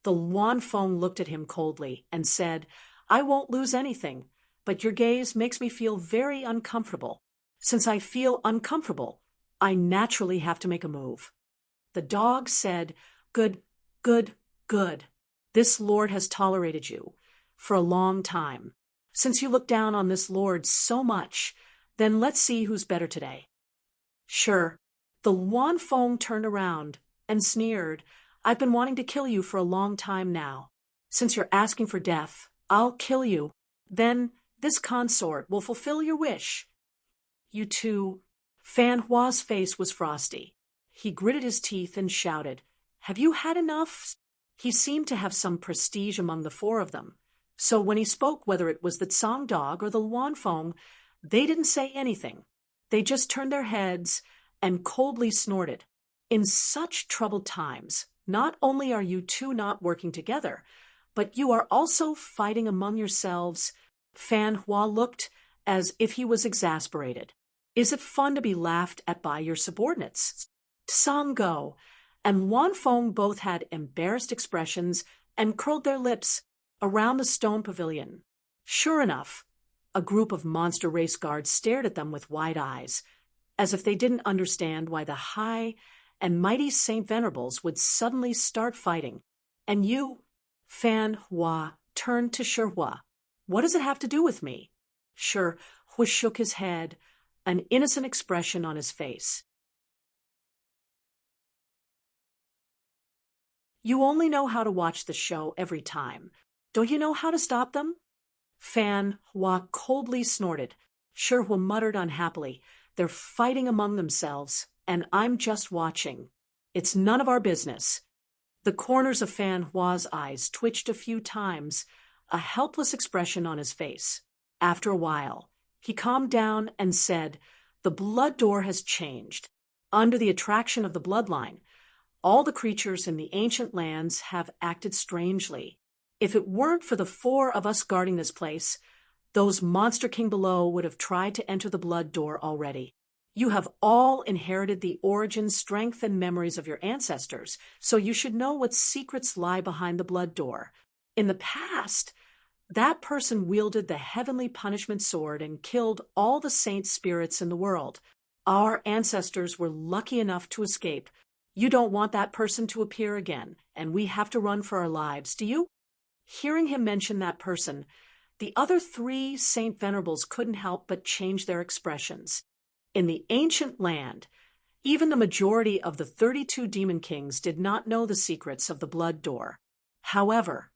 The Luan Feng looked at him coldly and said, "I won't lose anything, but your gaze makes me feel very uncomfortable. Since I feel uncomfortable, I naturally have to make a move." The dog said, "Good, good, good. This lord has tolerated you for a long time. Since you look down on this lord so much, then let's see who's better today." "Sure." The Luan Feng turned around and sneered, "I've been wanting to kill you for a long time now. Since you're asking for death, I'll kill you. Then this consort will fulfill your wish." "You two..." Fan Hua's face was frosty. He gritted his teeth and shouted, "Have you had enough?" He seemed to have some prestige among the 4 of them, So when he spoke, whether it was the Tsang dog or the Luanfeng, they didn't say anything. They just turned their heads and coldly snorted. In such troubled times, not only are you two not working together, but you are also fighting among yourselves. Fan Hua looked as if he was exasperated. Is it fun to be laughed at by your subordinates? Tsang Go and Luanfeng both had embarrassed expressions and curled their lips around the stone pavilion. Sure enough, a group of monster race guards stared at them with wide eyes, as if they didn't understand why the high and mighty Saint Venerables would suddenly start fighting. And you, Fan Hua, turned to Shi Hua. What does it have to do with me? Shi Hua shook his head, an innocent expression on his face. You only know how to watch the show every time. Don't you know how to stop them? Fan Hua coldly snorted. Shi Hua muttered unhappily. They're fighting among themselves, and I'm just watching. It's none of our business. The corners of Fan Hua's eyes twitched a few times, a helpless expression on his face. After a while, he calmed down and said, The blood door has changed. Under the attraction of the bloodline, all the creatures in the ancient lands have acted strangely. If it weren't for the four of us guarding this place, those Monster King below would have tried to enter the blood door already. You have all inherited the origin, strength, and memories of your ancestors, so you should know what secrets lie behind the blood door. In the past, that person wielded the heavenly punishment sword and killed all the saint spirits in the world. Our ancestors were lucky enough to escape. You don't want that person to appear again, and we have to run for our lives, do you? Hearing him mention that person, the other three Saint Venerables couldn't help but change their expressions. In the ancient land, even the majority of the 32 demon kings did not know the secrets of the blood door. However,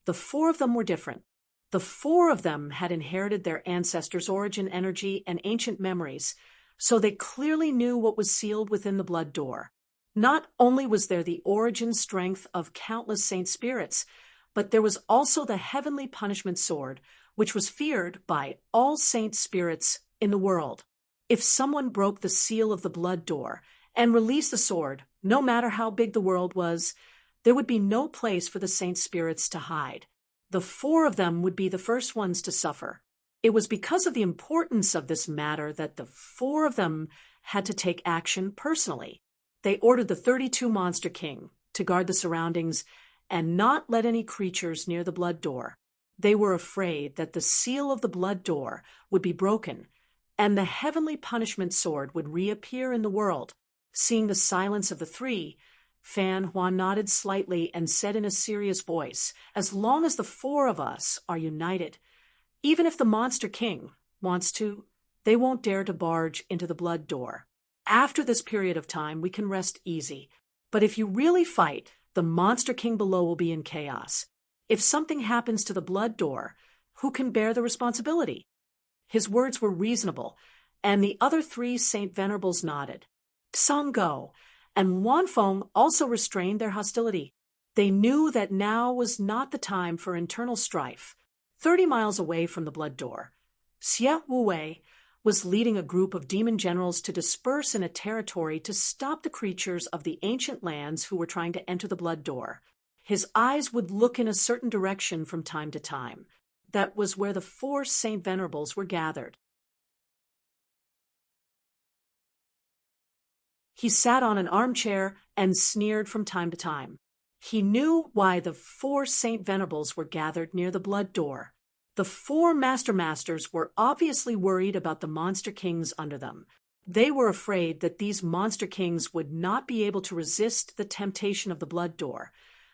the four of them were different. The four of them had inherited their ancestors' origin energy and ancient memories, so they clearly knew what was sealed within the blood door. Not only was there the origin strength of countless saint spirits, but there was also the heavenly punishment sword, which was feared by all saint spirits in the world. If someone broke the seal of the blood door and released the sword, no matter how big the world was, there would be no place for the saint spirits to hide. The four of them would be the first ones to suffer. It was because of the importance of this matter that the four of them had to take action personally. They ordered the 32 Monster King to guard the surroundings and not let any creatures near the blood door. They were afraid that the seal of the blood door would be broken and the heavenly punishment sword would reappear in the world. Seeing the silence of the three, Fan Hua nodded slightly and said in a serious voice, As long as the four of us are united, even if the Monster King wants to, they won't dare to barge into the blood door. After this period of time, we can rest easy. But if you really fight, the Monster King below will be in chaos. If something happens to the blood door, who can bear the responsibility? His words were reasonable, and the other three Saint Venerables nodded. Tsang Go and Luanfeng also restrained their hostility. They knew that now was not the time for internal strife. 30 miles away from the blood door, Xie Wuwei was leading a group of demon generals to disperse in a territory to stop the creatures of the ancient lands who were trying to enter the blood door. His eyes would look in a certain direction from time to time. That was where the four Saint Venerables were gathered. He sat on an armchair and sneered from time to time. He knew why the four Saint Venerables were gathered near the blood door. The four Masters were obviously worried about the Monster Kings under them. They were afraid that these Monster Kings would not be able to resist the temptation of the blood door,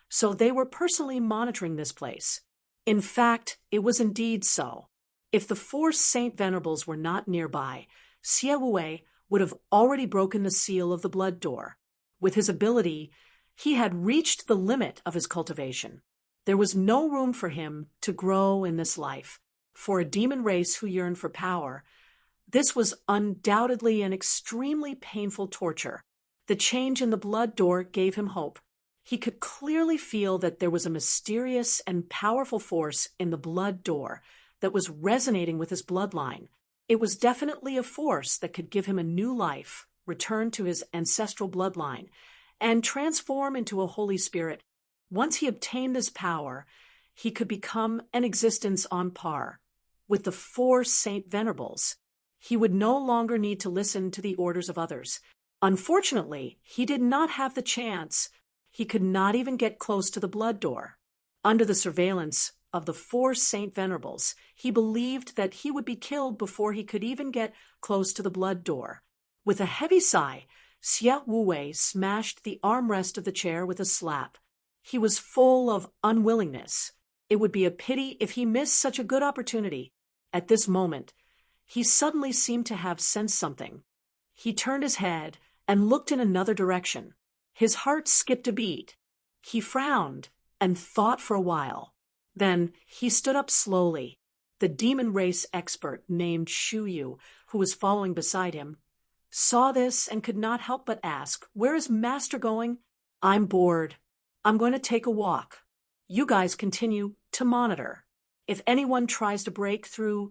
so they were personally monitoring this place. In fact, it was indeed so. If the four Saint Venerables were not nearby, Xie Wuwei would have already broken the seal of the blood door. With his ability, he had reached the limit of his cultivation. There was no room for him to grow in this life. For a demon race who yearned for power, this was undoubtedly an extremely painful torture. The change in the blood door gave him hope. He could clearly feel that there was a mysterious and powerful force in the blood door that was resonating with his bloodline. It was definitely a force that could give him a new life, return to his ancestral bloodline, and transform into a Holy Spirit. Once he obtained this power, he could become an existence on par with the four Saint Venerables. He would no longer need to listen to the orders of others. Unfortunately, he did not have the chance. He could not even get close to the blood door. Under the surveillance of the four Saint Venerables, he believed that he would be killed before he could even get close to the blood door. With a heavy sigh, Xia Wuwei smashed the armrest of the chair with a slap. He was full of unwillingness. It would be a pity if he missed such a good opportunity. At this moment, he suddenly seemed to have sensed something. He turned his head and looked in another direction. His heart skipped a beat. He frowned and thought for a while. Then he stood up slowly. The demon race expert named Shu Yu, who was following beside him, saw this and could not help but ask, "Where is Master going?" "I'm bored. I'm going to take a walk. You guys continue to monitor. If anyone tries to break through,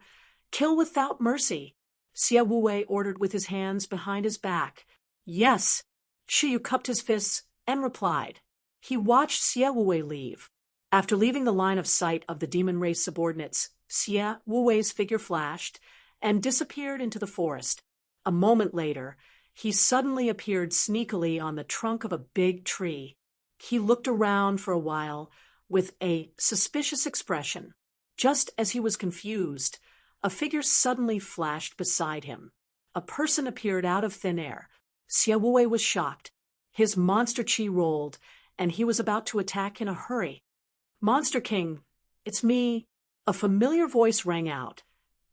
kill without mercy," Xia Wuwei ordered with his hands behind his back. "Yes." Shiyu cupped his fists and replied. He watched Xia Wuwei leave. After leaving the line of sight of the demon race subordinates, Xia Wuwei's figure flashed and disappeared into the forest. A moment later, he suddenly appeared sneakily on the trunk of a big tree. He looked around for a while with a suspicious expression. Just as he was confused, a figure suddenly flashed beside him. A person appeared out of thin air. Xia Wuwei was shocked. His monster chi rolled, and he was about to attack in a hurry. "Monster King, it's me." A familiar voice rang out,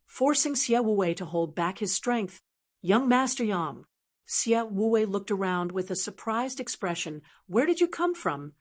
forcing Xia Wuwei to hold back his strength. "Young Master Yang." Xia Wuwei looked around with a surprised expression. "Where did you come from?"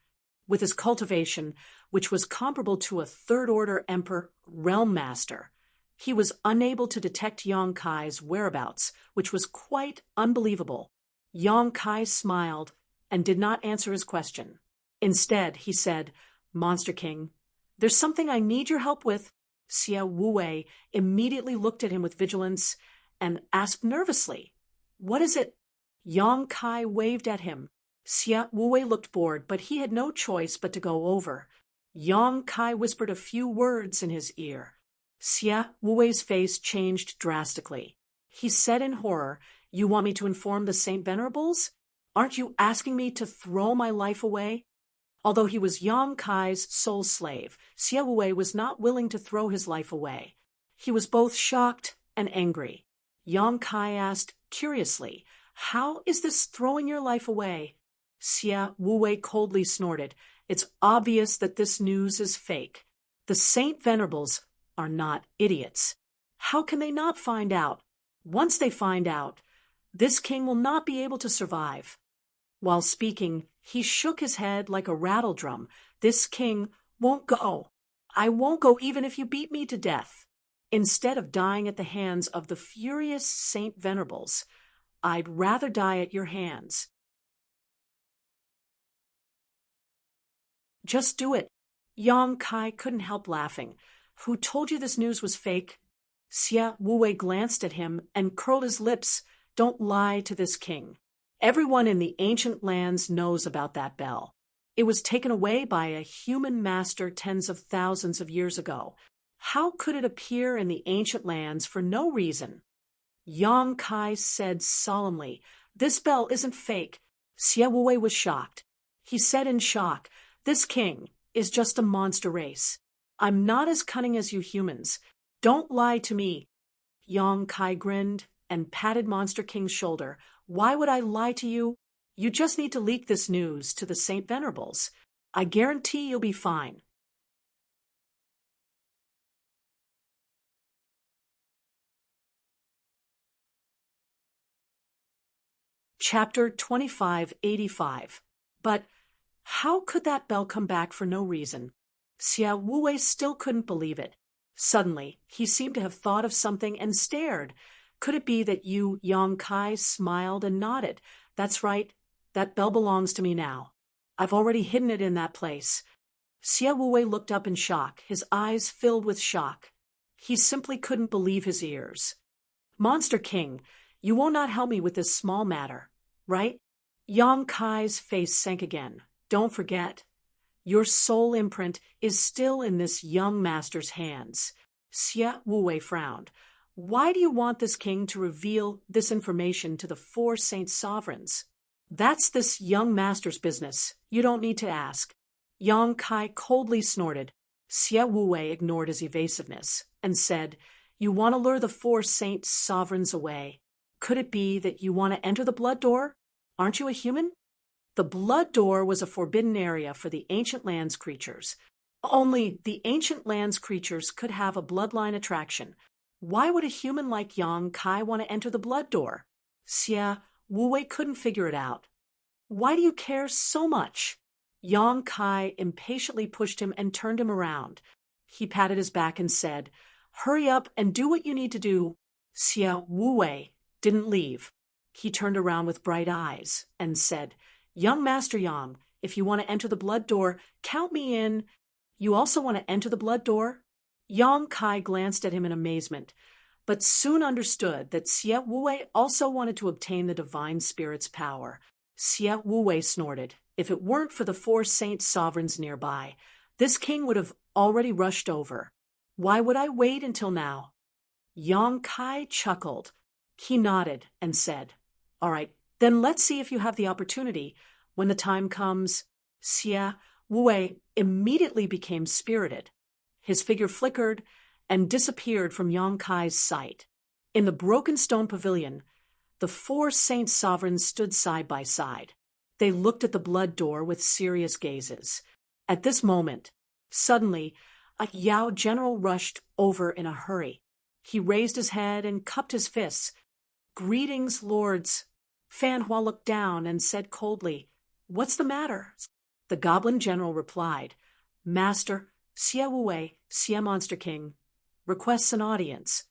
With his cultivation, which was comparable to a third-order Emperor Realm Master, he was unable to detect Yang Kai's whereabouts, which was quite unbelievable. Yang Kai smiled and did not answer his question. Instead, he said, "Monster King, there's something I need your help with." Xia Wuwei immediately looked at him with vigilance and asked nervously, "What is it?" Yang Kai waved at him. Xia Wuwei looked bored, but he had no choice but to go over. Yang Kai whispered a few words in his ear. Xia Wuwei's face changed drastically. He said in horror, "You want me to inform the Saint Venerables? Aren't you asking me to throw my life away?" Although he was Yang Kai's sole slave, Xia Wuwei was not willing to throw his life away. He was both shocked and angry. Yang Kai asked curiously, "How is this throwing your life away?" Xia Wuwei coldly snorted. "It's obvious that this news is fake. The Saint Venerables are not idiots. How can they not find out? Once they find out, this king will not be able to survive." While speaking, he shook his head like a rattle drum. "This king won't go. I won't go even if you beat me to death. Instead of dying at the hands of the furious Saint Venerables, I'd rather die at your hands." "Just do it." Yang Kai couldn't help laughing. "Who told you this news was fake?" Xia Wuwei glanced at him and curled his lips. "Don't lie to this king. Everyone in the ancient lands knows about that bell. It was taken away by a human master tens of thousands of years ago. How could it appear in the ancient lands for no reason?" Yang Kai said solemnly, "This bell isn't fake." Xia Wuwei was shocked. He said in shock, "This king is just a monster race. I'm not as cunning as you humans. Don't lie to me." Yang Kai grinned and patted Monster King's shoulder. "Why would I lie to you? You just need to leak this news to the Saint Venerables. I guarantee you'll be fine." Chapter 2585. But how could that bell come back for no reason? Xia Wuwei still couldn't believe it. Suddenly, he seemed to have thought of something and stared. "Could it be that you, Yang Kai?" smiled and nodded. "That's right. That bell belongs to me now." I've already hidden it in that place. Xie Wuwei looked up in shock, his eyes filled with shock. He simply couldn't believe his ears. Monster King, you will not help me with this small matter, right? Yang Kai's face sank again. Don't forget. Your soul imprint is still in this young master's hands. Xie Wuwei frowned. Why do you want this king to reveal this information to the 4 saint sovereigns? That's this young master's business. You don't need to ask. Yang Kai coldly snorted. Xie Wuwei ignored his evasiveness and said, You want to lure the 4 saint sovereigns away. Could it be that you want to enter the blood door? Aren't you a human? The blood door was a forbidden area for the ancient lands creatures. Only the ancient lands creatures could have a bloodline attraction. Why would a human like Yang Kai want to enter the blood door? Xie Wuwei couldn't figure it out. Why do you care so much? Yang Kai impatiently pushed him and turned him around. He patted his back and said, Hurry up and do what you need to do. Xie Wuwei didn't leave. He turned around with bright eyes and said, Young Master Yang, if you want to enter the blood door, count me in. You also want to enter the blood door? Yang Kai glanced at him in amazement, but soon understood that Xie Wuwei also wanted to obtain the divine spirit's power. Xie Wuwei snorted. If it weren't for the 4 saint sovereigns nearby, this king would have already rushed over. Why would I wait until now? Yang Kai chuckled. He nodded and said, All right, then let's see if you have the opportunity. When the time comes, Xie Wuwei immediately became spirited. His figure flickered and disappeared from Yang Kai's sight. In the broken stone pavilion, the 4 saint sovereigns stood side by side. They looked at the blood door with serious gazes. At this moment, suddenly, a Yao general rushed over in a hurry. He raised his head and cupped his fists. Greetings, lords. Fan Hua looked down and said coldly, What's the matter? The goblin general replied, Master, Xie Wuwei, Xie Monster King, requests an audience.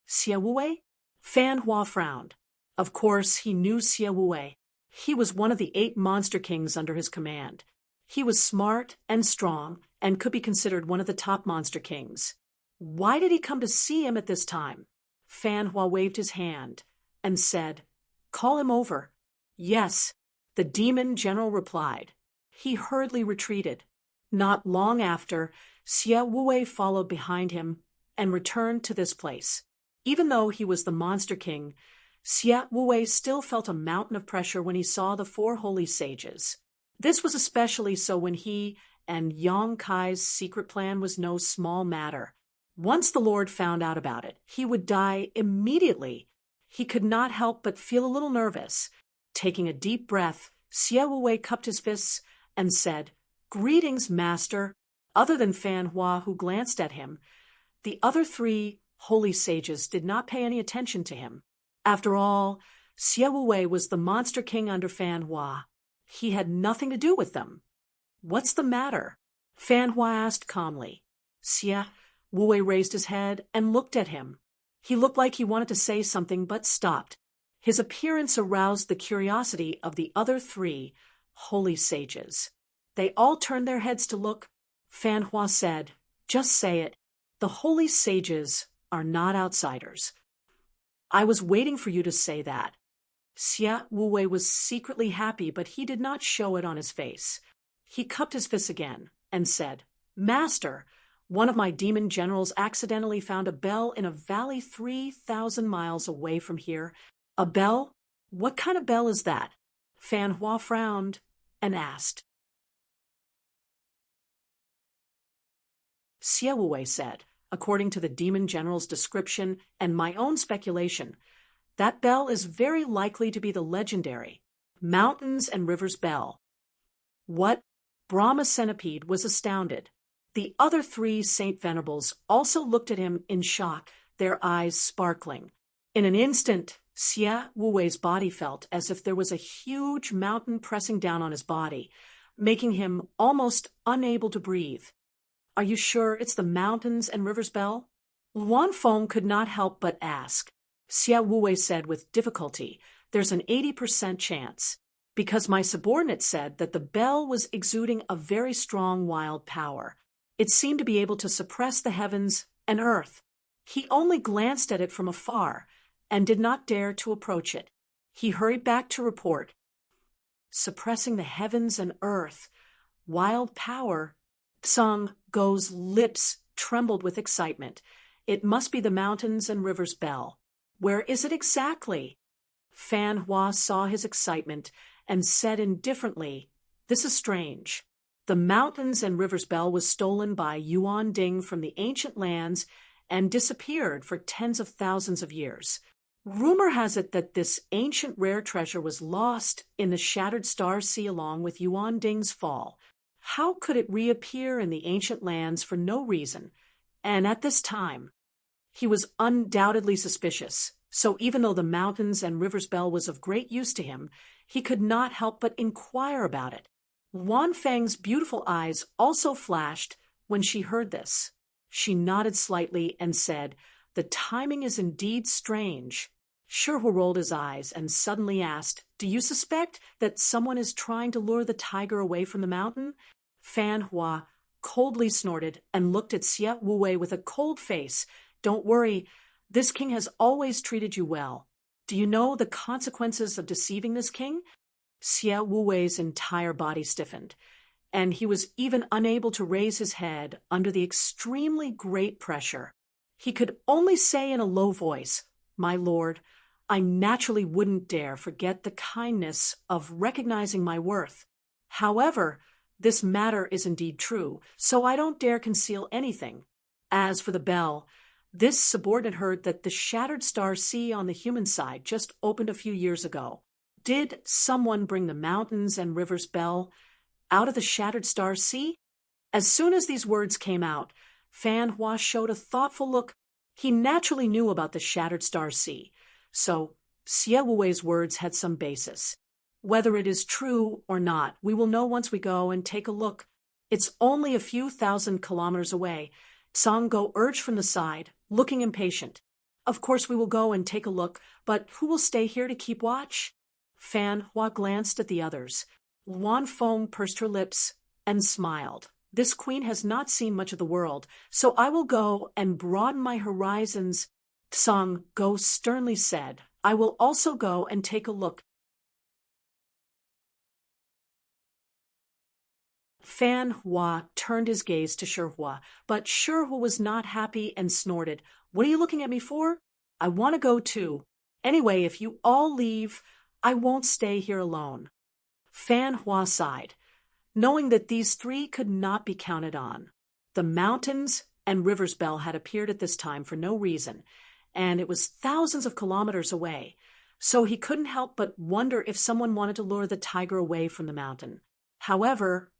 Xie Wuwei? Fan Hua frowned. Of course, he knew Xie Wuwei. He was one of the 8 monster kings under his command. He was smart and strong and could be considered one of the top monster kings. Why did he come to see him at this time? Fan Hua waved his hand and said, Call him over. Yes, the demon general replied. He hurriedly retreated. Not long after, Xie Wuwei followed behind him and returned to this place. Even though he was the monster king, Xie Wuwei still felt a mountain of pressure when he saw the 4 holy sages. This was especially so when he and Yang Kai's secret plan was no small matter. Once the Lord found out about it, he would die immediately. He could not help but feel a little nervous. Taking a deep breath, Xie Wuwei cupped his fists and said, Greetings, Master. Other than Fan Hua, who glanced at him, the other 3 holy sages did not pay any attention to him. After all, Xie Wuwei was the monster king under Fan Hua. He had nothing to do with them. What's the matter? Fan Hua asked calmly. Xie Wuwei raised his head and looked at him. He looked like he wanted to say something but stopped. His appearance aroused the curiosity of the other 3 holy sages. They all turned their heads to look. Fan Hua said, Just say it. The holy sages are not outsiders. I was waiting for you to say that. Xie Wuwei was secretly happy, but he did not show it on his face. He cupped his fists again and said, Master, one of my demon generals accidentally found a bell in a valley 3,000 miles away from here. A bell? What kind of bell is that? Fan Hua frowned and asked. Xie Wuwei said, according to the demon general's description and my own speculation, that bell is very likely to be the legendary Mountains and Rivers Bell. What? Brahma Centipede was astounded. The other 3 Saint Venerables also looked at him in shock, their eyes sparkling. In an instant, Xie Wuwei's body felt as if there was a huge mountain pressing down on his body, making him almost unable to breathe. Are you sure it's the Mountains and Rivers Bell? Luan Feng could not help but ask. Xie Wuwei said with difficulty, There's an 80% chance. because my subordinate said that the bell was exuding a very strong wild power. It seemed to be able to suppress the heavens and earth. He only glanced at it from afar and did not dare to approach it. He hurried back to report. Suppressing the heavens and earth. Wild power. Song Go's lips trembled with excitement. It must be the mountains and rivers bell. Where is it exactly? Fan Hua saw his excitement and said indifferently, "This is strange. The mountains and rivers bell was stolen by Yuan Ding from the ancient lands and disappeared for tens of thousands of years. Rumor has it that this ancient rare treasure was lost in the Shattered Star Sea along with Yuan Ding's fall. How could it reappear in the ancient lands for no reason, and at this time?" He was undoubtedly suspicious, so even though the mountains and rivers bell was of great use to him, he could not help but inquire about it. Wan Feng's beautiful eyes also flashed when she heard this. She nodded slightly and said, "The timing is indeed strange." Shihua rolled his eyes and suddenly asked, "Do you suspect that someone is trying to lure the tiger away from the mountain?" Fan Hua coldly snorted and looked at Xie Wuwei with a cold face. "Don't worry, this king has always treated you well. Do you know the consequences of deceiving this king?" Xie Wuwei's entire body stiffened, and he was even unable to raise his head under the extremely great pressure. He could only say in a low voice, "My lord, I naturally wouldn't dare forget the kindness of recognizing my worth. However, this matter is indeed true, so I don't dare conceal anything. As for the bell, this subordinate heard that the Shattered Star Sea on the human side just opened a few years ago. Did someone bring the mountains and rivers bell out of the Shattered Star Sea?" As soon as these words came out, Fan Hua showed a thoughtful look. He naturally knew about the Shattered Star Sea, so Xie Wuwei's words had some basis. "Whether it is true or not, we will know once we go and take a look. It's only a few thousand kilometers away," Song Go urged from the side, looking impatient. "Of course we will go and take a look, but who will stay here to keep watch?" Fan Hua glanced at the others. Wan Feng pursed her lips and smiled. "This queen has not seen much of the world, so I will go and broaden my horizons." Song Go sternly said, "I will also go and take a look." Fan Hua turned his gaze to Shihua, but Shihua was not happy and snorted, "What are you looking at me for? I want to go too. Anyway, if you all leave, I won't stay here alone." Fan Hua sighed, knowing that these three could not be counted on. The mountains and rivers bell had appeared at this time for no reason, and it was thousands of kilometers away, so he couldn't help but wonder if someone wanted to lure the tiger away from the mountain. However,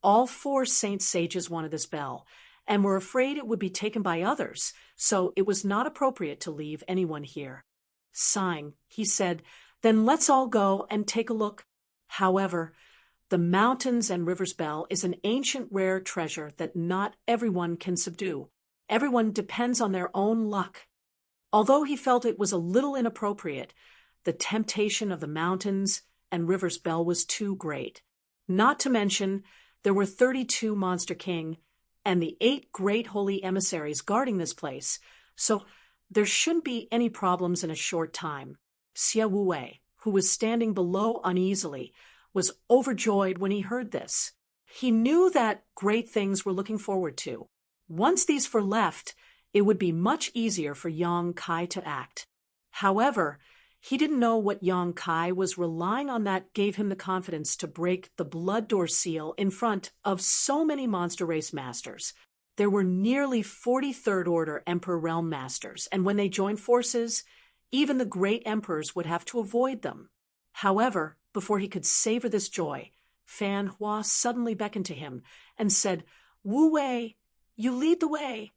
all four saint sages wanted this bell, and were afraid it would be taken by others, so it was not appropriate to leave anyone here. Sighing, he said, "Then let's all go and take a look." However, the mountains and rivers bell is an ancient rare treasure that not everyone can subdue. Everyone depends on their own luck. Although he felt it was a little inappropriate, the temptation of the mountains and rivers bell was too great. Not to mention, there were 32 Monster King and the 8 great holy emissaries guarding this place, so there shouldn't be any problems in a short time. Xie Wuwei, who was standing below uneasily, was overjoyed when he heard this. He knew that great things were looking forward to. Once these four left, it would be much easier for Yang Kai to act. However, he didn't know what Yang Kai was relying on that gave him the confidence to break the Blood Door seal in front of so many monster race masters. There were nearly 43rd Order Emperor Realm Masters, and when they joined forces, even the great emperors would have to avoid them. However, before he could savor this joy, Fan Hua suddenly beckoned to him and said, "Wu Wei, you lead the way."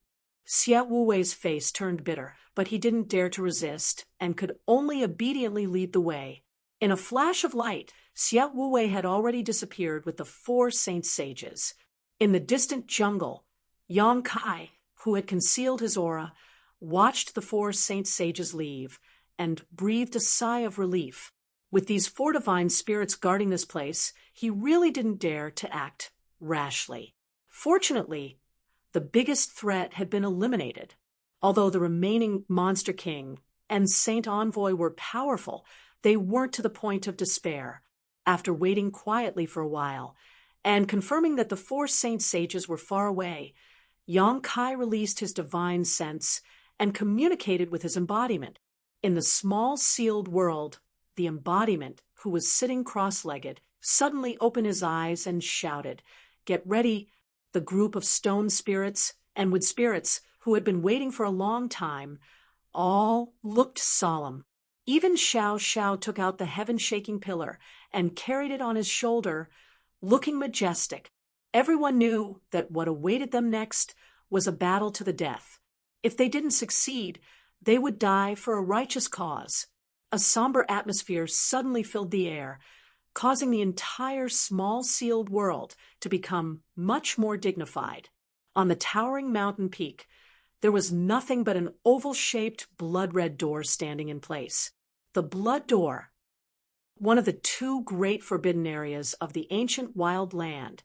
Xie Wu Wei's face turned bitter, but he didn't dare to resist and could only obediently lead the way. In a flash of light, Xie Wu Wei had already disappeared with the 4 saint sages. In the distant jungle, Yang Kai, who had concealed his aura, watched the 4 saint sages leave and breathed a sigh of relief. With these four divine spirits guarding this place, he really didn't dare to act rashly. Fortunately, the biggest threat had been eliminated. Although the remaining Monster King and Saint Envoy were powerful, they weren't to the point of despair. After waiting quietly for a while, and confirming that the four Saint Sages were far away, Yang Kai released his divine sense and communicated with his embodiment. In the small sealed world, the embodiment, who was sitting cross-legged, suddenly opened his eyes and shouted, "Get ready!" The group of stone spirits and wood spirits, who had been waiting for a long time, all looked solemn. Even Xiao Xiao took out the heaven-shaking pillar and carried it on his shoulder, looking majestic. Everyone knew that what awaited them next was a battle to the death. If they didn't succeed, they would die for a righteous cause. A somber atmosphere suddenly filled the air, causing the entire small sealed world to become much more dignified. On the towering mountain peak, there was nothing but an oval-shaped blood-red door standing in place. The Blood Door, one of the two great forbidden areas of the ancient wild land,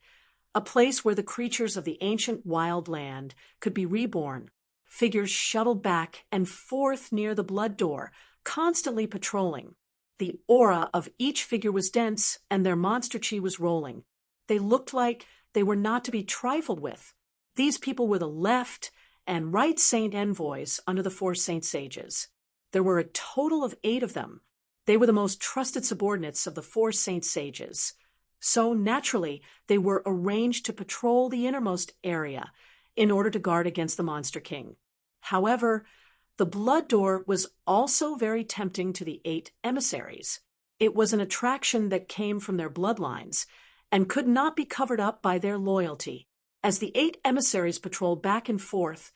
a place where the creatures of the ancient wild land could be reborn. Figures shuttled back and forth near the Blood Door, constantly patrolling. The aura of each figure was dense, and their monster chi was rolling. They looked like they were not to be trifled with. These people were the left and right Saint Envoys under the four Saint Sages. There were a total of 8 of them. They were the most trusted subordinates of the four Saint Sages. So naturally, they were arranged to patrol the innermost area in order to guard against the Monster King. However, the Blood Door was also very tempting to the 8 emissaries. It was an attraction that came from their bloodlines and could not be covered up by their loyalty. As the 8 emissaries patrolled back and forth,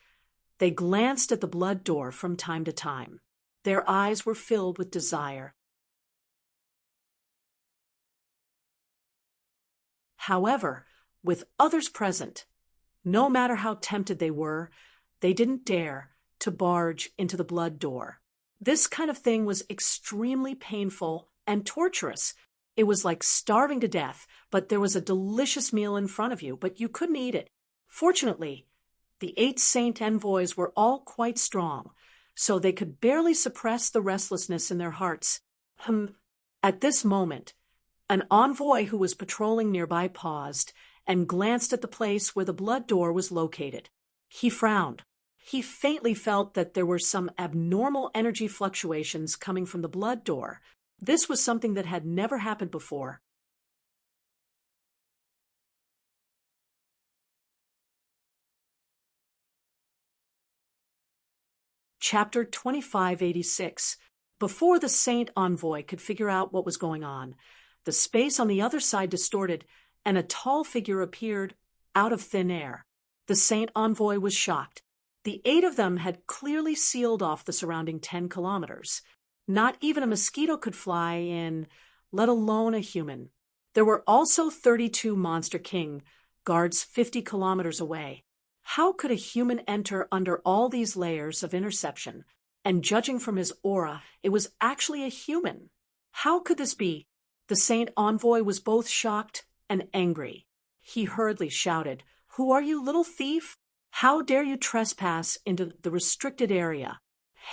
they glanced at the Blood Door from time to time. Their eyes were filled with desire. However, with others present, no matter how tempted they were, they didn't dare to barge into the Blood Door. This kind of thing was extremely painful and torturous. It was like starving to death, but there was a delicious meal in front of you, but you couldn't eat it. Fortunately, the 8 Saint Envoys were all quite strong, so they could barely suppress the restlessness in their hearts. At this moment, an envoy who was patrolling nearby paused and glanced at the place where the Blood Door was located. He frowned. He faintly felt that there were some abnormal energy fluctuations coming from the Blood Door. This was something that had never happened before. Chapter 2586. Before the Saint Envoy could figure out what was going on, the space on the other side distorted, and a tall figure appeared out of thin air. The Saint Envoy was shocked. The 8 of them had clearly sealed off the surrounding 10 kilometers. Not even a mosquito could fly in, let alone a human. There were also 32 Monster King guards 50 kilometers away. How could a human enter under all these layers of interception? And judging from his aura, it was actually a human. How could this be? The Saint Envoy was both shocked and angry. He hurriedly shouted, "Who are you, little thief? How dare you trespass into the restricted area?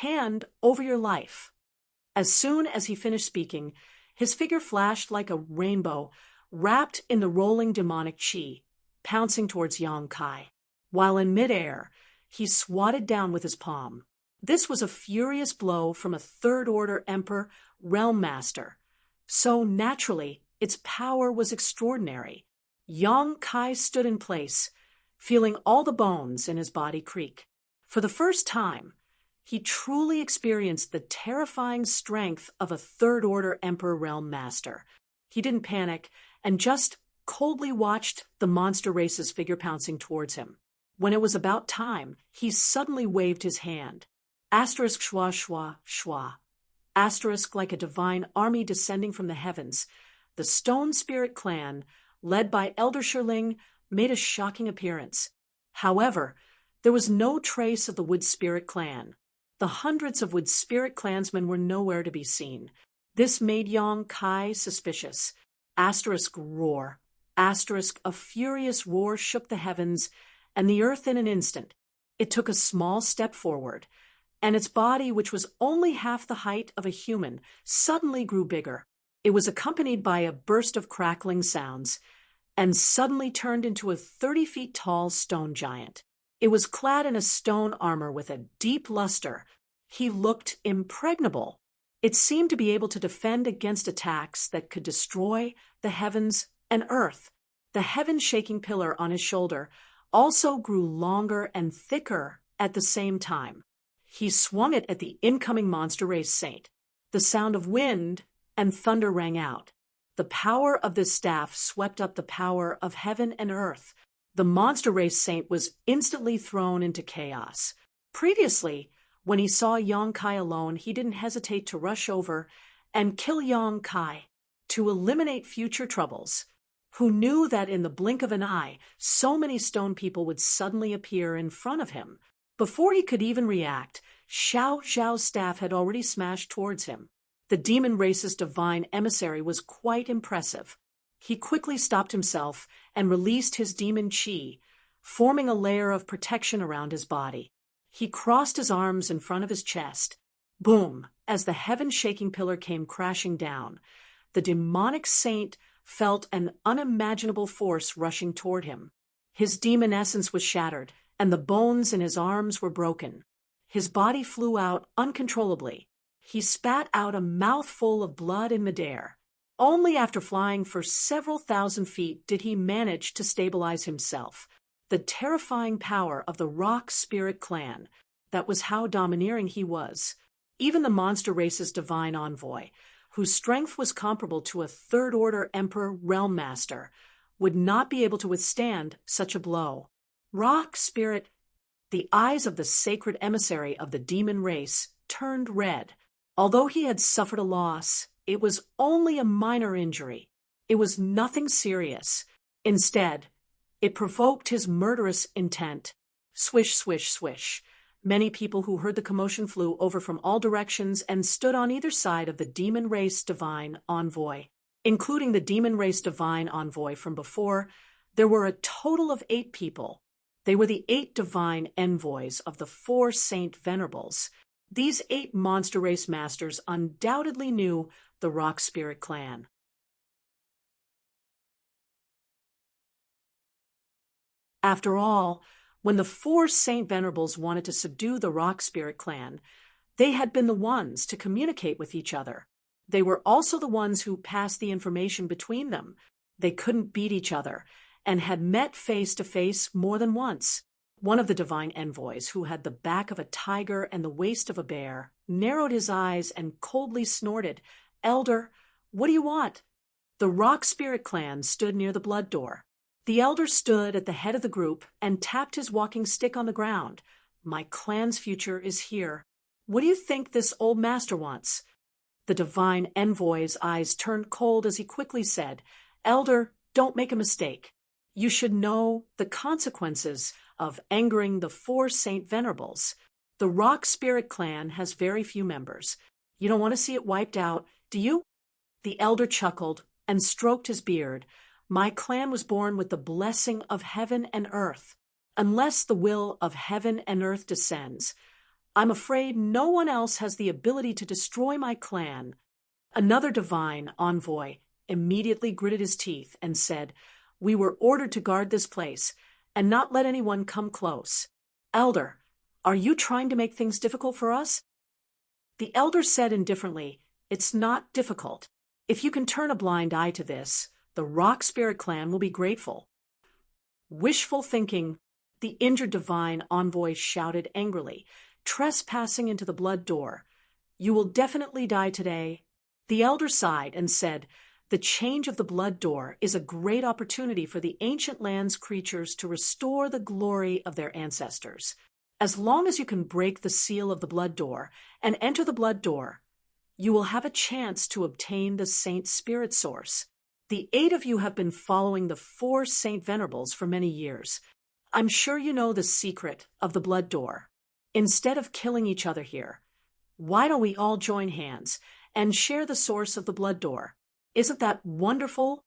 Hand over your life." As soon as he finished speaking, his figure flashed like a rainbow, wrapped in the rolling demonic chi, pouncing towards Yang Kai. While in midair, he swatted down with his palm. This was a furious blow from a third-order Emperor Realm Master. So naturally, its power was extraordinary. Yang Kai stood in place, feeling all the bones in his body creak. For the first time, he truly experienced the terrifying strength of a third-order Emperor Realm Master. He didn't panic and just coldly watched the monster race's figure pouncing towards him. When it was about time, he suddenly waved his hand. Asterisk schwa schwa schwa. Asterisk like a divine army descending from the heavens. The Stone Spirit clan, led by Elder Shirling, made a shocking appearance. However, there was no trace of the Wood Spirit clan. The hundreds of Wood Spirit clansmen were nowhere to be seen. This made Yong Kai suspicious. Roar. A furious roar shook the heavens and the earth in an instant. It took a small step forward, and its body, which was only half the height of a human, suddenly grew bigger. It was accompanied by a burst of crackling sounds, and suddenly turned into a 30 feet tall stone giant. It was clad in a stone armor with a deep luster. He looked impregnable. It seemed to be able to defend against attacks that could destroy the heavens and earth. The heaven-shaking pillar on his shoulder also grew longer and thicker at the same time. He swung it at the incoming monster race saint. The sound of wind and thunder rang out. The power of this staff swept up the power of heaven and earth. The monster race saint was instantly thrown into chaos. Previously, when he saw Yong Kai alone, he didn't hesitate to rush over and kill Yong Kai to eliminate future troubles. Who knew that in the blink of an eye, so many stone people would suddenly appear in front of him? Before he could even react, Xiao Zhao's staff had already smashed towards him. The demon race's divine emissary was quite impressive. He quickly stopped himself and released his demon chi, forming a layer of protection around his body. He crossed his arms in front of his chest. Boom! As the heaven-shaking pillar came crashing down, the demonic saint felt an unimaginable force rushing toward him. His demon essence was shattered, and the bones in his arms were broken. His body flew out uncontrollably. He spat out a mouthful of blood in midair. Only after flying for several thousand feet did he manage to stabilize himself. The terrifying power of the Rock Spirit clan, that was how domineering he was. Even the monster race's divine envoy, whose strength was comparable to a third-order Emperor Realm Master, would not be able to withstand such a blow. Rock Spirit, the eyes of the sacred emissary of the demon race, turned red. Although he had suffered a loss, it was only a minor injury. It was nothing serious. Instead, it provoked his murderous intent. Swish, swish, swish. Many people who heard the commotion flew over from all directions and stood on either side of the demon race divine envoy. Including the demon race divine envoy from before, there were a total of 8 people. They were the 8 divine envoys of the 4 Saint Venerables. These 8 monster race masters undoubtedly knew the Rock Spirit clan. After all, when the 4 Saint Venerables wanted to subdue the Rock Spirit clan, they had been the ones to communicate with each other. They were also the ones who passed the information between them. They couldn't beat each other, and had met face to face more than once. One of the divine envoys, who had the back of a tiger and the waist of a bear, narrowed his eyes and coldly snorted, "Elder, what do you want?" The Rock Spirit clan stood near the blood door. The elder stood at the head of the group and tapped his walking stick on the ground. "My clan's future is here. What do you think this old master wants?" The divine envoy's eyes turned cold as he quickly said, "Elder, don't make a mistake. You should know the consequences of angering the 4 Saint Venerables. The Rock Spirit clan has very few members. You don't want to see it wiped out, do you?" The elder chuckled and stroked his beard. "My clan was born with the blessing of heaven and earth. Unless the will of heaven and earth descends, I'm afraid no one else has the ability to destroy my clan." Another divine envoy immediately gritted his teeth and said, "We were ordered to guard this place and not let anyone come close. Elder, are you trying to make things difficult for us?" The elder said indifferently, "It's not difficult. If you can turn a blind eye to this, the Rock Spirit clan will be grateful." "Wishful thinking," the injured divine envoy shouted angrily, trespassing into the blood door. "You will definitely die today." The elder sighed and said, "The change of the blood door is a great opportunity for the ancient land's creatures to restore the glory of their ancestors. As long as you can break the seal of the blood door and enter the blood door, you will have a chance to obtain the Saint Spirit Source. The 8 of you have been following the 4 Saint Venerables for many years. I'm sure you know the secret of the blood door. Instead of killing each other here, why don't we all join hands and share the source of the blood door. Isn't that wonderful?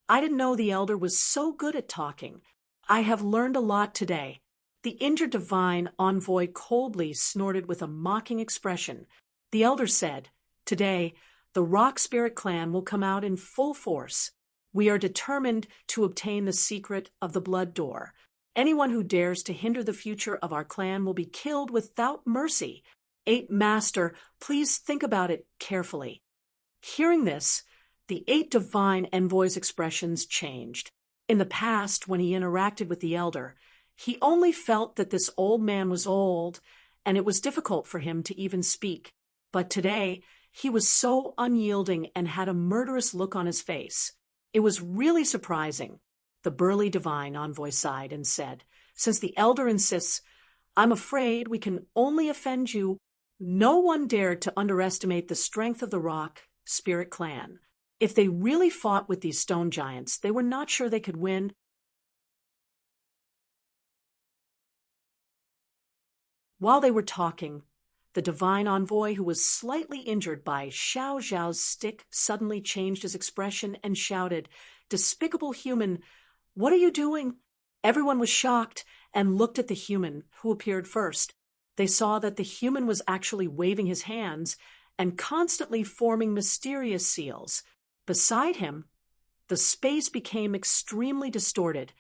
I didn't know the elder was so good at talking. I have learned a lot today. The injured divine envoy coldly snorted with a mocking expression. The elder said, "Today, the Rock Spirit clan will come out in full force. We are determined to obtain the secret of the blood door. Anyone who dares to hinder the future of our clan will be killed without mercy. 8 Master, please think about it carefully." Hearing this, the 8 divine envoys' expressions changed. In the past, when he interacted with the elder, he only felt that this old man was old, and it was difficult for him to even speak. But today, he was so unyielding and had a murderous look on his face. It was really surprising. The burly divine envoy sighed and said, "Since the elder insists, I'm afraid we can only offend you." No one dared to underestimate the strength of the Rock Spirit clan. If they really fought with these stone giants, they were not sure they could win. While they were talking, the divine envoy, who was slightly injured by Xiao Zhao's stick, suddenly changed his expression and shouted, "Despicable human, what are you doing?" Everyone was shocked and looked at the human, who appeared first. They saw that the human was actually waving his hands and constantly forming mysterious seals. Beside him, the space became extremely distorted,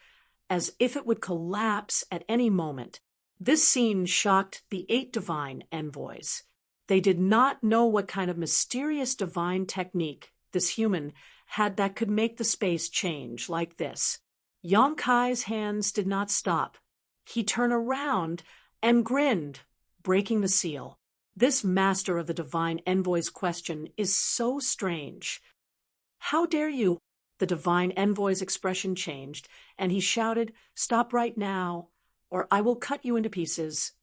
as if it would collapse at any moment. This scene shocked the 8 divine envoys. They did not know what kind of mysterious divine technique this human had that could make the space change like this. Yang Kai's hands did not stop. He turned around and grinned, breaking the seal. This master of the divine envoy's question is so strange. "How dare you?" The divine envoy's expression changed, and he shouted, "Stop right now, or I will cut you into pieces."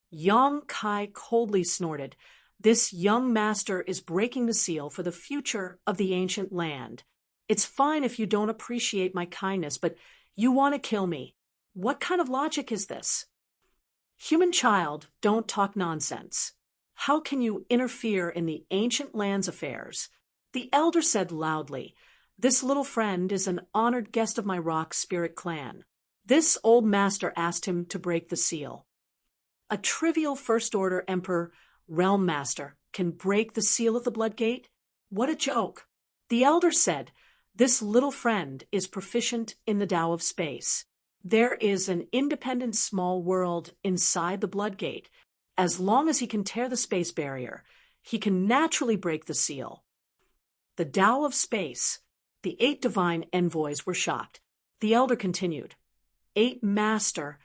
Yang Kai coldly snorted. "This young master is breaking the seal for the future of the ancient land. It's fine if you don't appreciate my kindness, but you want to kill me. What kind of logic is this?" "Human child, don't talk nonsense. How can you interfere in the ancient land's affairs?" The elder said loudly, "This little friend is an honored guest of my Rock Spirit clan. This old master asked him to break the seal." A trivial First-Order Emperor Realm Master can break the seal of the Blood Gate? What a joke! The elder said, "This little friend is proficient in the Tao of Space. There is an independent small world inside the Blood Gate. As long as he can tear the space barrier, he can naturally break the seal." The Tao of Space. The 8 divine envoys were shocked. The elder continued, 8 Master,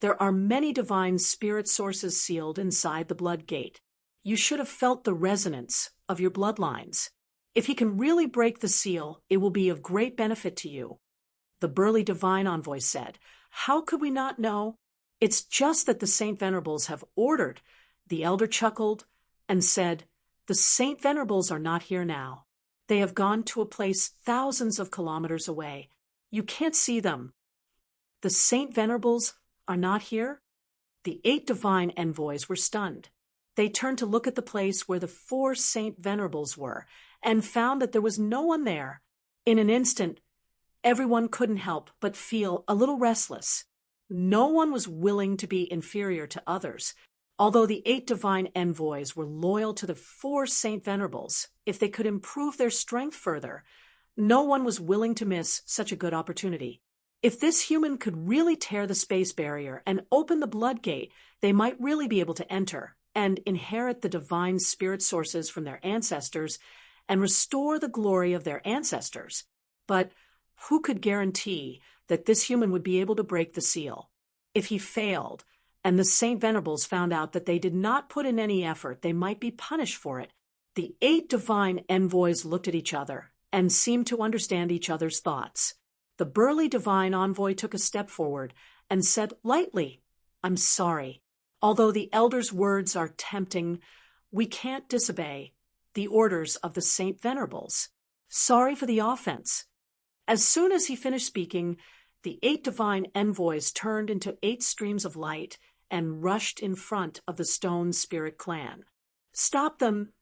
there are many divine spirit sources sealed inside the Blood Gate. You should have felt the resonance of your bloodlines. If he can really break the seal, it will be of great benefit to you." The burly divine envoy said, "How could we not know? It's just that the Saint Venerables have ordered." The elder chuckled and said, "The Saint Venerables are not here now. They have gone to a place thousands of kilometers away. You can't see them." "The Saint Venerables are not here?" The 8 divine envoys were stunned. They turned to look at the place where the 4 Saint Venerables were and found that there was no one there. In an instant, everyone couldn't help but feel a little restless. No one was willing to be inferior to others. Although the 8 divine envoys were loyal to the 4 Saint Venerables, if they could improve their strength further, no one was willing to miss such a good opportunity. If this human could really tear the space barrier and open the Blood Gate, they might really be able to enter and inherit the divine spirit sources from their ancestors and restore the glory of their ancestors. But who could guarantee that this human would be able to break the seal? If he failed, and the Saint Venerables found out that they did not put in any effort, they might be punished for it. The 8 divine envoys looked at each other and seemed to understand each other's thoughts. The burly divine envoy took a step forward and said lightly, "I'm sorry. Although the elder's words are tempting, we can't disobey the orders of the Saint Venerables. Sorry for the offense." As soon as he finished speaking, the 8 divine envoys turned into 8 streams of light and rushed in front of the Stone Spirit clan. "Stop them!"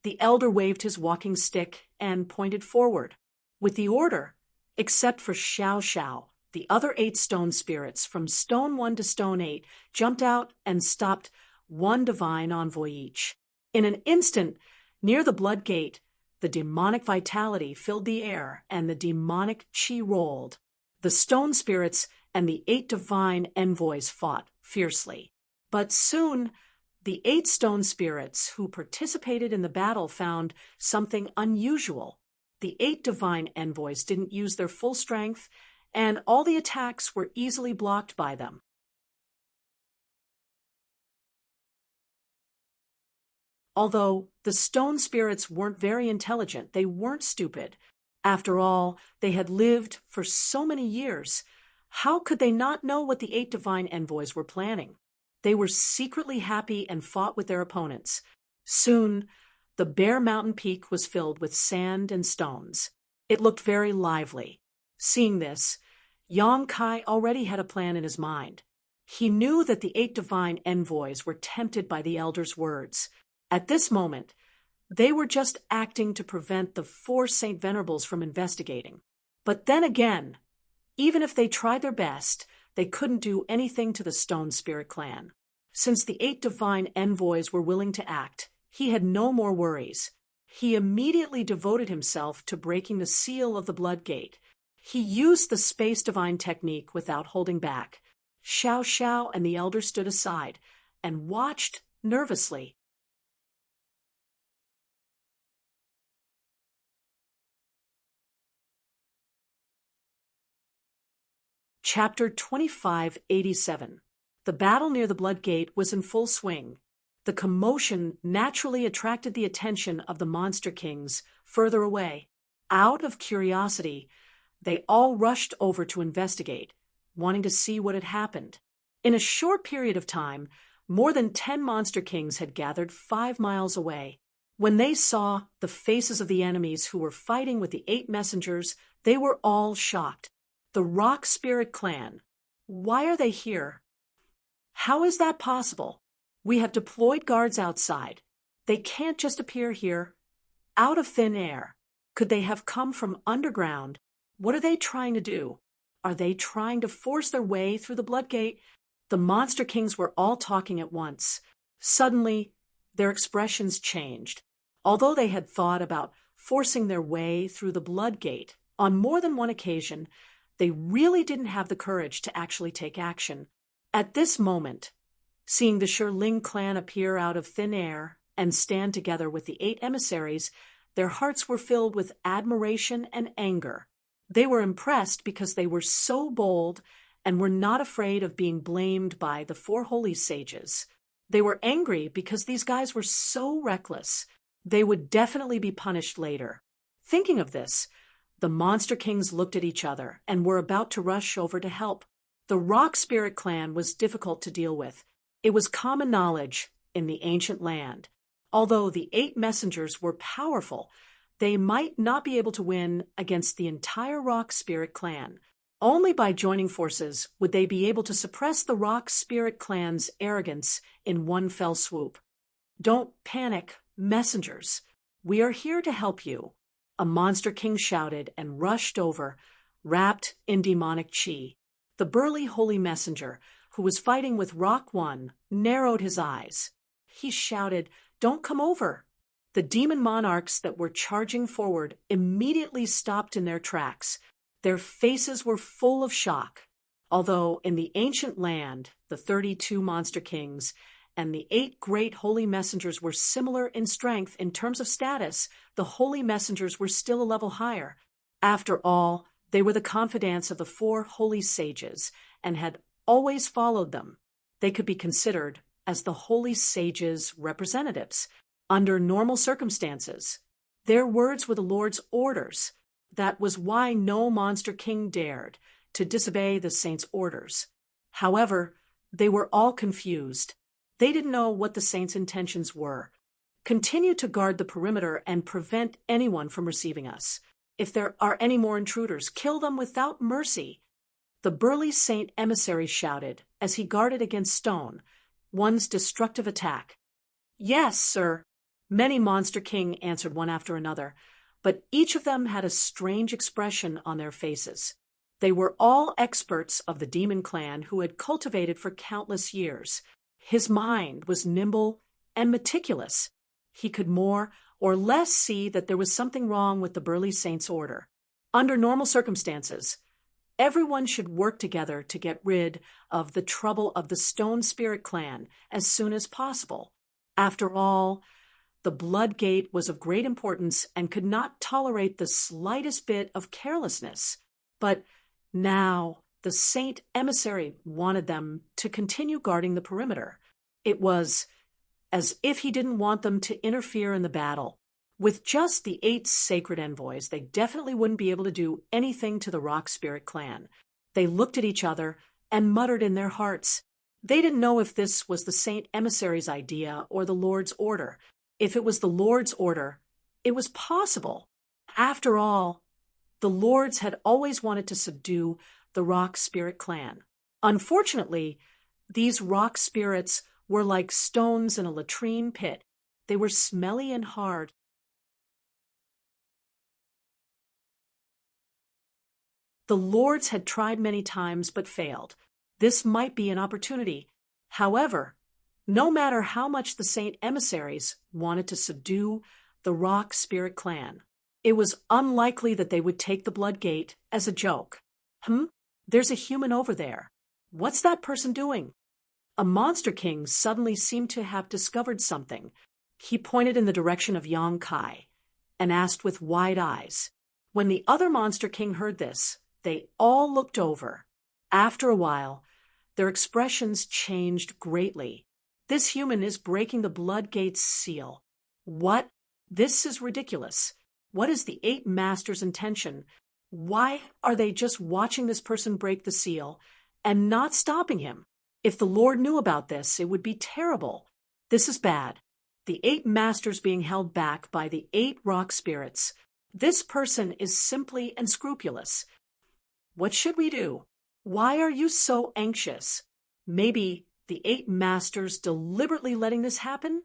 The elder waved his walking stick and pointed forward. With the order, except for Xiao Xiao, the other 8 stone spirits from stone 1 to stone 8 jumped out and stopped 1 divine envoy each. In an instant, near the blood gate, the demonic vitality filled the air and the demonic chi rolled. The stone spirits and the 8 divine envoys fought fiercely. But soon, the 8 stone spirits who participated in the battle found something unusual. The 8 divine envoys didn't use their full strength, and all the attacks were easily blocked by them. Although the stone spirits weren't very intelligent, they weren't stupid. After all, they had lived for so many years. How could they not know what the 8 divine envoys were planning? They were secretly happy and fought with their opponents. Soon, the bare mountain peak was filled with sand and stones. It looked very lively. Seeing this, Yang Kai already had a plan in his mind. He knew that the 8 divine envoys were tempted by the elder's words. At this moment, they were just acting to prevent the 4 Saint Venerables from investigating. But then again, even if they tried their best, they couldn't do anything to the Stone Spirit clan. Since the 8 divine envoys were willing to act, he had no more worries. He immediately devoted himself to breaking the seal of the blood gate. He used the space divine technique without holding back. Xiao Xiao and the elder stood aside and watched nervously. Chapter 2587. The battle near the blood gate was in full swing. The commotion naturally attracted the attention of the monster kings further away. Out of curiosity, they all rushed over to investigate, wanting to see what had happened. In a short period of time, more than 10 monster kings had gathered 5 miles away. When they saw the faces of the enemies who were fighting with the 8 messengers, they were all shocked. The Rock Spirit clan. Why are they here? How is that possible? We have deployed guards outside. They can't just appear here, out of thin air. Could they have come from underground? What are they trying to do? Are they trying to force their way through the blood gate? The monster kings were all talking at once. Suddenly, their expressions changed. Although they had thought about forcing their way through the blood gate on more than one occasion, they really didn't have the courage to actually take action. At this moment, seeing the Shirling clan appear out of thin air and stand together with the 8 emissaries, their hearts were filled with admiration and anger. They were impressed because they were so bold and were not afraid of being blamed by the 4 holy sages. They were angry because these guys were so reckless. They would definitely be punished later. Thinking of this, the monster kings looked at each other and were about to rush over to help. The Rock Spirit clan was difficult to deal with. It was common knowledge in the ancient land. Although the 8 messengers were powerful, they might not be able to win against the entire Rock Spirit clan. Only by joining forces would they be able to suppress the Rock Spirit clan's arrogance in one fell swoop. Don't panic, messengers. We are here to help you. A monster king shouted and rushed over, wrapped in demonic chi. The burly holy messenger, who was fighting with Rock One, narrowed his eyes. He shouted, "Don't come over!" The demon monarchs that were charging forward immediately stopped in their tracks. Their faces were full of shock. Although in the ancient land, the 32 monster kings and the 8 great holy messengers were similar in strength in terms of status, the holy messengers were still a level higher. After all, they were the confidants of the 4 holy sages and had always followed them. They could be considered as the holy sages' representatives. Under normal circumstances, their words were the Lord's orders. That was why no monster king dared to disobey the saints' orders. However, they were all confused. They didn't know what the saints' intentions were. Continue to guard the perimeter and prevent anyone from receiving us. If there are any more intruders, kill them without mercy. The burly saint emissary shouted as he guarded against Stone, One's destructive attack. Yes, sir. Many Monster King answered one after another, but each of them had a strange expression on their faces. They were all experts of the demon clan who had cultivated for countless years. His mind was nimble and meticulous. He could more or less see that there was something wrong with the Burly Saints' order. Under normal circumstances, everyone should work together to get rid of the trouble of the Stone Spirit clan as soon as possible. After all, the Blood Gate was of great importance and could not tolerate the slightest bit of carelessness. But now the Saint Emissary wanted them to continue guarding the perimeter. It was as if he didn't want them to interfere in the battle. With just the 8 sacred envoys, they definitely wouldn't be able to do anything to the Rock Spirit clan. They looked at each other and muttered in their hearts. They didn't know if this was the Saint Emissary's idea or the Lord's order. If it was the Lord's order, it was possible. After all, the Lords had always wanted to subdue the Rock Spirit clan. Unfortunately, these rock spirits were like stones in a latrine pit. They were smelly and hard. The Lords had tried many times but failed. This might be an opportunity. However, no matter how much the Saint Emissaries wanted to subdue the Rock Spirit clan, it was unlikely that they would take the Blood Gate as a joke. There's a human over there. What's that person doing? A Monster King suddenly seemed to have discovered something. He pointed in the direction of Yang Kai and asked with wide eyes. When the other Monster King heard this, they all looked over. After a while, their expressions changed greatly. This human is breaking the Blood Gate's seal. What? This is ridiculous. What is the 8 Masters' intention? Why are they just watching this person break the seal and not stopping him? If the Lord knew about this, it would be terrible. This is bad. The 8 Masters being held back by the 8 rock spirits. This person is simply unscrupulous. What should we do? Why are you so anxious? Maybe the 8 Masters deliberately letting this happen?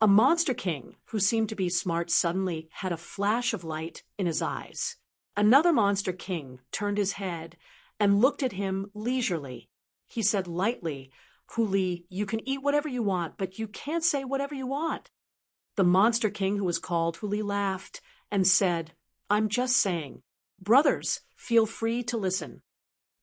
A Monster King, who seemed to be smart, suddenly had a flash of light in his eyes. Another Monster King turned his head and looked at him leisurely. He said lightly, "Huli, you can eat whatever you want, but you can't say whatever you want." The Monster King, who was called Huli, laughed and said, "I'm just saying. Brothers, feel free to listen."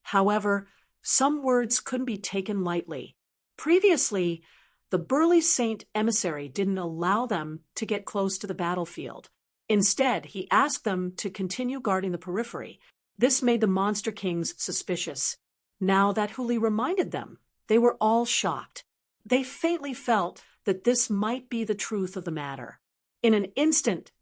However, some words couldn't be taken lightly. Previously, the Burly Saint Emissary didn't allow them to get close to the battlefield. Instead, he asked them to continue guarding the periphery. This made the Monster Kings suspicious. Now that Huli reminded them, they were all shocked. They faintly felt that this might be the truth of the matter. In an instant,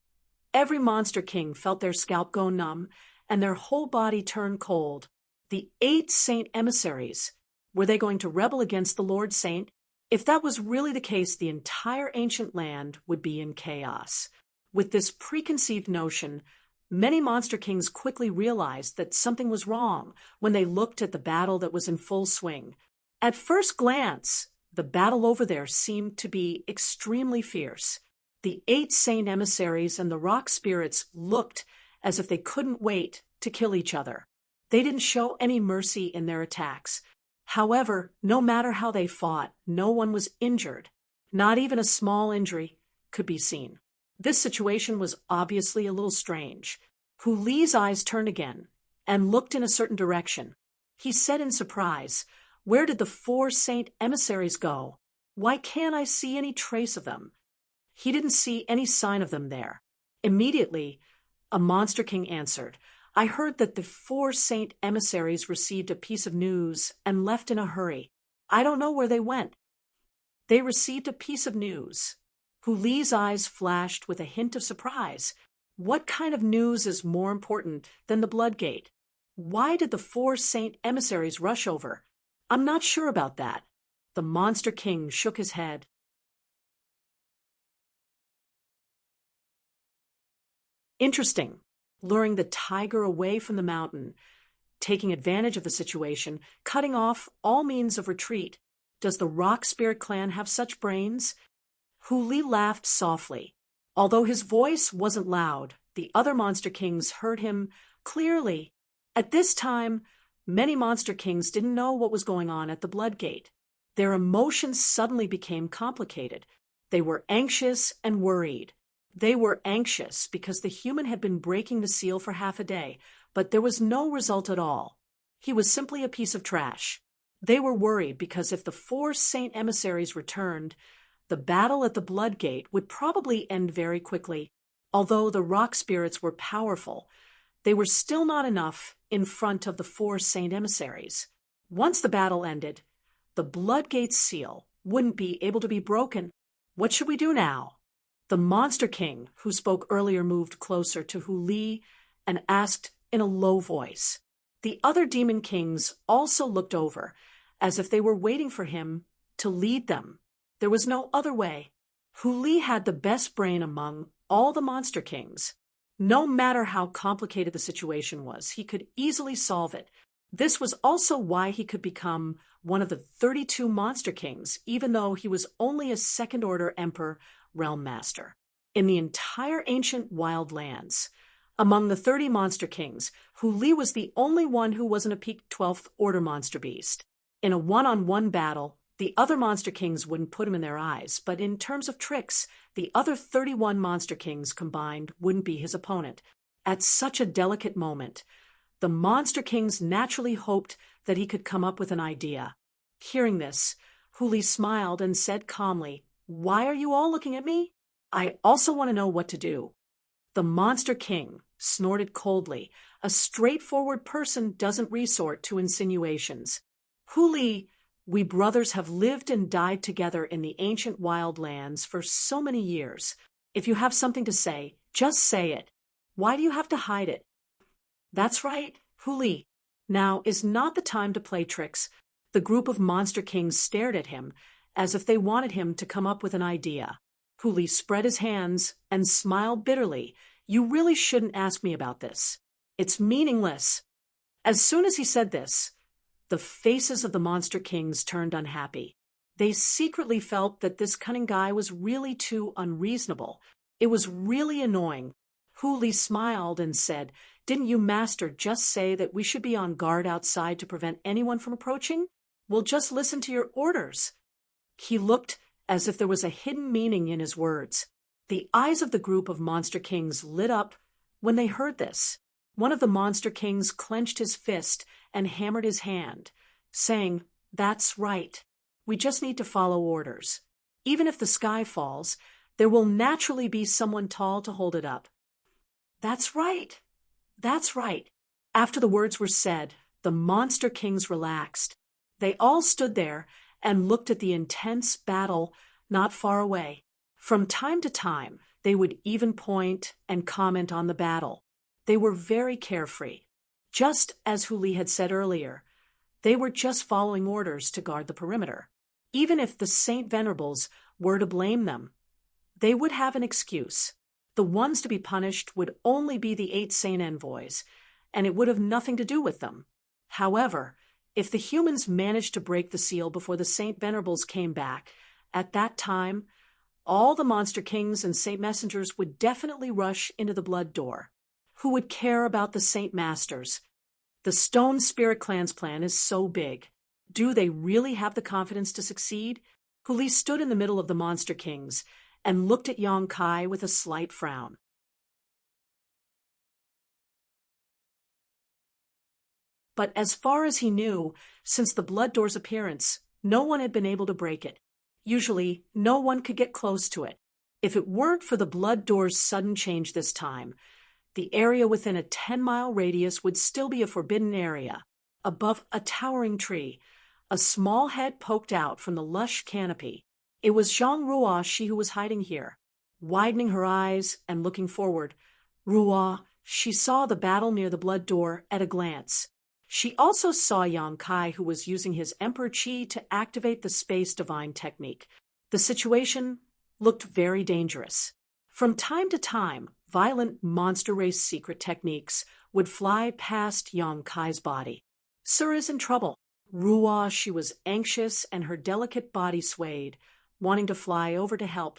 every Monster King felt their scalp go numb and their whole body turn cold. The 8 Saint Emissaries, were they going to rebel against the Lord Saint? If that was really the case, the entire ancient land would be in chaos. With this preconceived notion, many Monster Kings quickly realized that something was wrong when they looked at the battle that was in full swing. At first glance, the battle over there seemed to be extremely fierce. The 8 Saint Emissaries and the rock spirits looked as if they couldn't wait to kill each other. They didn't show any mercy in their attacks. However, no matter how they fought, no one was injured. Not even a small injury could be seen. This situation was obviously a little strange. Huli's eyes turned again and looked in a certain direction. He said in surprise, "Where did the 4 Saint Emissaries go? Why can't I see any trace of them?" He didn't see any sign of them there. Immediately, a Monster King answered, "I heard that the 4 Saint Emissaries received a piece of news and left in a hurry. I don't know where they went." They received a piece of news. Huli's eyes flashed with a hint of surprise. What kind of news is more important than the Blood Gate? Why did the 4 Saint Emissaries rush over? I'm not sure about that. The Monster King shook his head. Interesting. Luring the tiger away from the mountain, taking advantage of the situation, cutting off all means of retreat. Does the Rock Spirit clan have such brains? Hu Li laughed softly. Although his voice wasn't loud, the other Monster Kings heard him clearly. At this time, many Monster Kings didn't know what was going on at the Blood Gate. Their emotions suddenly became complicated. They were anxious and worried. They were anxious because the human had been breaking the seal for half a day, but there was no result at all. He was simply a piece of trash. They were worried because if the 4 Saint emissaries returned, the battle at the Blood Gate would probably end very quickly. Although the rock spirits were powerful, they were still not enough in front of the 4 Saint emissaries. Once the battle ended, the Blood Gate seal wouldn't be able to be broken. What should we do now? The Monster King, who spoke earlier, moved closer to Hu Li and asked in a low voice. The other Demon Kings also looked over, as if they were waiting for him to lead them. There was no other way. Hu Li had the best brain among all the Monster Kings. No matter how complicated the situation was, he could easily solve it. This was also why he could become one of the 32 Monster Kings, even though he was only a second-order Emperor Realm Master. In the entire ancient wild lands, among the 30 Monster Kings, Hu Li was the only one who wasn't a peak 12th Order Monster Beast. In a one-on-one battle, the other Monster Kings wouldn't put him in their eyes, but in terms of tricks, the other 31 Monster Kings combined wouldn't be his opponent. At such a delicate moment, the Monster Kings naturally hoped that he could come up with an idea. Hearing this, Hu Li smiled and said calmly, "Why are you all looking at me? I also want to know what to do." The Monster King snorted coldly. A straightforward person doesn't resort to insinuations. "Hu Li, we brothers have lived and died together in the ancient wild lands for so many years. If you have something to say, just say it. Why do you have to hide it?" "That's right, Hu Li. Now is not the time to play tricks." The group of Monster Kings stared at him as if they wanted him to come up with an idea. Hu Li spread his hands and smiled bitterly. "You really shouldn't ask me about this. It's meaningless." As soon as he said this, the faces of the Monster Kings turned unhappy. They secretly felt that this cunning guy was really too unreasonable. It was really annoying. Hu Li smiled and said, "Didn't you, Master, just say that we should be on guard outside to prevent anyone from approaching? We'll just listen to your orders." He looked as if there was a hidden meaning in his words. The eyes of the group of Monster Kings lit up when they heard this. One of the Monster Kings clenched his fist and hammered his hand, saying, "That's right. We just need to follow orders. Even if the sky falls, there will naturally be someone tall to hold it up." "That's right. That's right." After the words were said, the Monster Kings relaxed. They all stood there and looked at the intense battle not far away. From time to time, they would even point and comment on the battle. They were very carefree. Just as Hu Li had said earlier, they were just following orders to guard the perimeter. Even if the Saint Venerables were to blame them, they would have an excuse. The ones to be punished would only be the 8 Saint Envoys, and it would have nothing to do with them. However, if the humans managed to break the seal before the Saint Venerables came back, at that time, all the Monster Kings and Saint Messengers would definitely rush into the Blood Door. Who would care about the Saint Masters? The Stone Spirit Clan's plan is so big. Do they really have the confidence to succeed? Hu Li stood in the middle of the Monster Kings and looked at Yang Kai with a slight frown. But as far as he knew, since the Blood Door's appearance, no one had been able to break it. Usually, no one could get close to it. If it weren't for the Blood Door's sudden change this time, the area within a 10-mile radius would still be a forbidden area. Above a towering tree, a small head poked out from the lush canopy. It was Zhang Ruo, she who was hiding here. Widening her eyes and looking forward, Ruo, she saw the battle near the Blood Door at a glance. She also saw Yang Kai, who was using his Emperor Qi to activate the Space Divine technique. The situation looked very dangerous. From time to time, violent monster race secret techniques would fly past Yang Kai's body. Sir is in trouble. Ruo, she was anxious and her delicate body swayed, wanting to fly over to help.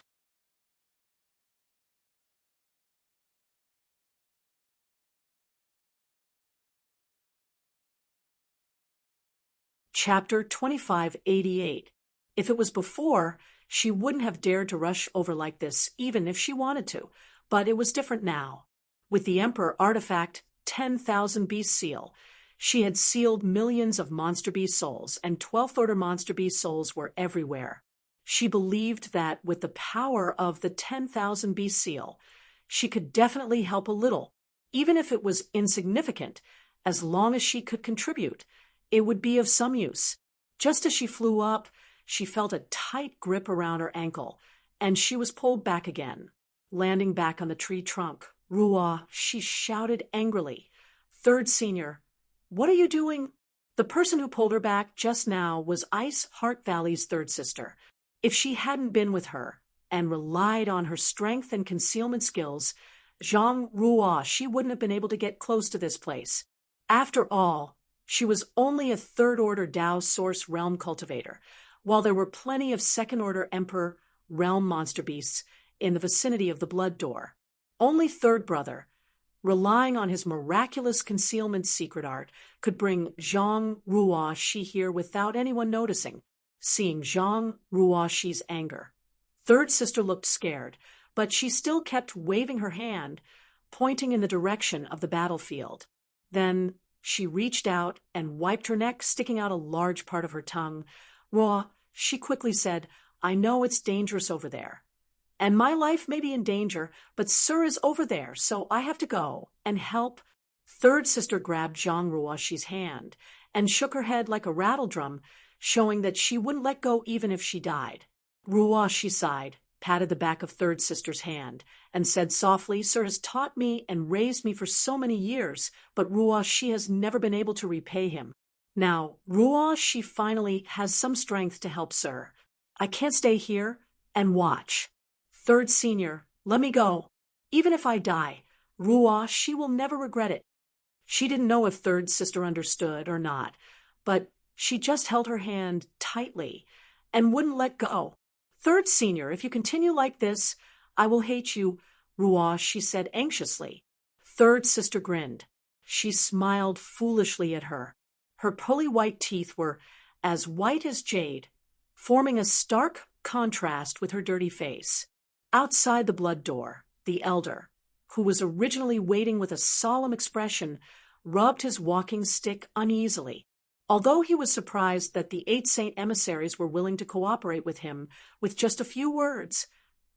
Chapter 2588. If it was before, she wouldn't have dared to rush over like this, even if she wanted to. But it was different now. With the Emperor artifact 10,000 Beast Seal, she had sealed millions of Monster Beast souls, and 12th Order Monster Beast souls were everywhere. She believed that with the power of the 10,000 Beast Seal, she could definitely help a little, even if it was insignificant. As long as she could contribute, it would be of some use. Just as she flew up, she felt a tight grip around her ankle, and she was pulled back again. Landing back on the tree trunk, Ruah, she shouted angrily, "Third Senior, what are you doing?" The person who pulled her back just now was Ice Heart Valley's third sister. If she hadn't been with her and relied on her strength and concealment skills, Zhang Ruah, she wouldn't have been able to get close to this place. After all, she was only a third-order Dao Source Realm cultivator, while there were plenty of second-order Emperor Realm monster beasts in the vicinity of the Blood Door. Only Third Brother, relying on his miraculous concealment secret art, could bring Zhang Ruoshi here without anyone noticing. Seeing Zhang Ruoshi's anger, Third Sister looked scared, but she still kept waving her hand, pointing in the direction of the battlefield. Then she reached out and wiped her neck, sticking out a large part of her tongue. "Ruah," she quickly said, "I know it's dangerous over there. And my life may be in danger, but Sir is over there, so I have to go and help." Third Sister grabbed Zhang Ruoshi's hand and shook her head like a rattledrum, showing that she wouldn't let go even if she died. Ruoshi sighed, patted the back of Third Sister's hand, and said softly, "Sir has taught me and raised me for so many years, but Ruoshi has never been able to repay him. Now, Ruoshi finally has some strength to help Sir. I can't stay here and watch. Third Senior, let me go. Even if I die, Ruoshi will never regret it." She didn't know if Third Sister understood or not, but she just held her hand tightly and wouldn't let go. "Third Senior, if you continue like this, I will hate you," Ruoshi said anxiously. Third Sister grinned. She smiled foolishly at her. Her pearly white teeth were as white as jade, forming a stark contrast with her dirty face. Outside the Blood Door, the Elder, who was originally waiting with a solemn expression, rubbed his walking stick uneasily. Although he was surprised that the 8 Saint Emissaries were willing to cooperate with him with just a few words,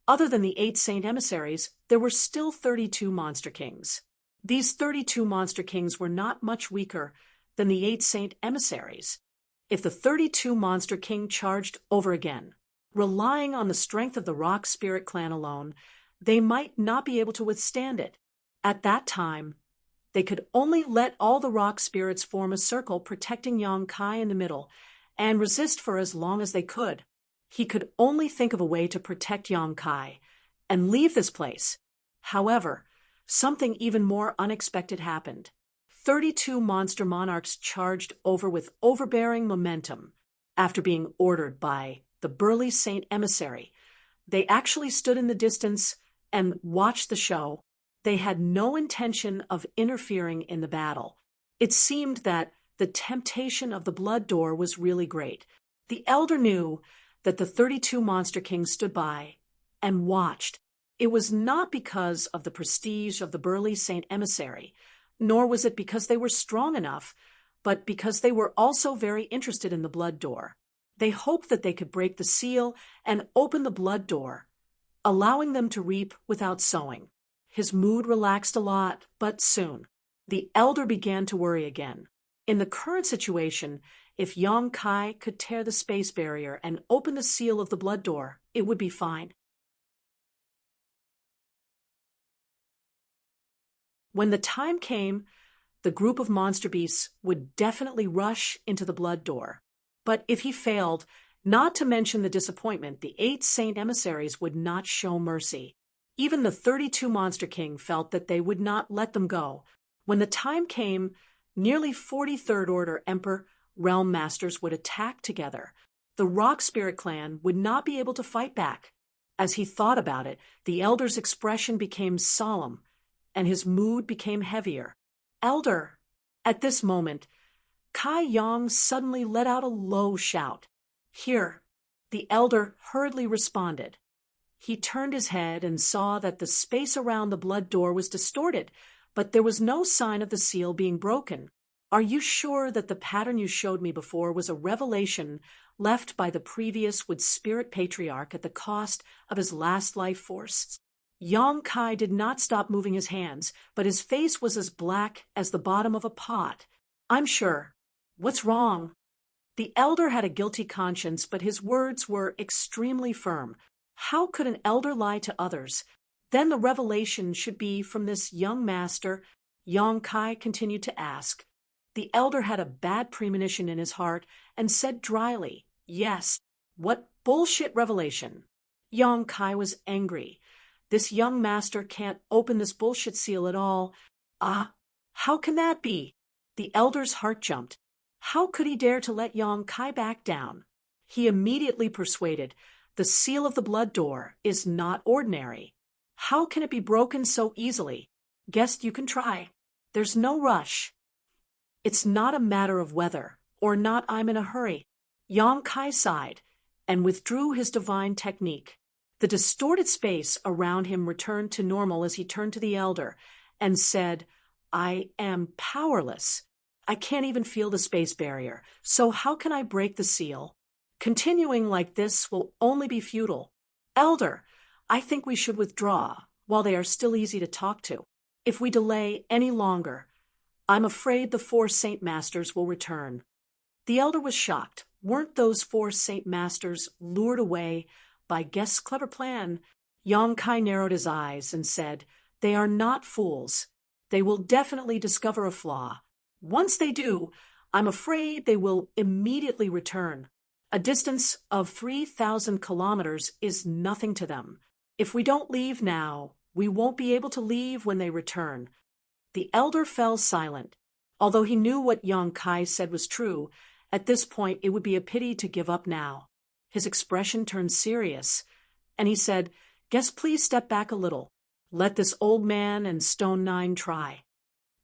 other than the 8 Saint Emissaries, there were still 32 Monster Kings. These 32 Monster Kings were not much weaker than the 8 Saint Emissaries. If the 32 Monster King charged over again, relying on the strength of the Rock Spirit clan alone, they might not be able to withstand it. At that time, they could only let all the rock spirits form a circle protecting Yang Kai in the middle and resist for as long as they could. He could only think of a way to protect Yang Kai and leave this place. However, something even more unexpected happened. 32 monster monarchs charged over with overbearing momentum. After being ordered by the burly Saint Emissary, they actually stood in the distance and watched the show. They had no intention of interfering in the battle. It seemed that the temptation of the Blood Door was really great. The Elder knew that the 32 Monster Kings stood by and watched. It was not because of the prestige of the burly Saint Emissary, nor was it because they were strong enough, but because they were also very interested in the Blood Door. They hoped that they could break the seal and open the Blood Door, allowing them to reap without sowing. His mood relaxed a lot, but soon, the Elder began to worry again. In the current situation, if Yang Kai could tear the space barrier and open the seal of the Blood Door, it would be fine. When the time came, the group of monster beasts would definitely rush into the Blood Door. But if he failed, not to mention the disappointment, the 8 Saint Emissaries would not show mercy. Even the 32 Monster King felt that they would not let them go. When the time came, nearly 43rd Order Emperor Realm Masters would attack together. The Rock Spirit clan would not be able to fight back. As he thought about it, the Elder's expression became solemn, and his mood became heavier. "Elder!" At this moment, Kai Yong suddenly let out a low shout. "Here," the elder hurriedly responded. He turned his head and saw that the space around the blood door was distorted, but there was no sign of the seal being broken. "Are you sure that the pattern you showed me before was a revelation left by the previous wood spirit patriarch at the cost of his last life force?" Yong Kai did not stop moving his hands, but his face was as black as the bottom of a pot. "I'm sure. What's wrong?" The elder had a guilty conscience, but his words were extremely firm. How could an elder lie to others? Then the revelation should be from this young master. Yong Kai continued to ask. The elder had a bad premonition in his heart and said dryly, "Yes." "What bullshit revelation?" Yong Kai was angry. "This young master can't open this bullshit seal at all." "Ah, how can that be?" The elder's heart jumped. How could he dare to let Yong Kai back down? He immediately persuaded, "The seal of the blood door is not ordinary. How can it be broken so easily? Guess you can try. There's no rush." "It's not a matter of whether or not I'm in a hurry." Yong Kai sighed and withdrew his divine technique. The distorted space around him returned to normal as he turned to the elder and said, "I am powerless. I can't even feel the space barrier, so how can I break the seal? Continuing like this will only be futile. Elder, I think we should withdraw while they are still easy to talk to. If we delay any longer, I'm afraid the 4 Saint Masters will return." The elder was shocked. Weren't those 4 Saint Masters lured away by Guest's clever plan? Yong Kai narrowed his eyes and said, "They are not fools. They will definitely discover a flaw. Once they do, I'm afraid they will immediately return. A distance of 3,000 kilometers is nothing to them. If we don't leave now, we won't be able to leave when they return." The elder fell silent. Although he knew what Yong Kai said was true, at this point it would be a pity to give up now. His expression turned serious, and he said, "Guess please step back a little. Let this old man and Stone 9 try."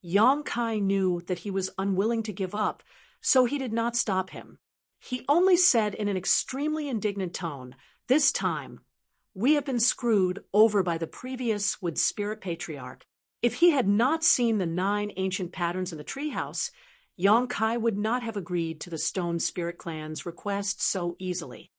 Yong Kai knew that he was unwilling to give up, so he did not stop him. He only said in an extremely indignant tone, "This time, we have been screwed over by the previous wood spirit patriarch." If he had not seen the 9 ancient patterns in the treehouse, Yong Kai would not have agreed to the Stone Spirit Clan's request so easily.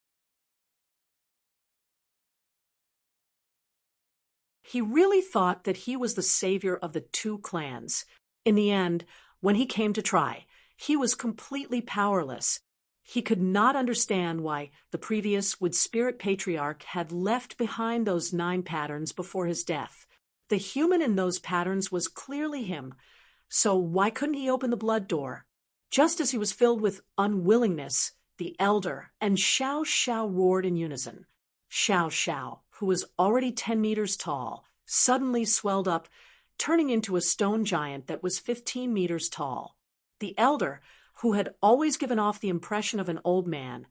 He really thought that he was the savior of the 2 clans. In the end, when he came to try, he was completely powerless. He could not understand why the previous wood spirit patriarch had left behind those 9 patterns before his death. The human in those patterns was clearly him, so why couldn't he open the blood door? Just as he was filled with unwillingness, the elder and Xiao Xiao roared in unison. Xiao Xiao, who was already 10 meters tall, suddenly swelled up, turning into a stone giant that was 15 meters tall. The elder, who had always given off the impression of an old man,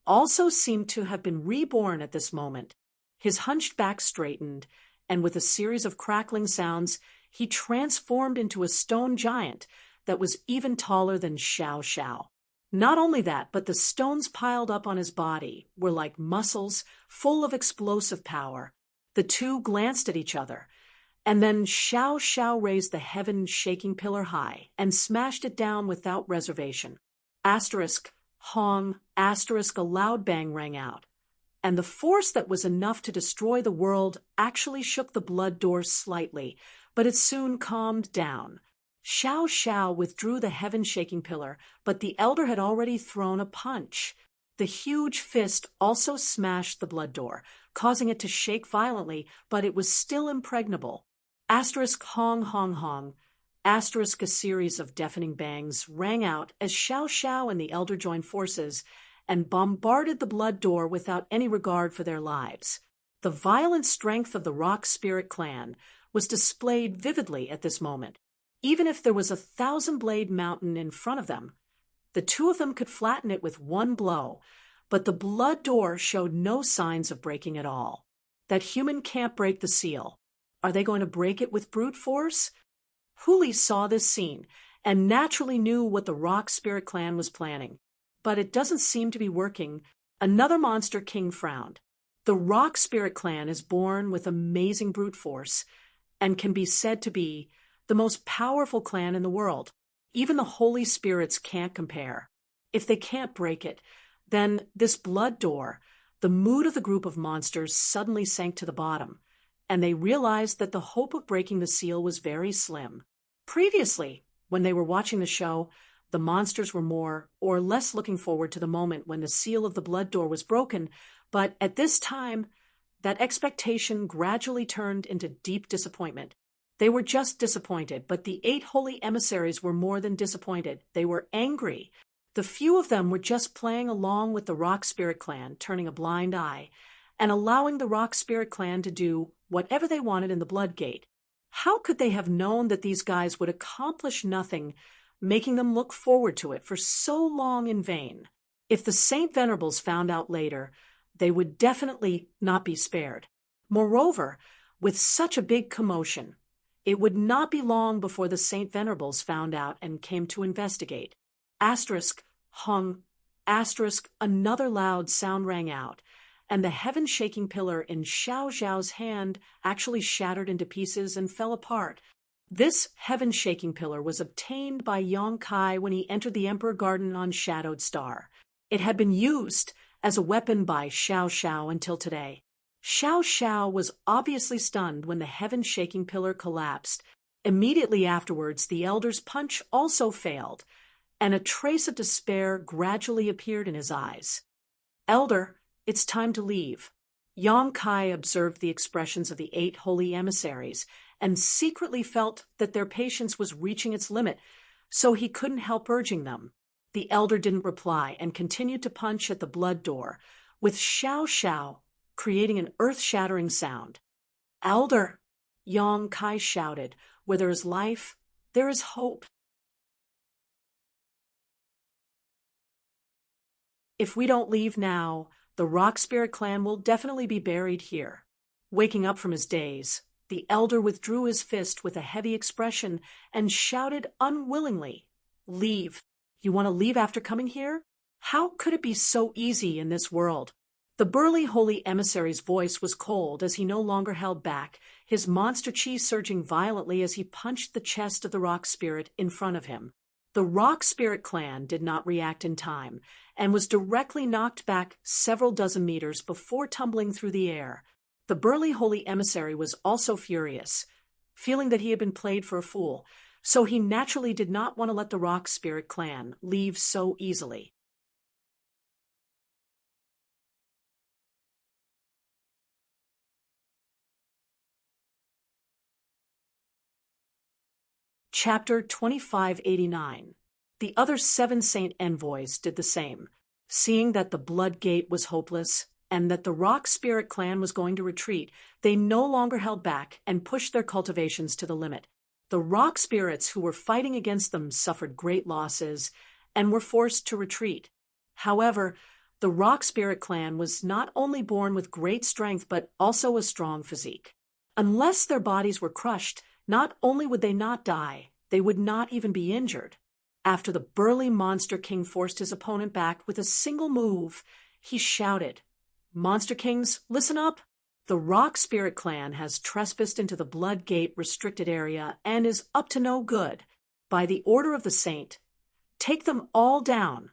also seemed to have been reborn at this moment. His hunched back straightened, and with a series of crackling sounds, he transformed into a stone giant that was even taller than Xiao Xiao. Not only that, but the stones piled up on his body were like muscles full of explosive power. The 2 glanced at each other, and then Xiao Xiao raised the heaven-shaking pillar high and smashed it down without reservation. Asterisk, Hong, asterisk, a loud bang rang out, and the force that was enough to destroy the world actually shook the blood door slightly, but it soon calmed down. Xiao Xiao withdrew the heaven-shaking pillar, but the elder had already thrown a punch. The huge fist also smashed the blood door, causing it to shake violently, but it was still impregnable. Asterisk, Hong, Hong, Hong. Asterisk, a series of deafening bangs rang out as Xiao Xiao and the elder joined forces and bombarded the blood door without any regard for their lives. The violent strength of the Rock Spirit Clan was displayed vividly at this moment. Even if there was a 1,000-blade mountain in front of them, the 2 of them could flatten it with one blow, but the blood door showed no signs of breaking at all. That human can't break the seal. Are they going to break it with brute force? Huli saw this scene and naturally knew what the Rock Spirit Clan was planning. But it doesn't seem to be working. Another Monster King frowned. The Rock Spirit Clan is born with amazing brute force and can be said to be the most powerful clan in the world. Even the Holy Spirits can't compare. If they can't break it, then this blood door, the mood of the group of monsters suddenly sank to the bottom, and they realized that the hope of breaking the seal was very slim. Previously, when they were watching the show, the monsters were more or less looking forward to the moment when the seal of the blood door was broken, but at this time, that expectation gradually turned into deep disappointment. They were just disappointed, but the 8 holy emissaries were more than disappointed. They were angry. The few of them were just playing along with the Rock Spirit Clan, turning a blind eye, and allowing the Rock Spirit Clan to do whatever they wanted in the Blood Gate. How could they have known that these guys would accomplish nothing, making them look forward to it for so long in vain? If the Saint Venerables found out later, they would definitely not be spared. Moreover, with such a big commotion, it would not be long before the Saint Venerables found out and came to investigate. Asterisk, hung, asterisk, another loud sound rang out, and the heaven-shaking pillar in Xiao Zhao's hand actually shattered into pieces and fell apart. This heaven-shaking pillar was obtained by Yang Kai when he entered the Emperor Garden on Shadowed Star. It had been used as a weapon by Xiao Xiao until today. Xiao Xiao was obviously stunned when the heaven-shaking pillar collapsed. Immediately afterwards, the elder's punch also failed, and a trace of despair gradually appeared in his eyes. "Elder, it's time to leave." Yang Kai observed the expressions of the 8 holy emissaries and secretly felt that their patience was reaching its limit, so he couldn't help urging them. The elder didn't reply and continued to punch at the blood door, with Xiao Xiao creating an earth-shattering sound. "Elder," Yang Kai shouted, "where there is life, there is hope. If we don't leave now, the Rock Spirit Clan will definitely be buried here." Waking up from his daze, the elder withdrew his fist with a heavy expression and shouted unwillingly, "Leave. You want to leave after coming here? How could it be so easy in this world?" The burly holy emissary's voice was cold as he no longer held back, his monster chi surging violently as he punched the chest of the Rock Spirit in front of him. The Rock Spirit Clan did not react in time and was directly knocked back several dozen meters before tumbling through the air. The burly holy emissary was also furious, feeling that he had been played for a fool, so he naturally did not want to let the Rock Spirit Clan leave so easily. Chapter 2589. The other 7 Saint Envoys did the same. Seeing that the Blood Gate was hopeless and that the Rock Spirit Clan was going to retreat, they no longer held back and pushed their cultivations to the limit. The Rock Spirits who were fighting against them suffered great losses and were forced to retreat. However, the Rock Spirit Clan was not only born with great strength but also a strong physique. Unless their bodies were crushed, not only would they not die, they would not even be injured. After the burly Monster King forced his opponent back with a single move, he shouted, "Monster Kings, listen up! The Rock Spirit Clan has trespassed into the Blood Gate restricted area and is up to no good. By the order of the Saint, take them all down."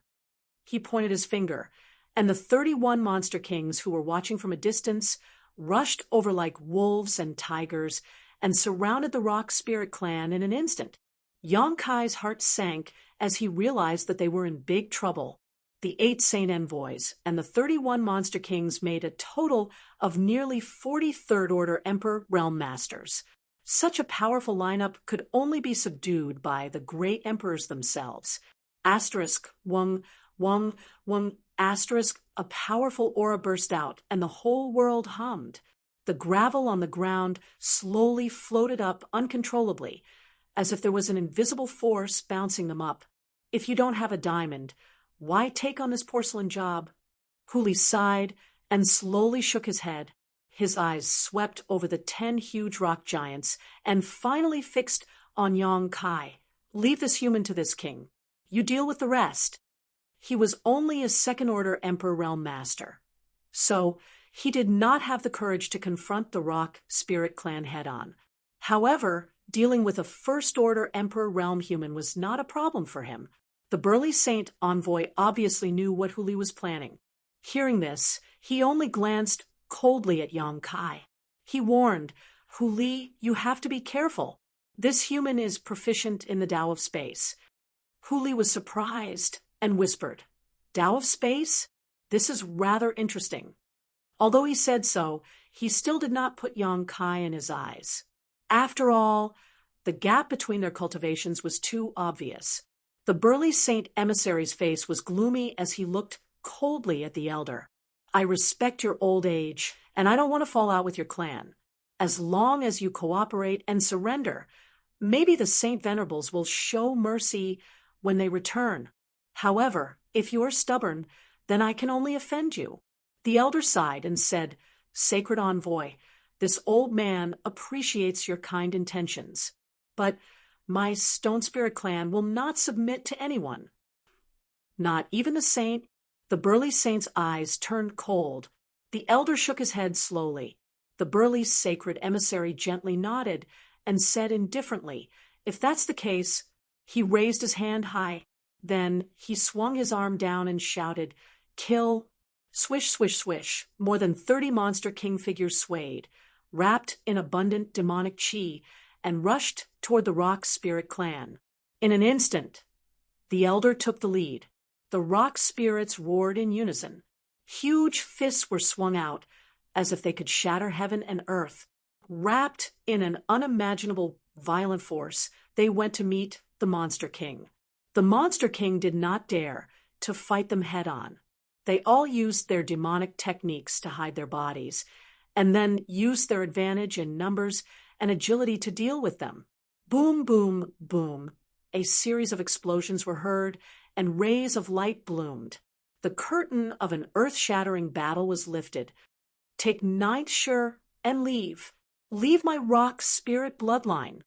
He pointed his finger, and the 31 Monster Kings who were watching from a distance rushed over like wolves and tigers and surrounded the Rock Spirit Clan in an instant. Yang Kai's heart sank as he realized that they were in big trouble. The 8 Saint Envoys and the 31 Monster Kings made a total of nearly 40 Third-Order Emperor Realm Masters. Such a powerful lineup could only be subdued by the great emperors themselves. Asterisk, Wung, asterisk, a powerful aura burst out, and the whole world hummed. The gravel on the ground slowly floated up uncontrollably, as if there was an invisible force bouncing them up. "If you don't have a diamond, why take on this porcelain job?" Huli sighed and slowly shook his head. His eyes swept over the 10 huge rock giants and finally fixed on Yang Kai, Leave this human to this king. You deal with the rest. He was only a second-order Emperor Realm Master, so he did not have the courage to confront the Rock Spirit Clan head-on. However, dealing with a first-order Emperor Realm human was not a problem for him. The burly Saint envoy obviously knew what Hu Li was planning. Hearing this, he only glanced coldly at Yang Kai. He warned, Hu Li, you have to be careful. This human is proficient in the Tao of Space. Hu Li was surprised and whispered, Tao of Space? This is rather interesting. Although he said so, he still did not put Yang Kai in his eyes. After all, the gap between their cultivations was too obvious. The burly Saint emissary's face was gloomy as he looked coldly at the elder. I respect your old age, and I don't want to fall out with your clan. As long as you cooperate and surrender, maybe the Saint Venerables will show mercy when they return. However, if you are stubborn, then I can only offend you. The elder sighed and said, Sacred Envoy, this old man appreciates your kind intentions, but my Stone Spirit clan will not submit to anyone. Not even the saint. The burly saint's eyes turned cold. The elder shook his head slowly. The burly sacred emissary gently nodded and said indifferently, If that's the case, he raised his hand high. Then he swung his arm down and shouted, Kill! Swish, swish, swish. More than 30 monster king figures swayed, wrapped in abundant demonic chi, and rushed toward the Rock Spirit clan. In an instant, the elder took the lead. The rock spirits roared in unison. Huge fists were swung out, as if they could shatter heaven and earth. Wrapped in an unimaginable violent force, they went to meet the Monster King. The Monster King did not dare to fight them head-on. They all used their demonic techniques to hide their bodies, and then used their advantage in numbers and agility to deal with them. Boom, boom, boom. A series of explosions were heard, and rays of light bloomed. The curtain of an earth-shattering battle was lifted. Take ninth sure and leave. Leave my rock spirit bloodline.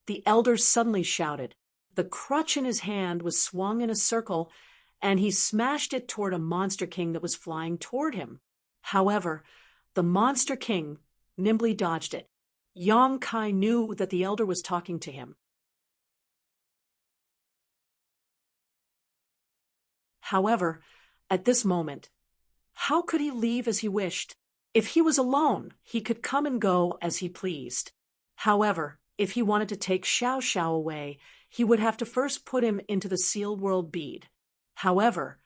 The elder suddenly shouted. The crutch in his hand was swung in a circle, and he smashed it toward a monster king that was flying toward him. However, the monster king nimbly dodged it. Yang Kai knew that the elder was talking to him. However, at this moment, how could he leave as he wished? If he was alone, he could come and go as he pleased. However, if he wanted to take Xiao Xiao away, he would have to first put him into the sealed world bead. However,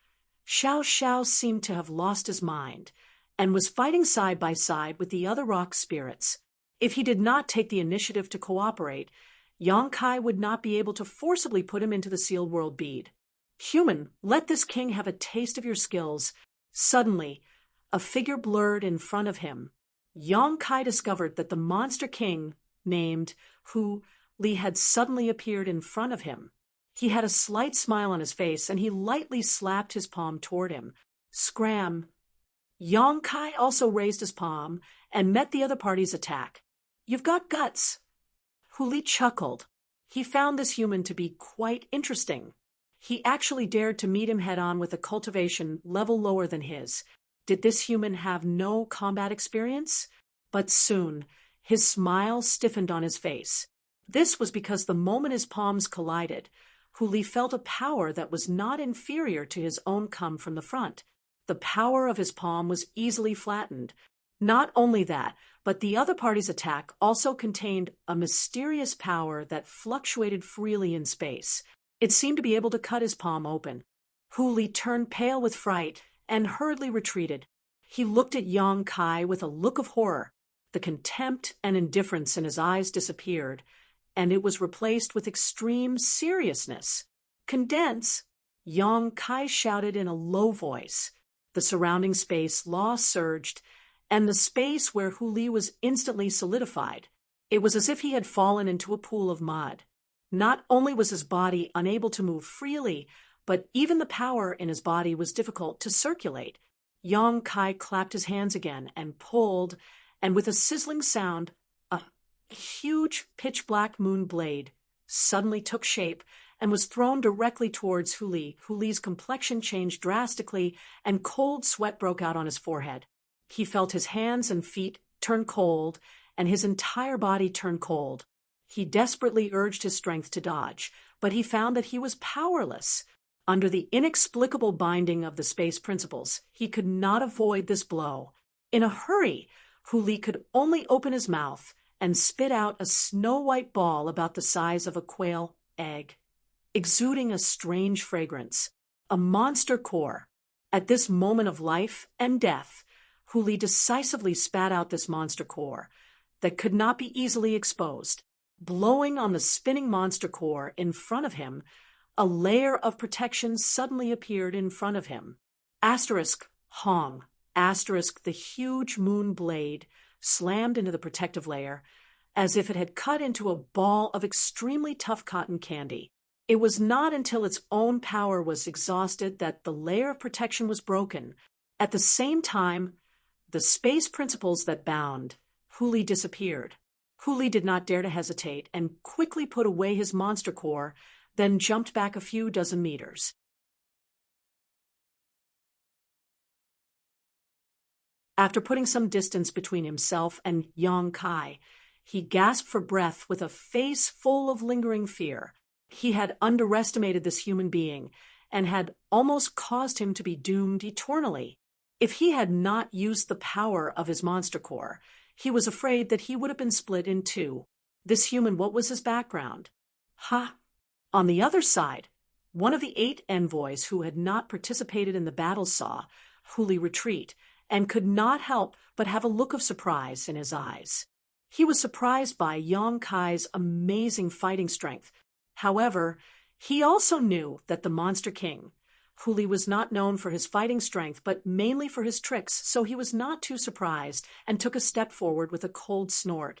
Xiao Xiao seemed to have lost his mind and was fighting side by side with the other rock spirits. If he did not take the initiative to cooperate, Yang Kai would not be able to forcibly put him into the sealed world bead. Human, let this king have a taste of your skills. Suddenly, a figure blurred in front of him. Yang Kai discovered that the monster king, named Hu Li, had suddenly appeared in front of him. He had a slight smile on his face, and he lightly slapped his palm toward him. Scram! Yang Kai also raised his palm and met the other party's attack. You've got guts. Hu Li chuckled. He found this human to be quite interesting. He actually dared to meet him head-on with a cultivation level lower than his. Did this human have no combat experience? But soon, his smile stiffened on his face. This was because the moment his palms collided, Hu Li felt a power that was not inferior to his own come from the front. The power of his palm was easily flattened. Not only that, but the other party's attack also contained a mysterious power that fluctuated freely in space. It seemed to be able to cut his palm open. Hu Li turned pale with fright and hurriedly retreated. He looked at Yang Kai with a look of horror. The contempt and indifference in his eyes disappeared, and it was replaced with extreme seriousness. Condense! Yang Kai shouted in a low voice. The surrounding space law surged, and the space where Hu Li was instantly solidified. It was as if he had fallen into a pool of mud. Not only was his body unable to move freely, but even the power in his body was difficult to circulate. Yang Kai clapped his hands again and pulled, and with a sizzling sound, a huge pitch-black moon blade suddenly took shape and was thrown directly towards Hu Li. Hu Li's complexion changed drastically, and cold sweat broke out on his forehead. He felt his hands and feet turn cold, and his entire body turn cold. He desperately urged his strength to dodge, but he found that he was powerless. Under the inexplicable binding of the space principles, he could not avoid this blow. In a hurry, Hu Li could only open his mouth and spit out a snow-white ball about the size of a quail egg, exuding a strange fragrance, a monster core. At this moment of life and death, Hu Li decisively spat out this monster core that could not be easily exposed. Blowing on the spinning monster core in front of him, a layer of protection suddenly appeared in front of him. Asterisk Hong. Asterisk the huge moon blade slammed into the protective layer as if it had cut into a ball of extremely tough cotton candy. It was not until its own power was exhausted that the layer of protection was broken. At the same time, the space principles that bound Hu Li disappeared. Hu Li did not dare to hesitate and quickly put away his monster core, then jumped back a few dozen meters. After putting some distance between himself and Yang Kai, he gasped for breath with a face full of lingering fear. He had underestimated this human being and had almost caused him to be doomed eternally. If he had not used the power of his monster core, he was afraid that he would have been split in two. This human, what was his background? On the other side, one of the 8 envoys who had not participated in the battle saw Hu Li retreat and could not help but have a look of surprise in his eyes. He was surprised by Yang Kai's amazing fighting strength. However, he also knew that the Monster King, Hu Li, was not known for his fighting strength, but mainly for his tricks, so he was not too surprised and took a step forward with a cold snort.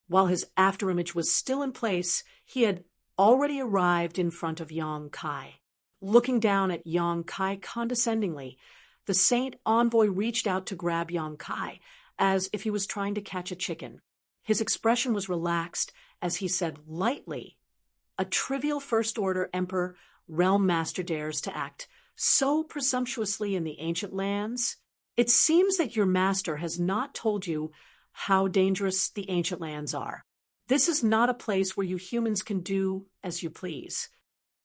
While his afterimage was still in place, he had already arrived in front of Yang Kai. Looking down at Yang Kai condescendingly, the Saint Envoy reached out to grab Yang Kai, as if he was trying to catch a chicken. His expression was relaxed as he said lightly, "A trivial First-Order Emperor Realm Master dares to act so presumptuously in the ancient lands? It seems that your master has not told you how dangerous the ancient lands are. This is not a place where you humans can do as you please."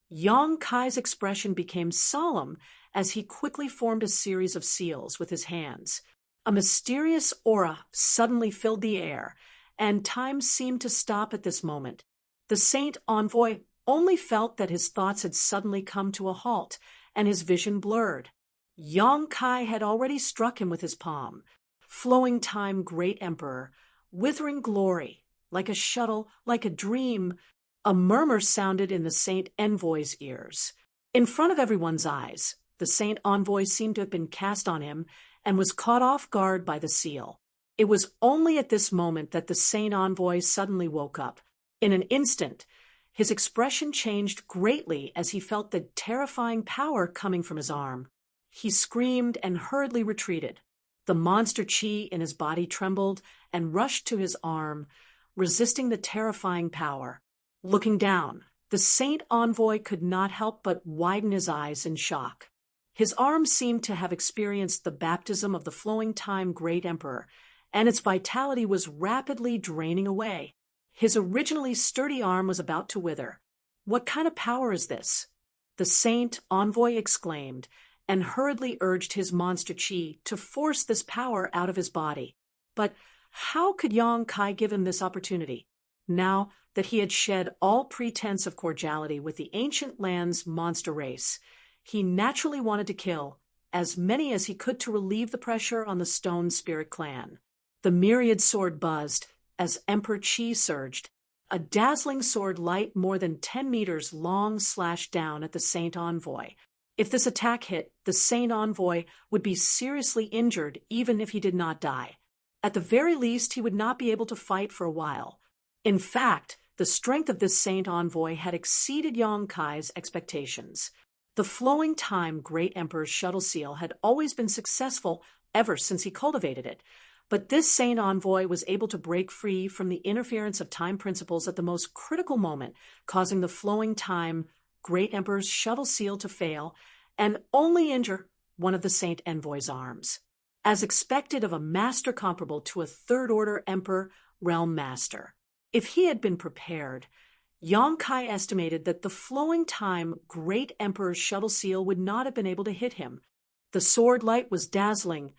Yang Kai's expression became solemn as he quickly formed a series of seals with his hands. A mysterious aura suddenly filled the air, and time seemed to stop at this moment. The Saint Envoy only felt that his thoughts had suddenly come to a halt, and his vision blurred. Yang Kai had already struck him with his palm. "Flowing time, great emperor, withering glory, like a shuttle, like a dream." A murmur sounded in the Saint Envoy's ears. In front of everyone's eyes, the Saint Envoy seemed to have been cast on him and was caught off guard by the seal. It was only at this moment that the Saint Envoy suddenly woke up. In an instant, his expression changed greatly as he felt the terrifying power coming from his arm. He screamed and hurriedly retreated. The monster chi in his body trembled and rushed to his arm, resisting the terrifying power. Looking down, the Saint Envoy could not help but widen his eyes in shock. His arm seemed to have experienced the baptism of the flowing time great emperor, and its vitality was rapidly draining away. His originally sturdy arm was about to wither. "What kind of power is this?" the Saint Envoy exclaimed, and hurriedly urged his monster chi to force this power out of his body. But how could Yang Kai give him this opportunity? Now that he had shed all pretense of cordiality with the ancient land's monster race, he naturally wanted to kill as many as he could to relieve the pressure on the Stone Spirit clan. The myriad sword buzzed as Emperor Chi surged. A dazzling sword light more than 10 meters long slashed down at the Saint Envoy. If this attack hit, the Saint Envoy would be seriously injured even if he did not die. At the very least, he would not be able to fight for a while. In fact, the strength of this Saint Envoy had exceeded Yang Kai's expectations. The flowing time Great Emperor's shuttle seal had always been successful ever since he cultivated it, But this Saint Envoy was able to break free from the interference of time principles at the most critical moment, causing the flowing time Great Emperor's shuttle seal to fail and only injure one of the Saint Envoy's arms. As expected of a master comparable to a third-order emperor realm master. If he had been prepared, Yang Kai estimated that the flowing time Great Emperor's shuttle seal would not have been able to hit him. The sword light was dazzling,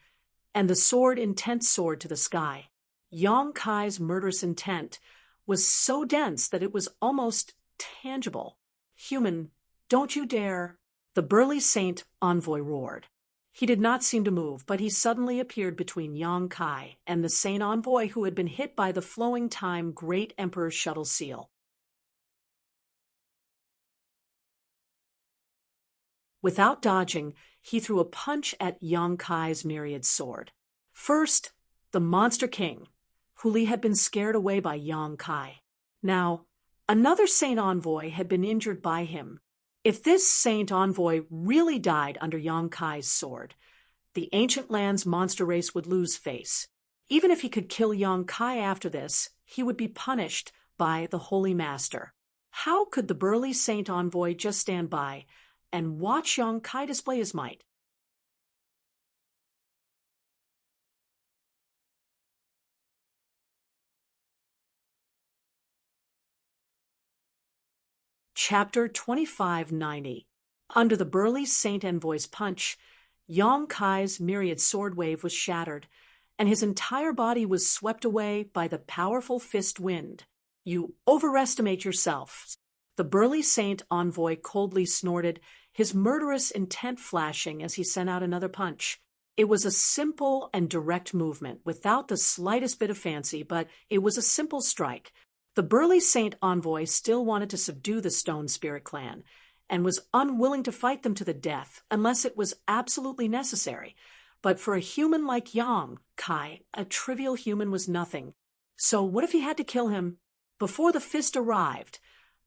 and the sword intense soared to the sky. Yang Kai's murderous intent was so dense that it was almost tangible. "Human, don't you dare!" the burly Saint Envoy roared. He did not seem to move, but he suddenly appeared between Yang Kai and the Saint Envoy who had been hit by the flowing time Great Emperor's shuttle seal. Without dodging, he threw a punch at Yang Kai's myriad sword. First, the Monster King, Huli had been scared away by Yang Kai. Now, another Saint Envoy had been injured by him. If this Saint Envoy really died under Yang Kai's sword, the ancient land's monster race would lose face. Even if he could kill Yang Kai after this, he would be punished by the Holy Master. How could the burly Saint Envoy just stand by and watch Yang Kai display his might? Chapter 2590. Under the burly Saint Envoy's punch, Yang Kai's myriad sword wave was shattered, and his entire body was swept away by the powerful fist wind. "You overestimate yourself," the burly Saint Envoy coldly snorted, his murderous intent flashing as he sent out another punch. It was a simple and direct movement, without the slightest bit of fancy, but it was a simple strike. The burly Saint Envoy still wanted to subdue the Stone Spirit clan, and was unwilling to fight them to the death unless it was absolutely necessary. But for a human like Yang Kai, a trivial human was nothing. So what if he had to kill him? Before the fist arrived,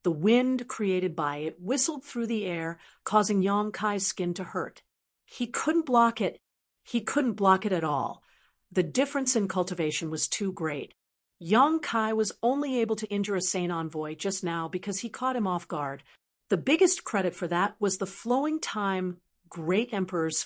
the wind created by it whistled through the air, causing Yang Kai's skin to hurt. He couldn't block it. He couldn't block it at all. The difference in cultivation was too great. Yang Kai was only able to injure a Saint Envoy just now because he caught him off guard. The biggest credit for that was the flowing time Great Emperor's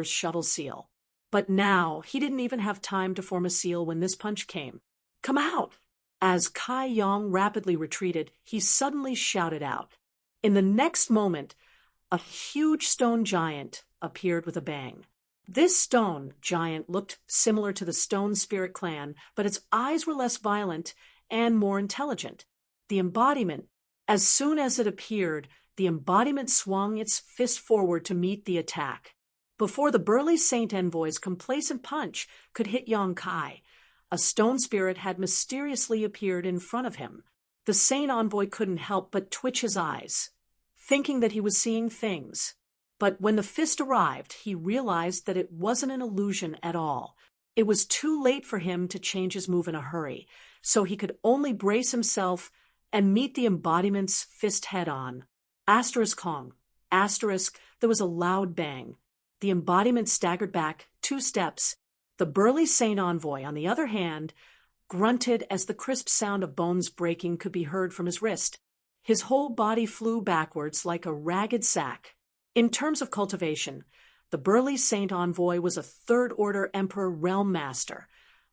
shuttle seal. But now he didn't even have time to form a seal when this punch came. "Come out!" As Kai Yang rapidly retreated, he suddenly shouted out. In the next moment, a huge stone giant appeared with a bang. This stone giant looked similar to the Stone Spirit clan, but its eyes were less violent and more intelligent. The embodiment, as soon as it appeared, the embodiment swung its fist forward to meet the attack. Before the burly Saint Envoy's complacent punch could hit Yang Kai, a Stone Spirit had mysteriously appeared in front of him. The Saint Envoy couldn't help but twitch his eyes, thinking that he was seeing things. But when the fist arrived, he realized that it wasn't an illusion at all. It was too late for him to change his move in a hurry, so he could only brace himself and meet the embodiment's fist head-on. Kong. There was a loud bang. The embodiment staggered back 2 steps. The burly Saint Envoy, on the other hand, grunted as the crisp sound of bones breaking could be heard from his wrist. His whole body flew backwards like a ragged sack. In terms of cultivation, the burly Saint Envoy was a third-order Emperor Realm Master,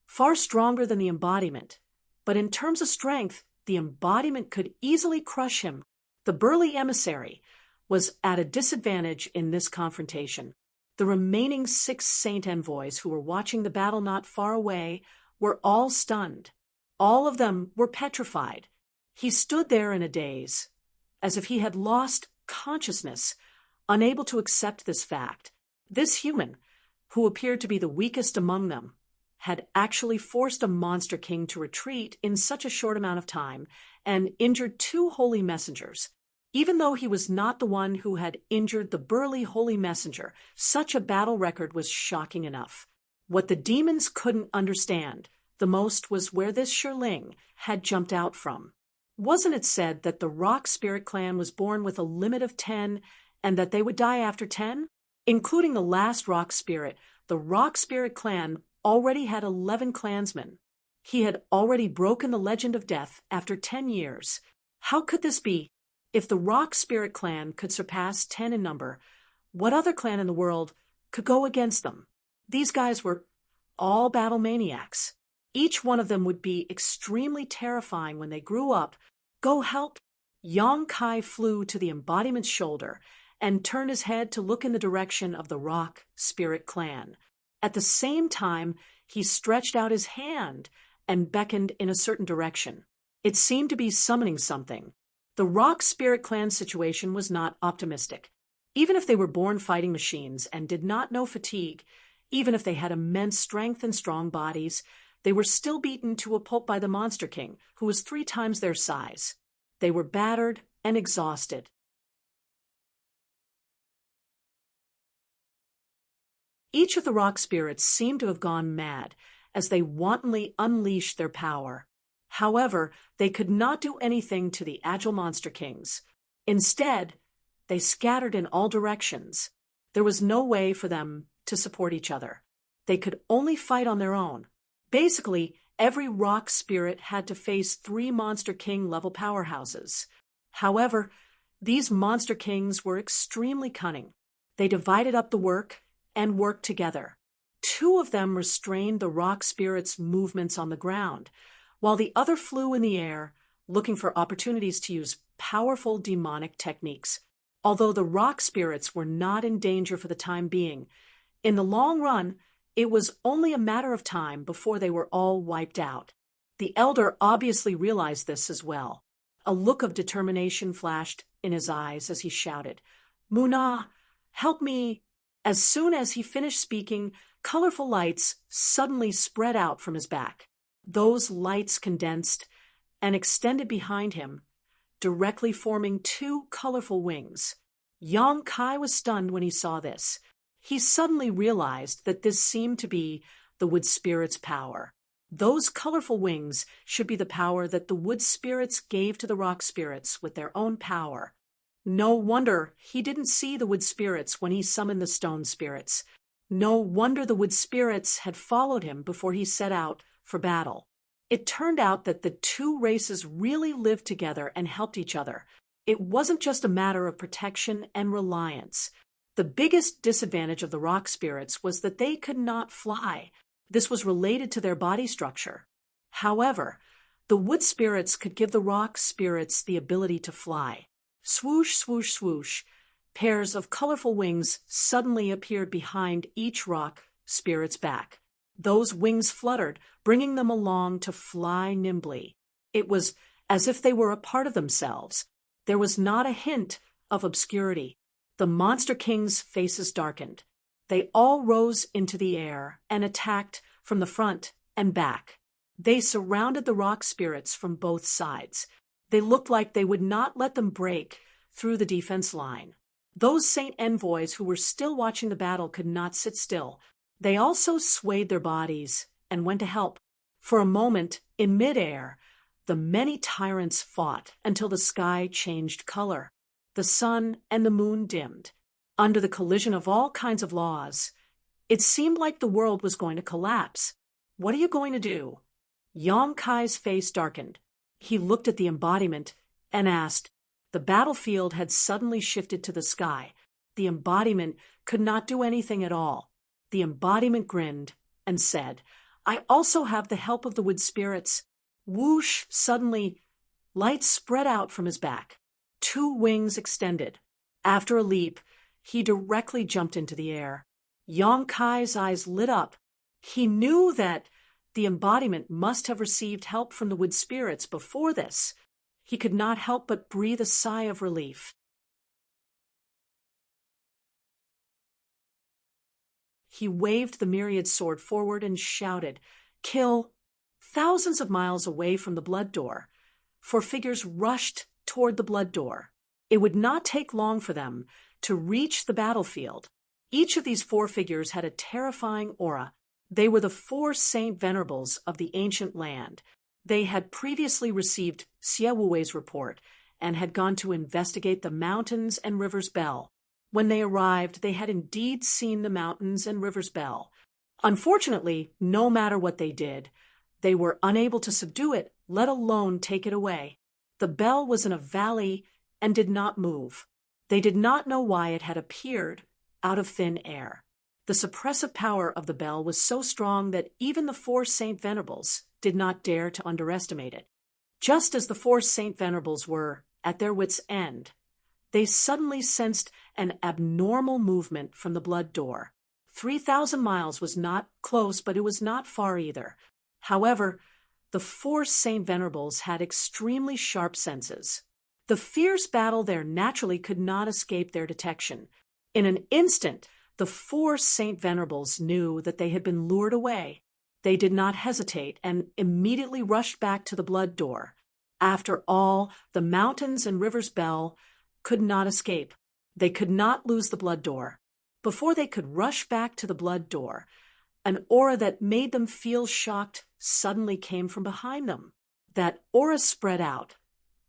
far stronger than the embodiment. But in terms of strength, the embodiment could easily crush him. The burly emissary was at a disadvantage in this confrontation. The remaining 6 Saint Envoys who were watching the battle not far away were all stunned. All of them were petrified. He stood there in a daze, as if he had lost consciousness, unable to accept this fact. This human, who appeared to be the weakest among them, had actually forced a Monster King to retreat in such a short amount of time and injured 2 holy messengers. Even though he was not the one who had injured the burly holy messenger, such a battle record was shocking enough. What the demons couldn't understand the most was where this Shirling had jumped out from. Wasn't it said that the Rock Spirit clan was born with a limit of 10 and that they would die after 10? Including the last Rock Spirit, The Rock Spirit clan already had 11 clansmen. He had already broken the legend of death after 10 years. How could this be? If the Rock Spirit clan could surpass 10 in number, what other clan in the world could go against them? These guys were all battle maniacs. Each one of them would be extremely terrifying when they grew up. Go help! Yang Kai flew to the embodiment's shoulder and turned his head to look in the direction of the Rock Spirit clan. At the same time, he stretched out his hand and beckoned in a certain direction. It seemed to be summoning something. The Rock Spirit clan situation was not optimistic. Even if they were born fighting machines and did not know fatigue, even if they had immense strength and strong bodies, they were still beaten to a pulp by the Monster King, who was 3 times their size. They were battered and exhausted. Each of the rock spirits seemed to have gone mad as they wantonly unleashed their power. However, they could not do anything to the agile Monster Kings. Instead, they scattered in all directions. There was no way for them to support each other. They could only fight on their own. Basically, every rock spirit had to face 3 Monster King-level powerhouses. However, these Monster Kings were extremely cunning. They divided up the work and worked together. 2 of them restrained the rock spirit's movements on the ground, while the other flew in the air, looking for opportunities to use powerful demonic techniques. Although the rock spirits were not in danger for the time being, in the long run, it was only a matter of time before they were all wiped out. The elder obviously realized this as well. A look of determination flashed in his eyes as he shouted, "Munah, help me!" As soon as he finished speaking, colorful lights suddenly spread out from his back. Those lights condensed and extended behind him, directly forming 2 colorful wings. Yang Kai was stunned when he saw this. He suddenly realized that this seemed to be the wood spirit's power. Those colorful wings should be the power that the wood spirits gave to the rock spirits with their own power. No wonder he didn't see the wood spirits when he summoned the stone spirits. No wonder the wood spirits had followed him before he set out for battle. It turned out that the 2 races really lived together and helped each other. It wasn't just a matter of protection and reliance. The biggest disadvantage of the rock spirits was that they could not fly. This was related to their body structure. However, the wood spirits could give the rock spirits the ability to fly. Swoosh, swoosh, swoosh. Pairs of colorful wings suddenly appeared behind each rock spirit's back. Those wings fluttered, bringing them along to fly nimbly. It was as if they were a part of themselves. There was not a hint of obscurity. The Monster Kings' faces darkened. They all rose into the air and attacked from the front and back. They surrounded the rock spirits from both sides. They looked like they would not let them break through the defense line. Those Saint envoys who were still watching the battle could not sit still. They also swayed their bodies and went to help. For a moment, in midair, the many tyrants fought until the sky changed color. The sun and the moon dimmed. Under the collision of all kinds of laws, it seemed like the world was going to collapse. "What are you going to do?" Yang Kai's face darkened. He looked at the embodiment and asked. The battlefield had suddenly shifted to the sky. The embodiment could not do anything at all. The embodiment grinned and said, "I also have the help of the wood spirits." Whoosh! Suddenly, light spread out from his back. 2 wings extended. After a leap, he directly jumped into the air. Yang Kai's eyes lit up. He knew that the embodiment must have received help from the wood spirits before this. He could not help but breathe a sigh of relief. He waved the myriad sword forward and shouted, "Kill!" Thousands of miles away from the blood door, 4 figures rushed toward the blood door. It would not take long for them to reach the battlefield. Each of these 4 figures had a terrifying aura. They were the 4 Saint Venerables of the ancient land. They had previously received Xie Wuwei's report and had gone to investigate the mountains and river's bell. When they arrived, they had indeed seen the mountains and river's bell. Unfortunately, no matter what they did, they were unable to subdue it, let alone take it away. The bell was in a valley and did not move. They did not know why it had appeared out of thin air. The suppressive power of the bell was so strong that even the four Saint Venerables did not dare to underestimate it. Just as the four Saint Venerables were at their wits' end, they suddenly sensed an abnormal movement from the blood door. 3,000 miles was not close, but it was not far either. However, the four Saint Venerables had extremely sharp senses. The fierce battle there naturally could not escape their detection. In an instant, the four Saint Venerables knew that they had been lured away. They did not hesitate and immediately rushed back to the blood door. After all, the mountains and river's bell could not escape. They could not lose the blood door. Before they could rush back to the blood door, an aura that made them feel shocked suddenly came from behind them. That aura spread out,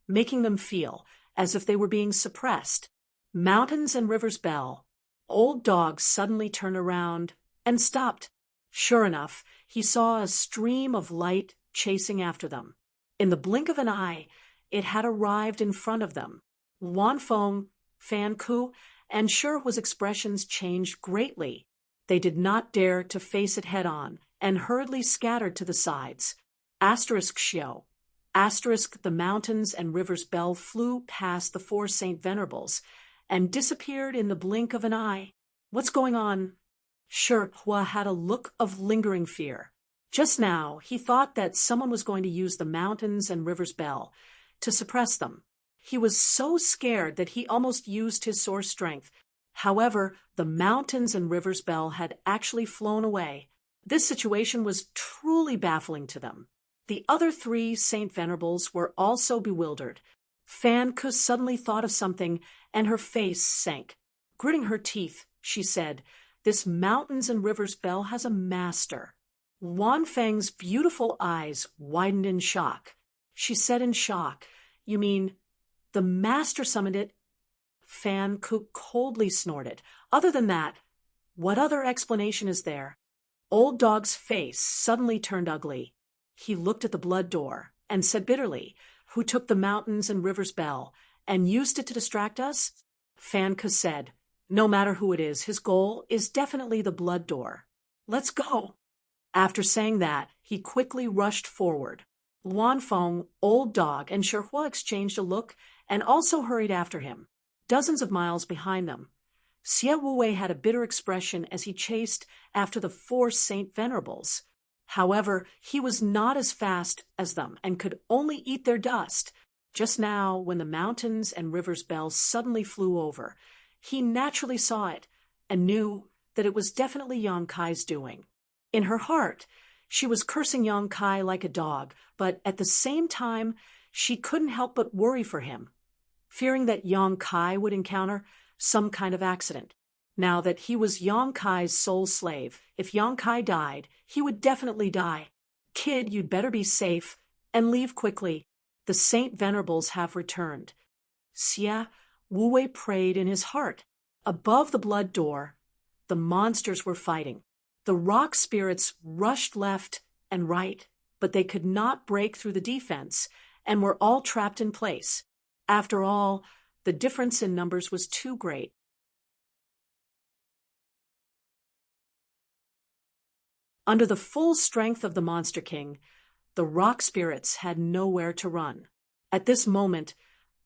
making them feel as if they were being suppressed. Mountains and river's bell. Old Dog suddenly turned around and stopped. Sure enough, he saw a stream of light chasing after them. In the blink of an eye, it had arrived in front of them. Wanfeng, Fan Ku, and Sherhua's expressions changed greatly. They did not dare to face it head-on and hurriedly scattered to the sides. Xiao. The mountains and river's bell flew past the four Saint Venerables and disappeared in the blink of an eye. What's going on? Sherhua had a look of lingering fear. Just now, he thought that someone was going to use the mountains and river's bell to suppress them. He was so scared that he almost used his source strength. However, the mountains and river's bell had actually flown away. This situation was truly baffling to them. The other three Saint Venerables were also bewildered. Fan Ku suddenly thought of something, and her face sank. Gritting her teeth, she said, "This mountains and river's bell has a master." Wanfeng's beautiful eyes widened in shock. She said in shock, "You mean the master summoned it?" Fan Ku coldly snorted. "Other than that, what other explanation is there?" Old Dog's face suddenly turned ugly. He looked at the blood door and said bitterly, "Who took the mountains and river's bell and used it to distract us?" Fan Ku said, "No matter who it is, his goal is definitely the blood door. Let's go." After saying that, he quickly rushed forward. Wanfeng, Old Dog, and Sherhua exchanged a look and also hurried after him. Dozens of miles behind them, Xie Wuwei had a bitter expression as he chased after the four Saint Venerables. However, he was not as fast as them and could only eat their dust. Just now, when the mountains and river's bell suddenly flew over, he naturally saw it and knew that it was definitely Yang Kai's doing. In her heart, she was cursing Yang Kai like a dog, but at the same time, she couldn't help but worry for him, fearing that Yang Kai would encounter some kind of accident. Now that he was Yang Kai's sole slave, if Yang Kai died, he would definitely die. "Kid, you'd better be safe and leave quickly. The Saint Venerables have returned." Xie Wuwei prayed in his heart. Above the blood door, the monsters were fighting. The rock spirits rushed left and right, but they could not break through the defense and were all trapped in place. After all, the difference in numbers was too great. Under the full strength of the Monster King, the rock spirits had nowhere to run. At this moment,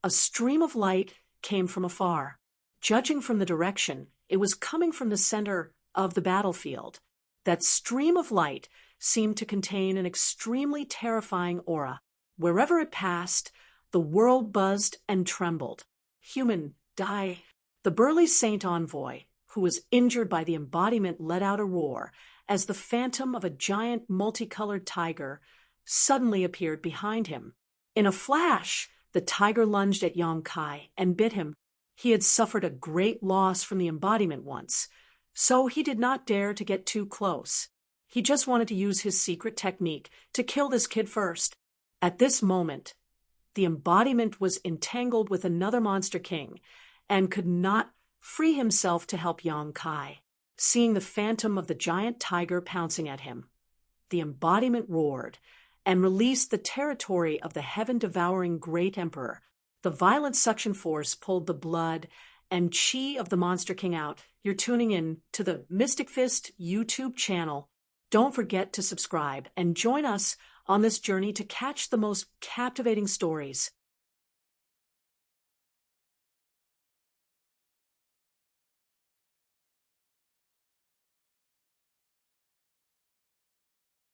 a stream of light came from afar. Judging from the direction, it was coming from the center of the battlefield. That stream of light seemed to contain an extremely terrifying aura. Wherever it passed, the world buzzed and trembled. "Human, die." The burly Saint Envoy, who was injured by the embodiment, let out a roar as the phantom of a giant multicolored tiger suddenly appeared behind him. In a flash, the tiger lunged at Yang Kai and bit him. He had suffered a great loss from the embodiment once, so he did not dare to get too close. He just wanted to use his secret technique to kill this kid first. At this moment, the embodiment was entangled with another Monster King and could not free himself to help Yang Kai. Seeing the phantom of the giant tiger pouncing at him, the embodiment roared and released the territory of the heaven-devouring great emperor. The violent suction force pulled the blood and chi of the Monster King out. You're tuning in to the Mystic Fist YouTube channel. Don't forget to subscribe and join us on this journey to catch the most captivating stories.